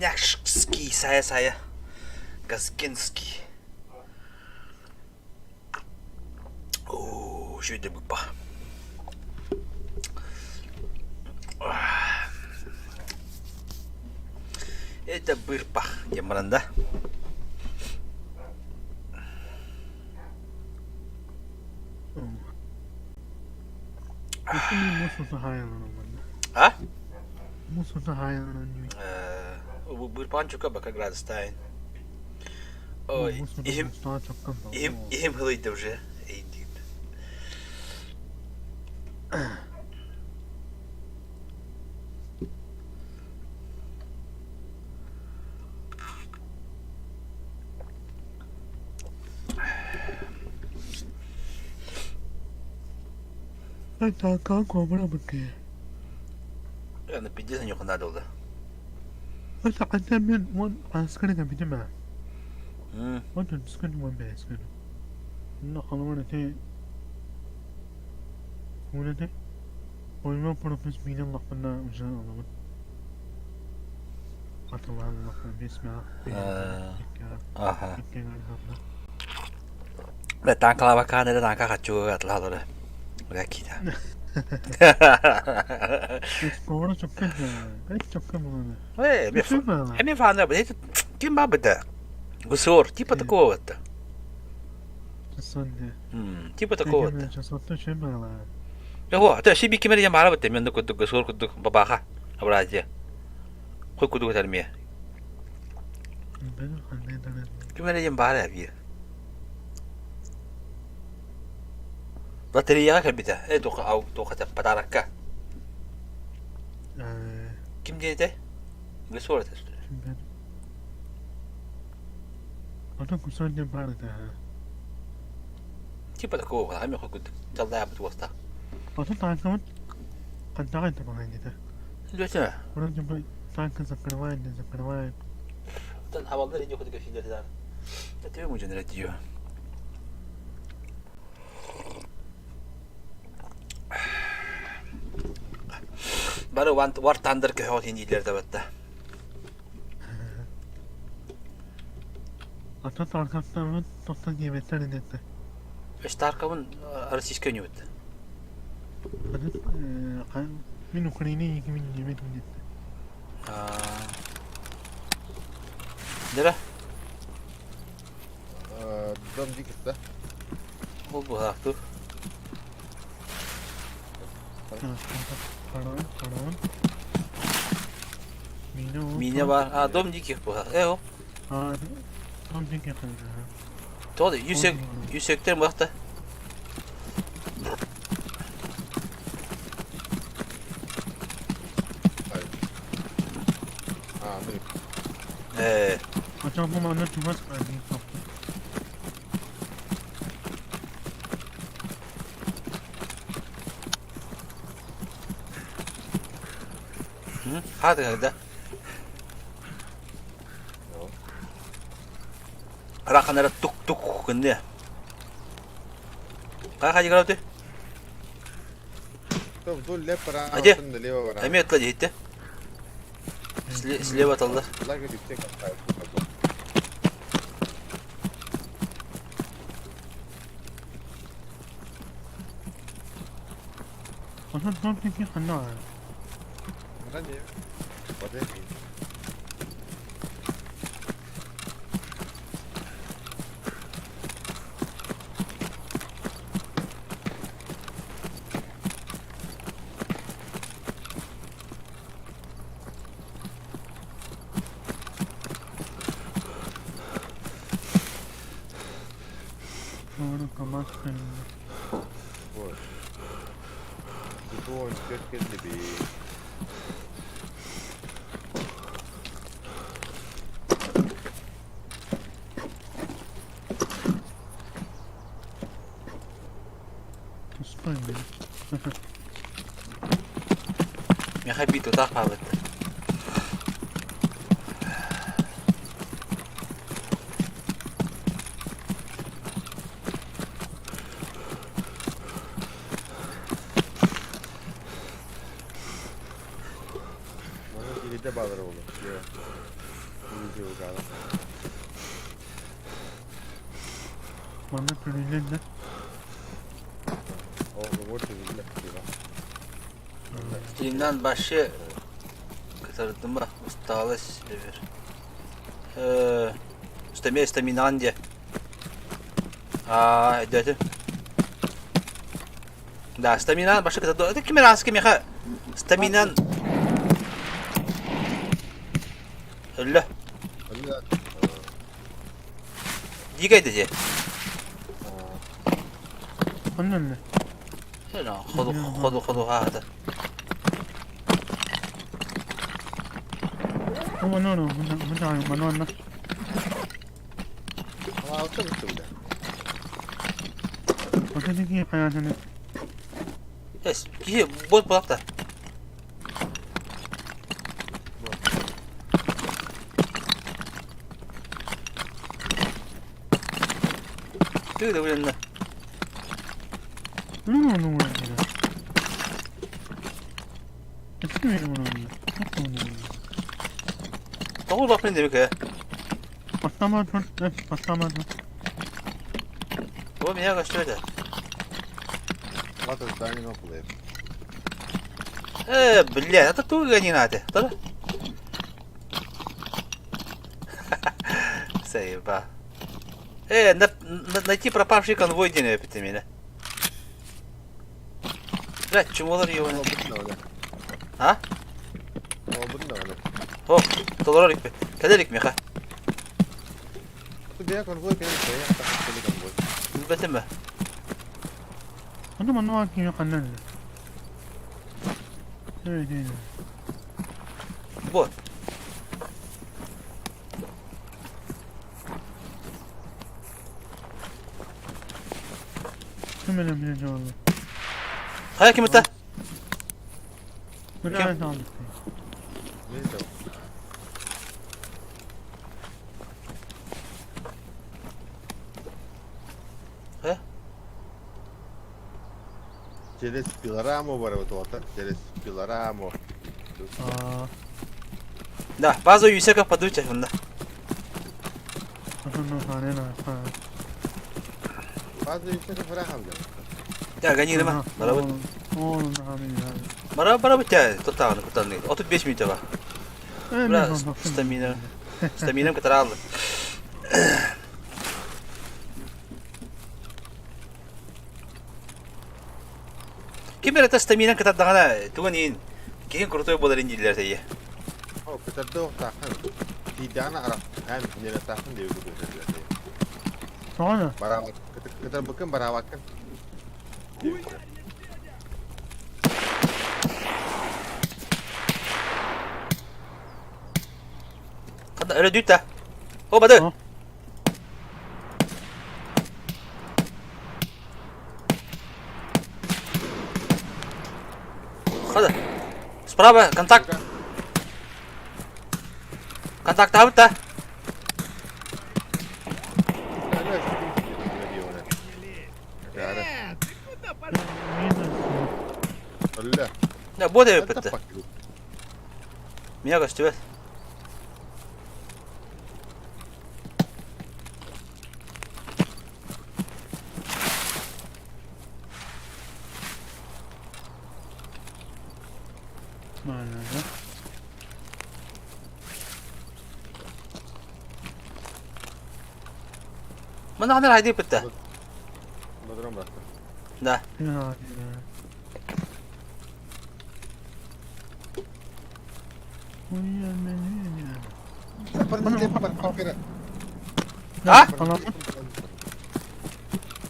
[SPEAKER 2] Газняшский, saya. Газгинский. Oo, şöyle bir bak. Это bir bak yamanında.
[SPEAKER 5] Mususu hayranım
[SPEAKER 2] Ha?
[SPEAKER 5] Mususu hayranım.
[SPEAKER 2] Bu bir pançuka baka Gradstein. O, ihim hılıydı уже.
[SPEAKER 5] Ben daha kovmana bakıyor.
[SPEAKER 2] Yani pidyesin yok nerede oldu?
[SPEAKER 5] Mesela annem ben askere gidelim mi?
[SPEAKER 2] Hmm.
[SPEAKER 5] Ben de askere ben askere. Ne kalmadı te. Bu ne de? Oyunun profes miden lafına ucan alamın. Atalarla lafına besmela.
[SPEAKER 2] Aha. Ve tankala bakan neden tanka kaçıyor atlar orada. Buraya kita.
[SPEAKER 5] Skora çok kötü. Kaç çok kötü bunu.
[SPEAKER 2] Hem fan da bu. Kim babada? Гусор, типа такого-то. Типа такого-то. Его, то себе кемер я мало бы, мен куду гусор куду бабаха. Образие. Хой куду терме. Кемер я мало би. Bateria kan bita. Tuh au tuh kata pataraka. Kim dia teh? Gusor teh.
[SPEAKER 5] Ada kusan dia pada dah.
[SPEAKER 2] Типа такого, а мне хоть целая бутылка.
[SPEAKER 5] Ada tangan kan tangan tu bahagian dia.
[SPEAKER 2] Лётя.
[SPEAKER 5] Orang jumpa tangan zakarwan.
[SPEAKER 2] Tan havaları yok diye şeyler der. Tabii mu cennet diyor. Baru war tandır ke hot indilerde batta.
[SPEAKER 5] Ada tangan toptan yemekler dedi.
[SPEAKER 2] Starkavın arasız könüyor.
[SPEAKER 5] Ada min Ukrayna yemin yemek dedi.
[SPEAKER 2] Nere?
[SPEAKER 1] Dom dikit de.
[SPEAKER 2] Bu haklı.
[SPEAKER 5] Karan.
[SPEAKER 2] Mine var. Dom dikit bu. O.
[SPEAKER 5] Dom dikit.
[SPEAKER 2] Doğru. Yüksekten baktı.
[SPEAKER 5] Macam bu mana cuma sekali.
[SPEAKER 2] Hadi hadi. Rakanlara tuk 근데. Kaç kalau tuh?
[SPEAKER 1] Tuh lep para.
[SPEAKER 2] Aja. Kami atla gitti. Слева atıldı.
[SPEAKER 1] Lagi diptek atlar.
[SPEAKER 5] Ada dom dikit kena.
[SPEAKER 1] Kan dia. Pada.
[SPEAKER 5] Orang kamas kan.
[SPEAKER 1] Bu önce bir.
[SPEAKER 5] Spaniya.
[SPEAKER 2] Я хабиту так павлет.
[SPEAKER 1] Bana dilide bağlar oğlum. Video galiba.
[SPEAKER 5] Bana söyleyecek de.
[SPEAKER 1] O robot çözüldü.
[SPEAKER 2] Dinden başı kıtırdım bak. Ustalı bir. Staminan diye. Dedim. Da staminan başı kıtırdım. Öyle kimi rastgele mi ha? Staminan. Öyle.
[SPEAKER 1] Öyle.
[SPEAKER 2] Dikey dedi.
[SPEAKER 5] Anne.
[SPEAKER 2] Öyle. Xodu hadi.
[SPEAKER 5] Ama no. Bana anla.
[SPEAKER 1] Ama altta bitti bir de.
[SPEAKER 5] Ötedeki hayatını.
[SPEAKER 2] Yes. Ki bot bulakta. Tüy de bu yanına.
[SPEAKER 5] Ne onu ya? İstemiyorum onu. Nasıl onu?
[SPEAKER 2] Doğru bak ne demek ya.
[SPEAKER 5] Patlamadı. Evet patlamadı.
[SPEAKER 2] Bu miya kaçtı
[SPEAKER 1] Ладно, здание не плывет.
[SPEAKER 2] Бля, это туго не надо. Да? Сейба. Найти пропавший конвой день эпидемии. Блядь, чему ларью?
[SPEAKER 1] O bu ne öyle?
[SPEAKER 2] Ha?
[SPEAKER 1] O bu ne öyle?
[SPEAKER 2] Hop, dolar ikme. Kaderik mi ha?
[SPEAKER 1] Bu diğer konvoy benim şey ya. Takım seni konvoy.
[SPEAKER 2] Bilbetim mi?
[SPEAKER 5] Onu bana bak yok anne. Evet.
[SPEAKER 2] Bu.
[SPEAKER 5] Hemen bir oldu.
[SPEAKER 2] Kaya kim ıtta?
[SPEAKER 5] Böyle evet aldık.
[SPEAKER 1] Neyse o.
[SPEAKER 2] He?
[SPEAKER 1] Через пилораму ворота. Через пилораму.
[SPEAKER 5] Aa.
[SPEAKER 2] Da, bazı yüksek kapadı uçakında.
[SPEAKER 5] Bakın o ne ha.
[SPEAKER 1] Bazı yüksek bırakalım.
[SPEAKER 2] Ya ganyi mi? Bana bak.
[SPEAKER 5] Oğlum abi.
[SPEAKER 2] Bana bitti. Tutağını kurtardı. 35 minute var. Biraz staminam kadar aldı. Kim bilir staminam kadar daha ne? Tuğanin. Kihin kurtuyor bu derin diller diye.
[SPEAKER 1] O kadar da o takım. Tidak nak arah. Kan jenis takım dia gitu.
[SPEAKER 5] Sonra.
[SPEAKER 1] Barawak. Kadar bakın barawak kan.
[SPEAKER 2] Kadar öyle düt de. O badı.
[SPEAKER 5] Ha.
[SPEAKER 2] Hadi. Справа, контакт. Контакт авт да.
[SPEAKER 1] Öyle.
[SPEAKER 2] Ya bu da yapıttı. Miya kaçtı be.
[SPEAKER 5] Manada.
[SPEAKER 2] Mana kadar haydi yapıttı.
[SPEAKER 1] Badrama bıraktı.
[SPEAKER 2] Da.
[SPEAKER 5] Ya. Uyuyan beni ya.
[SPEAKER 1] Seperti dia pakai.
[SPEAKER 2] Ha?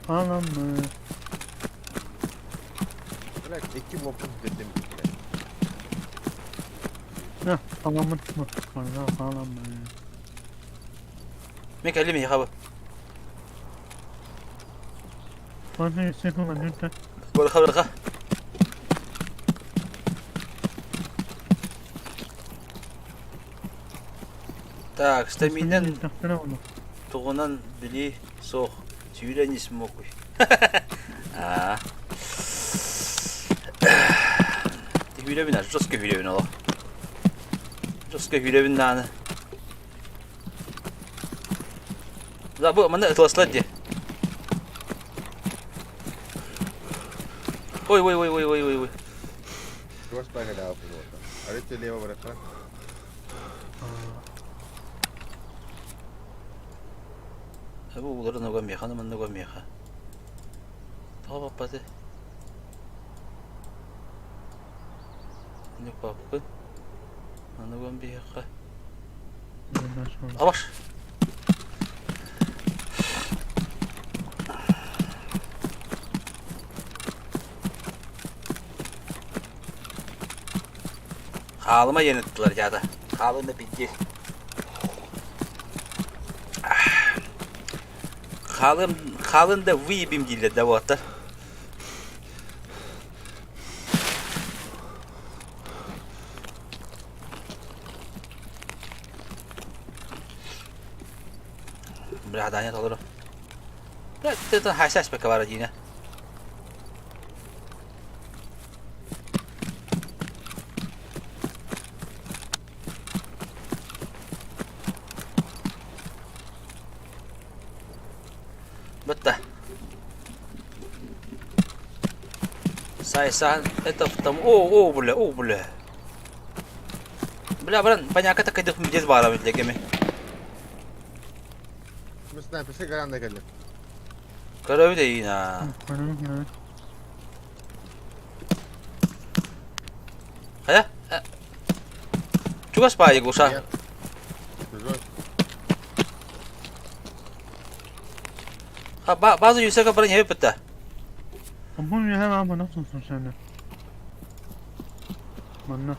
[SPEAKER 5] Anam mı?
[SPEAKER 1] Bırak iki mopun dedim.
[SPEAKER 5] Ya tamam mı? Anam mı?
[SPEAKER 2] Mik elimi yıkabı.
[SPEAKER 5] Bana yüksek olan lütfen.
[SPEAKER 2] Bırka. Так, стаминен туғынан біле соқ. Түйрен есім оқой. Hüylevin er, жестко hüylevin ola. Жестко hüylevin nane. Da bu mana ıtlaslar diye. Oy oy oy oy oy oy.
[SPEAKER 1] Kıvaç bana daha fazla oldu. Arıtı leva bırakma.
[SPEAKER 2] Bu uları ne gömüyor? Hanım ne gömüyor? Tamam hadi. Ne yapalım? Ne gömüyor?
[SPEAKER 5] Ondan sonra.
[SPEAKER 2] Avaş. Halıma yenilttiler ya da. Halım da bitti. Halın da vibim gildi de vatar. Biraz daha alırım. Biraz da hassas bir kavar yine. Bitti. Saysan etaftam o bule. Bile banyak tak hidup menjadi barang lagi mi.
[SPEAKER 1] Mesela pesi garanda geldi.
[SPEAKER 2] Karawi de yine.
[SPEAKER 5] Bana
[SPEAKER 2] Kaya? Juga spy ko sa.
[SPEAKER 1] Güzel.
[SPEAKER 2] Bazı yüksek aparan yapıp bitti.
[SPEAKER 5] Ama ya hemen nasılsın sen de? Bana.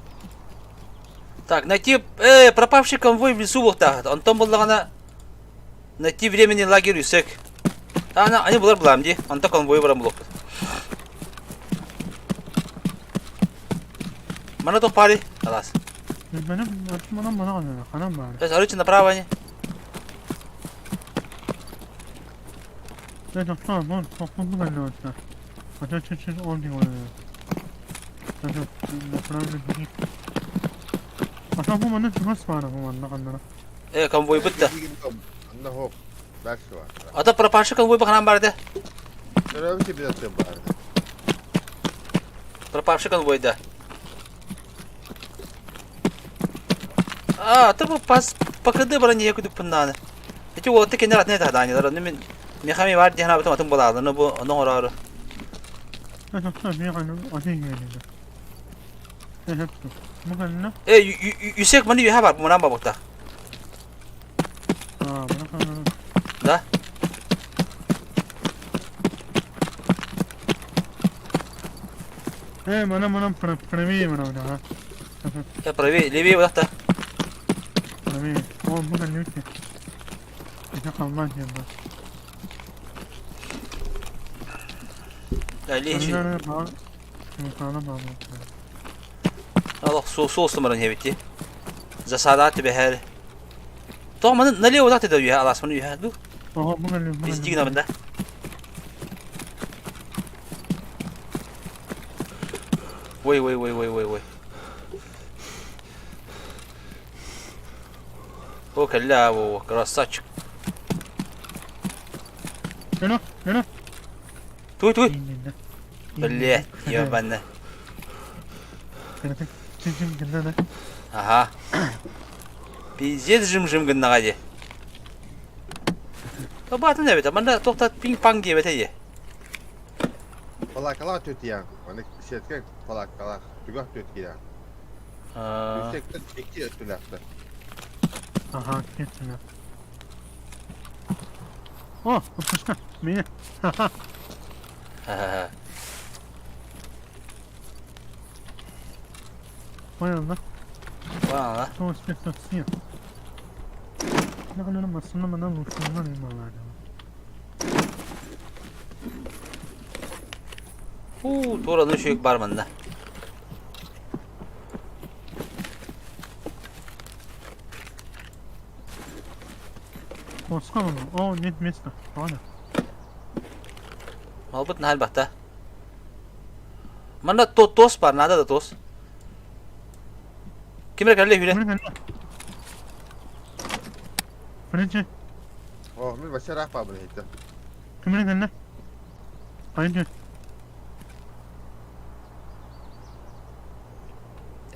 [SPEAKER 2] Так, найти пропавший конвой в лесу вот так. Он там был найти временный лагерь Юсек. Они были бламди. Он так конвой был блок. Mana то пари? Алас.
[SPEAKER 5] Bana kanam var.
[SPEAKER 2] Сейчас орите направо они.
[SPEAKER 5] Ne doktor bu toplumda ben de olsa. Hatta çeşit oldu oluyor. Hatta ne değil. Hatta bu bana çok var bu bana kanlara.
[SPEAKER 2] Конвой bitti.
[SPEAKER 1] Anda hop. Bak şu var.
[SPEAKER 2] Ata пропавший конвой bakana vardı.
[SPEAKER 1] Şöyle bir şey biraz vardı.
[SPEAKER 2] Пропавший конвой да. Ты бы покады bara niye kudup pundan. Hiç o tek kenar ne tahta ani. Ne min mihami var diye hana batım buladı. Ne bu ne horar.
[SPEAKER 5] Ne doktor bir kanım ateş geliyor. Ne hepsi. Bu kanına.
[SPEAKER 2] Yüksek mani yuha var bu namba bakta.
[SPEAKER 5] Bana kanına.
[SPEAKER 2] Da.
[SPEAKER 5] Bana pravi bana da.
[SPEAKER 2] Pravi levi bakta.
[SPEAKER 5] Pravi. O bu kanı yok ki. Ne kalmaz ya bu.
[SPEAKER 2] Levi.
[SPEAKER 5] Kanına bak. Kanına bak.
[SPEAKER 2] Allah soğusun maran hebiti. Zasadat behel. To mana nali oda te yuha alas mani yuha du.
[SPEAKER 5] Aha bu kanı.
[SPEAKER 2] Bizdi gina benda. Vay. O kalla o krassaç.
[SPEAKER 5] Ne?
[SPEAKER 2] Tuy. Belli ya bende.
[SPEAKER 5] Çizim gında ne?
[SPEAKER 2] Aha. Biz jim gınna gaje. Tabatın evet ama toktat ping pong diye bete.
[SPEAKER 1] Falakala tötü ya. Bana şey etken falakala. Tügah tötü ya. Yüksekten iki ötülerdi.
[SPEAKER 5] Aha kesin ya. Oh, başka. Mine. Vay Allah.
[SPEAKER 2] Valla.
[SPEAKER 5] Çok spektasyonel. Ne kadar masumla bana vursunlar imalarda.
[SPEAKER 2] Toranın şu yük barmanda.
[SPEAKER 5] Oscar mı? Oh, net mesta. Hala.
[SPEAKER 2] Malbut nahal bahta. Mana tos par nada da tos. Kimler geldi hüle?
[SPEAKER 5] Fırıncı.
[SPEAKER 1] Oh, bir başa rahpa bunu hiç.
[SPEAKER 5] Kimin kanna? Haydi.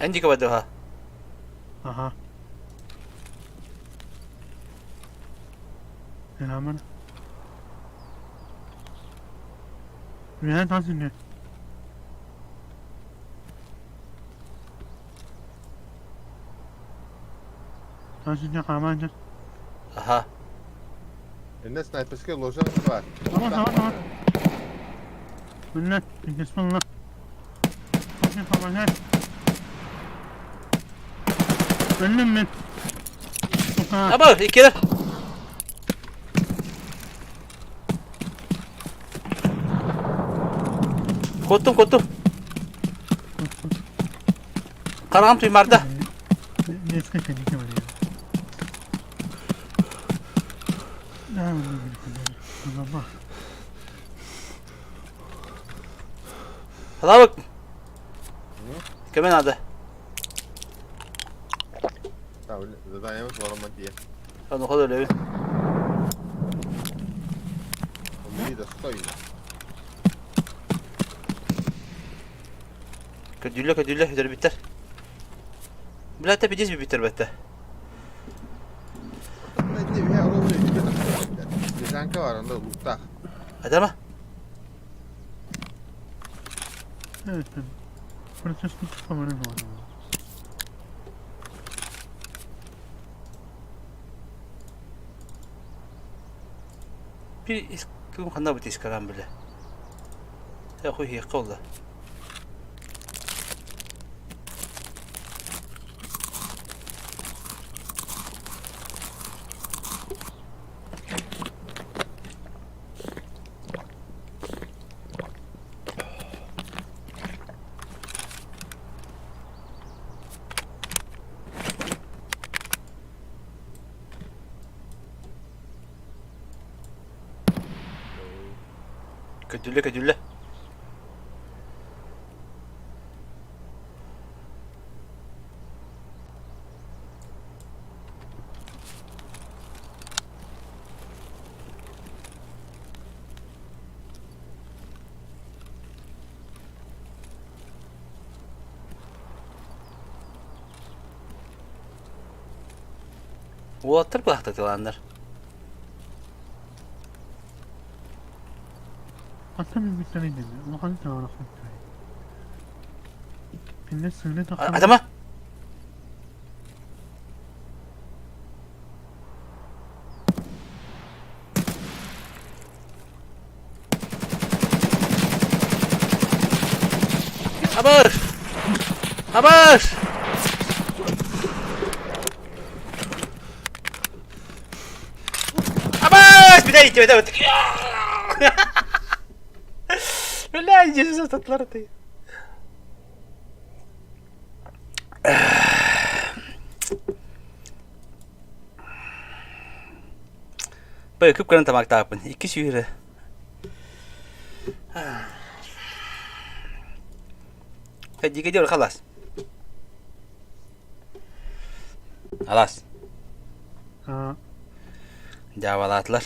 [SPEAKER 2] عندي كبدوها
[SPEAKER 5] Aha. Selamun. Rüya nasıl ne? Nasıl ne kamancı?
[SPEAKER 2] اها
[SPEAKER 1] الناس سنايبر سكيل لوجان var.
[SPEAKER 5] Tamam. Millet, bismillah. Bakın tamam he. Önüm mü? Sokağa.
[SPEAKER 2] ابا كده كنتم قرامتي مرده
[SPEAKER 5] Ne eski tehlike var ya. Ne oluyor bir kadar? Allah.
[SPEAKER 2] هذا وقت كمان هذا
[SPEAKER 1] Tamam, zaten yemek var ama diye.
[SPEAKER 2] هذا خذ اللي
[SPEAKER 1] Onu da stoyun.
[SPEAKER 2] كديله يدير بيتر بلا تبي جيز بيتر بته
[SPEAKER 1] Ne diyeyim ya, onu böyle gidiyor. Bir kanka var onda lukta.
[SPEAKER 2] هذا ما
[SPEAKER 5] Evet. Protesto tutmaları var.
[SPEAKER 2] في كم خلنا بتيس كلام بالله يا اخوي هي قوله كدله واتر بحثك تلاندر
[SPEAKER 5] Hatta bir tane değil. Ama hani de var aslında. Pinde sığıne takalım.
[SPEAKER 2] هذا ما Haber! بداية بالله الجزء تطلرتي Böyle kıpkırın tamak tapın. 2 şühre. Hadi gidiyor خلاص. خلاص.
[SPEAKER 5] Ha.
[SPEAKER 2] Cavalatlar.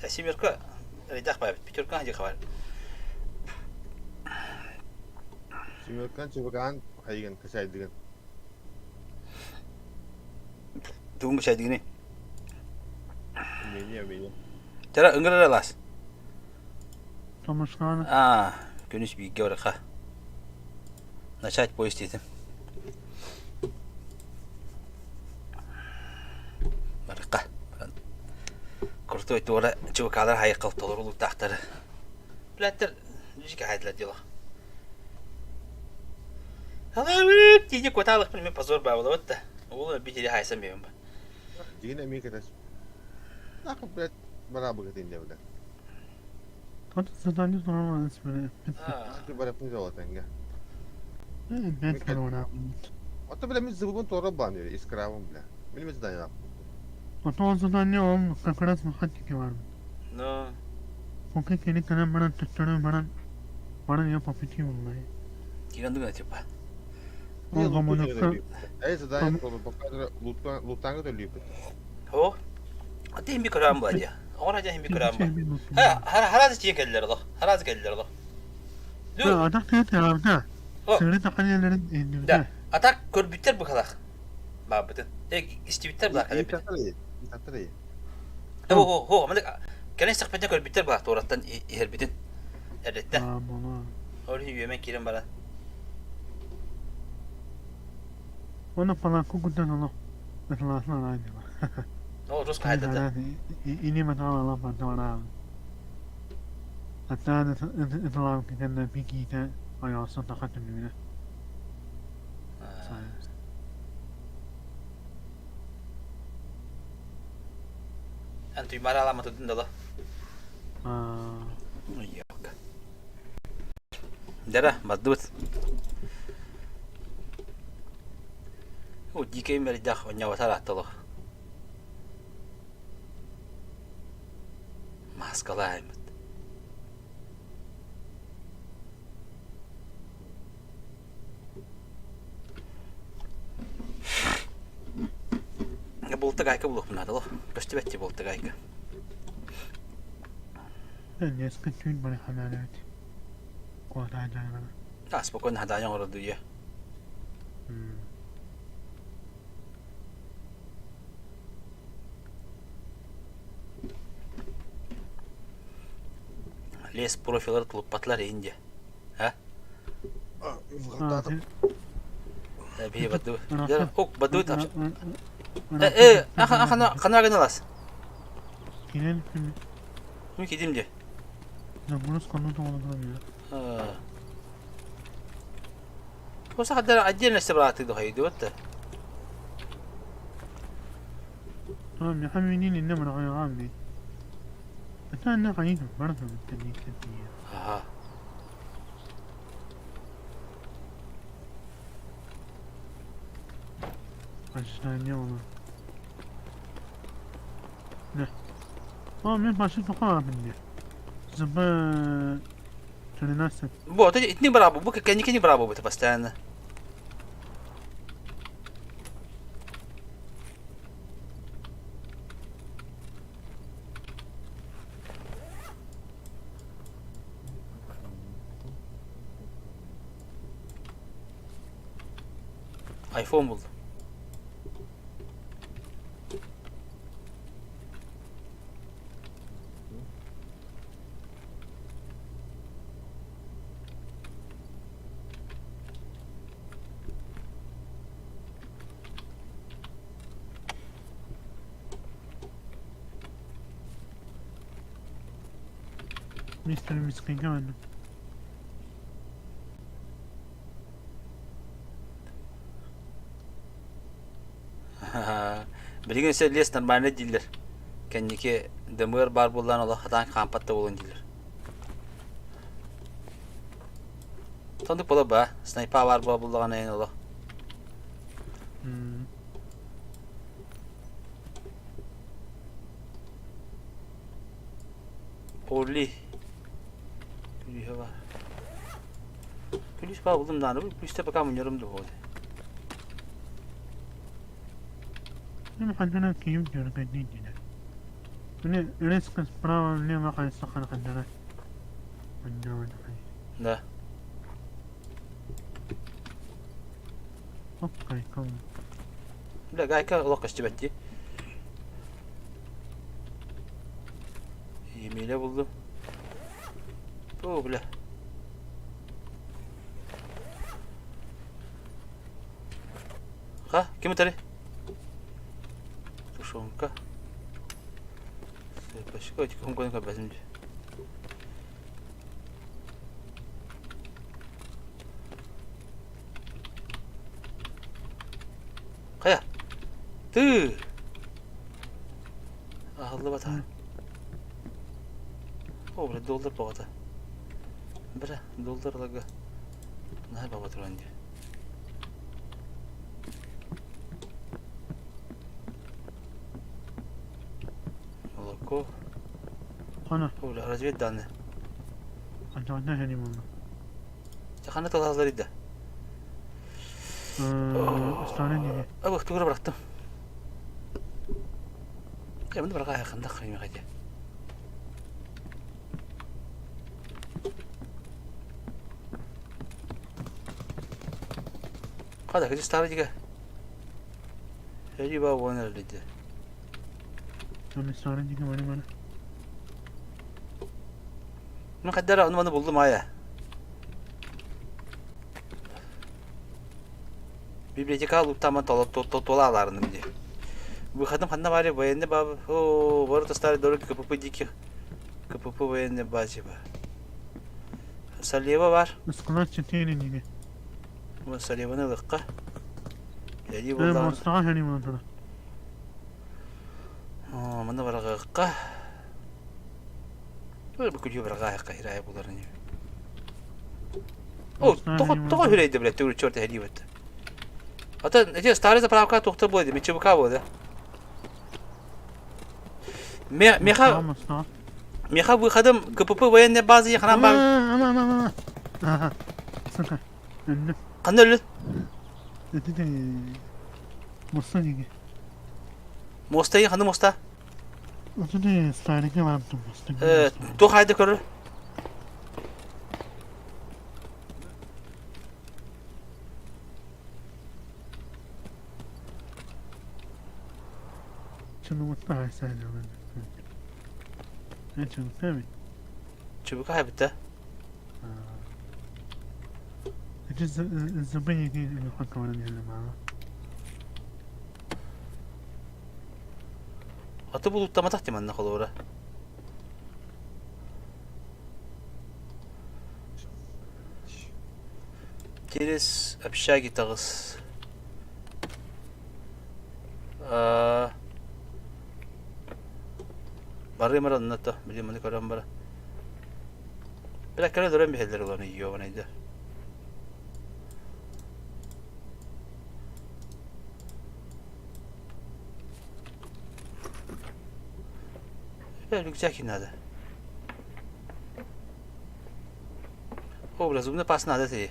[SPEAKER 2] Simirka ridak bayat. Bitirkan haja khabar.
[SPEAKER 1] Simirkan çubukan haygan kasaydigan.
[SPEAKER 2] Tunggu saya gini.
[SPEAKER 1] Beni.
[SPEAKER 2] Cara enggak las.
[SPEAKER 5] Tomaskan.
[SPEAKER 2] Günüş bir gör ka. Naşat bu istedim. Marka. Kurtu itu ora coba kadar hayal tolur lu tahtar. Plater jika hadla dilo. Halah, tiga kota lah pun pasor bawa lewat dah. Oğlum bir kere haysam benim ben.
[SPEAKER 1] Jigin Amerika tas. Nakap berat beraber katin dia udah.
[SPEAKER 5] Tadı zaten sonra böyle.
[SPEAKER 1] Itu pada pun jawab tengah.
[SPEAKER 5] Ben sana ona.
[SPEAKER 1] Atau bila min zubun tora banıyor iskravım bile. Bilmez dayan.
[SPEAKER 5] Hatta zaten ne oldu? Kakaras mı ki var mı?
[SPEAKER 2] No.
[SPEAKER 5] Oke kini kana bana tuttuğunu bana ya papiti vallahi.
[SPEAKER 2] Kiran dulu coba.
[SPEAKER 5] Oğlum, amına koyayım.
[SPEAKER 1] Ey zadanya kolu bakadra lutanga da lüp.
[SPEAKER 2] Ho. Atayım bir kuram var ya. Orada hem bir kuram var.
[SPEAKER 5] Şey bir olsun.
[SPEAKER 2] Ha, haraz çiğ geldiler de. Haraz geldiler de.
[SPEAKER 5] Ya
[SPEAKER 2] Dur.
[SPEAKER 5] adam kaya tarafta.
[SPEAKER 2] O.
[SPEAKER 5] Sığırı takanyaların
[SPEAKER 2] Da.
[SPEAKER 5] elinde.
[SPEAKER 2] Atak kör bitter bu kadar. Babıtın. İşte bitter bu kadar.
[SPEAKER 1] İyi.
[SPEAKER 2] Ho. Ama kenen sıkpeten kör bitter bu kadar. Doğrattan her bitin. Erdette.
[SPEAKER 5] Aman.
[SPEAKER 2] Orada yemek yerim bana.
[SPEAKER 5] Onu falan kukudan Allah. Mesela sana aynı var.
[SPEAKER 2] O Rus kaydı da.
[SPEAKER 5] Ini masalah Allah pada orang. Hatta Islam kita Nabi kita ayasın takat dönüyor.
[SPEAKER 2] Antu mara alamat tudun da.
[SPEAKER 5] Aa,
[SPEAKER 2] Yok. Dara, madut. O dikey merdah nyawa salah tolo. Maskalah emet. Bulta gayka bulup bunada lo. Pasti beti bulta gayka.
[SPEAKER 5] dan dia sekecil boleh halalat. Kuat aja kan.
[SPEAKER 2] Tas pokoknya ada yang orang tu ya. Les profilleri tulupatlar ince. Ha? Tabii badu. Ya, ok badu tak. Kana genalas.
[SPEAKER 5] Kinen
[SPEAKER 2] Mungkin kidim je.
[SPEAKER 5] namunus kanu tuh orang ya.
[SPEAKER 2] Kau sadar aja nasi berarti tu hai tu tu.
[SPEAKER 5] Tamam ya haminin inne mana kaya amni. Ata anna kaya tu baru tu teknik dia.
[SPEAKER 2] Ha.
[SPEAKER 5] Aşağıya onu. Ne? Aa ben başı toka abindi. Zıba şöyle nasıl?
[SPEAKER 2] Bu tu ini berapa? Bu kenyanya berapa betul pastian. iPhone buldum.
[SPEAKER 5] Mr. Miskin kan.
[SPEAKER 2] Bilgin ise les normalde değiller. Kendiki demir bar bulan Allah hatan kampatta bulun değiller. Tanıdık bula ba, sniper var bulan en Allah. Orli. Gülüyor var. Gülüş var buldum da bu işte bakalım yarım da oldu.
[SPEAKER 5] Ini kadang kiyum dia kan ni dia. Ini risk sprava ni makan sakhan kadang. Anjau dah.
[SPEAKER 2] Da.
[SPEAKER 5] Okay, kom.
[SPEAKER 2] Da gayka Allah kaçtı betti. Yemeğiyle buldum. Bu bile. Ha, kimi tari? Tuşonka. Başka açık onu koyun bezimci. Kaya. Tı. Allah batar. O bile doldur babata. Bire doldur laga. Ne babata önce. Loko.
[SPEAKER 5] Ana,
[SPEAKER 2] O la razvet danne.
[SPEAKER 5] anjau dah ni mama.
[SPEAKER 2] Çakana da hazır idi.
[SPEAKER 5] Hastane niye?
[SPEAKER 2] Bak tukura bıraktım. Ya bunu bırak ayakında kıyım hadi. Hadi kızı stara diye. Hadi baba bana öyle dedi.
[SPEAKER 5] Sen hastane niye bana?
[SPEAKER 2] Ben kadar onu bana buldum aya. Bibliotek alıp tamam tolalarını diye. Выходным ходна варе военный бабы. О, ворота старой дороги КПП диких. КПП военной базе. Слева var.
[SPEAKER 5] Iskılar çeteyini niye?
[SPEAKER 2] Bu Salivan'ı lıkka. Yani
[SPEAKER 5] Ben
[SPEAKER 2] buradan.
[SPEAKER 5] mustağa hani bunu sana.
[SPEAKER 2] Bana var lıkka. Böyle bir külüyor var gayet kahiraya bunların. O, toka hüreydi bile. Tüyürü çörte hediye etti. Hatta ne stare zapravka tokta bu dedi. Miçibuka bu dedi. Meha выходом КПП военной базы yakınan var.
[SPEAKER 5] Ama. Aha. Sakın. Önüm.
[SPEAKER 2] Kandı öldü.
[SPEAKER 5] Dedi de. Musta niye?
[SPEAKER 2] Mosta yakındı Mosta.
[SPEAKER 5] Ötü de hastaneye vardım musta.
[SPEAKER 2] Tok haydi körü.
[SPEAKER 5] Şunu mutlu haysaydı ben. Ne çabuk değil mi?
[SPEAKER 2] Çubuka habitte.
[SPEAKER 5] Ece zımbı yedi hakkımın yerine bağlı.
[SPEAKER 2] Atı bulutlama tahtım anne kolu ora. Kiriz общаги tağız. Barı mara anlattı. Biliyorum onu koran bara. Bir dakika duran bir heller olanı yiyor bana idi. Böyle güzel kinada. O razumda pas nada te.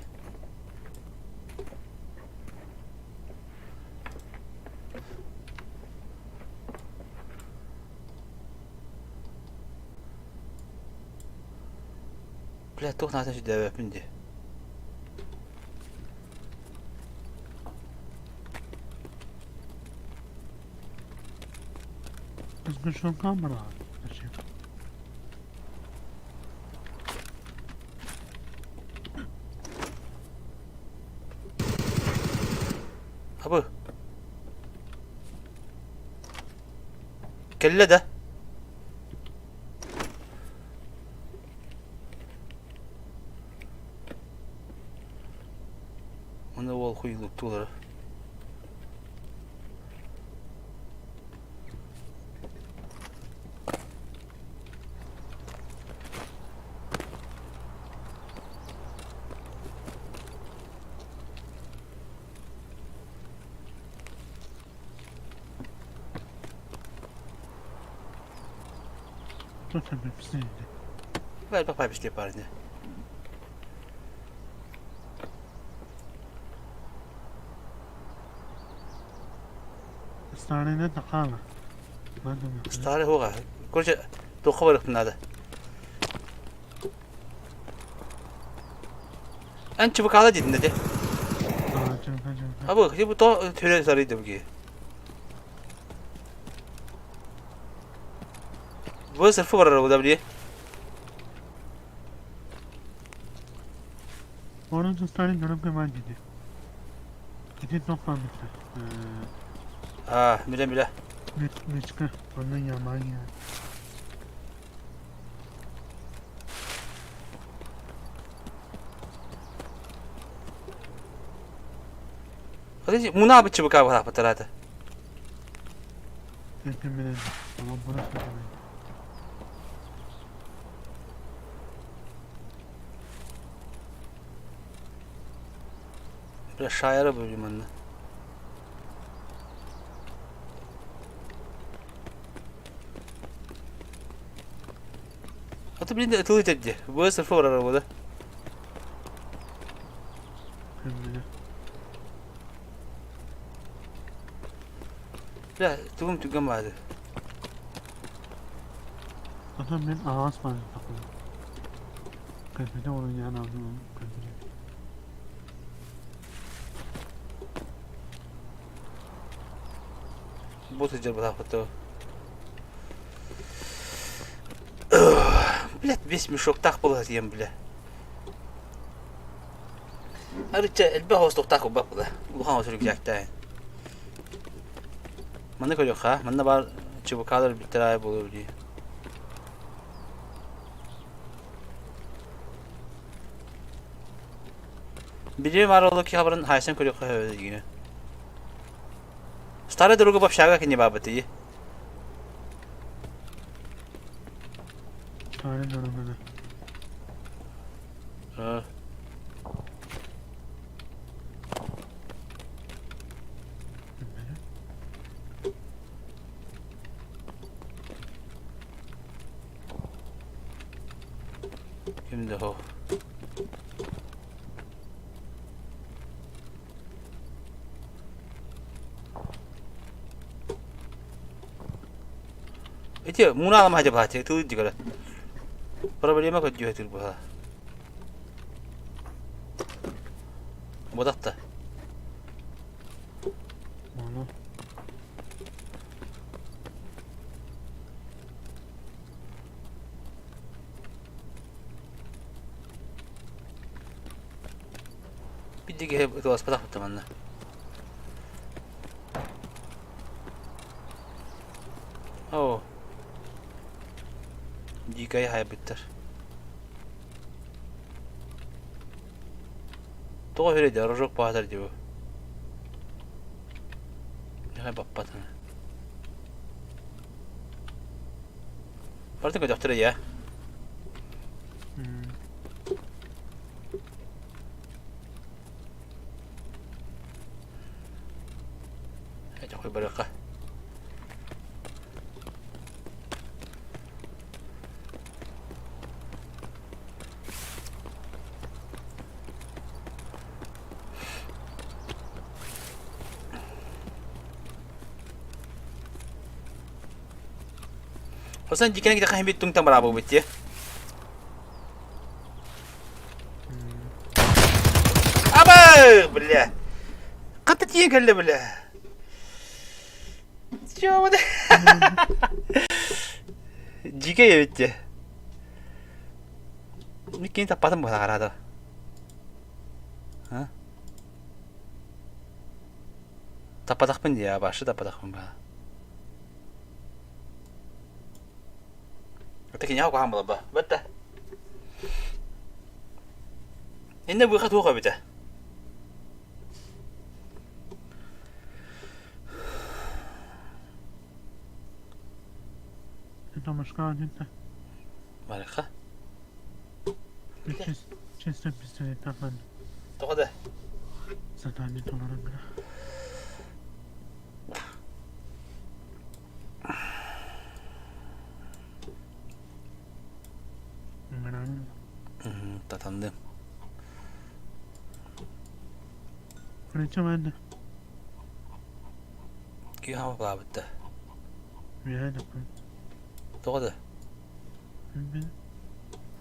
[SPEAKER 2] Bля, toch nada şu deve pindi.
[SPEAKER 5] Biz bir şu kamera.
[SPEAKER 2] Abi. Kelle de. Onu ol kuyuluk tuğları.
[SPEAKER 5] Zaten hepsiydi.
[SPEAKER 2] Ver bak bir şey yapar ne.
[SPEAKER 5] Hastanede de kalma. Ben de
[SPEAKER 2] Stare hoga. Koca toka var nada. En çubuk ala dedin dedi. Abi bu to töre sarıydı bu ki. Bu sırfı var arabada bile.
[SPEAKER 5] Onun hastanede görüp hemen gidiyor. Gidip toplanmışlar.
[SPEAKER 2] Bile bile.
[SPEAKER 5] Meçka. Ondan yaman ya.
[SPEAKER 2] Hadi muna abi çubuk abi apa tarata.
[SPEAKER 5] Hepimden. Ama burası da
[SPEAKER 2] Biraz şayara bölüm anne. Hatta birinde atılıyor dedi. Bu sırfı var arabada.
[SPEAKER 5] hepimden.
[SPEAKER 2] Bля, tugum tugum vardı.
[SPEAKER 5] Zaten ben ağız var takılı. Kalbide onun yani aldım. Kalbide.
[SPEAKER 2] Bu tecrübe yaptı. Блядь, весь мешок так был съем, бля. Арыча, элбе хостук так убак бля. Улхан сürük жактайын. Мында көрөк ха, мында бар чубукалар битер ай болуп ди. Бiri var oldu ki haberin haysan körөк ха деген. Старая дорога бап шага кене бабыты.
[SPEAKER 5] Tane durumda.
[SPEAKER 2] Ha. Kimdi o? Эти муна ама хажа бахати ту дигара. Проблема көтү өтүр бу. Бодакта.
[SPEAKER 5] Onu.
[SPEAKER 2] Бидиге өтөс падак таманна. О. Дикай хай биттер. Тоға höre de rojok bahtar diyor. Ne bapatın. Artık doktor ya. Hadi koy baraka. Sen jika kita kahim bitung tang berapa bet ya? Apa? Bela. Kata dia kala bela. Coba deh. Jika ya bet ya. Mungkin tak patah muka ada. Hah? Tak patah pun dia, başı tak patah pun bah. Öteki ne yapalım baba? Bitti. İnne bu kadar hoca bitti.
[SPEAKER 5] Это мужская одежда.
[SPEAKER 2] Marika.
[SPEAKER 5] Чисто пистолет тахан.
[SPEAKER 2] Tokadı.
[SPEAKER 5] Zaten olarak.
[SPEAKER 2] Tatandım.
[SPEAKER 5] Fırça bende.
[SPEAKER 2] Ki hava baba bitti.
[SPEAKER 5] Bir yere dokun.
[SPEAKER 2] Tokadı.
[SPEAKER 5] Ben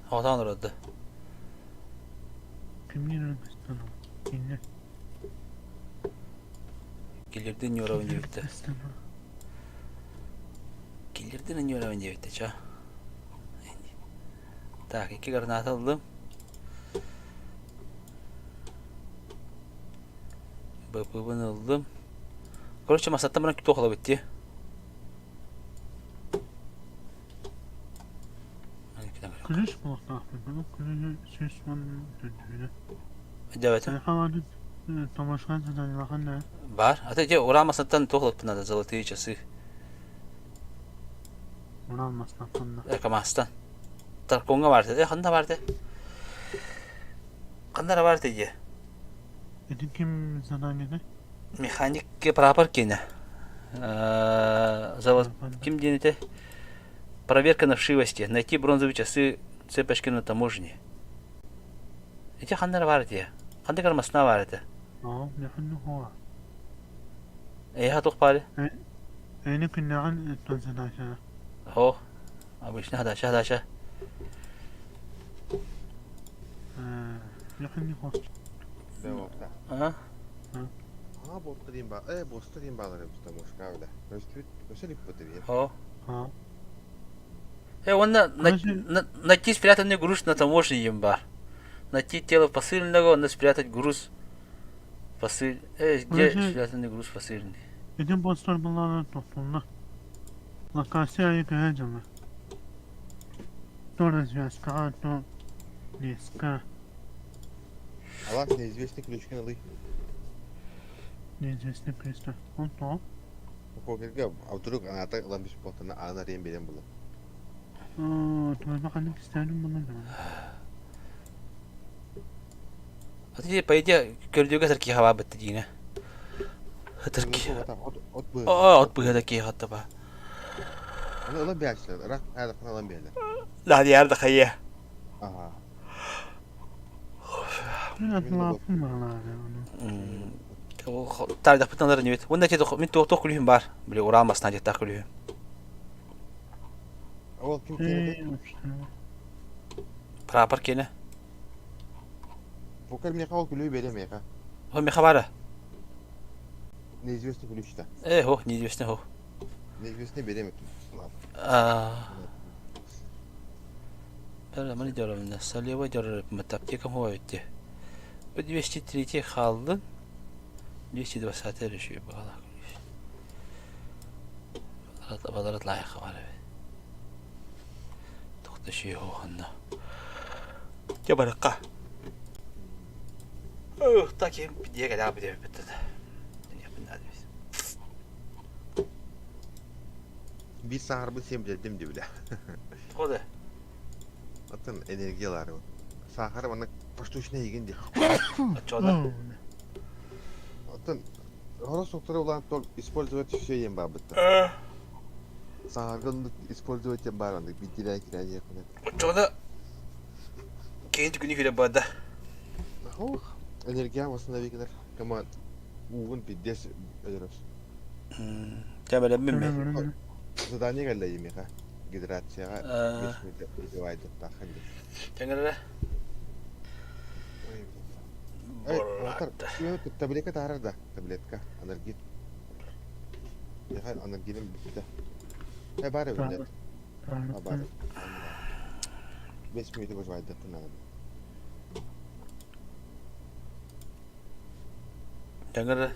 [SPEAKER 2] Havadan orada.
[SPEAKER 5] kimliğini istedim. Yine.
[SPEAKER 2] Gelirdin yora önce bitti.
[SPEAKER 5] İstemem.
[SPEAKER 2] Gelirdin yora önce bitti ça. Так, 2 granat aldım. Bunu aldım. Короче, масаттан бирок күтүп калып кетти.
[SPEAKER 5] Kılıç mı olsa aklımda? Kılıcı süsman döndüğüne.
[SPEAKER 2] Evet.
[SPEAKER 5] Havanın Tomaşkan zaten bakın ne?
[SPEAKER 2] Бар. Ата же ора масаттан тоқлып надо золотые часы.
[SPEAKER 5] Onu almasın aklımda.
[SPEAKER 2] Экомастан. Тарконга барды. Кандай барды? Кандай барды же?
[SPEAKER 5] Edin kim zaten gene?
[SPEAKER 2] Механик прапор кине. Завод ким денете? Проверка на вшивости. Найти бронзовые часы цепочки на таможне. Эти кандай барды? Кандай кармасына барды?
[SPEAKER 5] Aa, yakın hava.
[SPEAKER 2] Эйха тоқпары?
[SPEAKER 5] أين كنا عن التنزل
[SPEAKER 2] اهو обычно 11
[SPEAKER 5] يقني خاص
[SPEAKER 1] Ne oldu?
[SPEAKER 2] ها
[SPEAKER 1] Ha botta diyeyim bak. Bosta diyeyim bağlarım usta moşka öyle. Nasıl ipot diyeyim?
[SPEAKER 2] اهو
[SPEAKER 5] ها
[SPEAKER 2] он найти спрятанный груз на таможне бар. Найти тело посыльного, надо спрятать груз где
[SPEAKER 5] Подожди.
[SPEAKER 2] спрятанный груз посыльный?
[SPEAKER 5] إذن بوستر بالله تطلنا لقاسي أيك هجمة Torres вязка то леска
[SPEAKER 1] Allah neizvestni ключkin alayım.
[SPEAKER 5] неизвестный пристав. Он то.
[SPEAKER 1] Bu kokirge avturuk anahtar alan bir spotuna ana reyim benim bulam.
[SPEAKER 5] Твой маханник станем было.
[SPEAKER 2] А ты по идее көрдөгө тарки хава битти дийне. Тарки.
[SPEAKER 1] Ot bu.
[SPEAKER 2] От быга такие хатта ба.
[SPEAKER 1] Onu alan bir açtılar. Rak ayda falan alan bir yerler.
[SPEAKER 2] لا دي عرض خيه.
[SPEAKER 1] Aha.
[SPEAKER 5] من أطلع في المغلانة.
[SPEAKER 2] تعرف بتن نظر نيوت. وين تيجي من تو كلهم بار. بلي ورا ما صنعت تاكلهم.
[SPEAKER 1] Awal kim
[SPEAKER 5] إيه
[SPEAKER 1] kim?
[SPEAKER 2] برابر كينه.
[SPEAKER 1] Pokal mi kavul kulübü veremiyor ha.
[SPEAKER 2] هو مي خبره.
[SPEAKER 1] Neizvestni kulübü işte.
[SPEAKER 2] ايه هو неизвестный هو.
[SPEAKER 1] Neizvestni veremiyor.
[SPEAKER 2] لا ماني جرب الناس اللي هو جرب متابتي كم هو يدي. بدي اشتري خالد. 220 شيء بغلا. بدرت لايق خوالي. شيء هو هنا جبل القاع تاكي بدي قاعد بدي بتدا الدنيا بالنادي
[SPEAKER 1] Bir saharı semcildim diye bile.
[SPEAKER 2] خذه
[SPEAKER 1] Atın energiyaları. Saharı bana paştuşuna ilgin diye.
[SPEAKER 2] اتشودا
[SPEAKER 1] Atın Horos doktora olan tol использовать все ем babıttı. Sahargınlık использовать ем barandık. Bir diren yakın.
[SPEAKER 2] اتشودا كاين تكوني في الباده
[SPEAKER 1] Oh, enerji aslında bir kadar kama uğun bir des ödürüz.
[SPEAKER 2] تعمل ممي
[SPEAKER 1] Zadanya geldi yemek ha. Gidratsiya.
[SPEAKER 2] Aa.
[SPEAKER 1] 5 metre bir vaydı takın.
[SPEAKER 2] تنقل
[SPEAKER 1] Tabletka tarar da. Tabletka. Enerji. Ya kan enerjinin bitti. Ne bari öyle. Bari. 5 metre bir vaydı takın.
[SPEAKER 2] تنقل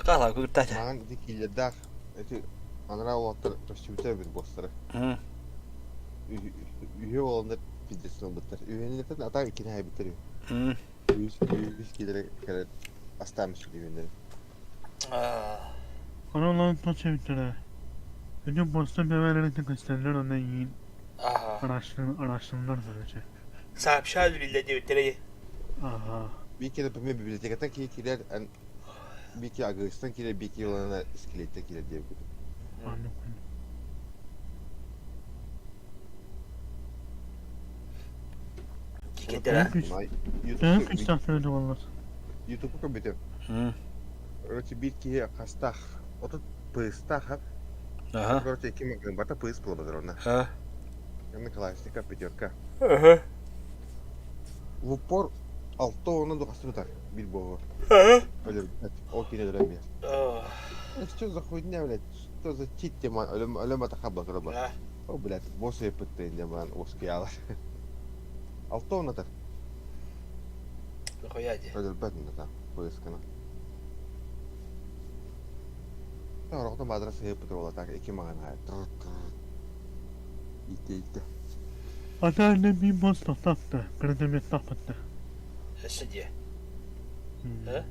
[SPEAKER 2] قال قلت تحت
[SPEAKER 1] Mağan dikiyle dak. Eti anara olatlar taşıbıtır bir bostları. Üye olanlar fidresini bıtır. Üyenin de ata ikini hay bitiriyor. 100 kilere kadar astamış üyeleri.
[SPEAKER 5] Oralar to çevirdiler. Önce Boston bebelerine gösterirler ondan yiyin. Araştırmalar verecek.
[SPEAKER 2] صعب شال اللي دي تري
[SPEAKER 5] Aha.
[SPEAKER 1] Bir kere bir bibliotekten kiler bir ki Ağustan kiler bir ki olana iskelette kiler diye bir.
[SPEAKER 5] Anladım.
[SPEAKER 2] كده
[SPEAKER 5] Ben hiç tahmin olmaz.
[SPEAKER 1] YouTube'u kabul Короче, bir ki kastah. Oto pıstah ha.
[SPEAKER 2] اها
[SPEAKER 1] Короче, iki makın bata pıst bulamadır ona.
[SPEAKER 2] ها
[SPEAKER 1] Yani klasika pederka.
[SPEAKER 2] اها
[SPEAKER 1] В упор altta onu da kastırlar. Bir boğu. Öyle o kine dönemiyor. Что за хуйня, блядь? Что за читти, man? Ölüm atakabla kırılma. O блядь, boss yapıttı indi man, oskiyalar. Altta onu da.
[SPEAKER 2] خويادي
[SPEAKER 1] Öyle bedin de pıskına. Sonra orada madrasa yapıttı ola tak iki mağan hayat. İtti.
[SPEAKER 5] Ata annem bir boz taktı. Kredemiyet taktı.
[SPEAKER 2] السديه ها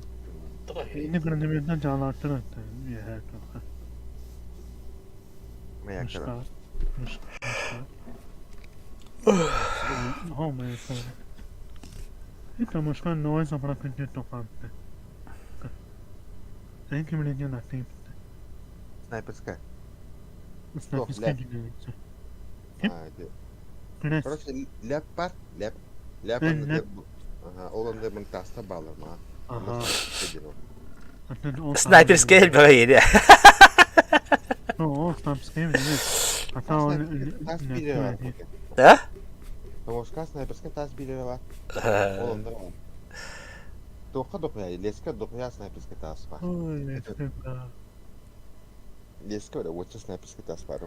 [SPEAKER 2] طبعا
[SPEAKER 5] Yine kredemiyetten canlı attı. Bir her kafa.
[SPEAKER 1] Meyaklara.
[SPEAKER 5] Ha mı yapalım? İşte muşkan noy sapra kredemiyet taktı. En kimin ediyor nakti?
[SPEAKER 1] Sniperska.
[SPEAKER 5] Snappiska gidiyor.
[SPEAKER 1] Hadi.
[SPEAKER 5] Kres.
[SPEAKER 1] Короче, ляп var. Ляп. Ляп
[SPEAKER 5] Ben
[SPEAKER 1] anladı. Aha, olan da ben tasta bağlarım ha.
[SPEAKER 5] Aha.
[SPEAKER 2] Sniper scale böyle yedi.
[SPEAKER 5] Oo, sniper mi? Hatta o
[SPEAKER 1] Tas 1 lira var.
[SPEAKER 2] Ha?
[SPEAKER 1] Tomoşka sniperska tas 1 lira var. Olan da var. Dokuya, leska dokuya sniperska tas var.
[SPEAKER 5] Oy, leska.
[SPEAKER 1] Leska öyle, what's sniperska tas var.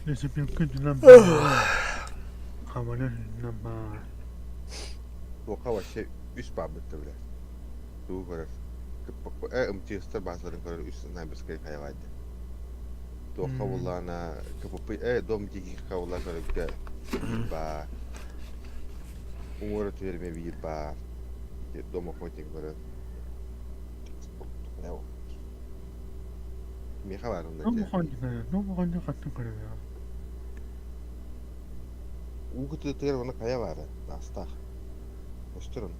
[SPEAKER 5] Leska bilkı havalı number.
[SPEAKER 1] Doka var şey üst babette bile. Doğu kadar. Imtiyazlar bazıların kadar üst sniperska kayavaydı. Doka volana kapı dom jigi kavla kadar ba. Umur verme bir ba. Doma koyacak böyle. Ne o? Mi var onda?
[SPEAKER 5] Ne bu hangi kattı kırıyor ya?
[SPEAKER 1] Ugu tutar ona kaya var. Nasta. Osturun.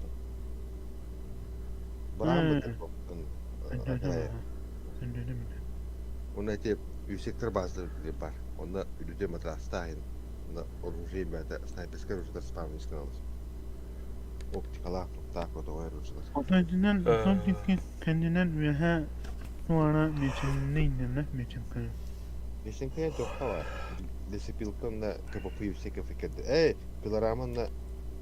[SPEAKER 1] Bravo.
[SPEAKER 5] Sen de mi?
[SPEAKER 1] Ona ite yüksekler bazıları var. Onda ülüce madrastayın. Onda orужие бәді снайперскер уже спавничкан алır. Optikalar tak o da var ucuz.
[SPEAKER 5] Otajından son tepki kendinden ve ha sonra meçin neyden meçin kırıyor.
[SPEAKER 1] Geçen kaya çok var. Desipilkan da kapı yüksek fikirde. Pilaraman da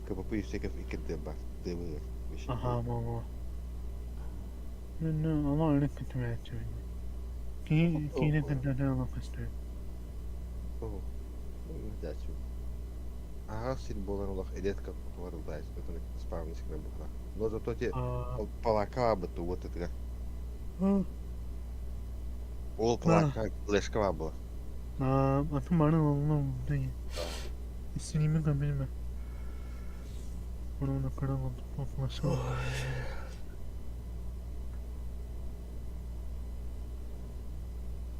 [SPEAKER 1] kapı yüksek fikirde var. Devir.
[SPEAKER 5] Aha mama. Ne ama öyle kötü bir şey. Ki ne kadar da almak istiyor.
[SPEAKER 1] Oh. Ne dersin? Aha sil bolan olak edet kapı var da işte spavnичкан була. Но зато те палака бы то вот это. Ол палака лешкава была.
[SPEAKER 5] Atım bana oldu değil. İstediğimi kabul etme. Bunu da kıramadım. Nasıl oldu?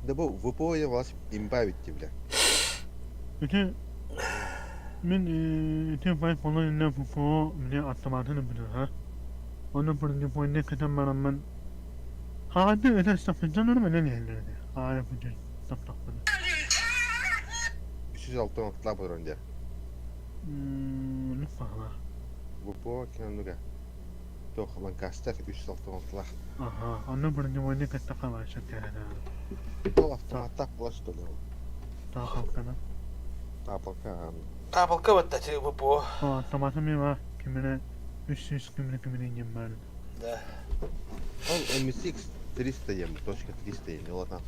[SPEAKER 1] Да бо ВПО вас имбавить бля.
[SPEAKER 5] Öte ben öte fay falan ne bu bile atlamadığını biliyor ha. Onu burada bu ne kadar ben hadi öte stafından onu ne yerlerde. Ha yapacağız. Staftan.
[SPEAKER 1] 306 noktalar var önce.
[SPEAKER 5] Ne falan.
[SPEAKER 1] ВПО kendiga. Toch Lancaster 306 noktalar.
[SPEAKER 5] Aha, onu burada bu ne kadar kalır şekerler.
[SPEAKER 1] O автоматтак bulaştı oluyor.
[SPEAKER 5] Daha kalkana.
[SPEAKER 1] Tapalkan.
[SPEAKER 2] Tapalka batta çı bu bu.
[SPEAKER 5] Tamatım mı var? Kimine 300 kimine ingen var.
[SPEAKER 2] Da.
[SPEAKER 1] Al MSX 300 ем, точка 300 ем, не ладно.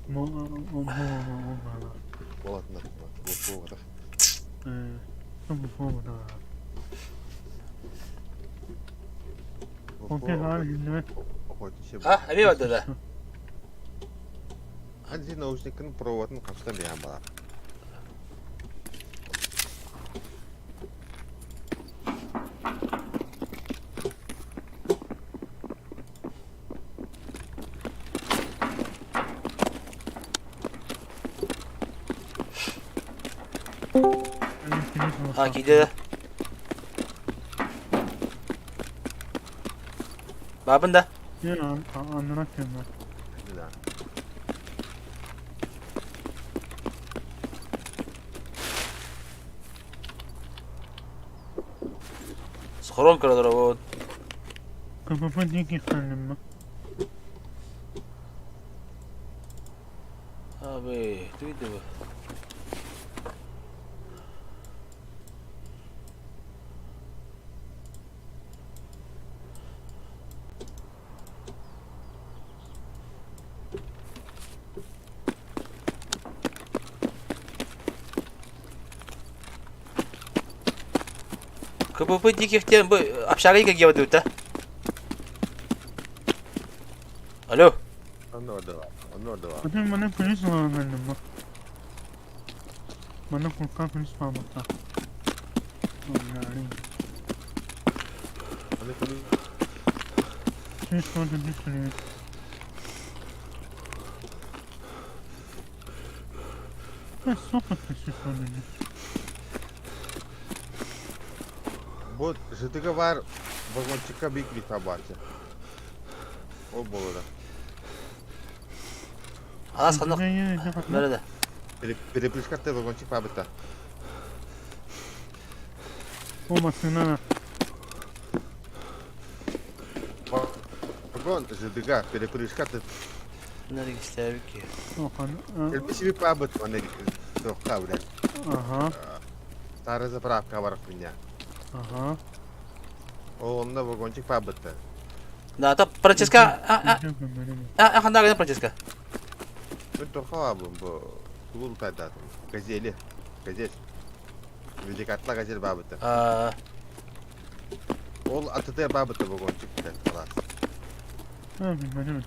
[SPEAKER 5] O
[SPEAKER 1] Ладно, ВПО да.
[SPEAKER 5] Bu da. Okey hali dinleme.
[SPEAKER 2] Ha, abi vardı da.
[SPEAKER 1] Hadi naушниктің проводын қашта бейан бала.
[SPEAKER 2] Ha gidiyor. Babın da.
[SPEAKER 5] Ya anlamak ben.
[SPEAKER 2] Скорон крадор вот.
[SPEAKER 5] Kapı diki kanım.
[SPEAKER 2] Abi, duydu bu. Kapı dikik diye bu apşarayı geliyor diyor da. Alo.
[SPEAKER 1] Onun orada var. Onun orada var.
[SPEAKER 5] Zaten bana polis var kanım. Bana korkan polis var bak. Yani.
[SPEAKER 1] Hani konu
[SPEAKER 5] Polis var da düşünüyor. Ben sokak polis var dedi.
[SPEAKER 1] bu ждг var. Вагончикка büyük bir tabakçı. O bolada.
[SPEAKER 2] Aa sandık. Nerede?
[SPEAKER 1] Перепрыжка ты вагончик пабыта.
[SPEAKER 5] Olmasına.
[SPEAKER 1] Vagon zıdıga перепрыжка-то.
[SPEAKER 2] Nereye ister ki?
[SPEAKER 5] Okan.
[SPEAKER 1] Elbisi bir pabut ona dokka ulan.
[SPEAKER 5] Aha.
[SPEAKER 1] Старая заправка var меня.
[SPEAKER 5] Aha.
[SPEAKER 1] O onda vagonчик pabutta.
[SPEAKER 2] Da ta Francesca. Anda gelen Francesca.
[SPEAKER 1] Ben toka abim bu. Kul tadatım. Gazeli. Gazel. Vücekatla gazel pabutta. Ol atıda pabutta vagonчик-то. Halas.
[SPEAKER 5] Benim.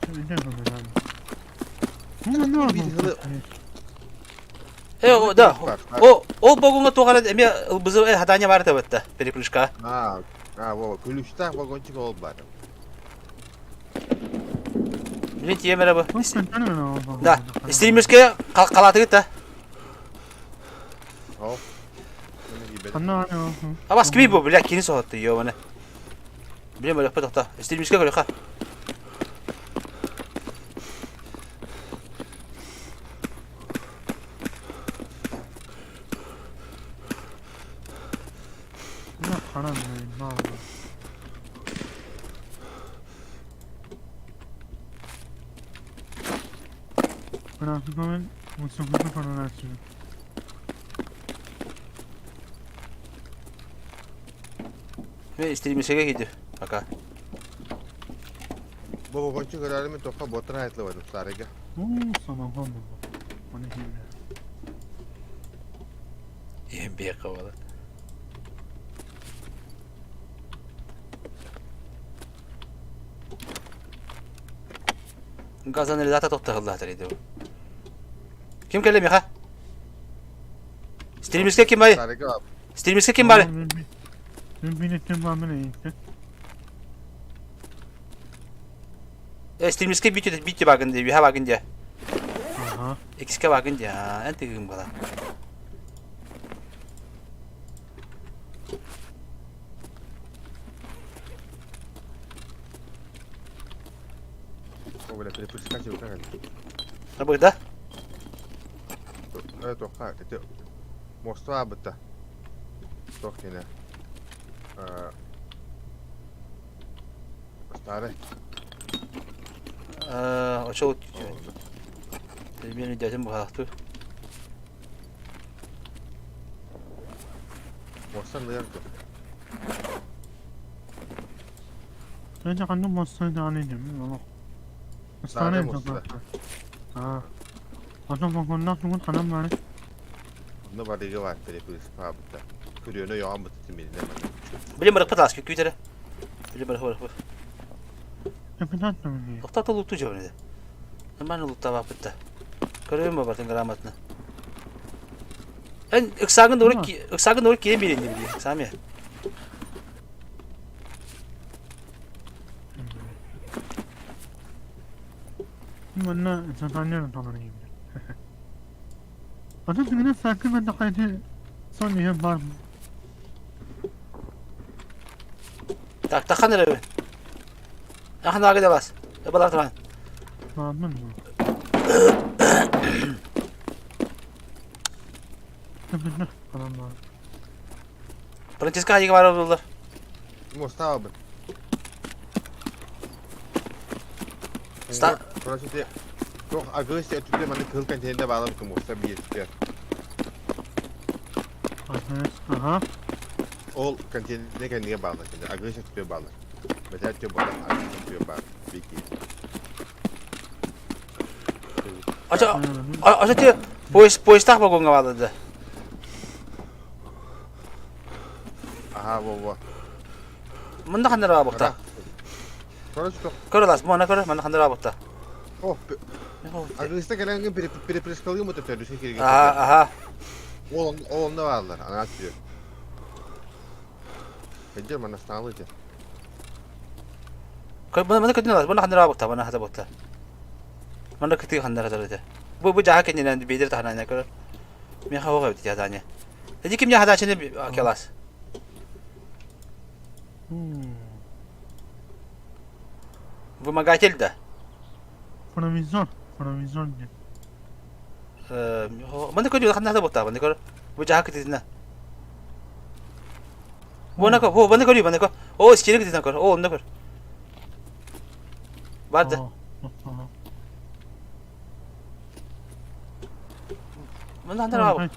[SPEAKER 2] O da. O bogunga toğana eme bizi hadanya var tabatta. Перепрыжка.
[SPEAKER 1] Ha, o kuluşta vagonчик ol var.
[SPEAKER 2] Birinci merhaba. Da. İstediğimizke kalatı git da.
[SPEAKER 1] O.
[SPEAKER 2] Abas gibi bu bile kini soğuttu yo bana. Bile böyle patakta. İstediğimizke göre ha.
[SPEAKER 5] Bırakın mutlulukla konuşuyor.
[SPEAKER 2] Ve istediğimizke gidiyor. Baka.
[SPEAKER 1] Bu vagonчик herhalde toka botra ayetli var sarıga.
[SPEAKER 5] Sana oldu. Bana gibi.
[SPEAKER 2] Yem bir kavala. Gazan eli zaten topta Allah tarihte bu. Kim kelime ha? İstediğimizke kim bari?
[SPEAKER 1] Sarıga var.
[SPEAKER 2] İstediğimizke kim bari?
[SPEAKER 5] Ben ettim bana neydi?
[SPEAKER 2] İstediğimizke bitti bakın diye. Bir ha bakın diye.
[SPEAKER 5] Aha.
[SPEAKER 2] Eksike bakın diye. Ente kim bala.
[SPEAKER 1] O böyle pereprıжка şey bakar.
[SPEAKER 2] Ne burada?
[SPEAKER 1] Evet toka. Ete Moskva butta. Tok yine. Stare.
[SPEAKER 2] O çok. Benim dedim bu haktı.
[SPEAKER 1] Moskva ne yaptı?
[SPEAKER 5] Önce kandım masayı anlayacağım. Allah. Hastane mi toka? Ha. Adam vagondan sonra kanam var.
[SPEAKER 1] Onda barıga var pereprıжка butta. Kürüyönü yoğan butta timine.
[SPEAKER 2] Bilim bırak patas ki kütere. Bilim bırak.
[SPEAKER 5] Yapıdan da mı diye?
[SPEAKER 2] Okta luttu cevabını de. Hemen lutta var bitti. Görüyor musun batın gramatını? En ıksagın doğru kiye birindi biliyor. Sami.
[SPEAKER 5] Bana zaten tanrı gibi. Adam senin sakın ben de kaydı son bir var mı?
[SPEAKER 2] Tak takan nereye? Ahan daha gide bas. Yapalar tamam.
[SPEAKER 5] Anladın mı? Yapın adam var.
[SPEAKER 2] Francesca hadi var oldular.
[SPEAKER 1] Moskva abi.
[SPEAKER 2] Sta.
[SPEAKER 1] Burası de çok agresif tutuyor bana kıl kantininde bağlamış Moskva bir yetişiyor.
[SPEAKER 5] Aha.
[SPEAKER 1] Ol kantinine kendine bağlı şimdi. Agresif tutuyor bağlı. Mesela diyor bana agresif tutuyor bağlı. Peki.
[SPEAKER 2] Aça diyor. Pois tak bagonga vardı.
[SPEAKER 1] Aha baba.
[SPEAKER 2] Manda kan nereye bakta?
[SPEAKER 1] Sonra çok.
[SPEAKER 2] Karalas bu ana kara manda kan nereye bakta?
[SPEAKER 1] Oh. Agresifte gelen gün pereprıжкалıyor mu tutuyor? Düşe kere.
[SPEAKER 2] Aha.
[SPEAKER 1] O onda varlar. Anlat diyor. Bence bana sağlıcı.
[SPEAKER 2] Manda kan nereye bakta? Bana hada bakta. Manda kiti kan nereye bakta? Bu jaha kendine bedir tahananya kara. Mi hava kayıt jahanya. Jadi kim jaha şimdi kelas. Bu magatel de.
[SPEAKER 5] Provizyon diye.
[SPEAKER 2] Manda kan juga kan hada bakta. Manda kara. Bu jaha kiti na. Bana kör. Bana görüyor bana kör. O iskele gidin kör. O onda kör. Vardı. Bana hantar abi.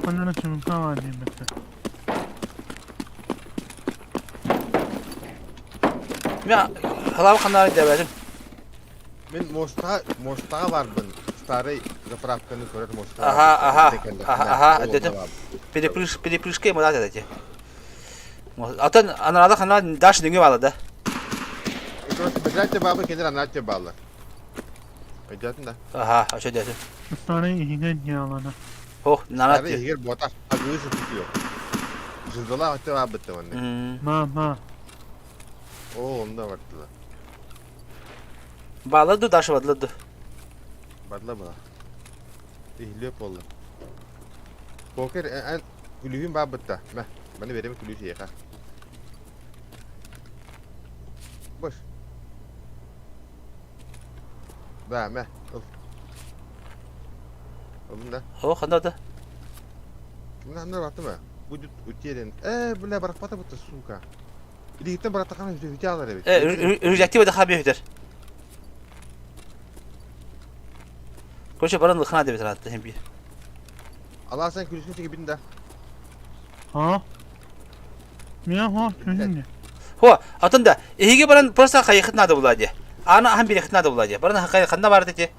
[SPEAKER 5] Bana çubuk var diyeyim bekle.
[SPEAKER 2] Ya halav kanarı devedim.
[SPEAKER 1] Men Mostağa vardım. Starый заправканы көрөт Mostağa.
[SPEAKER 2] Aha dedim. Перепрыжкой ему надо эти. Atan anarada kanal daş dönüyor valadı.
[SPEAKER 1] Бежать бабы kendin anlatıyor bağlar. Ödedin de.
[SPEAKER 2] Aha aşağı dedim.
[SPEAKER 5] Sarayı higen yağladı.
[SPEAKER 2] Oh nanat
[SPEAKER 1] Starый
[SPEAKER 2] diyor.
[SPEAKER 1] егер botar agısı tutuyor. Жыздала өте бабыты онда.
[SPEAKER 5] Ma.
[SPEAKER 1] O onda vardılar.
[SPEAKER 2] Bağladı daşı vadladı.
[SPEAKER 1] Badla bala. İhliyop oldu. Poker en kulübün babıtta. Meh. Bana vereyim kulübü şeyi ha. Boş. Da meh. Ol. Oğlum da.
[SPEAKER 2] Oh kanada.
[SPEAKER 1] Bunu anlar baktı mı? Bu ütüyerin. Böyle bırakmadı bu da suka. Bir gittim bıraktıklarını hücre alır evet.
[SPEAKER 2] Rüjekti ve daha bir hüder. Koşu baran lıkına devet rahattı hem bir.
[SPEAKER 1] Allah sen kulübünü çekip bin de.
[SPEAKER 5] Ha? Miya köyünde.
[SPEAKER 2] Ho atında ehige baran prosta kayıkıt nadı buladı. Ana hem bir kayıkıt nadı buladı. Baran hakayı kanda vardı ki.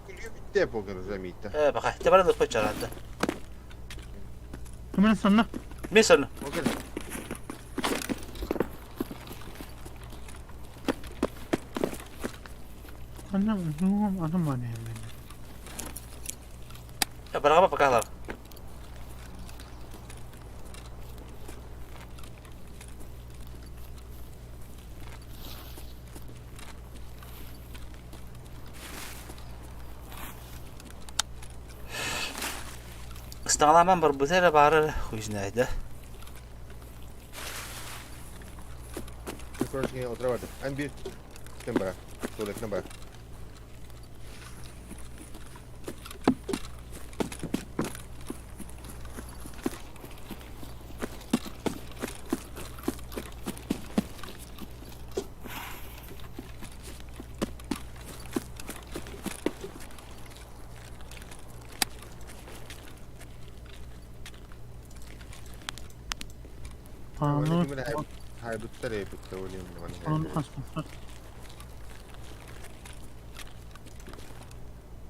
[SPEAKER 1] Kulübü bitti hep o gün zemiyette.
[SPEAKER 2] Bakay. Te baran lıkı çarattı.
[SPEAKER 5] Kımın sana.
[SPEAKER 2] Bir sorun.
[SPEAKER 1] O gün.
[SPEAKER 5] Annem adam var yani.
[SPEAKER 2] Ya bırakma bakalım. İstağlaman bir bütere bağırır huiznaydı.
[SPEAKER 1] Bir sonraki otura vardı. En bir. Kim bırak. Tuvaletine bırak.
[SPEAKER 5] Pahalı.
[SPEAKER 1] Haydutlar ya bitti olayım.
[SPEAKER 5] Pahalı hastalıklar.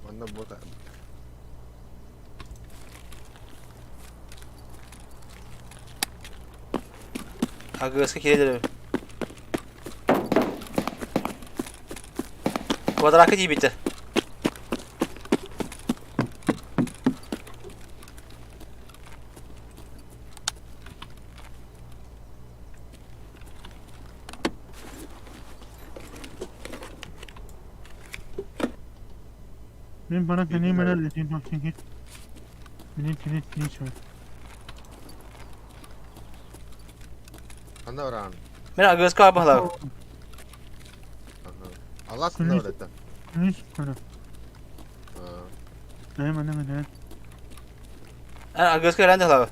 [SPEAKER 1] Bana bu da.
[SPEAKER 2] Agıska kiredir. Kvadrakı değil bitti.
[SPEAKER 5] Ben bana deneyim helal edeyim bak çünkü. Benim kilit şöyle.
[SPEAKER 1] Anda oran.
[SPEAKER 2] Ben agıska abi hala.
[SPEAKER 1] Allah sınır öğretti.
[SPEAKER 5] Hiç para. Benim annem helal.
[SPEAKER 2] Agıska öğrendi hala.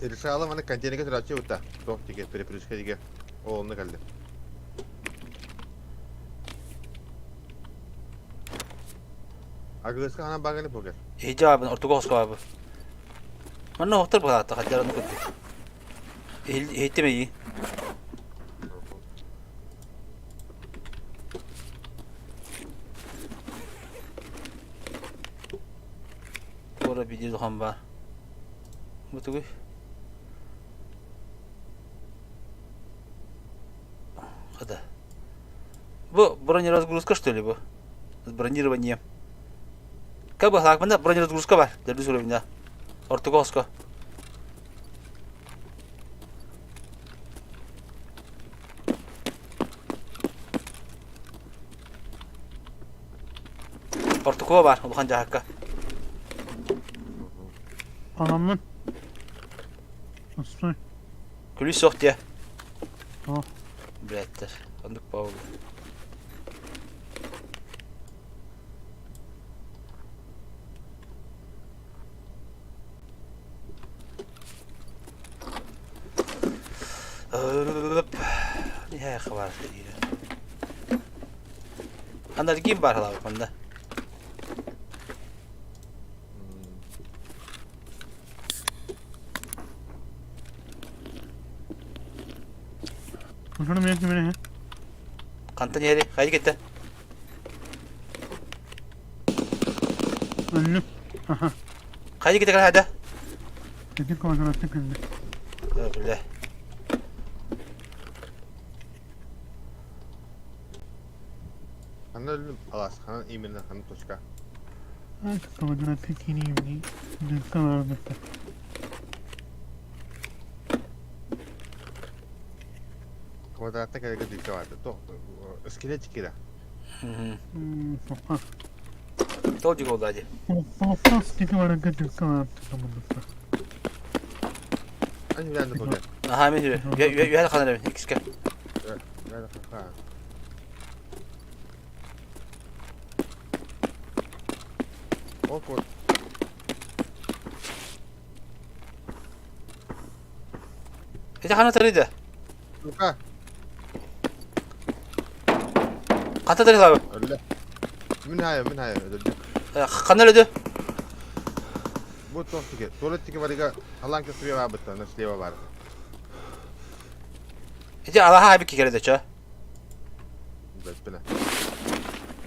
[SPEAKER 1] Решала mana контейнерге тұрады өтті. Тоқ деге, перепрыжка деге. О, оны қалды. Agıska ana bagani poker.
[SPEAKER 2] İyice abi ortogosko abi. Bana otur bu hatta hatta onu kutu. Eğitim iyi. Burada bir dilham var. Bu tuğu. Hadi. Bu бронеразгрузка что ли bu? С бронированием. Как бы хлакманда бронеразгрузка var. Дербис уровня. Ортогоска. Ortakova var. Uluhan Cahakka.
[SPEAKER 5] Anamın. Nasıl?
[SPEAKER 2] Kulüs yok diye.
[SPEAKER 5] Tamam.
[SPEAKER 2] Bilettir. Andık bağlı. Nihayet kabar dedi. Anda kim var hala bunda?
[SPEAKER 5] Şunu mu yapayım ne?
[SPEAKER 2] Kantan yeri, kaydı gitti.
[SPEAKER 5] Önlü. Aha.
[SPEAKER 2] Kaydı gitti hadi.
[SPEAKER 5] Dedik kovadan attık önlü.
[SPEAKER 2] Öyle.
[SPEAKER 1] Kanal ölüm alas. Kanal iğmenden kanal toşka.
[SPEAKER 5] Artık kovadan attık yeni yeni. Dükkan vardı.
[SPEAKER 1] Kvadratta kadar dükkan vardı. İskele çıkıyor.
[SPEAKER 5] Sopa.
[SPEAKER 2] Tolcuk oldu hadi.
[SPEAKER 5] Fos gibi var aga dükkan vardı.
[SPEAKER 1] Hani bir anda böyle.
[SPEAKER 2] Aha hemen yürü. Yürü kanal hemen. İkisi gel.
[SPEAKER 1] Nerede kaka? O
[SPEAKER 2] İşte kanal tanıydı.
[SPEAKER 1] kaka.
[SPEAKER 2] Kanal tanıydı abi.
[SPEAKER 1] Öyle. Min hayır öldü.
[SPEAKER 2] Kanal öldü.
[SPEAKER 1] Bu tohtiki. Tuvaletiki var Allah'ın kötü var bıttı. Nasıl leva var?
[SPEAKER 2] İşte Allah'a abi ki kere de çağ.
[SPEAKER 1] Böyle.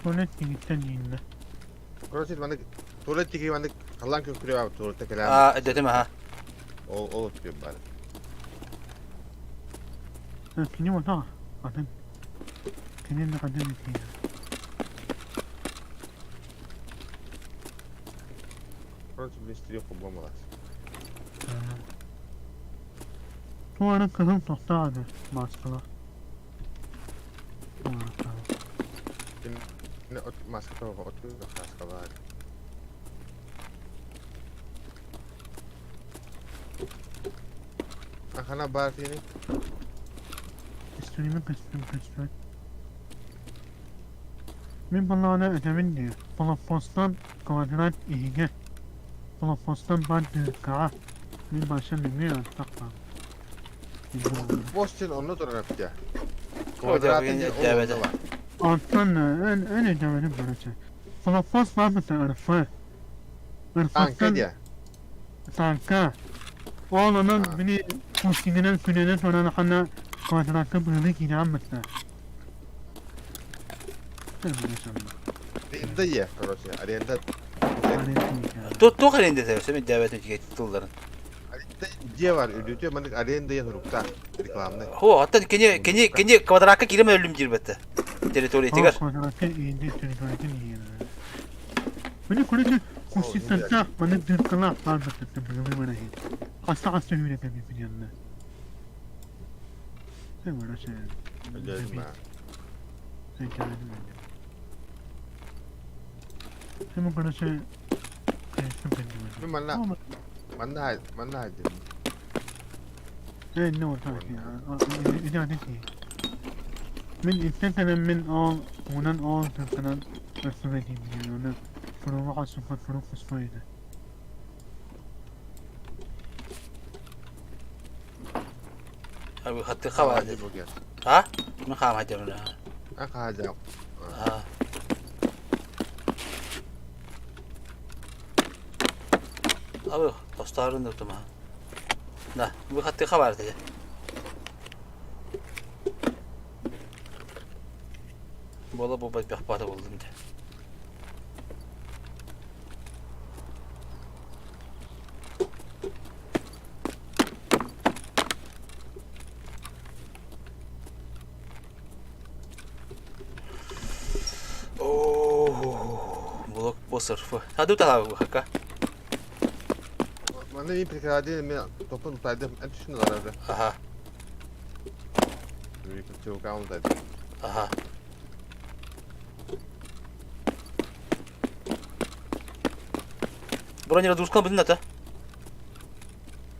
[SPEAKER 5] Tuvalet gitten yine.
[SPEAKER 1] Burası bana tuvaletiki bana Allah'ın kötü var tuvalette kelam.
[SPEAKER 2] Aa dedim ha.
[SPEAKER 1] O tutuyor bari.
[SPEAKER 5] Kini var ha. Kadın. Kini de kadın değil.
[SPEAKER 1] Burası bir istiyor bombalar.
[SPEAKER 5] Tuvalet kızım tostadı. Maskala.
[SPEAKER 1] Ne maske tava oturuyor da maske var. Akana barfini.
[SPEAKER 5] İstediğimi kıstım. Min bana ödemin diyor. Palapostan kvadrat iğne. Palapostan badırka. Min başa demiyor takma.
[SPEAKER 1] Boşçun onu da yapacak.
[SPEAKER 2] Kvadratın devede.
[SPEAKER 5] Alttan en ödemedim böylece. Palapos var mı sen arıfı?
[SPEAKER 1] Anka diye.
[SPEAKER 5] Tanka. Oğlanın beni kuskinin külüne sonra hani kvadratı böyle gidem mesela. Sen bunu sanma.
[SPEAKER 1] Da ye. Orası. Ariyanda.
[SPEAKER 2] Tut halinde seversen ben devede tutulların.
[SPEAKER 1] Ariyanda diye var. Ölüyor. Ben ariyanda ye sorukta. Reklamda.
[SPEAKER 2] Ho hatta kendi kvadraka girme ölüm girbette. Teritoriye tigar.
[SPEAKER 5] Kvadratı iyiydi, kvadratı iyiydi. Beni kulüde kuskinin bana dırkala var bakıttım bunu bana hiç. Hasta hüyle tabii bir yanına. Sen bana şey.
[SPEAKER 1] Öyle mi?
[SPEAKER 5] Sen kendin öyle. Sen bana şey. Kayıtsın benim öyle.
[SPEAKER 1] Man haydi.
[SPEAKER 5] Ne oldu ya? İdare ki. Min istenen min al, unan al tırkanan ösmediğim yani onu. Furuğa asıfa furuğa fısmaydı.
[SPEAKER 2] Abi hattı kava hadi.
[SPEAKER 1] Bu gel.
[SPEAKER 2] Ha? Mı kava hadi onu.
[SPEAKER 1] Aka hadi.
[SPEAKER 2] Ha. Abi dostlarını da tutma. Da bu hattı kava hadi. Bola bu bak bahpada buldum de. Blok bu sırfı. Hadi uta bu hakka.
[SPEAKER 1] Bana bir pekade mi topun tutaydım. En düşündü arada.
[SPEAKER 2] Aha.
[SPEAKER 1] Bir çok kaldı.
[SPEAKER 2] Aha. Buranın yere dururken bilin ata.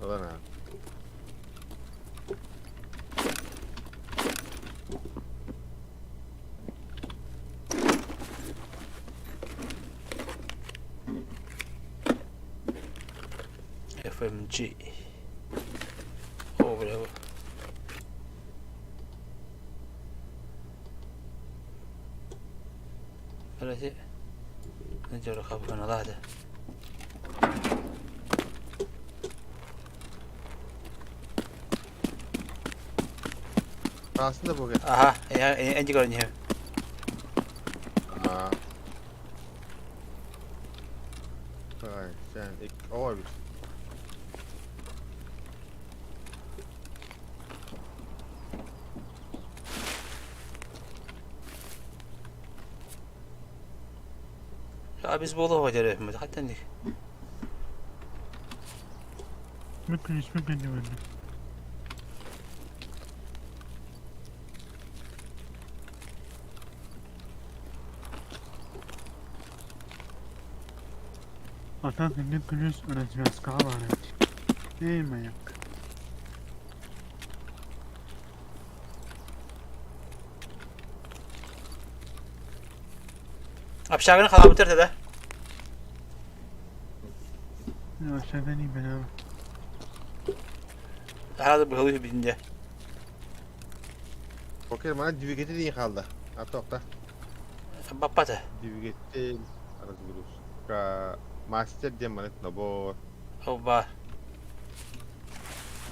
[SPEAKER 1] Ulan ha.
[SPEAKER 2] FMG. Oh bravo. Öyleyse ne diyor kapıdan aladı.
[SPEAKER 1] Aslında bu.
[SPEAKER 2] Aha, en görünüyor.
[SPEAKER 1] Aa. Ay, sen o bir.
[SPEAKER 2] Ya biz bolu hocaları yapmadı. Hatta ne?
[SPEAKER 5] Bakın ismi beni öldü. Atan senden külüs aracımız kahvaltı. Değil mi ya?
[SPEAKER 2] Apşağını kalan bitirdi de.
[SPEAKER 5] Ya aşağıdan iyi ben abi.
[SPEAKER 2] Herhalde bu hızlı bitince.
[SPEAKER 1] Okey, bana divigeti değil kaldı. Atokta.
[SPEAKER 2] Bappatı.
[SPEAKER 1] Divigeti arası buluruz. Ka master diye manet nabor.
[SPEAKER 2] O var.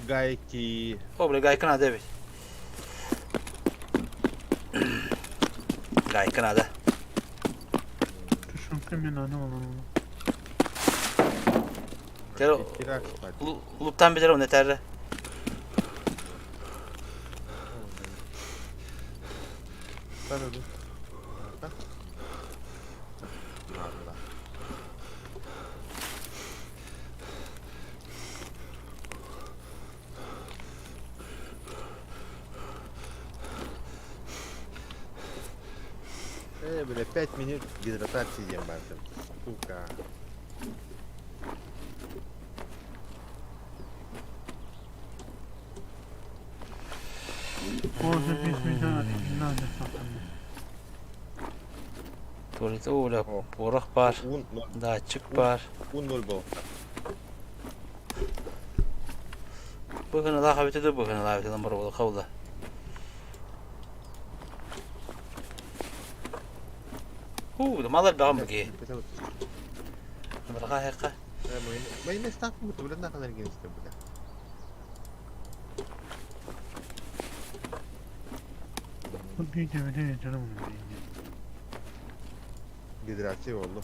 [SPEAKER 1] Gayki.
[SPEAKER 2] O bile gaykın adı evet. Gaykın adı.
[SPEAKER 5] Düşünküm ben anam olan onu.
[SPEAKER 2] Tero,
[SPEAKER 1] Kirak.
[SPEAKER 2] Luptan bilir o neterre.
[SPEAKER 1] Sen öldün. Bak. Allah. Böyle 5 minut гидратации yiyeyim ben de. Сука.
[SPEAKER 5] Orada bir daha nerede saklandı?
[SPEAKER 2] Tuvalet oğla, borak var.
[SPEAKER 1] Un,
[SPEAKER 2] Dağçık var.
[SPEAKER 1] un nol bu.
[SPEAKER 2] Bugün Allah habite de bugün Allah habite de bana kavla. Da mallar devam ki. Bırak hakka.
[SPEAKER 1] Ben ne staff mı tutuyor? Ne kadar genç bu da.
[SPEAKER 5] Bu bir devede canım onu.
[SPEAKER 1] Gidratçı oldu.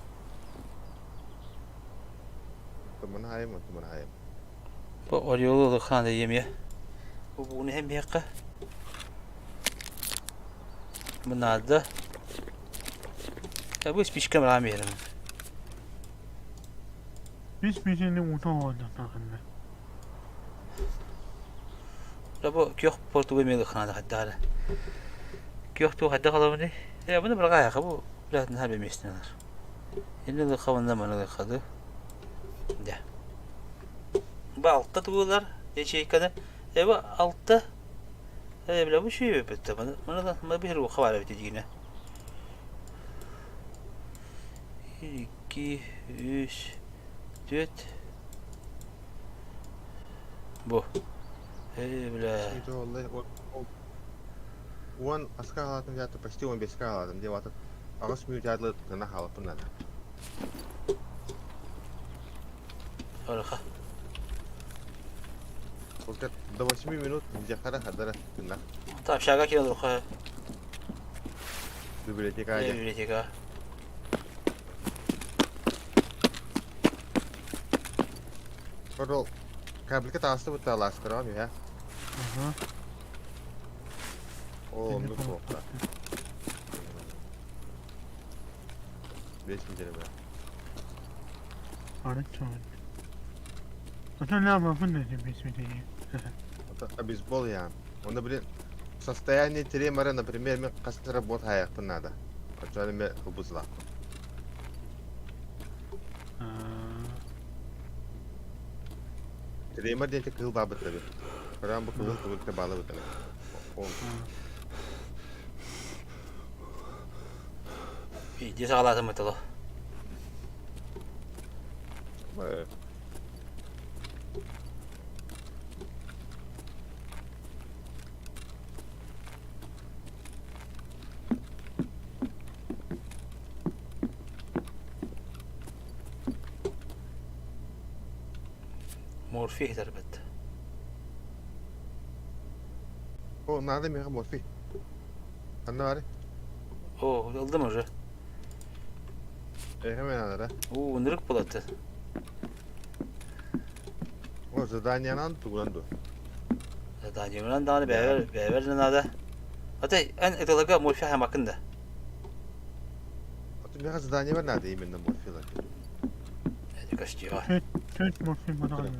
[SPEAKER 1] Tamam hayır mı? Tamam hayır.
[SPEAKER 2] Bu orayolu da kan da yemiyor. Bu bunu hem yakka. Bunlar da. Ya bu hiç pişkem ramıyorum.
[SPEAKER 5] Biz bir şeyle utanmadan takımda.
[SPEAKER 2] Ya bu kök Portugal meyli kanada hatta. Kök tu hatta kalamını. Ya bunu bırak ayakı bu. Birazdan harbi mesneler. Yine de kavanda bana da kadı. Ya. Bu altta tuğlar. Geçey kadar. Bu altta. Bile bu şey yapıyor. Bana da bir bu kavar biteceğine. 2, 3, 4. Bu. Bile.
[SPEAKER 1] İşte vallahi o askar halatım zaten почти 15 halatım diye vatak. Ağız mücadele tına halat bunlar.
[SPEAKER 2] Oraka.
[SPEAKER 1] Porque до 8 минут где хара bunlar.
[SPEAKER 2] Tamam şaka ki olur.
[SPEAKER 1] Biblioteka aja.
[SPEAKER 2] Biblioteka.
[SPEAKER 1] Kalau kabel kita asli betul lah sekarang ya.
[SPEAKER 5] Aha.
[SPEAKER 1] Oh, onu korktu. 5 metre be.
[SPEAKER 5] Araç çoğun. Atan ne yapalım ne diyeyim biz bir değil.
[SPEAKER 1] Это бейсбол я. Он, блин, в состоянии тремора, например, мне кажется, работать хаях надо. Хотя мне хубузла. Тремор дете кыл бабы таби. Прям бы кыл только балы вот он.
[SPEAKER 2] Bir sağladım metalı. morfi terbitte.
[SPEAKER 1] O nerede mi morfi? Anne var.
[SPEAKER 2] O oldu mu?
[SPEAKER 1] Hemen alır.
[SPEAKER 2] Oo nırık buladı.
[SPEAKER 1] O zadanyanan tuğlandı.
[SPEAKER 2] Daha yemlen daha bever nada. Hatta en etolaga morfi hem hakkında.
[SPEAKER 1] Atı bir zadanya var nerede yeminden morfi var.
[SPEAKER 2] Hadi kaçıyor.
[SPEAKER 5] Töt morfin bana kalıyor.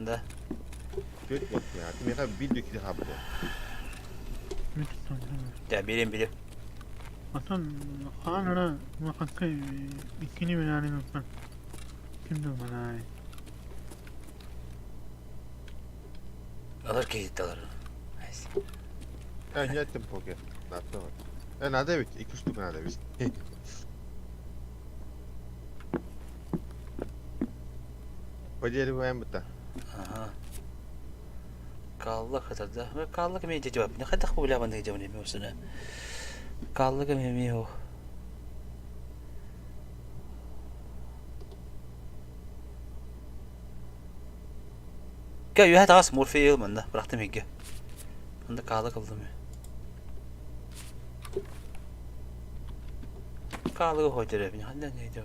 [SPEAKER 2] Da.
[SPEAKER 1] Kötü morfi ya. Atı bir bir dökülü habı.
[SPEAKER 5] Bir tuttum.
[SPEAKER 2] Ya bilim.
[SPEAKER 5] Atan hala muhakkak ikini binanın unutman. Kimdi o bana ay?
[SPEAKER 2] Alır ki alır.
[SPEAKER 1] Ha niyettim poker. Nasıl var? Nerede bit? 2-3 tane nerede bit? Pajeri koyan bitti.
[SPEAKER 2] Aha. Kallı kadar da. Ve kallı kime cevap. Ne kadar kabul yapmadık cevap ne miyorsun? Kallı kime mi o? Gel yuha taas morfi yılmanda. Bıraktım higge. Ben de kallı kıldım ya. Kallı hoca beni. Hadi ne diyor?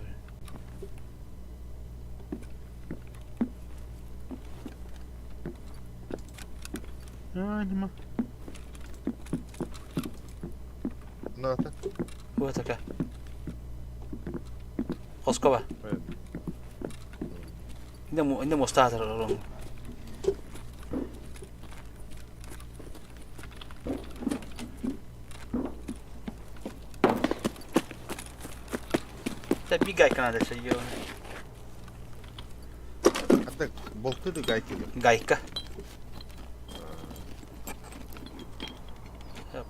[SPEAKER 5] Hadi ma.
[SPEAKER 1] Ne var?
[SPEAKER 2] Bu taka. Koskova.
[SPEAKER 1] Evet.
[SPEAKER 2] Inde mustahadır oğlum. Da bir gay kanada şey yiyor.
[SPEAKER 1] Hatta boltu da gayet iyi.
[SPEAKER 2] Gayka.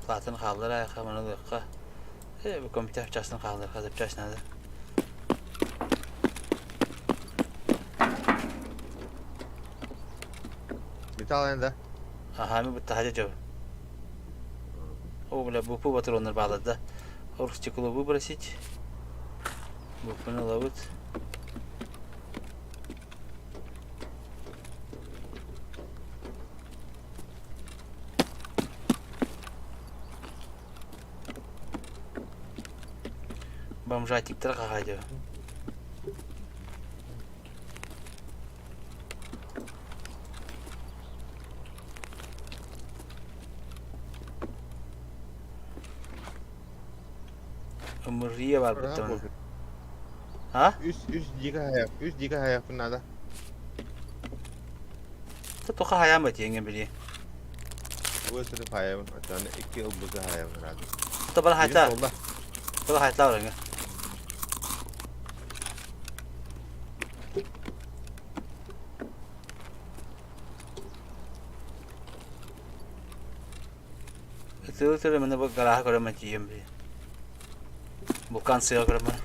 [SPEAKER 2] Platın kaldır ayakta bana da. Bu komite yapacağısın kaldır. Kazıp yapacağısın hadi.
[SPEAKER 1] Bir tane ende.
[SPEAKER 2] Aha mi bu tahaca cevap. O bile bu batır onları bağladı da. Orus çıkılı bu burasıç. Bu bunu lavut. Бомжатик трахадио. Umurriye var bu tane. Ha?
[SPEAKER 1] Üst giga hayaf. Üst giga hayafın nada.
[SPEAKER 2] Toka hayam bat yengen bili.
[SPEAKER 1] Bu sırf hayafın. Atağını 2 yıldızı hayafın herhalde.
[SPEAKER 2] To bana hayta.
[SPEAKER 1] Solda.
[SPEAKER 2] Bana hayta var ya. Itu mana buat garah kalau macam ni. Bukan sel kalau mana.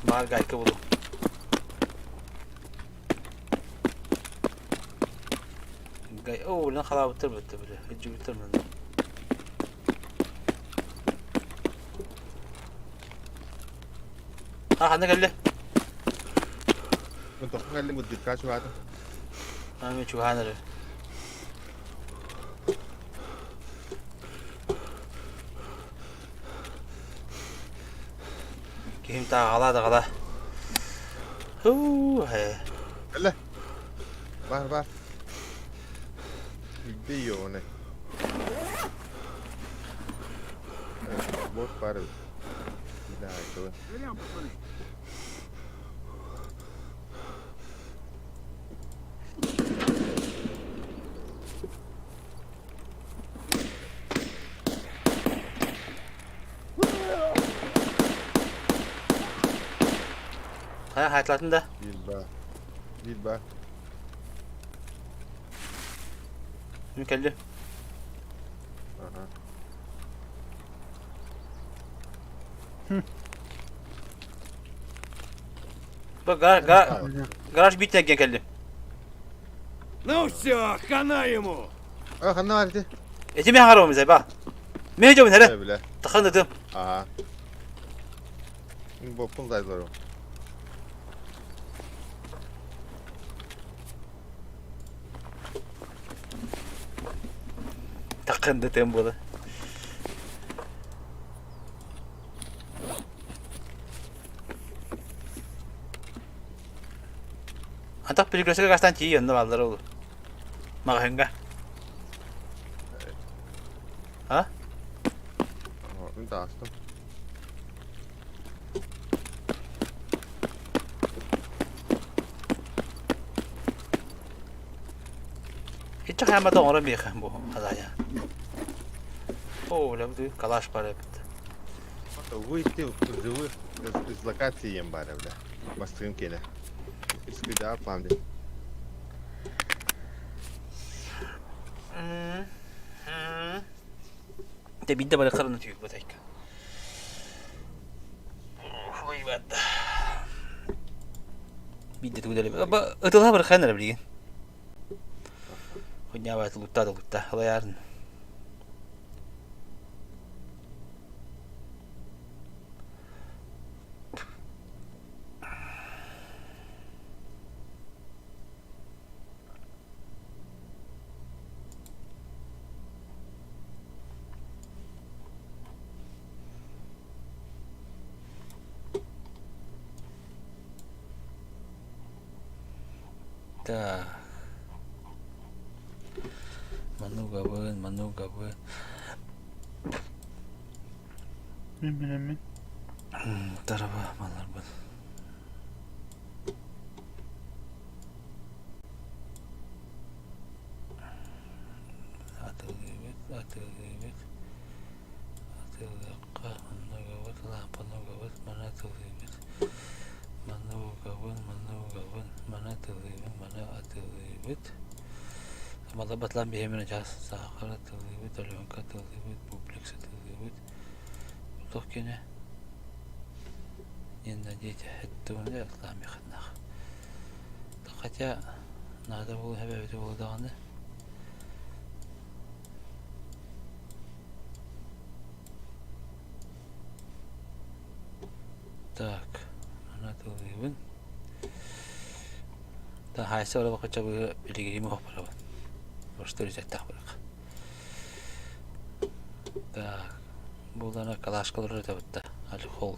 [SPEAKER 2] Bahar gay ke bulu. Gay, oh, lan khala betul bile. Hijau betul mana. Ah, anda kali.
[SPEAKER 1] Untuk ngali mudit ka suatu.
[SPEAKER 2] Kami cuhan ada. Kim tak kalah dah kalah. Hei.
[SPEAKER 1] Eller. Var. Bir yok ne. Bot var. Bir daha işte.
[SPEAKER 2] Kaya hayatlatın da.
[SPEAKER 1] Bilba.
[SPEAKER 2] Mükellü.
[SPEAKER 1] Aha.
[SPEAKER 2] Bak garaj bitmek geldi.
[SPEAKER 7] Ну все, хана ему!
[SPEAKER 1] Ah ne var idi?
[SPEAKER 2] Etimi haram bize bak. Mehcabın hele.
[SPEAKER 1] Ne bile.
[SPEAKER 2] Tıkandım.
[SPEAKER 1] Aha. Bu pul da zor.
[SPEAKER 2] Yakında tempoda. Atak peligros'a kastan çiğ yanında varlar oğlum. Mahanga. Ha?
[SPEAKER 1] Onu da astım.
[SPEAKER 2] Hiç kıyamata ona bir bu adaya. Oo, bu kalaş para yaptı.
[SPEAKER 1] Выйти в живых из локации Ямбара, бля. Бастырым келе. Скида памди.
[SPEAKER 2] De bir de böyle karını tüyük bu tek. Vay be. Bir de tüyleri. Ama ıtıla bırakan ne bileyim. Konya var lutta da lutta. Hala yarın. Tak. Manu gabun.
[SPEAKER 5] Ben.
[SPEAKER 2] Tarafa mallar bu. Atılıyor. Manu gabun, mana atılıyor. Mana atılıyor. Malah batlan bir hemen acas sahara atılıyor. Talon katılıyor. Publik satılıyor. Tuh kene. Yeniden diyece hettuğunu da atlam yakınlar. Takatya nada bu hebevde olduğunu. Так, Anatolia'nın da hayse ola bakacak bu bilgimi hopara var. Baştıracak bırak. Da bulana kalaşkaları da bitti. Ali hol.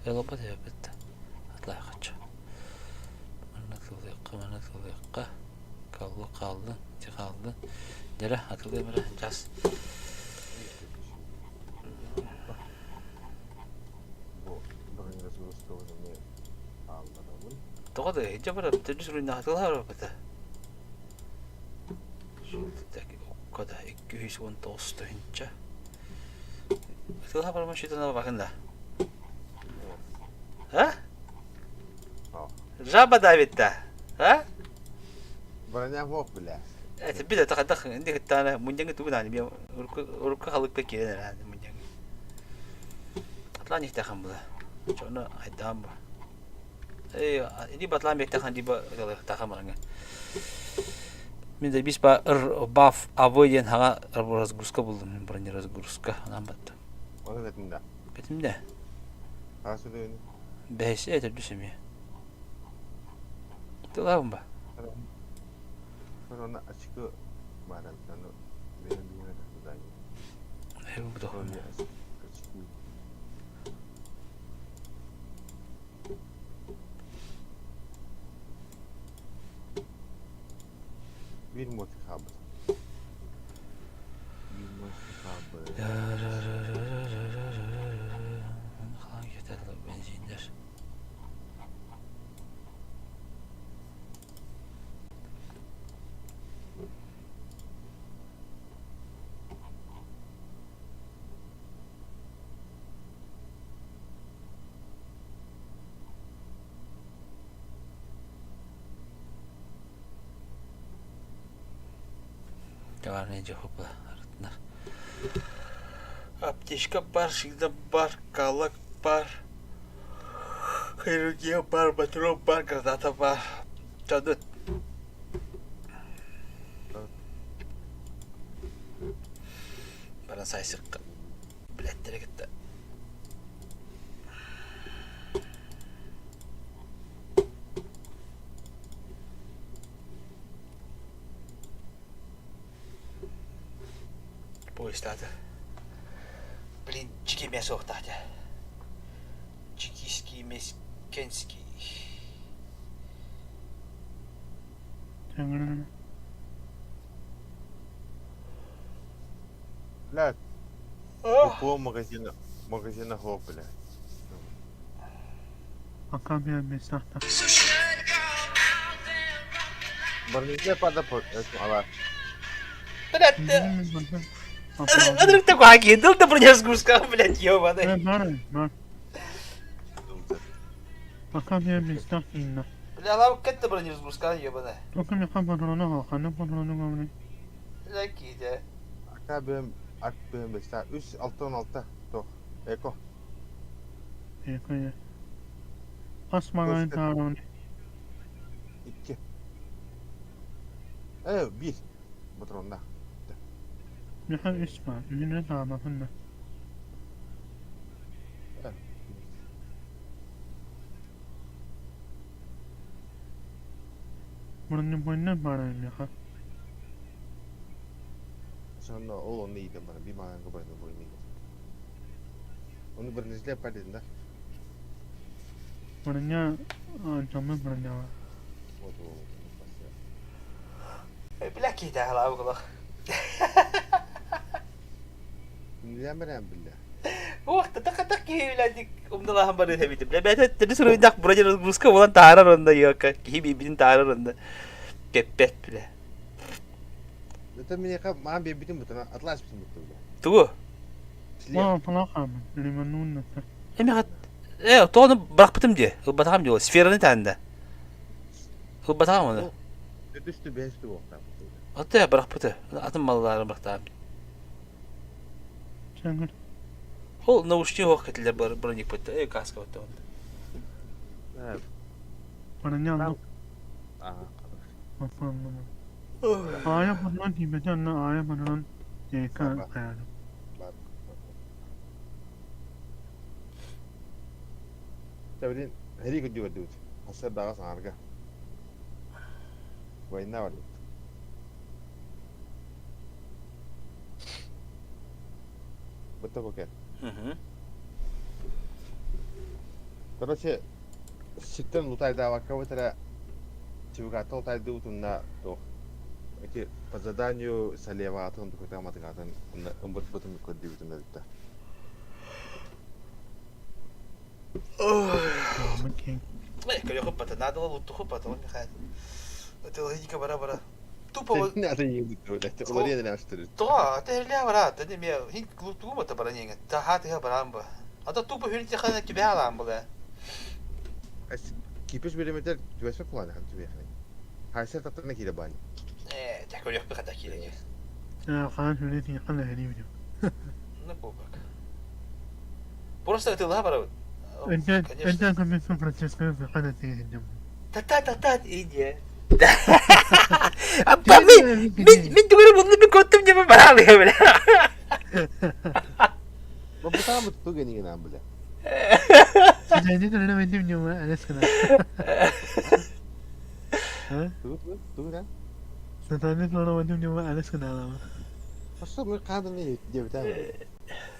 [SPEAKER 2] Elba da bitti. Atlay kaç. Anatolia'ya kaldı. Çıkaldı. Dere atıldı mı? Jas.
[SPEAKER 1] Birinci Respublika oyunu almadım.
[SPEAKER 2] Toqada hiç barab tecrübeli hatırlar var bata. Şu tek o kadar 219 ince. Hatırlar var mı şeyden bakın da. Ha? Jaba David'da. Ha?
[SPEAKER 1] Baranya hop bile.
[SPEAKER 2] Evet bir de takadak indi tane munjang itu kan bir uruk halık pek yerine herhalde munjang. Atlan işte kan bu. Çoğunu aydan bu. Ini batlan bektakan di takam orangnya. Minta bis ba baf avoyen hanga razgurska buldum. Birinci razgurska nambattı.
[SPEAKER 1] Onu dedim.
[SPEAKER 2] Betimde.
[SPEAKER 1] Nasıl oyunu?
[SPEAKER 2] Beş eter düşemiyor. Tulavım ba.
[SPEAKER 1] Ben ona açık var. Onu benim bir yere kadar.
[SPEAKER 2] Hebu bu da.
[SPEAKER 1] Bir motikabı.
[SPEAKER 2] Hangi yeterli benzinler. Warnanya jauh lah, benar. Aptişka bar, şilde bar, kalak bar, kirurgiya bar, batro bar, gradata bar, cadut. Barang saya sık, biletleri gitti. Bu istedi. Блин, чики мясо оқтады. Чикиский, мескенский.
[SPEAKER 5] Тәңірінің
[SPEAKER 1] Блядь, по магазина хлоп, блядь.
[SPEAKER 5] ақа бермес тақта.
[SPEAKER 1] Барнизде пада ала.
[SPEAKER 2] Блядь,
[SPEAKER 5] Bildiğimiz bakın.
[SPEAKER 2] вдруг такой агидл, ты принес гуска, блядь, ёбаный.
[SPEAKER 5] Var. Aqa bermес taqta inna.
[SPEAKER 2] Бля, лав, как ты принес гуска, ёбаный?
[SPEAKER 5] Tokum yaqa patronu haqqanı patronu qavni.
[SPEAKER 2] Закидя.
[SPEAKER 1] Aka benim mesela 3-6-16 tok. Eko.
[SPEAKER 5] Ekoya. Asmağın taronu.
[SPEAKER 1] 2. 1. Patronda.
[SPEAKER 5] Yaqa isma. Ününe dağılmasın da. Buranın boyundan bağırayım yaqa.
[SPEAKER 1] Sonra o onu yedim bana. Bir mağan kabarını boyunu yedim. Onu barnizde yapardım da.
[SPEAKER 5] Buranya camı buranya var.
[SPEAKER 1] O da o.
[SPEAKER 2] Бля, кида, лав, глах.
[SPEAKER 1] Neden ben billah.
[SPEAKER 2] Ух, так блядик, умдала хамбары тәбите. Бля, бәтә тәне сұрыйдақ бұрajа гуска болан таарар онда йока. Ки бибидин таарар онда. Кеппет, бля.
[SPEAKER 1] Zaten beni yakap mağan bir bütün butuna atlas bütün butuna.
[SPEAKER 2] Тугу.
[SPEAKER 5] Aa talaqamın. Limanun nata.
[SPEAKER 2] Эми хат. Тоны бырақпытым де. Ылбатағам де ол. Сфераны тәнді. Ылбатағам оны.
[SPEAKER 1] Düştü beşti o oktan.
[SPEAKER 2] Аты бырақпыты. Атын малларын бырақтағам.
[SPEAKER 5] Çangır.
[SPEAKER 2] Ол наушни хоқ кетілер бұрын екпетті. Каска өтті онда.
[SPEAKER 1] Evet.
[SPEAKER 5] Buranya aldım.
[SPEAKER 1] Aha.
[SPEAKER 5] Afanlama. Aya patronu hibeti anna aya patronu eka kayalım.
[SPEAKER 1] Tabii heri kucu var diyor. Hasar dağa sanarga. Vayna var. Betul kok. Короче, sitten лутайда вакаватара чивгата лутайда утунна то. Эти по заданию слева от он такой там атгатан умбут потом код дивитун да.
[SPEAKER 5] Bakayım.
[SPEAKER 2] Калё хопата, надо луту хопата, он михает. Это логика бара-бара. Тупо
[SPEAKER 1] Не надо не будет, это лория не наштырит.
[SPEAKER 2] то, это реально бара, это не мне, хин луту это бара не. Та хаты ха барамба. А то тупо хирти хана кибя ламбла.
[SPEAKER 1] Кипиш биреметер түбәсә куланы һәм түбәсә. Хайсер татырны кире бani.
[SPEAKER 2] Тәкөл як бихата килеге.
[SPEAKER 5] Kaan hürriyeti yakala heri biliyor.
[SPEAKER 2] Ну бубак. Просто это ла бара.
[SPEAKER 5] Önden kamyon Francesco'yu yakala teyzeyeceğim.
[SPEAKER 2] Та-та-та-та, иди. Апа, мен түгел bunu bir kotum gibi bağlıyor böyle.
[SPEAKER 1] Bu tamam tuttu gene gene böyle.
[SPEAKER 5] Sizce de öyle benim diyorum ha, Enes kadar. Ha?
[SPEAKER 1] Tu kan?
[SPEAKER 5] Satane sonra benim diyorum ha, Enes kadar ama.
[SPEAKER 1] Masa mu kadın ne diye bir tane.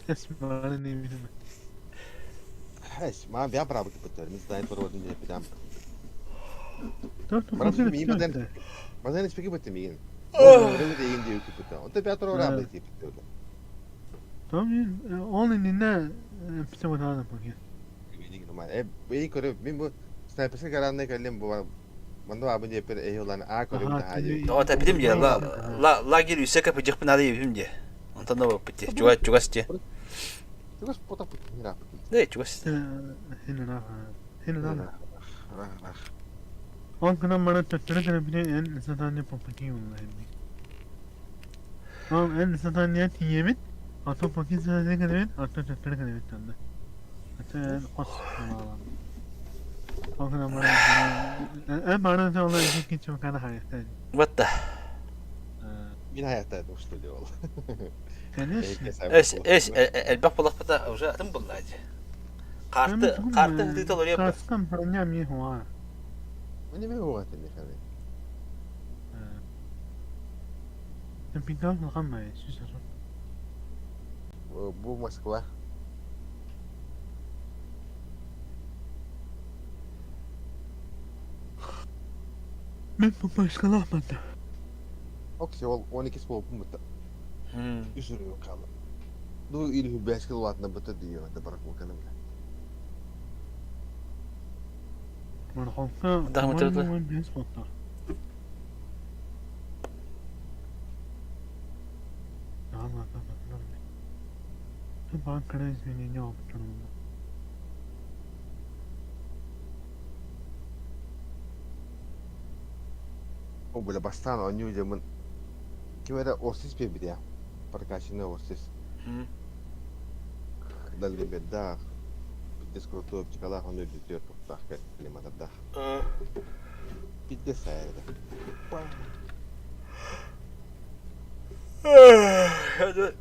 [SPEAKER 5] Esma ne bileyim.
[SPEAKER 1] Hayır, ma bir para bakıp tutar. Biz daha sonra odun diye bir tane.
[SPEAKER 5] Dur,
[SPEAKER 1] Bana
[SPEAKER 5] dur,
[SPEAKER 1] bir iyi
[SPEAKER 5] dur.
[SPEAKER 1] bazen. Bazen hiç peki batım iyi. Öyle de iyi diyor ki tutar. O da bir atır oraya bakıp tutar.
[SPEAKER 5] Tamam ya, onun dinle bir şey var bakayım.
[SPEAKER 1] Ini normal. Ini kore ben bu sniper karanlığı kalem bu. Manda abin diye bir eyolan a kore bir daha.
[SPEAKER 2] Ну, это пидим я, лагерь все как пидих надо ебим где. Он там новый пути. Чугас те.
[SPEAKER 1] Terus foto putih merah.
[SPEAKER 2] Да, чугас.
[SPEAKER 5] Hina On kadar bana tuttura bir en satane popaki vallahi. Ama en satane yemin atı popaki satane kadar atı tuttura kadar tanda. Atı en qas valla. On kadar bana da Allah için hiç çok kana hayatta.
[SPEAKER 2] Вот да.
[SPEAKER 1] Min hayatta dostum diyor.
[SPEAKER 2] ايش الباب والله فتح وجاء تنبل عادي. قارته هديت له يبقى.
[SPEAKER 5] Kastam paranya mi huwa.
[SPEAKER 1] Ini mi huwa tani kare.
[SPEAKER 5] Pintar الغمة يا شو
[SPEAKER 1] Bu Moskva.
[SPEAKER 5] Ben bu başkalaşmadı.
[SPEAKER 1] Oksi ol 12 soğuk mu bitti?
[SPEAKER 2] Hmm.
[SPEAKER 1] Üzülüyor kaldı. Du ili 5 kilowattna bitti diyor da bırak bakalım.
[SPEAKER 5] Bana halka...
[SPEAKER 2] Daha mı tırtı?
[SPEAKER 5] Ben bir spotta. Allah. Ben kredi izmini ne yaptım?
[SPEAKER 1] O böyle baştan oynuyor zaman. Kime orsis bir ya. Parkaşına orsis.
[SPEAKER 2] Hmm.
[SPEAKER 1] Dal bedda. Diskutu çıkala onu diyor tak limada da. Bitti sayede.
[SPEAKER 2] Hadi.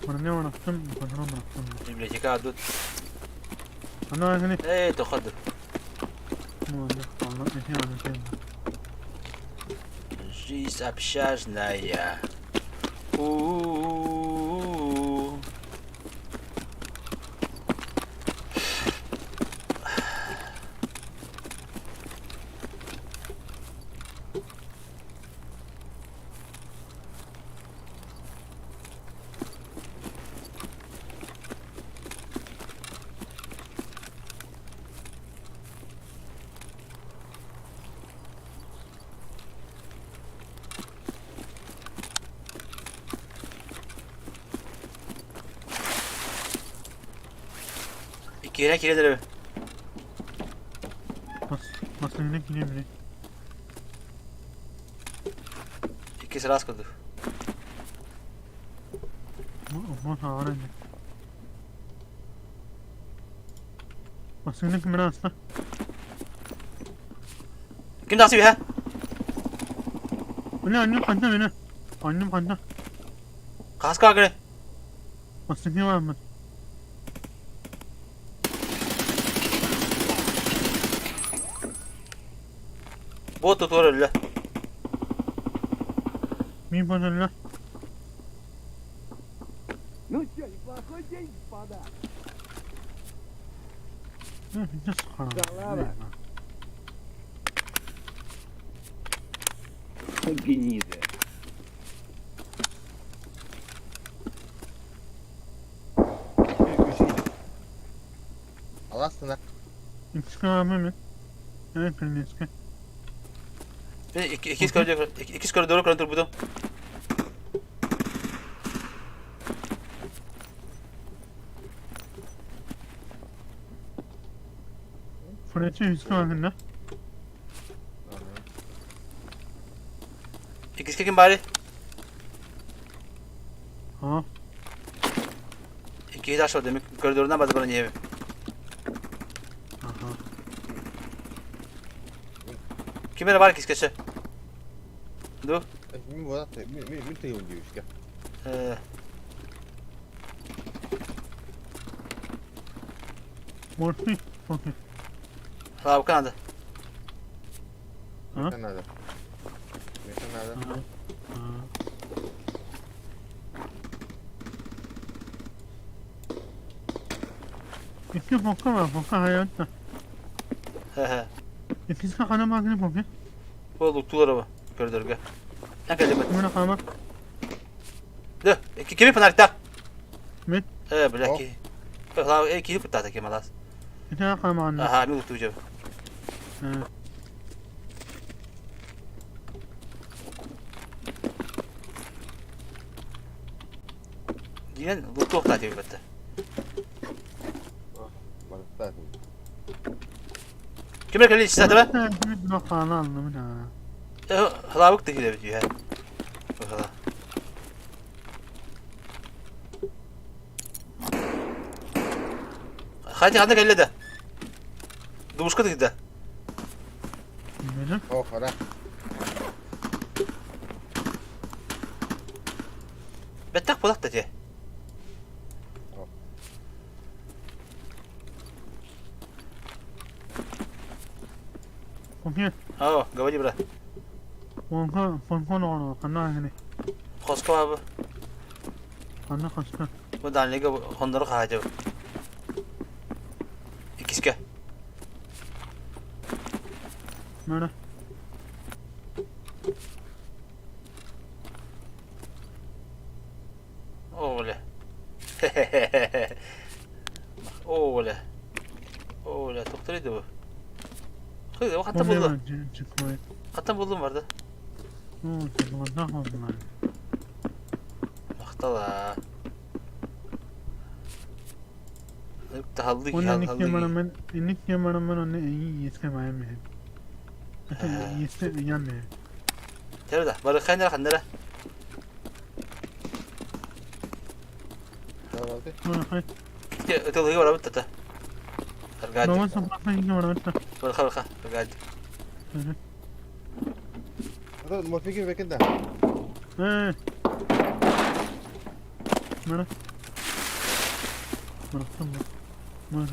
[SPEAKER 5] Bana ne bıraktım? Bana bıraktım.
[SPEAKER 2] Biblioteca قاعد
[SPEAKER 5] Ana hani
[SPEAKER 2] ايه تاخد
[SPEAKER 5] Allah ne şey.
[SPEAKER 2] جيس общажная. У-у-у. Kira kira dere.
[SPEAKER 5] Nasıl ne gideyim ne?
[SPEAKER 2] İkisi rast kıldı.
[SPEAKER 5] Aman ağrı. Nasıl ne kimine asla?
[SPEAKER 2] Kim nasıl bir ha?
[SPEAKER 5] Bu ne annem kanda beni. Annem kanda.
[SPEAKER 2] Kas kalkın.
[SPEAKER 5] Nasıl ne var mı?
[SPEAKER 2] Bot tutor öyle.
[SPEAKER 5] Mi bana la.
[SPEAKER 7] Ну что, неплохой день, господа.
[SPEAKER 5] Ne sıkar?
[SPEAKER 7] Salama. Гнида.
[SPEAKER 1] Alasına.
[SPEAKER 5] İntikam mı? Evet Prince'e.
[SPEAKER 2] İkiz koridoru kontrol buldum.
[SPEAKER 5] Fırçı İntikam hakkında.
[SPEAKER 2] İkiz kim bari?
[SPEAKER 5] Ha.
[SPEAKER 2] İkiyi de aşağı demek. Koridorundan bazı bana niye?
[SPEAKER 5] Aha.
[SPEAKER 2] Kimere var ikisi keçe? Du?
[SPEAKER 1] Mi bu da mi te yolluyor işte.
[SPEAKER 5] Morfi. Okey.
[SPEAKER 2] Ha bu kanadı.
[SPEAKER 5] Ha?
[SPEAKER 1] Sen nerede? Sen nerede?
[SPEAKER 5] Ha. İki boka var, boka hayatta.
[SPEAKER 2] He.
[SPEAKER 5] İkisi de kana bakını boka.
[SPEAKER 2] Bu luktular ama koridor gel. Ne kadar bak.
[SPEAKER 5] Kumuna kama.
[SPEAKER 2] Du. Kimi pınar tak?
[SPEAKER 5] Mit.
[SPEAKER 2] Bırak ki. Ha iki pıtar tak malas.
[SPEAKER 5] Bir tane kama anne.
[SPEAKER 2] Aha mi luktucu.
[SPEAKER 5] Ha.
[SPEAKER 2] Diyen luktu tak diyor bitti.
[SPEAKER 1] Bana da.
[SPEAKER 2] Kimere kalıyor işte değil mi?
[SPEAKER 5] Bir bakana anlamına.
[SPEAKER 2] Hala bak diyor ya. Hala. Hadi gel de. Duşka dedi.
[SPEAKER 5] Bilmem.
[SPEAKER 1] Oh ara.
[SPEAKER 2] Bettak bulak da te.
[SPEAKER 5] Okey.
[SPEAKER 2] Oo, gavacı bura.
[SPEAKER 5] Fonkan oğlu. Kanna hene.
[SPEAKER 2] Koska abi.
[SPEAKER 5] Kanna kaçta.
[SPEAKER 2] Bu danliga honları kaçı. İkiske.
[SPEAKER 5] Mana.
[SPEAKER 2] Oğle. Oğle. Oğle, doktoruydu bu. Kıydı, o hatta buldu.
[SPEAKER 5] Çıkmayı.
[SPEAKER 2] Hatta buldum vardı.
[SPEAKER 5] Oo, çıkmadan kaldılar.
[SPEAKER 2] Baktala. Hallı
[SPEAKER 5] Onun
[SPEAKER 2] hallı.
[SPEAKER 5] ilk yamanın onu iyi yetişemeye mi? Yetişemeye mi?
[SPEAKER 2] Tabii da, barı kaynara kanlara.
[SPEAKER 1] Herhalde.
[SPEAKER 5] Mana hay.
[SPEAKER 2] Ötülüğü var abi tata. Argadi.
[SPEAKER 5] Baba sapakta yine var hatta.
[SPEAKER 2] Barka barka. Argadi.
[SPEAKER 1] Hadi morfi gibi bekle de.
[SPEAKER 5] Mana. Bıraktım ben. Mana.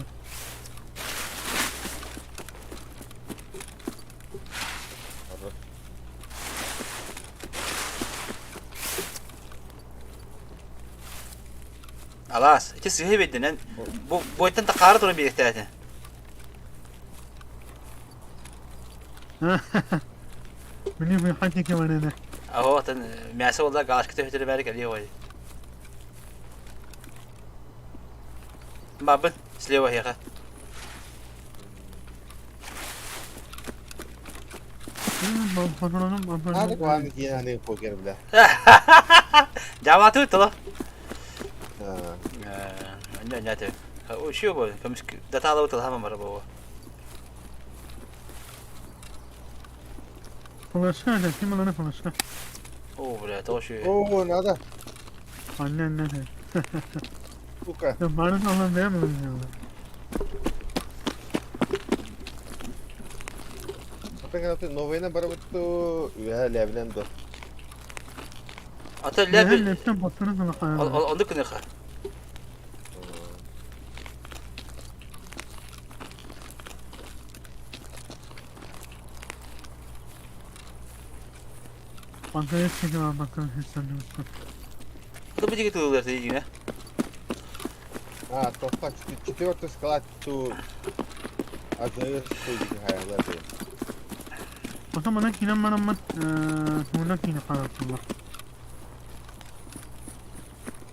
[SPEAKER 2] Alas, iki sıhhi bedinen. Bu boyuttan da karı durun bir ihtiyacı.
[SPEAKER 5] Benim bir hacı ki var ne?
[SPEAKER 2] Aho, atan miyasa olda galaşkı tühtürü beri geliyor vay. Babın, silewa hiyaka.
[SPEAKER 1] Hadi kuan ki hani poker bile.
[SPEAKER 2] Jawa tuh.
[SPEAKER 1] Ha.
[SPEAKER 2] Nya tuh. Oh, siyo boy. Kami data laut lah mara bawa.
[SPEAKER 5] Konuşma ne? Kim lan konuşma?
[SPEAKER 2] Oh, bre, to şu.
[SPEAKER 1] Oo nada.
[SPEAKER 5] Anne ne?
[SPEAKER 1] Buka.
[SPEAKER 5] Ya bana falan değil mi?
[SPEAKER 1] Apa yang nanti novena baru itu ya levelan do.
[SPEAKER 2] Ata
[SPEAKER 5] Ne?
[SPEAKER 2] level.
[SPEAKER 5] Laptop batırız mı lan?
[SPEAKER 2] Onu kene kha.
[SPEAKER 5] Bankaya çıkıyor bakın hissediyorum.
[SPEAKER 2] Itu biji gitu dari sini ya.
[SPEAKER 1] Ah, topa четвертый склад tu azayır koydu hayaller diye.
[SPEAKER 5] O zaman yine bana buna yine karakterler.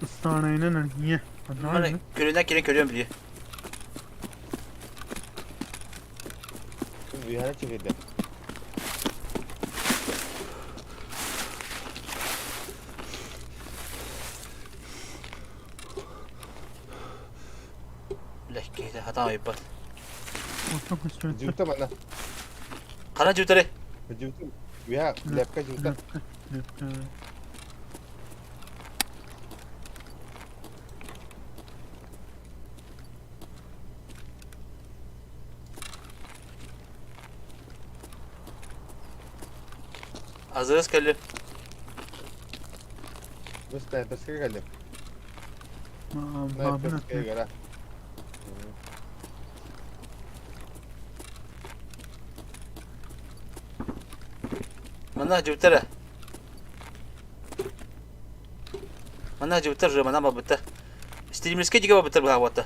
[SPEAKER 5] Istarayla nereye?
[SPEAKER 2] Mana görünen kire görüyorum biliyor.
[SPEAKER 1] Vihara çekildi.
[SPEAKER 2] Lek hata yapar.
[SPEAKER 5] Çok istiyorum.
[SPEAKER 1] Juta mana?
[SPEAKER 2] Kana jutare.
[SPEAKER 1] Juta. Vihara lepka juta.
[SPEAKER 2] Azız kelli.
[SPEAKER 1] Bes kaya geldi. Ne
[SPEAKER 5] Babın
[SPEAKER 1] bes kaya gara.
[SPEAKER 2] Mana jutare. Mana jutare mana babutar. Streamers juga babutar bahawata.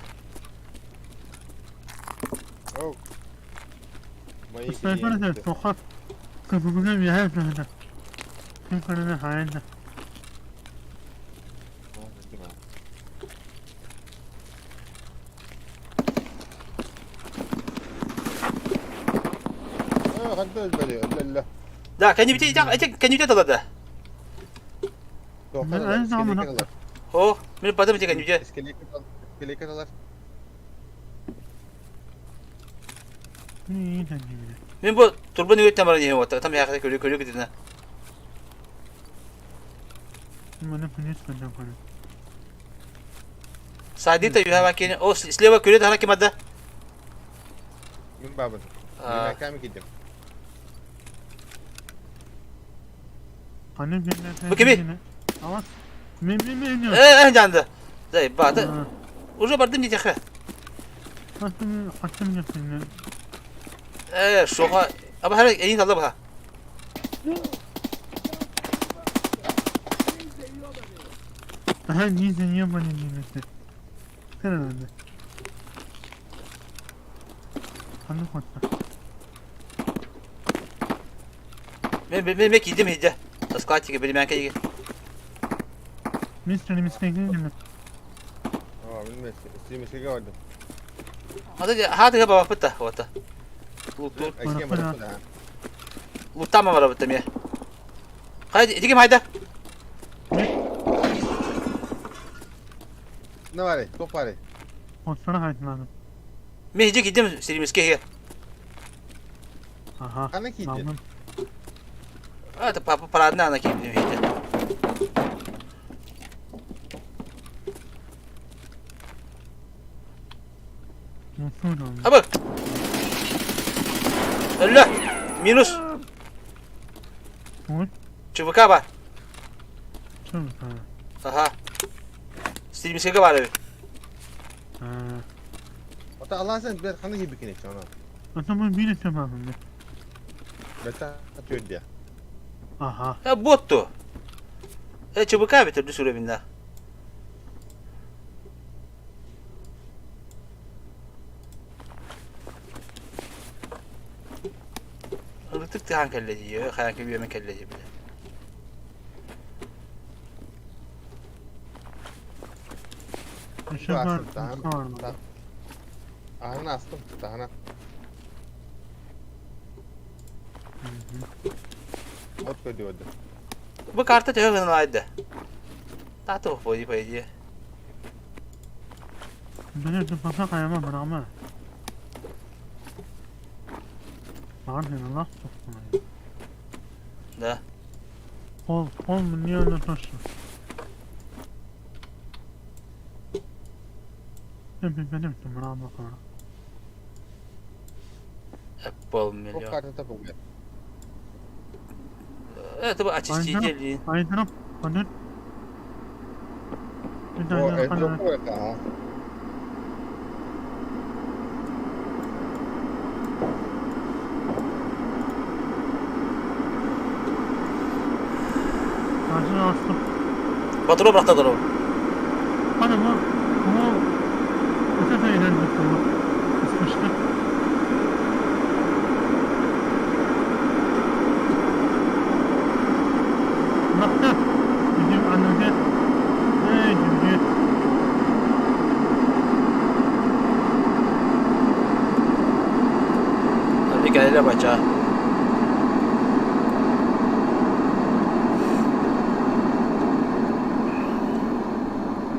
[SPEAKER 1] Oh. Mayı
[SPEAKER 5] Sayfada da sokak. Kapımızda bir yer var. Kim kanını hayalde.
[SPEAKER 1] Ah, kan tuh balik. Allah.
[SPEAKER 2] Da kan you kan you tell da.
[SPEAKER 1] Tuh
[SPEAKER 5] Ben aynı zamanda-
[SPEAKER 1] kan.
[SPEAKER 2] Oh, mir pada macam kan you je.
[SPEAKER 1] İskeleton alır.
[SPEAKER 5] İyi de gibi.
[SPEAKER 2] Min bu turban yürüt tamam ya wata. Tam ya köylü gidin.
[SPEAKER 5] Bana polis benden para.
[SPEAKER 2] Sadi tayo ha makin. Oh, slewa köylü daha kim ada?
[SPEAKER 1] Min babın.
[SPEAKER 2] Ah.
[SPEAKER 1] Min kami gidiyorum.
[SPEAKER 5] Annem birine.
[SPEAKER 2] Bu kimi?
[SPEAKER 5] Ama Men.
[SPEAKER 2] Candı. Zey batı. Уже bardım diyecek ha.
[SPEAKER 5] Hattım yapayım.
[SPEAKER 2] Şoka. Ama her elin kaldı bak.
[SPEAKER 5] Aha niye niye bana nimeti? Sen herhalde. Hanım hatta.
[SPEAKER 2] Ben gittim hediye. Taskat gibi benim yankı gibi.
[SPEAKER 5] Mister gelin.
[SPEAKER 1] Aa bilmez. İstediğim gördüm.
[SPEAKER 2] Hadi ya baba pıtta. Vata. Lut.
[SPEAKER 1] Eski
[SPEAKER 5] Bana.
[SPEAKER 1] yapmadım da.
[SPEAKER 2] Tamam var pıtta ya. Haydi dikim haydi.
[SPEAKER 1] Ne var? Top var.
[SPEAKER 5] Osana hayatlandım.
[SPEAKER 2] Ben hediye gittim serimiz ki.
[SPEAKER 5] Aha.
[SPEAKER 1] Ana kiydi.
[SPEAKER 5] Tamam.
[SPEAKER 2] Hadi papa paradına ana gittim hediye.
[SPEAKER 5] Nasıl oldu?
[SPEAKER 2] Abi. Allah. Minus.
[SPEAKER 5] Oy.
[SPEAKER 2] Çubuk abi.
[SPEAKER 5] Çok ha.
[SPEAKER 2] Aha. Serimiz ki var.
[SPEAKER 5] Ha.
[SPEAKER 1] Ota Allah sen bir kanı gibi kine çana.
[SPEAKER 5] Atamın bir tamamında.
[SPEAKER 1] Mesela atıyor diye.
[SPEAKER 5] Aha.
[SPEAKER 2] Ya bottu. Çubuk abi bitirdi sürebinde. Rıtık tihan kelleci yiyor. Kayan gibi yemek kelleci bile.
[SPEAKER 5] Işık var.
[SPEAKER 1] astım, tamam.
[SPEAKER 5] Işık var mı?
[SPEAKER 1] Tamam. Ahını astım. Dahana. Ot koydu orada.
[SPEAKER 2] Bu kartı tövben vardı. Daha tuhaf boyu payıcı.
[SPEAKER 5] Benim de fazla kayama bırakma. Var ne Allah sokma.
[SPEAKER 2] Da.
[SPEAKER 5] Kol mu niye öyle taşıyor? Benim de bırakma kana.
[SPEAKER 2] Hep bol
[SPEAKER 1] Top
[SPEAKER 2] milyon.
[SPEAKER 1] kartı tapım ya.
[SPEAKER 2] Evet bu açıcı geliyor.
[SPEAKER 5] Aydınım. Hadi. Bir
[SPEAKER 1] O
[SPEAKER 5] tane kana.
[SPEAKER 1] etrafı var ha.
[SPEAKER 5] Ağacını astım.
[SPEAKER 2] Batırı bıraktı doğru.
[SPEAKER 5] Hadi bu. Öte sayıdan bitti bu. Ismıştı. Baktı. Bizim annesi. Hey cümle.
[SPEAKER 2] Hadi gel baca.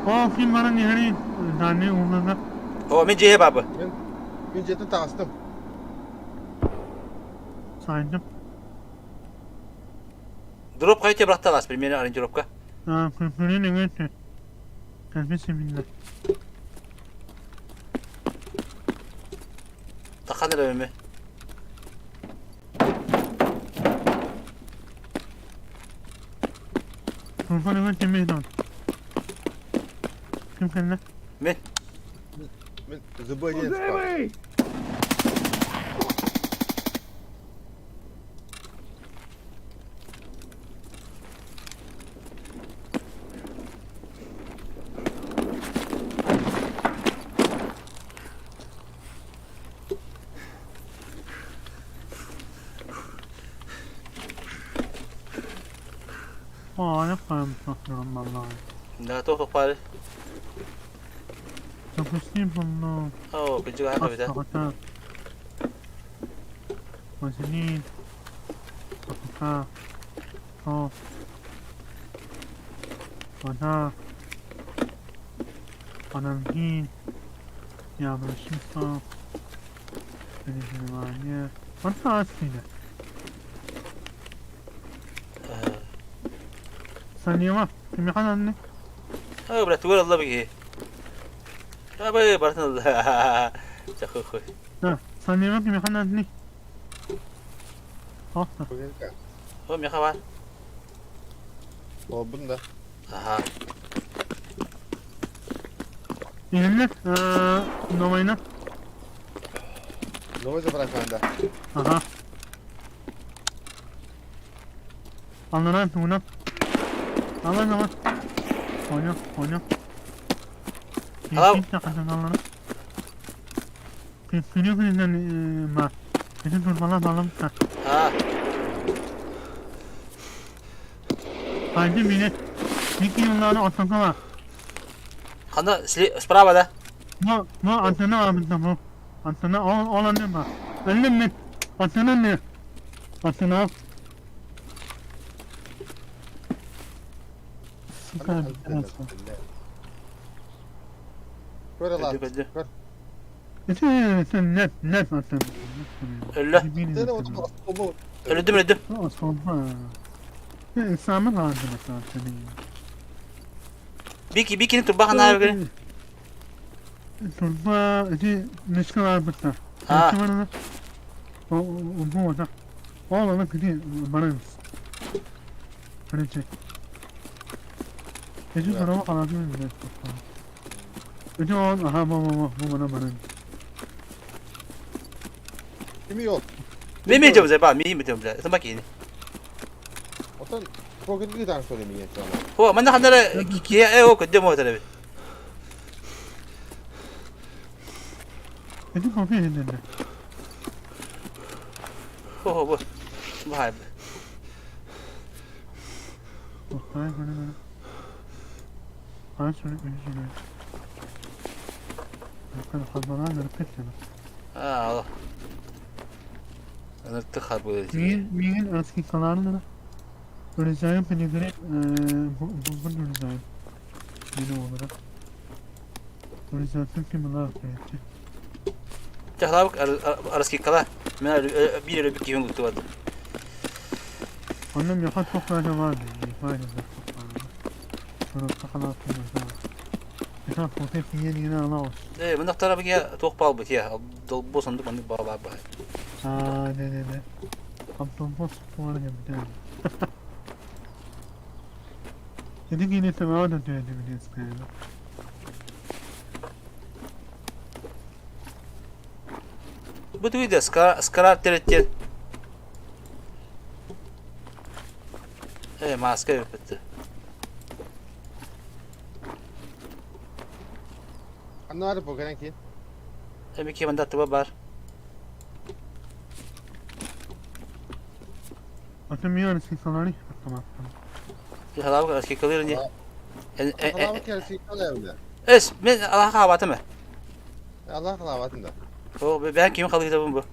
[SPEAKER 5] O film bana nihari tane uğruna
[SPEAKER 2] O men cihe babı.
[SPEAKER 1] Ben jetin tastım.
[SPEAKER 5] saydım.
[SPEAKER 2] Drop kayıtı bıraktı las primeri arınca dropka.
[SPEAKER 5] Kırkırın evet. Kalbisi billah.
[SPEAKER 2] Takanır önümü.
[SPEAKER 5] Kurban evet yemeği de Kim kendine?
[SPEAKER 2] Men.
[SPEAKER 1] Ben zıbı diye çıkar.
[SPEAKER 7] Позывай!
[SPEAKER 5] Aa ne koymuş bakıyorum vallahi.
[SPEAKER 2] Da tok pare.
[SPEAKER 5] Çok isteyim bunu.
[SPEAKER 2] Oh ben juga apa beda.
[SPEAKER 5] Kata. Masini. Kata. Oh. Kata. Panamhin. Ya başımsa. Beni dinlemeye. Bana aslında. Sen niye var? Kim yakan anne?
[SPEAKER 2] Oh berat gol Allah bagi. Apa barat Allah. Cakuk koy.
[SPEAKER 5] Ha, sen niye var kim yakan anne? Oh,
[SPEAKER 1] Bugün ka.
[SPEAKER 2] Oh mi kawan.
[SPEAKER 1] O bunda.
[SPEAKER 2] Aha.
[SPEAKER 5] Yeniler. Nomayna.
[SPEAKER 1] Ne olacak bırakmanda?
[SPEAKER 5] Aha. Anlanan tuğuna. Aman. Oyna.
[SPEAKER 2] Hello?
[SPEAKER 5] Anlanan. Kıyıyor kıyından ma. Bizim turbalar bağlam.
[SPEAKER 2] Ha.
[SPEAKER 5] Haydi bile. Bir yıllarını atlanma var.
[SPEAKER 2] Kanda sprava da.
[SPEAKER 5] Bu antena abimde bu. Antena olan ne var? Önlem ne? Antena ne? Antena. Süper.
[SPEAKER 1] Böyle lan.
[SPEAKER 2] Öldü.
[SPEAKER 5] Sen net antena.
[SPEAKER 2] Öldü.
[SPEAKER 1] Seni o
[SPEAKER 2] Öldüm.
[SPEAKER 5] Aslında. İnsanın ağzı mesela senin.
[SPEAKER 2] Bikini tur bakın abi göre.
[SPEAKER 5] Turba idi neşka var burada.
[SPEAKER 2] Ha.
[SPEAKER 5] O bu orada. Oğlanın kedi bana mısın? Hadi çek. Ece sana kanadı mı bile? Ece o aha bu bana.
[SPEAKER 1] kimi yok.
[SPEAKER 2] Mimi 좀 해봐. mimi 좀 해. 선박 이니.
[SPEAKER 1] Otan bugün bir tane söyleyeyim yine sana.
[SPEAKER 2] 호 맨날 하늘에 기에 에어 근데 뭐 하더래.
[SPEAKER 5] Ece kapıyı elinde.
[SPEAKER 2] 호호 뭐. 뭐 할.
[SPEAKER 5] Hayır bana. Hayır söyle. Bakın bana garip etme.
[SPEAKER 2] 아. Onu tıkar böyle.
[SPEAKER 5] Mingin eski kanalına Rizay'ın penigre bu Rizay'ın yeni olarak Rizay'ın kimler yapıyor?
[SPEAKER 2] Tahla bak araski kala. Ben bir yere bir kiyum tuttu.
[SPEAKER 5] Annem yakan çok fazla vardı. Vay be. Sonra takılar falan. Yakan fotoğraf yeni ala.
[SPEAKER 2] Ben de bir ya tok bal bit ya. Dol bosandık onu baba.
[SPEAKER 5] Ne. Kaptan boss var ya bir tane. Dedik yine tamam da diyor biliyorsun yani.
[SPEAKER 2] Bu da skar teretti. Maske yaptı.
[SPEAKER 1] Anlar bu gelen ki.
[SPEAKER 2] Bir ki bende tıba var.
[SPEAKER 5] Atam yani sinsaları tamam.
[SPEAKER 2] Tahla bak araski kalır diye.
[SPEAKER 1] Allah bir kere sikal evde.
[SPEAKER 2] Es ben Allah kahvaltı mı?
[SPEAKER 1] Allah kılavatında.
[SPEAKER 2] O ben kim kalır kitabım bu.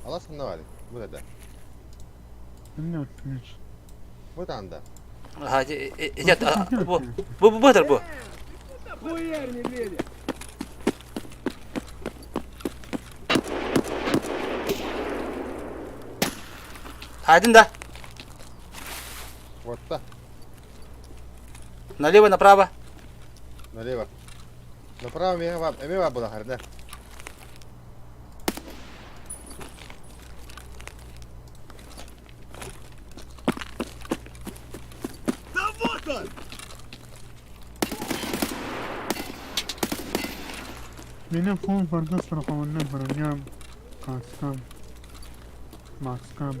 [SPEAKER 1] Allah sana var. Bu ne de?
[SPEAKER 5] Ne yapıyorsun?
[SPEAKER 1] Bu da anda.
[SPEAKER 2] Hadi bu budur bu.
[SPEAKER 7] Хуярь, медведя!
[SPEAKER 2] Haydin da.
[SPEAKER 1] Orta.
[SPEAKER 2] Налево, направо.
[SPEAKER 1] Налево. Направо мега была харда.
[SPEAKER 5] Benim full barda sıralamanı bırakacağım. Maskam.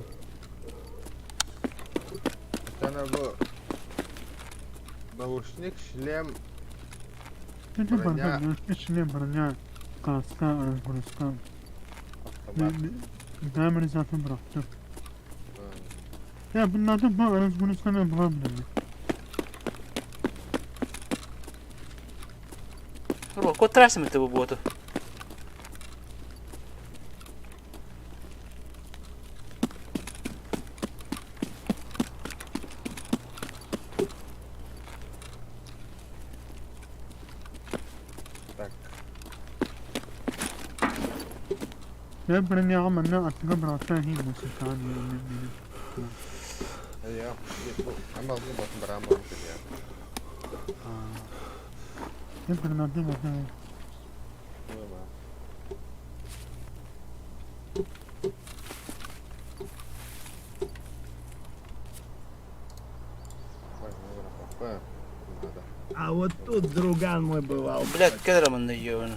[SPEAKER 1] Sana bu naушник, шлем.
[SPEAKER 5] Dedi
[SPEAKER 1] Bırakacağım.
[SPEAKER 5] barda içine bırakacağım. Araskuruskam. Demiri zaten bıraktım. Ya bunlardan bu araskuruskamı bulabilirim.
[SPEAKER 2] Kotrarsın mı bu botu?
[SPEAKER 5] Ben bırakacağım ama ne artık bıraktım hiç nasıl kaldı.
[SPEAKER 1] Hadi ya. Ama bu bakın beraber bakın ya.
[SPEAKER 5] Ben bırakacağım.
[SPEAKER 7] А вот тут друган мой бывал.
[SPEAKER 2] Блядь, кедрамын yiyor onu.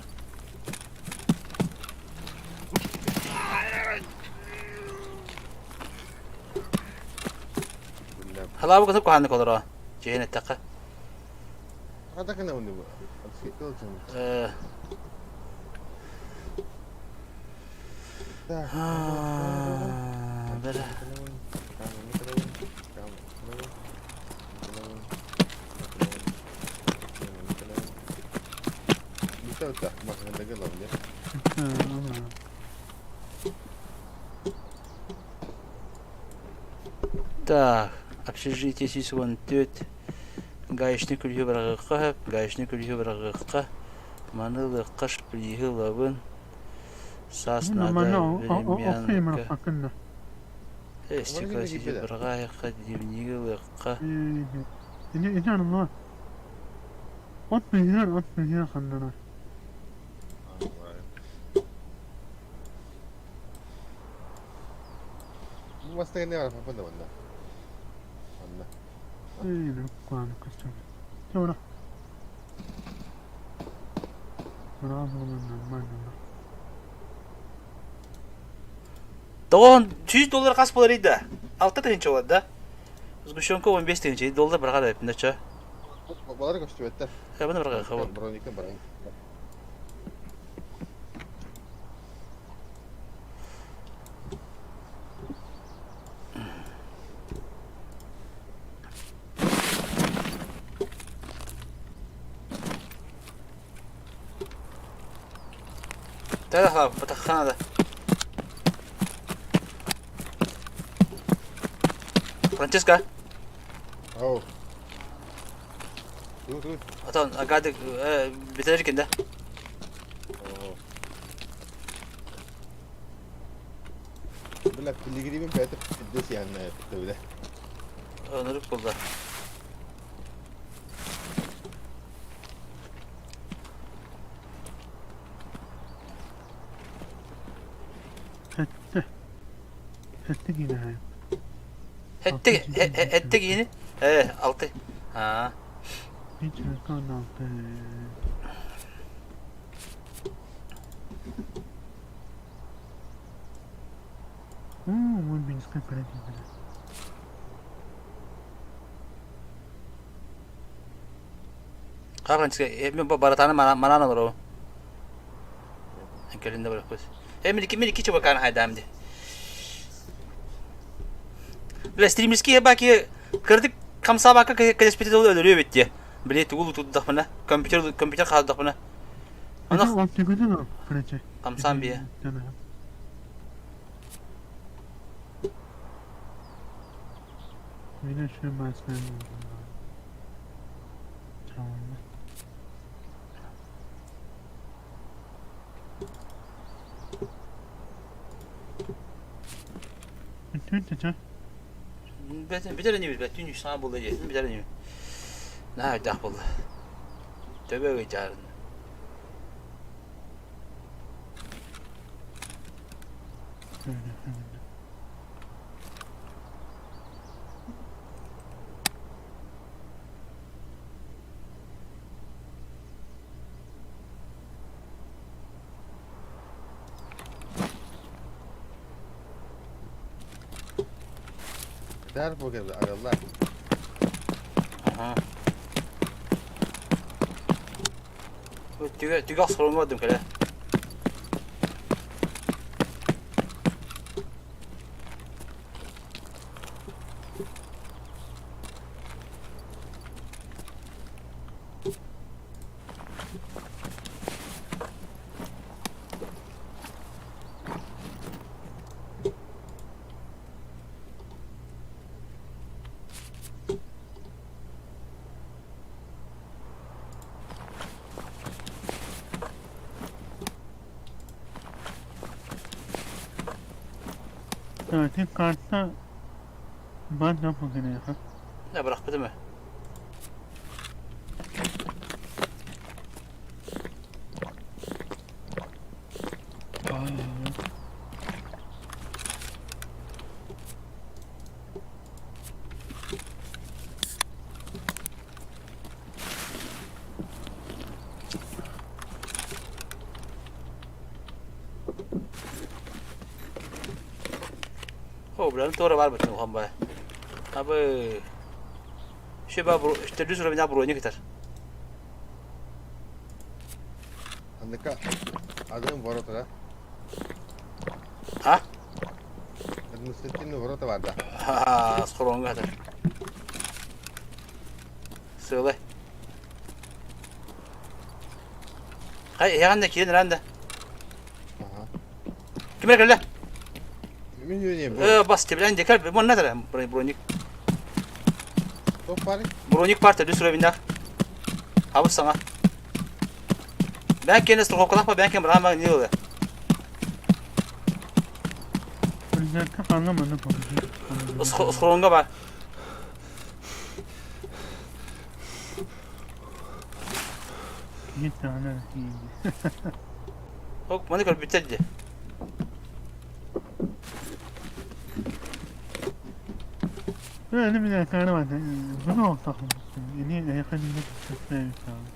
[SPEAKER 2] Hala bu kadar kuhanlık olur o. Ceyhine takı.
[SPEAKER 1] Ada kena undi bu. Siktir olsun.
[SPEAKER 2] Böyle.
[SPEAKER 1] Bisa udah makan dagang lah ya.
[SPEAKER 2] Так, общежитие сисвон төт. Гаишны күлхи барагыкка, гаишны күлхи барагыкка. Манылы кыш билиһи лабын. Саснада времянка. Эстика сиси барагайка дивниги лыкка.
[SPEAKER 5] İni anılar. At mehir kandılar.
[SPEAKER 1] Bu masaya ne var apa da bunda? Bunda.
[SPEAKER 5] İyi kuan kısım. Sonra. Bravo lan.
[SPEAKER 2] Doğan $100 kas bolar idi. 6 terinçe oldu da. Uzguşonka 15 terinçe $1 baragada hepinde çö.
[SPEAKER 1] Baları koştu better.
[SPEAKER 2] Ha bana baraga xabar.
[SPEAKER 1] Bronika barang.
[SPEAKER 2] Tada xab, bataxanada. Francesca.
[SPEAKER 1] Oh. Dur.
[SPEAKER 2] Atan agadık bitirecek de.
[SPEAKER 1] Oh. Bila piligrimin better des yani böyle.
[SPEAKER 2] Onuruk buldu.
[SPEAKER 5] Hette yine ha.
[SPEAKER 2] Ettik yine. 6. Ha.
[SPEAKER 5] Hiç kalmadı. Bu bir sıkıntı değil.
[SPEAKER 2] Francesca, ben baratana manan olur o. Gelinde bırakıyoruz. Miliki çabuk kan haydamdi. Streamski baki kırdık kamsa baka kalespeti dolu ölüyor bitti. Bile tuğulu tuttu bana. Kompüter kaldı bana.
[SPEAKER 5] Ona optikada mı? Frece.
[SPEAKER 2] Kamsan bir.
[SPEAKER 5] Tamam. Yine şu masken. Tamam. Tüntüce.
[SPEAKER 2] Bir tane niye bir tün yüzden buldu yesin bir tane niye. Ne yaptı buldu. Tövbe geçer.
[SPEAKER 1] Der bu geldi ayollar.
[SPEAKER 2] Aha. Tüga sorulmadım kale.
[SPEAKER 5] Evet, kartta ben ne yapayım ya?
[SPEAKER 2] Ne bırakmadı mı? O buranın doğru var bütün oğlan bay. Abi. Şey baba işte düz röbine buraya gider.
[SPEAKER 1] Andika adım Vorota.
[SPEAKER 2] Ha?
[SPEAKER 1] Administrativni Vorota vardı.
[SPEAKER 2] Ha, skoron kadar. Söyle. Hay yanında kirin randa.
[SPEAKER 1] Aha.
[SPEAKER 2] Kimler geldi?
[SPEAKER 1] Min yöneyim bu.
[SPEAKER 2] Bas teblen dekar bu ne kadar? Bronik.
[SPEAKER 1] Top var.
[SPEAKER 2] Bronik parti düz röbine. Abi sana. Ben kendisi kokulakma ben kendim rahman ne oluyor?
[SPEAKER 5] Özellikle anlamadım konuşuyor.
[SPEAKER 2] Skoronga var.
[SPEAKER 5] Bir tane iyiydi.
[SPEAKER 2] Hop bana kadar bitirdi.
[SPEAKER 5] Öyle bir dakika vardı. Bunu takılmıştım. Yeni yakın bir tutmayı sağladım.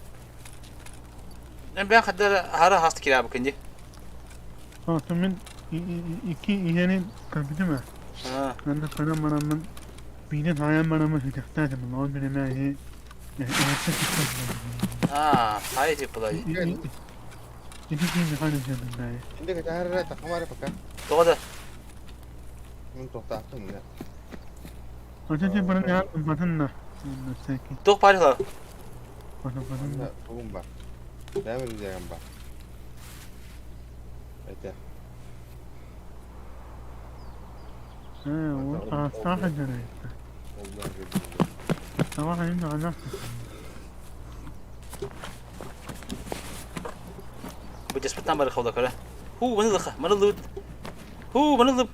[SPEAKER 2] Ben kadar hara hasta kira bakınca.
[SPEAKER 5] Ortamın iki iğnenin kapıdı mı?
[SPEAKER 2] Ha.
[SPEAKER 5] Ben de bana birinin hayal bana hedeflerdim. O bir emeği elektrik tutmadım.
[SPEAKER 2] Ha, hayır yapılay.
[SPEAKER 5] İki gibi harcadım ben.
[SPEAKER 1] Şimdi kadar takım var bakalım.
[SPEAKER 2] Doğru.
[SPEAKER 1] Bunu toplattım ne?
[SPEAKER 5] Öteki bana ne yaptın batınla? Nasıl ki?
[SPEAKER 2] Doğru parça.
[SPEAKER 5] Batınla.
[SPEAKER 1] Bunda bugün bak. Ben mi diyeceğim bak. Yeter.
[SPEAKER 5] O sağ harcadı.
[SPEAKER 1] Oldular gibi.
[SPEAKER 5] Sabah ayın da anlattım.
[SPEAKER 2] Bu cespetten bari kavda kara. Manıldı. Manıldı. Manıldı.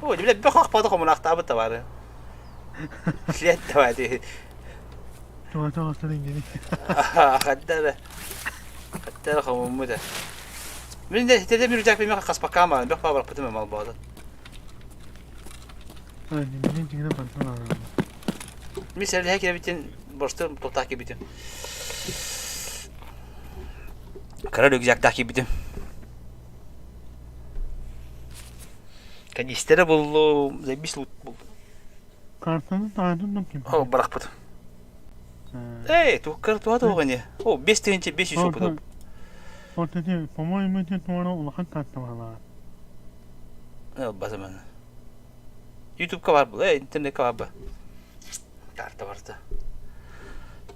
[SPEAKER 2] Bile bir kalk padı komun aktabı da var. Şiyet de var diye.
[SPEAKER 5] Tuvalete hastayım dedi.
[SPEAKER 2] Hatta komun mu da. Ben de tede bir rücak bilmek kas bakam var. Bir pavar pıtım mal bağlı.
[SPEAKER 5] Hadi benim çıkına batın var.
[SPEAKER 2] Misal hekine bitin borçlu totak gibi bitin. Kara dökecek takip bitin. Kan istere buldu, zebis lut buldu.
[SPEAKER 5] Kartını dağıtın kim?
[SPEAKER 2] Oh bırak pıtım. Tu kar tu hada ogani. Oh 5 tane 5 şu pıtım.
[SPEAKER 5] Ortada pomoyu müddet sonra ulak kartı var.
[SPEAKER 2] Bazen. YouTube var bu, internet var bu. Kartı vardı.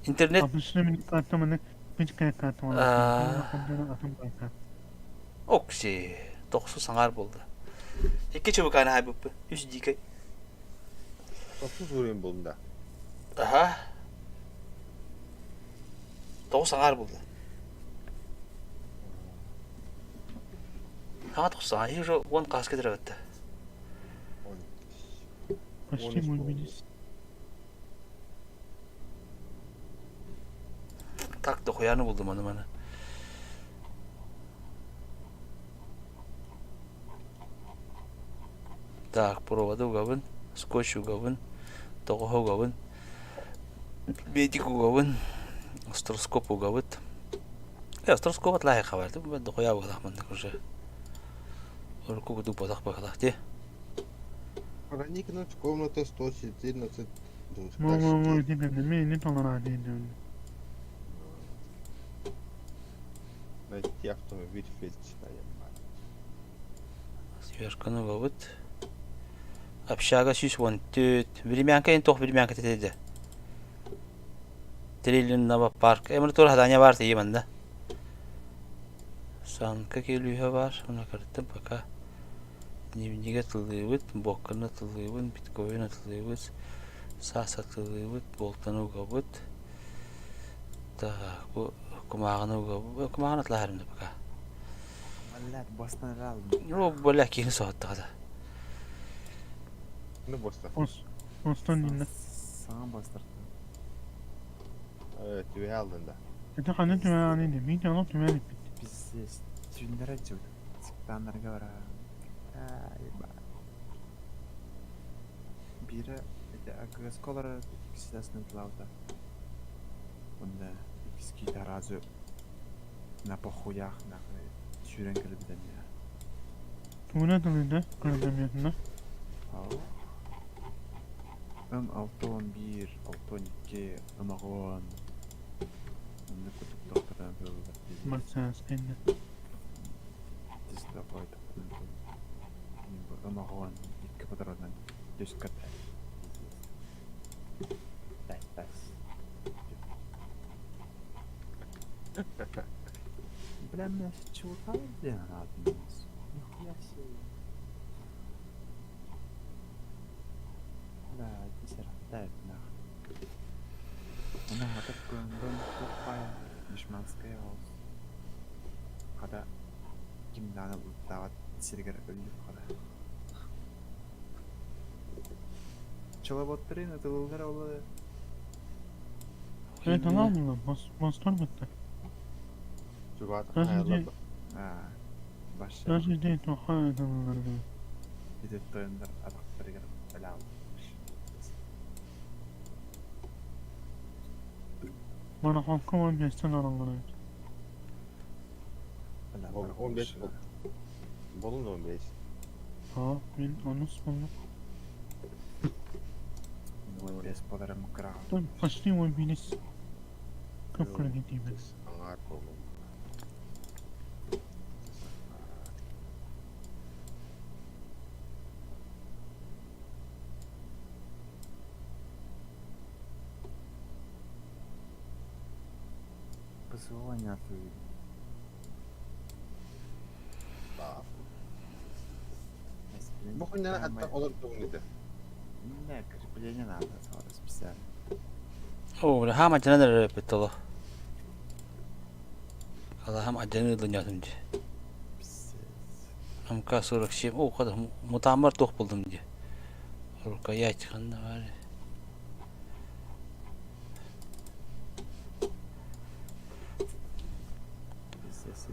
[SPEAKER 2] İnternet.
[SPEAKER 5] Abdüsüne minik kartı mı ne? Bir kere kartı var. Atım kartı.
[SPEAKER 2] Okşi. 9 sangar buldu. İki çubuk ana hay bu. 3 dakika.
[SPEAKER 1] Toplu vurayım bunda.
[SPEAKER 2] Aha. 9 sangar buldu. Ha 9 sangar. Hiç o 10 kaskı dıravattı.
[SPEAKER 5] Başka mulbiniz.
[SPEAKER 2] Tak da koyanı buldum onu bana. Так, провода угавын, скотч угавын, тоғо угавын, бедик угавын, строскоп угавыт. Строскопат лай хабарды, ben de koya bakak mı ne Orku kudu badak bakak diye.
[SPEAKER 1] Проникнуть в комнату 114.
[SPEAKER 5] Мама, тебе не толерантен.
[SPEAKER 1] Найти автомобиль фельдшера.
[SPEAKER 2] Сверканы угавыт. Общага süs wanted. Bilmeyen en toh bilmeyen dedi. Trilin nava park. Emre tor hadanya var diye bende. Sanka geliyor var. Ona karttım baka. Dibince atılıyıt, bokkan atılıyıt, bitcoin atılıyıt, sas atılıyıt, boltan ugabıt. Tak bu kumağını ugabıt. Kumağını atlarım da baka.
[SPEAKER 6] Allah bastan aldım.
[SPEAKER 2] O böyle kini saatte kadar.
[SPEAKER 1] Ne bosta?
[SPEAKER 5] Ostan dinle.
[SPEAKER 6] Sana bastırdım.
[SPEAKER 1] Evet, üvey aldığında.
[SPEAKER 5] Это ханет yani de. Bir tane tümel.
[SPEAKER 6] Biz tünlere açıyorduk. Sıktanlarga var ha. Biri agreskolara кстати тлаута. Бунда иски таразу на похуях на шүрэн кэлбэдэн я.
[SPEAKER 5] Tuğuna dalıydı. Kırdamıyordun.
[SPEAKER 8] Ау. 6-11, 6-12, ымағуан. Оны күтіп тоқтыран бөлді.
[SPEAKER 5] Марсианс kendi.
[SPEAKER 8] Тесті қойды. Ымағуан 2 патроннан төсіп кәтті. Бәс. Бля, меня чего где надо? Нихуя себе. Да, десертает нахуй. Она вот такой тупая, дешманская волос. Когда кимнаны давать сергер өліп қада. Чолоботтырын атылылар олады.
[SPEAKER 5] Evet alalım lan. Monster bitti.
[SPEAKER 1] Çubuğatı
[SPEAKER 5] Nasıl
[SPEAKER 1] hayırlı.
[SPEAKER 8] Başka
[SPEAKER 5] Nasıl değil o hayat alalım.
[SPEAKER 8] bir de toyunlar adakları gelip bela olmuş.
[SPEAKER 5] Bana hakkı var geçsen alalım.
[SPEAKER 8] Bela
[SPEAKER 1] 15 bol. Bolun da 15.
[SPEAKER 5] Ha ben onu buldum.
[SPEAKER 8] Ну, без подарок крал.
[SPEAKER 5] Dur başlayayım o birisi. Kapkara gideyim ben.
[SPEAKER 1] Angar bolun.
[SPEAKER 8] Позвони ответь.
[SPEAKER 1] Bu günlere hatta olur doğumluydu.
[SPEAKER 8] Не, крепление надо сразу специально.
[SPEAKER 2] Oo, ham acana da repet Allah. Allah ham acana da nyadım diye. Ham kasırık şey o kadar mutamar toh buldum diye. Orka yaç kandı var.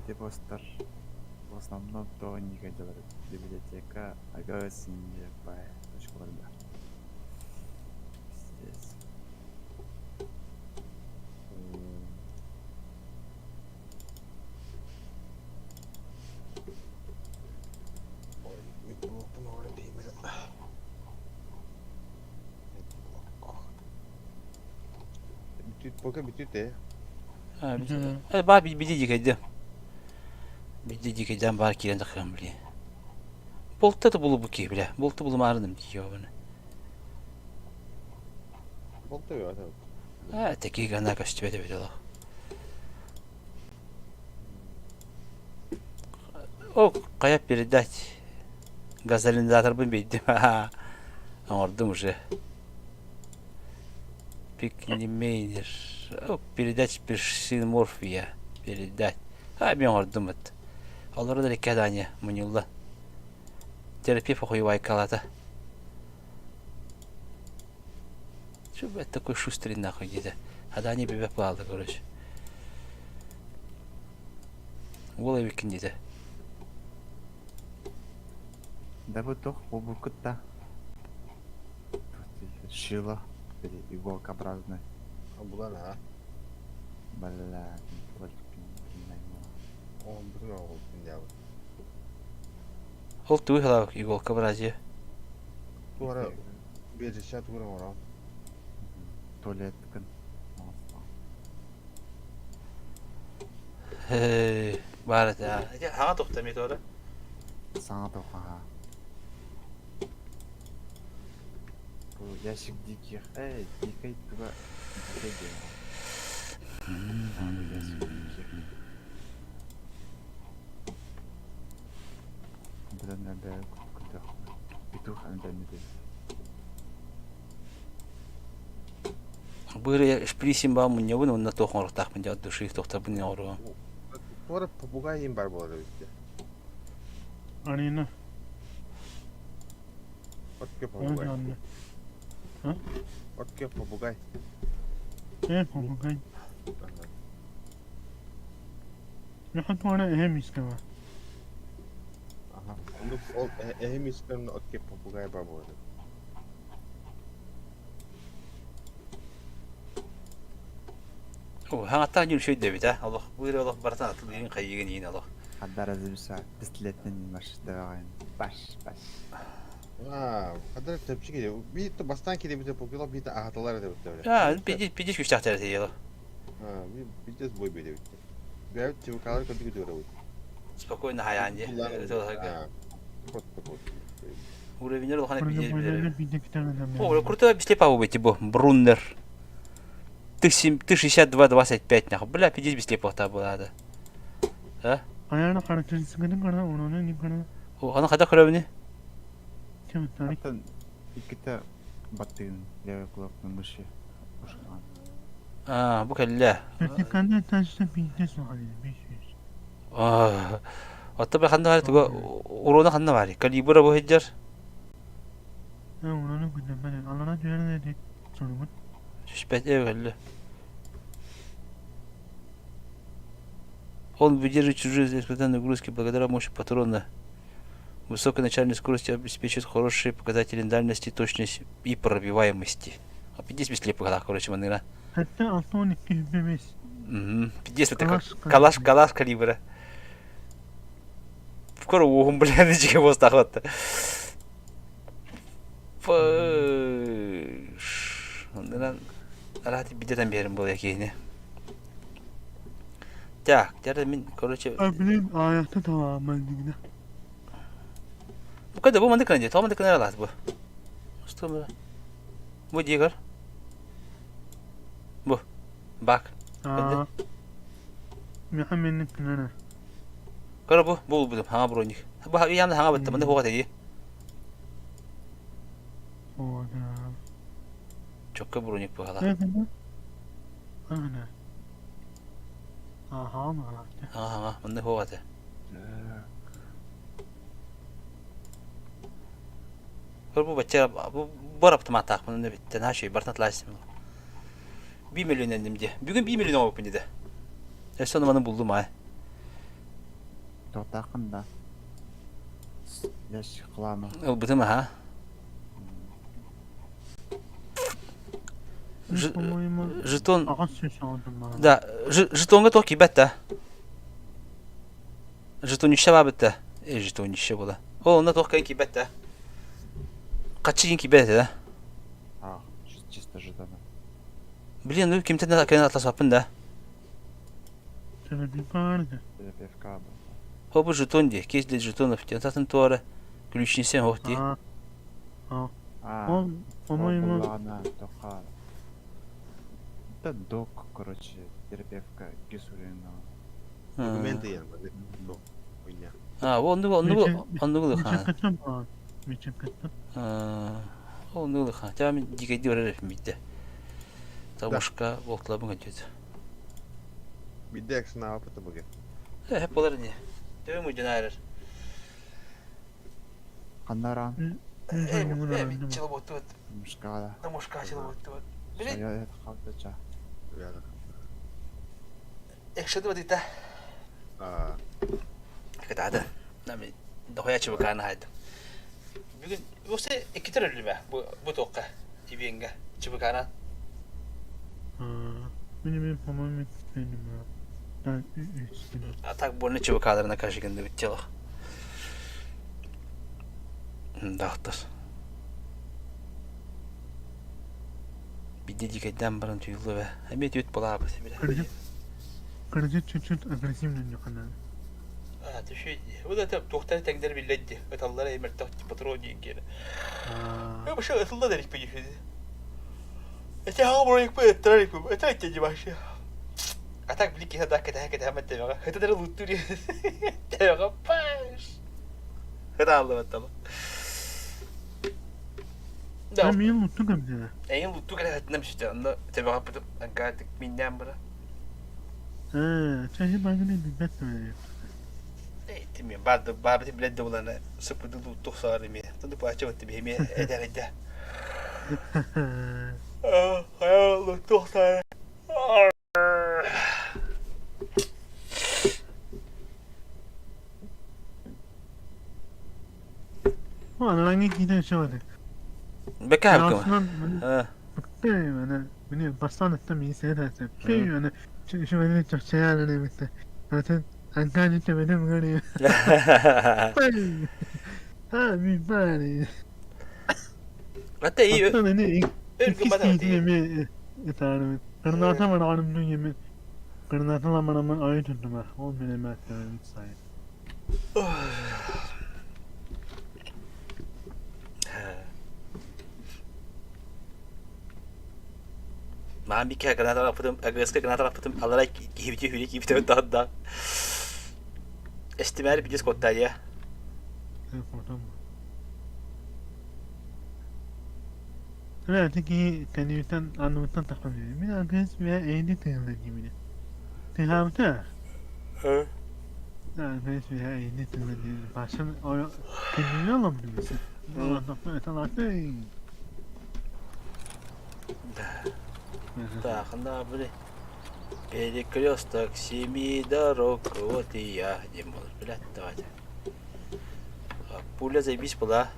[SPEAKER 8] Эти постер в основном то не хотел библиотека, а госинья по школе. Здесь.
[SPEAKER 1] Mikrofon orada değil mi? Bütün de.
[SPEAKER 2] Ha, biz bak bir diyeceğim. Bir diyeceğim var ki yanında kıyam bile. Boltta da bulu bu ki bile. Boltta bulum aradım diyor bana.
[SPEAKER 1] Bolta yok tabii.
[SPEAKER 2] Ha, teki gana kaçtı bede bede Allah. O kayıp bir dert. Gazalin zaten bunu bildim. Anladım уже. Piknimedir. O bir dert bir sinmorfiya. Bir dert. Ha ben anladım et. Allah'a da dikkat edin Munullah. Terapi покой вайкалата. Что бы это такой шустрый нахуй где-то. А они бы попало, короче. Голове кинди-то.
[SPEAKER 8] Да вот doch обукта. Шила или иголкообразная.
[SPEAKER 1] Bunlar ha.
[SPEAKER 8] Бля,
[SPEAKER 1] On bütün oldu ya.
[SPEAKER 2] Ол туйхала иголка бразия.
[SPEAKER 1] Bu ara bir şey tuğra var.
[SPEAKER 8] туалет кын.
[SPEAKER 2] Барат. Ага тоқтамайды ора.
[SPEAKER 8] Саңа тоқа. Бұл ящик диких. Дикай туға. Бұдан да күлді. Петух әндәмеді.
[SPEAKER 2] Быры шприсим ба mun yavun onna toxon rotaq mun jaddu şif toxta bunu ora.
[SPEAKER 1] Bu ara papagayım var bu arada işte.
[SPEAKER 5] Arena.
[SPEAKER 1] Otke
[SPEAKER 5] Öyle
[SPEAKER 1] papagay.
[SPEAKER 5] anne.
[SPEAKER 1] Otke papagay.
[SPEAKER 5] Papagay. Nahatu ana ehem iskava.
[SPEAKER 1] Aha. Onu ehem iskanın otke papagay var bu arada.
[SPEAKER 2] O hangata yürü şey devi de. Allah buyur Allah baratan atıl yerin kayıgın yine Allah.
[SPEAKER 8] Kadar az bir saat. Bisikletten başladı. Baş.
[SPEAKER 1] Kadar tepsi geliyor. Bir de bastan kedi bir de pokuyor, bir de ahatalar da bitti.
[SPEAKER 2] Ha, bir güç tahter ediyor.
[SPEAKER 1] Bir de boy böyle bitti. Ben çabuk kalır kötü gidiyor o.
[SPEAKER 2] Spokojno hayancı.
[SPEAKER 1] Pot.
[SPEAKER 2] Уровень лоха на
[SPEAKER 5] Burada
[SPEAKER 2] 50
[SPEAKER 5] boylarına
[SPEAKER 2] билер.
[SPEAKER 5] bir de iki tane adam
[SPEAKER 2] О, круто слепа быть, бо Бруннер. Ты 62-25 нахуй. Бля, 50 без слепота была, да. А?
[SPEAKER 5] Ayağına karakteristiklerini kadar onu ne kadar
[SPEAKER 2] О, она когда кровни?
[SPEAKER 5] kemetleri.
[SPEAKER 8] Hatta iki de battığın leve kulaklığı dışı. Boşalan.
[SPEAKER 2] А, bu kelle.
[SPEAKER 5] Gerçekten taşta bir de soğanı 500.
[SPEAKER 2] 아. 어떤 한다 할 때가 오로나 한다 말이. kalibra bu heccer.
[SPEAKER 5] Ha onu günden ben alana düğene dedi. Sorumun.
[SPEAKER 2] Şüphet ev kelle. Он выдерживает чужие испытания нагрузки благодаря мощи патрона. Высокая начальная скорость обеспечивает хорошие показатели дальности, точности и пробиваемости. А 50 без слепых, да, короче, манера.
[SPEAKER 5] Hatta 6-12 hübbe
[SPEAKER 2] 50 это
[SPEAKER 5] Калаш,
[SPEAKER 2] калаш калибра. Скоро ухом, бля, ничего его стахот-то. Ondan alati bir deden berim bu yakini. Tak, jadi min korece.
[SPEAKER 5] Abinin ayakta tamamen digde.
[SPEAKER 2] Bu kadar bu mandık kanca. Tamam mandık kanca alat bu. Usta mı? Bu diğer. Bu. Bak.
[SPEAKER 5] Aa. Muhammed'in kınana.
[SPEAKER 2] Kara bu. Bu buldum. Ha bronik. Bu yanında hanga bitti. Mandık hoğa dedi.
[SPEAKER 5] Oda.
[SPEAKER 2] Çok ka bronik bu hala.
[SPEAKER 5] Ne kadar? Ana. Aha mı?
[SPEAKER 2] Ha mandık hoğa dedi. Bu bacı bu raptı matak bunun ne bitti. Her şey barnat lazım. 1 milyon endim diye. Bugün 1 milyon oldu dedi. Sonra bana buldum ha.
[SPEAKER 8] Totakın da. Yaş kılama.
[SPEAKER 2] O bu değil ha? Жетон.
[SPEAKER 5] Ağaç sesi aldım ben.
[SPEAKER 2] Да, жетонга токи бетте. Жетон нише var bette. Жетон нише була. О, на тока ки бетте. Kaçı ki bette.
[SPEAKER 8] Ah, чисто житана.
[SPEAKER 2] Блин, ну kimten de kayın atlas yapın da.
[SPEAKER 5] Şöyle bir vardı.
[SPEAKER 8] Перепевка был.
[SPEAKER 2] O bu жетон diye. Kes de жетонов. Тятатын туара. Ключниsen hoh diye.
[SPEAKER 5] Aa.
[SPEAKER 8] А,
[SPEAKER 5] O по-моему,
[SPEAKER 8] Она тоха. Да док, короче, терапевка Гисурина.
[SPEAKER 1] Dokumenti yani. Yok. Oyna.
[SPEAKER 2] Ha, onu ha.
[SPEAKER 5] Meçakata bağlı. Meçakata.
[SPEAKER 2] Onu ha. Tamam, dikey diyor herif bitti. Tavuşka voltla bunu diyordu.
[SPEAKER 1] Bir de aksine yaptı bugün.
[SPEAKER 2] Hep olur diye. Değil mi canavar?
[SPEAKER 8] Канаран,
[SPEAKER 2] Evet, çalıbıttı.
[SPEAKER 8] мушкала.
[SPEAKER 2] Tavuşka çalıbıttı.
[SPEAKER 8] Шаят хавдача.
[SPEAKER 1] Yani.
[SPEAKER 2] Ekşidi mi dita? Kata ada. Nami doya çabuk kan haydi. Bugün bu se iki tane be bu toka. Tibienga çabuk kana.
[SPEAKER 5] Benim по-моему benim ya. Ben üstüne.
[SPEAKER 2] Atak bunu çabuk kadarına karşı kendi bittiler. Dağıtır. Bir dedikeden barın tüylü ve hem yet bola abi bile.
[SPEAKER 5] Kırıcı çocuk agresifle yakaladı.
[SPEAKER 2] Düşün. Bu da tabii doktor tekrar bildi. Metallara emertak patron diye gene. Ya bu şey atıldı dedik peki şimdi. Ete ha buraya koy ettiler bu. Ete ettiği başı. Atak bilik ki hatta kete hemen de. Hadi de luttu diye. Tevga paş. Hadi aldı metal.
[SPEAKER 5] Ben bir mutlu kapıda.
[SPEAKER 2] En luttu kadar hatırlam işte. Anda tevga yapıp ankardık minden bura.
[SPEAKER 5] Çayı bana bir bet veriyor.
[SPEAKER 2] Timi barda biled dolana sıkıntı luttu sarı mi. Tadı parça battı bir hemi eder. Hayal luttu sarı.
[SPEAKER 5] O anlangi gidiyor şöyle.
[SPEAKER 2] Bekar mı?
[SPEAKER 5] Aslında yani beni baştan ettim iyi seyret ettim. Yani şu beni çok şey yani mesela. Zaten Ankan istemedim gari. Abi bari.
[SPEAKER 2] Hatta iyi
[SPEAKER 5] Hatta beni
[SPEAKER 2] örgün bana
[SPEAKER 5] ikisi
[SPEAKER 2] iyi.
[SPEAKER 5] yemi etarım. Kırnata bana anımın yemi. Kırnata lan bana ayı tuttum ha. 10 milimetrenin sayı.
[SPEAKER 2] Man bir kere granat yaptım, agreska granat yaptım. Alarak gibi da. Estimer bir cız kotta ya.
[SPEAKER 5] Sen fotoğraf mı? Öğreteki kendimden anlamından takılıyor. Bir agres veya eğdi tığınlar gibi. Tığlamda.
[SPEAKER 2] Hı.
[SPEAKER 5] Agres veya eğdi tığınlar gibi. Başın o kendini alamıyor musun? Allah'tan etalakta.
[SPEAKER 2] Tahna bre. Перекресток семи дорог, вот и я. Не можешь, блядь, давайте. Пуля заебись была.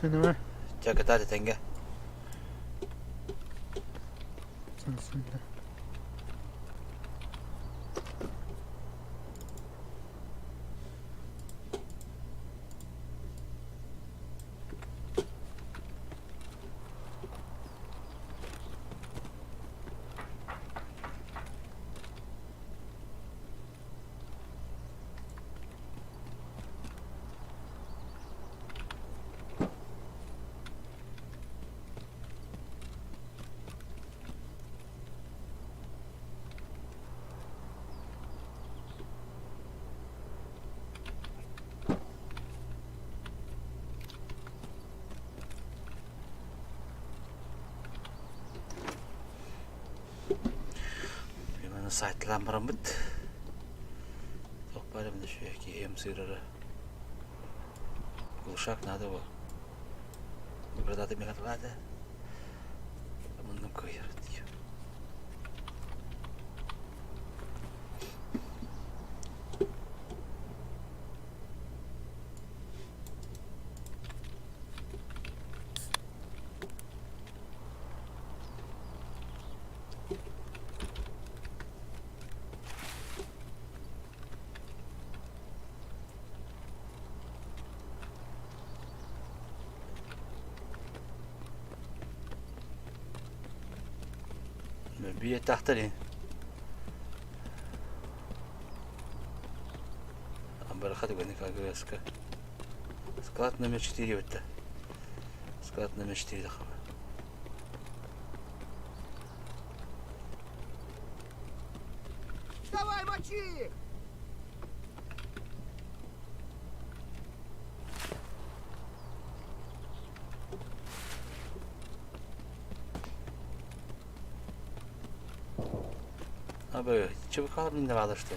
[SPEAKER 5] Sen de var.
[SPEAKER 2] Çakı hadi tenge.
[SPEAKER 5] Sen de.
[SPEAKER 2] Gimana site lambar rambut. Çok bari bir de şu ki em sırrı. Kuşak nada bu. Burada da bir kadar da. Bunun koyar diyor. Bir tahtari. Амбар хаты гонек агреска. Склад номер 4 это. Склад номер 4 дахава.
[SPEAKER 6] Давай, мочи!
[SPEAKER 2] Abi çabuk al bin lira alıştı.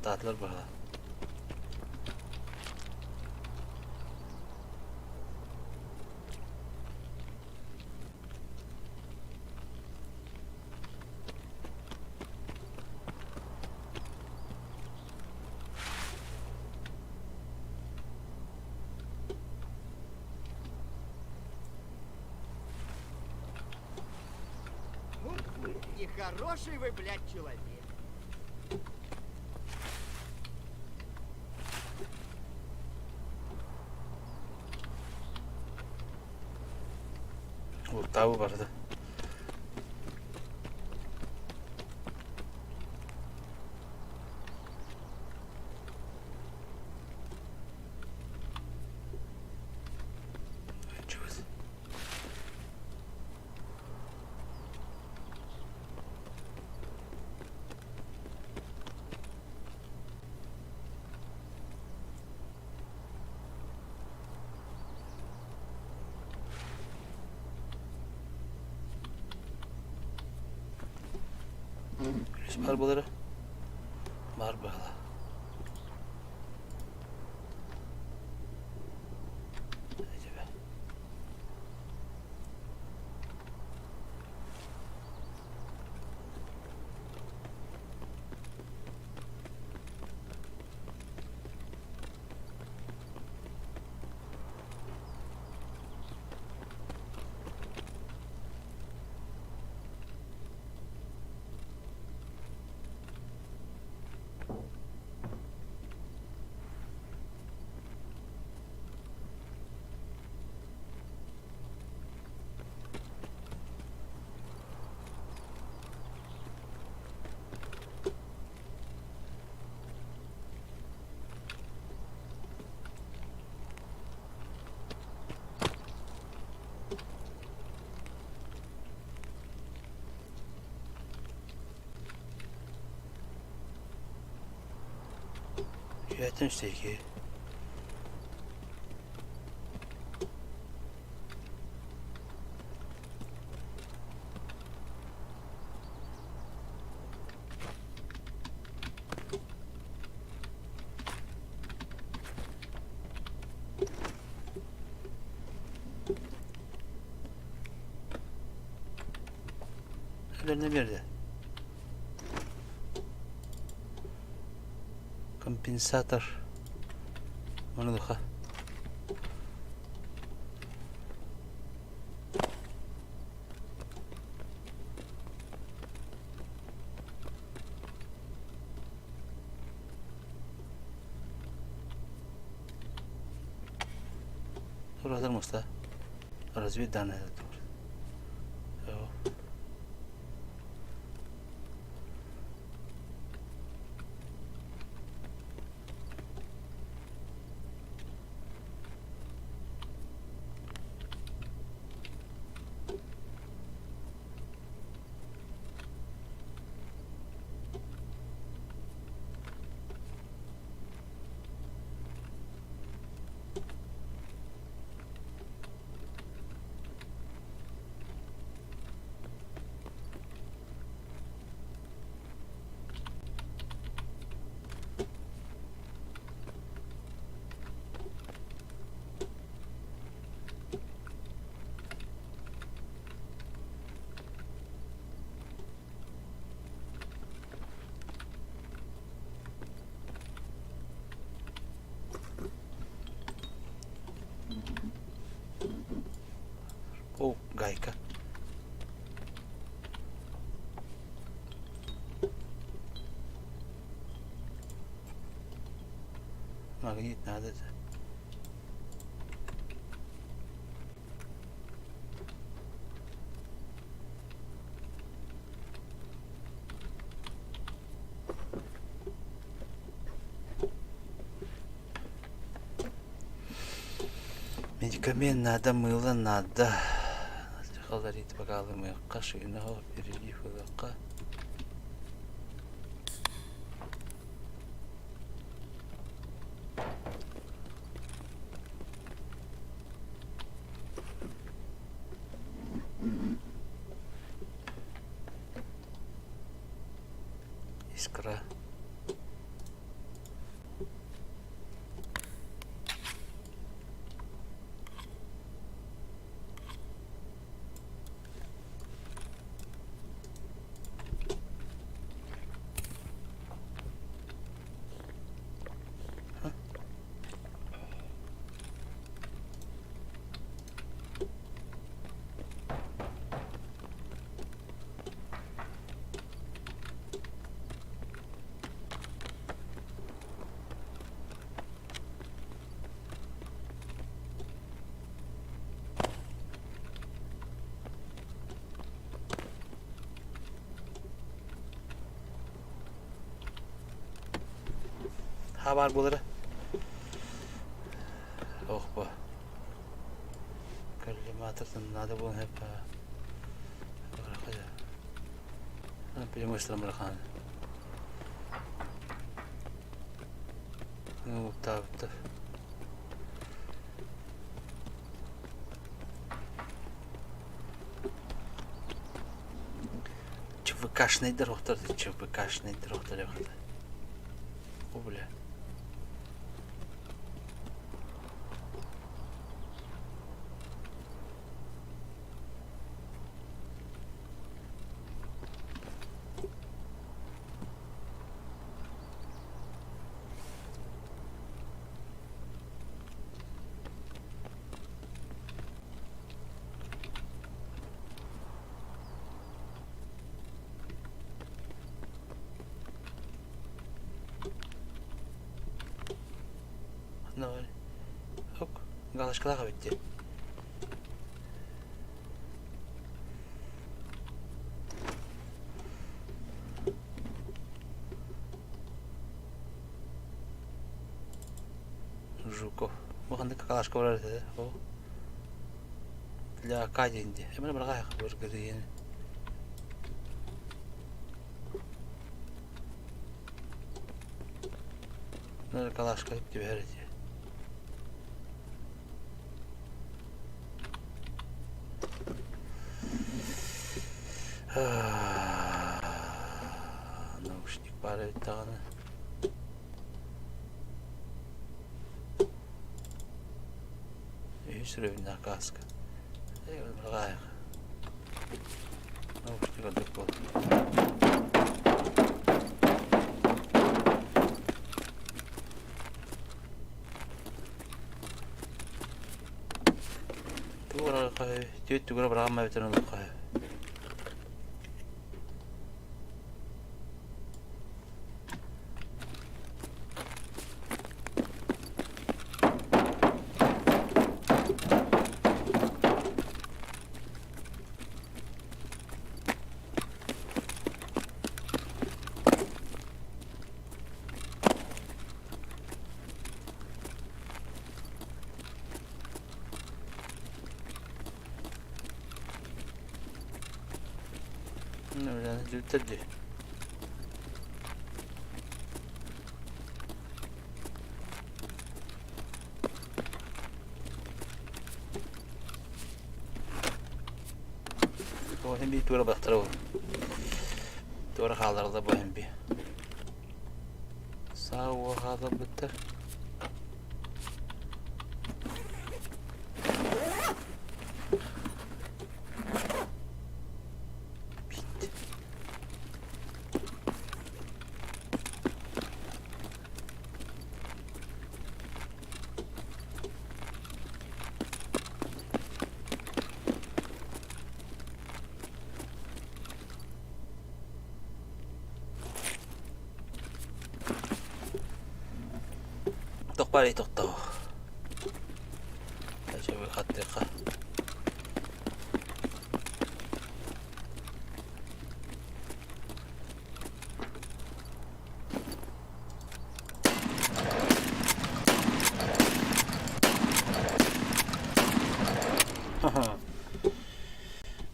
[SPEAKER 2] Tatlılar burada.
[SPEAKER 6] Нехороший вы, блядь, человек.
[SPEAKER 2] O tavu vardı. Çöz. Marbaları. Marbala. Hadi be. 1, Tüyətin üstəki. Ne verdi? Kompensator. Onu da ha. Burada mı usta? Разведданные. О, гайка. Магнит надо. Медикамент надо, мыло надо. Халдарит bakalım ya. Kaşığını hava verili fıdaka. Искра. Haber buları. Oh bu. Kalimatın nada bu hep. Bırakacağım. Ben göstereyim bırakan. Ну, так. ЧВКшный доктор, ЧВКшный доктор. О, бля. Давай. Хоп. Галочкаларға бітті. Жуков. Бұқанды галочка бар еді. О. Для Акаденде. Емені бір қайық көргізген. Ну, калашка тебе говорить. Наушник парит тағаны. Срывная каска. Райх. Наушник отдых был. Тугра кай. Тет тугра брама ветеран кай. Ну, я жутади. Bohem bir tura baktırıyor. Tura hallarda bohem bir. Sağ o halda bitir. Tokpari toktaw. Acaba khattiqa.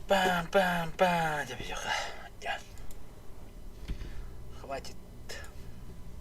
[SPEAKER 2] Пам-пам-пам. Хватит.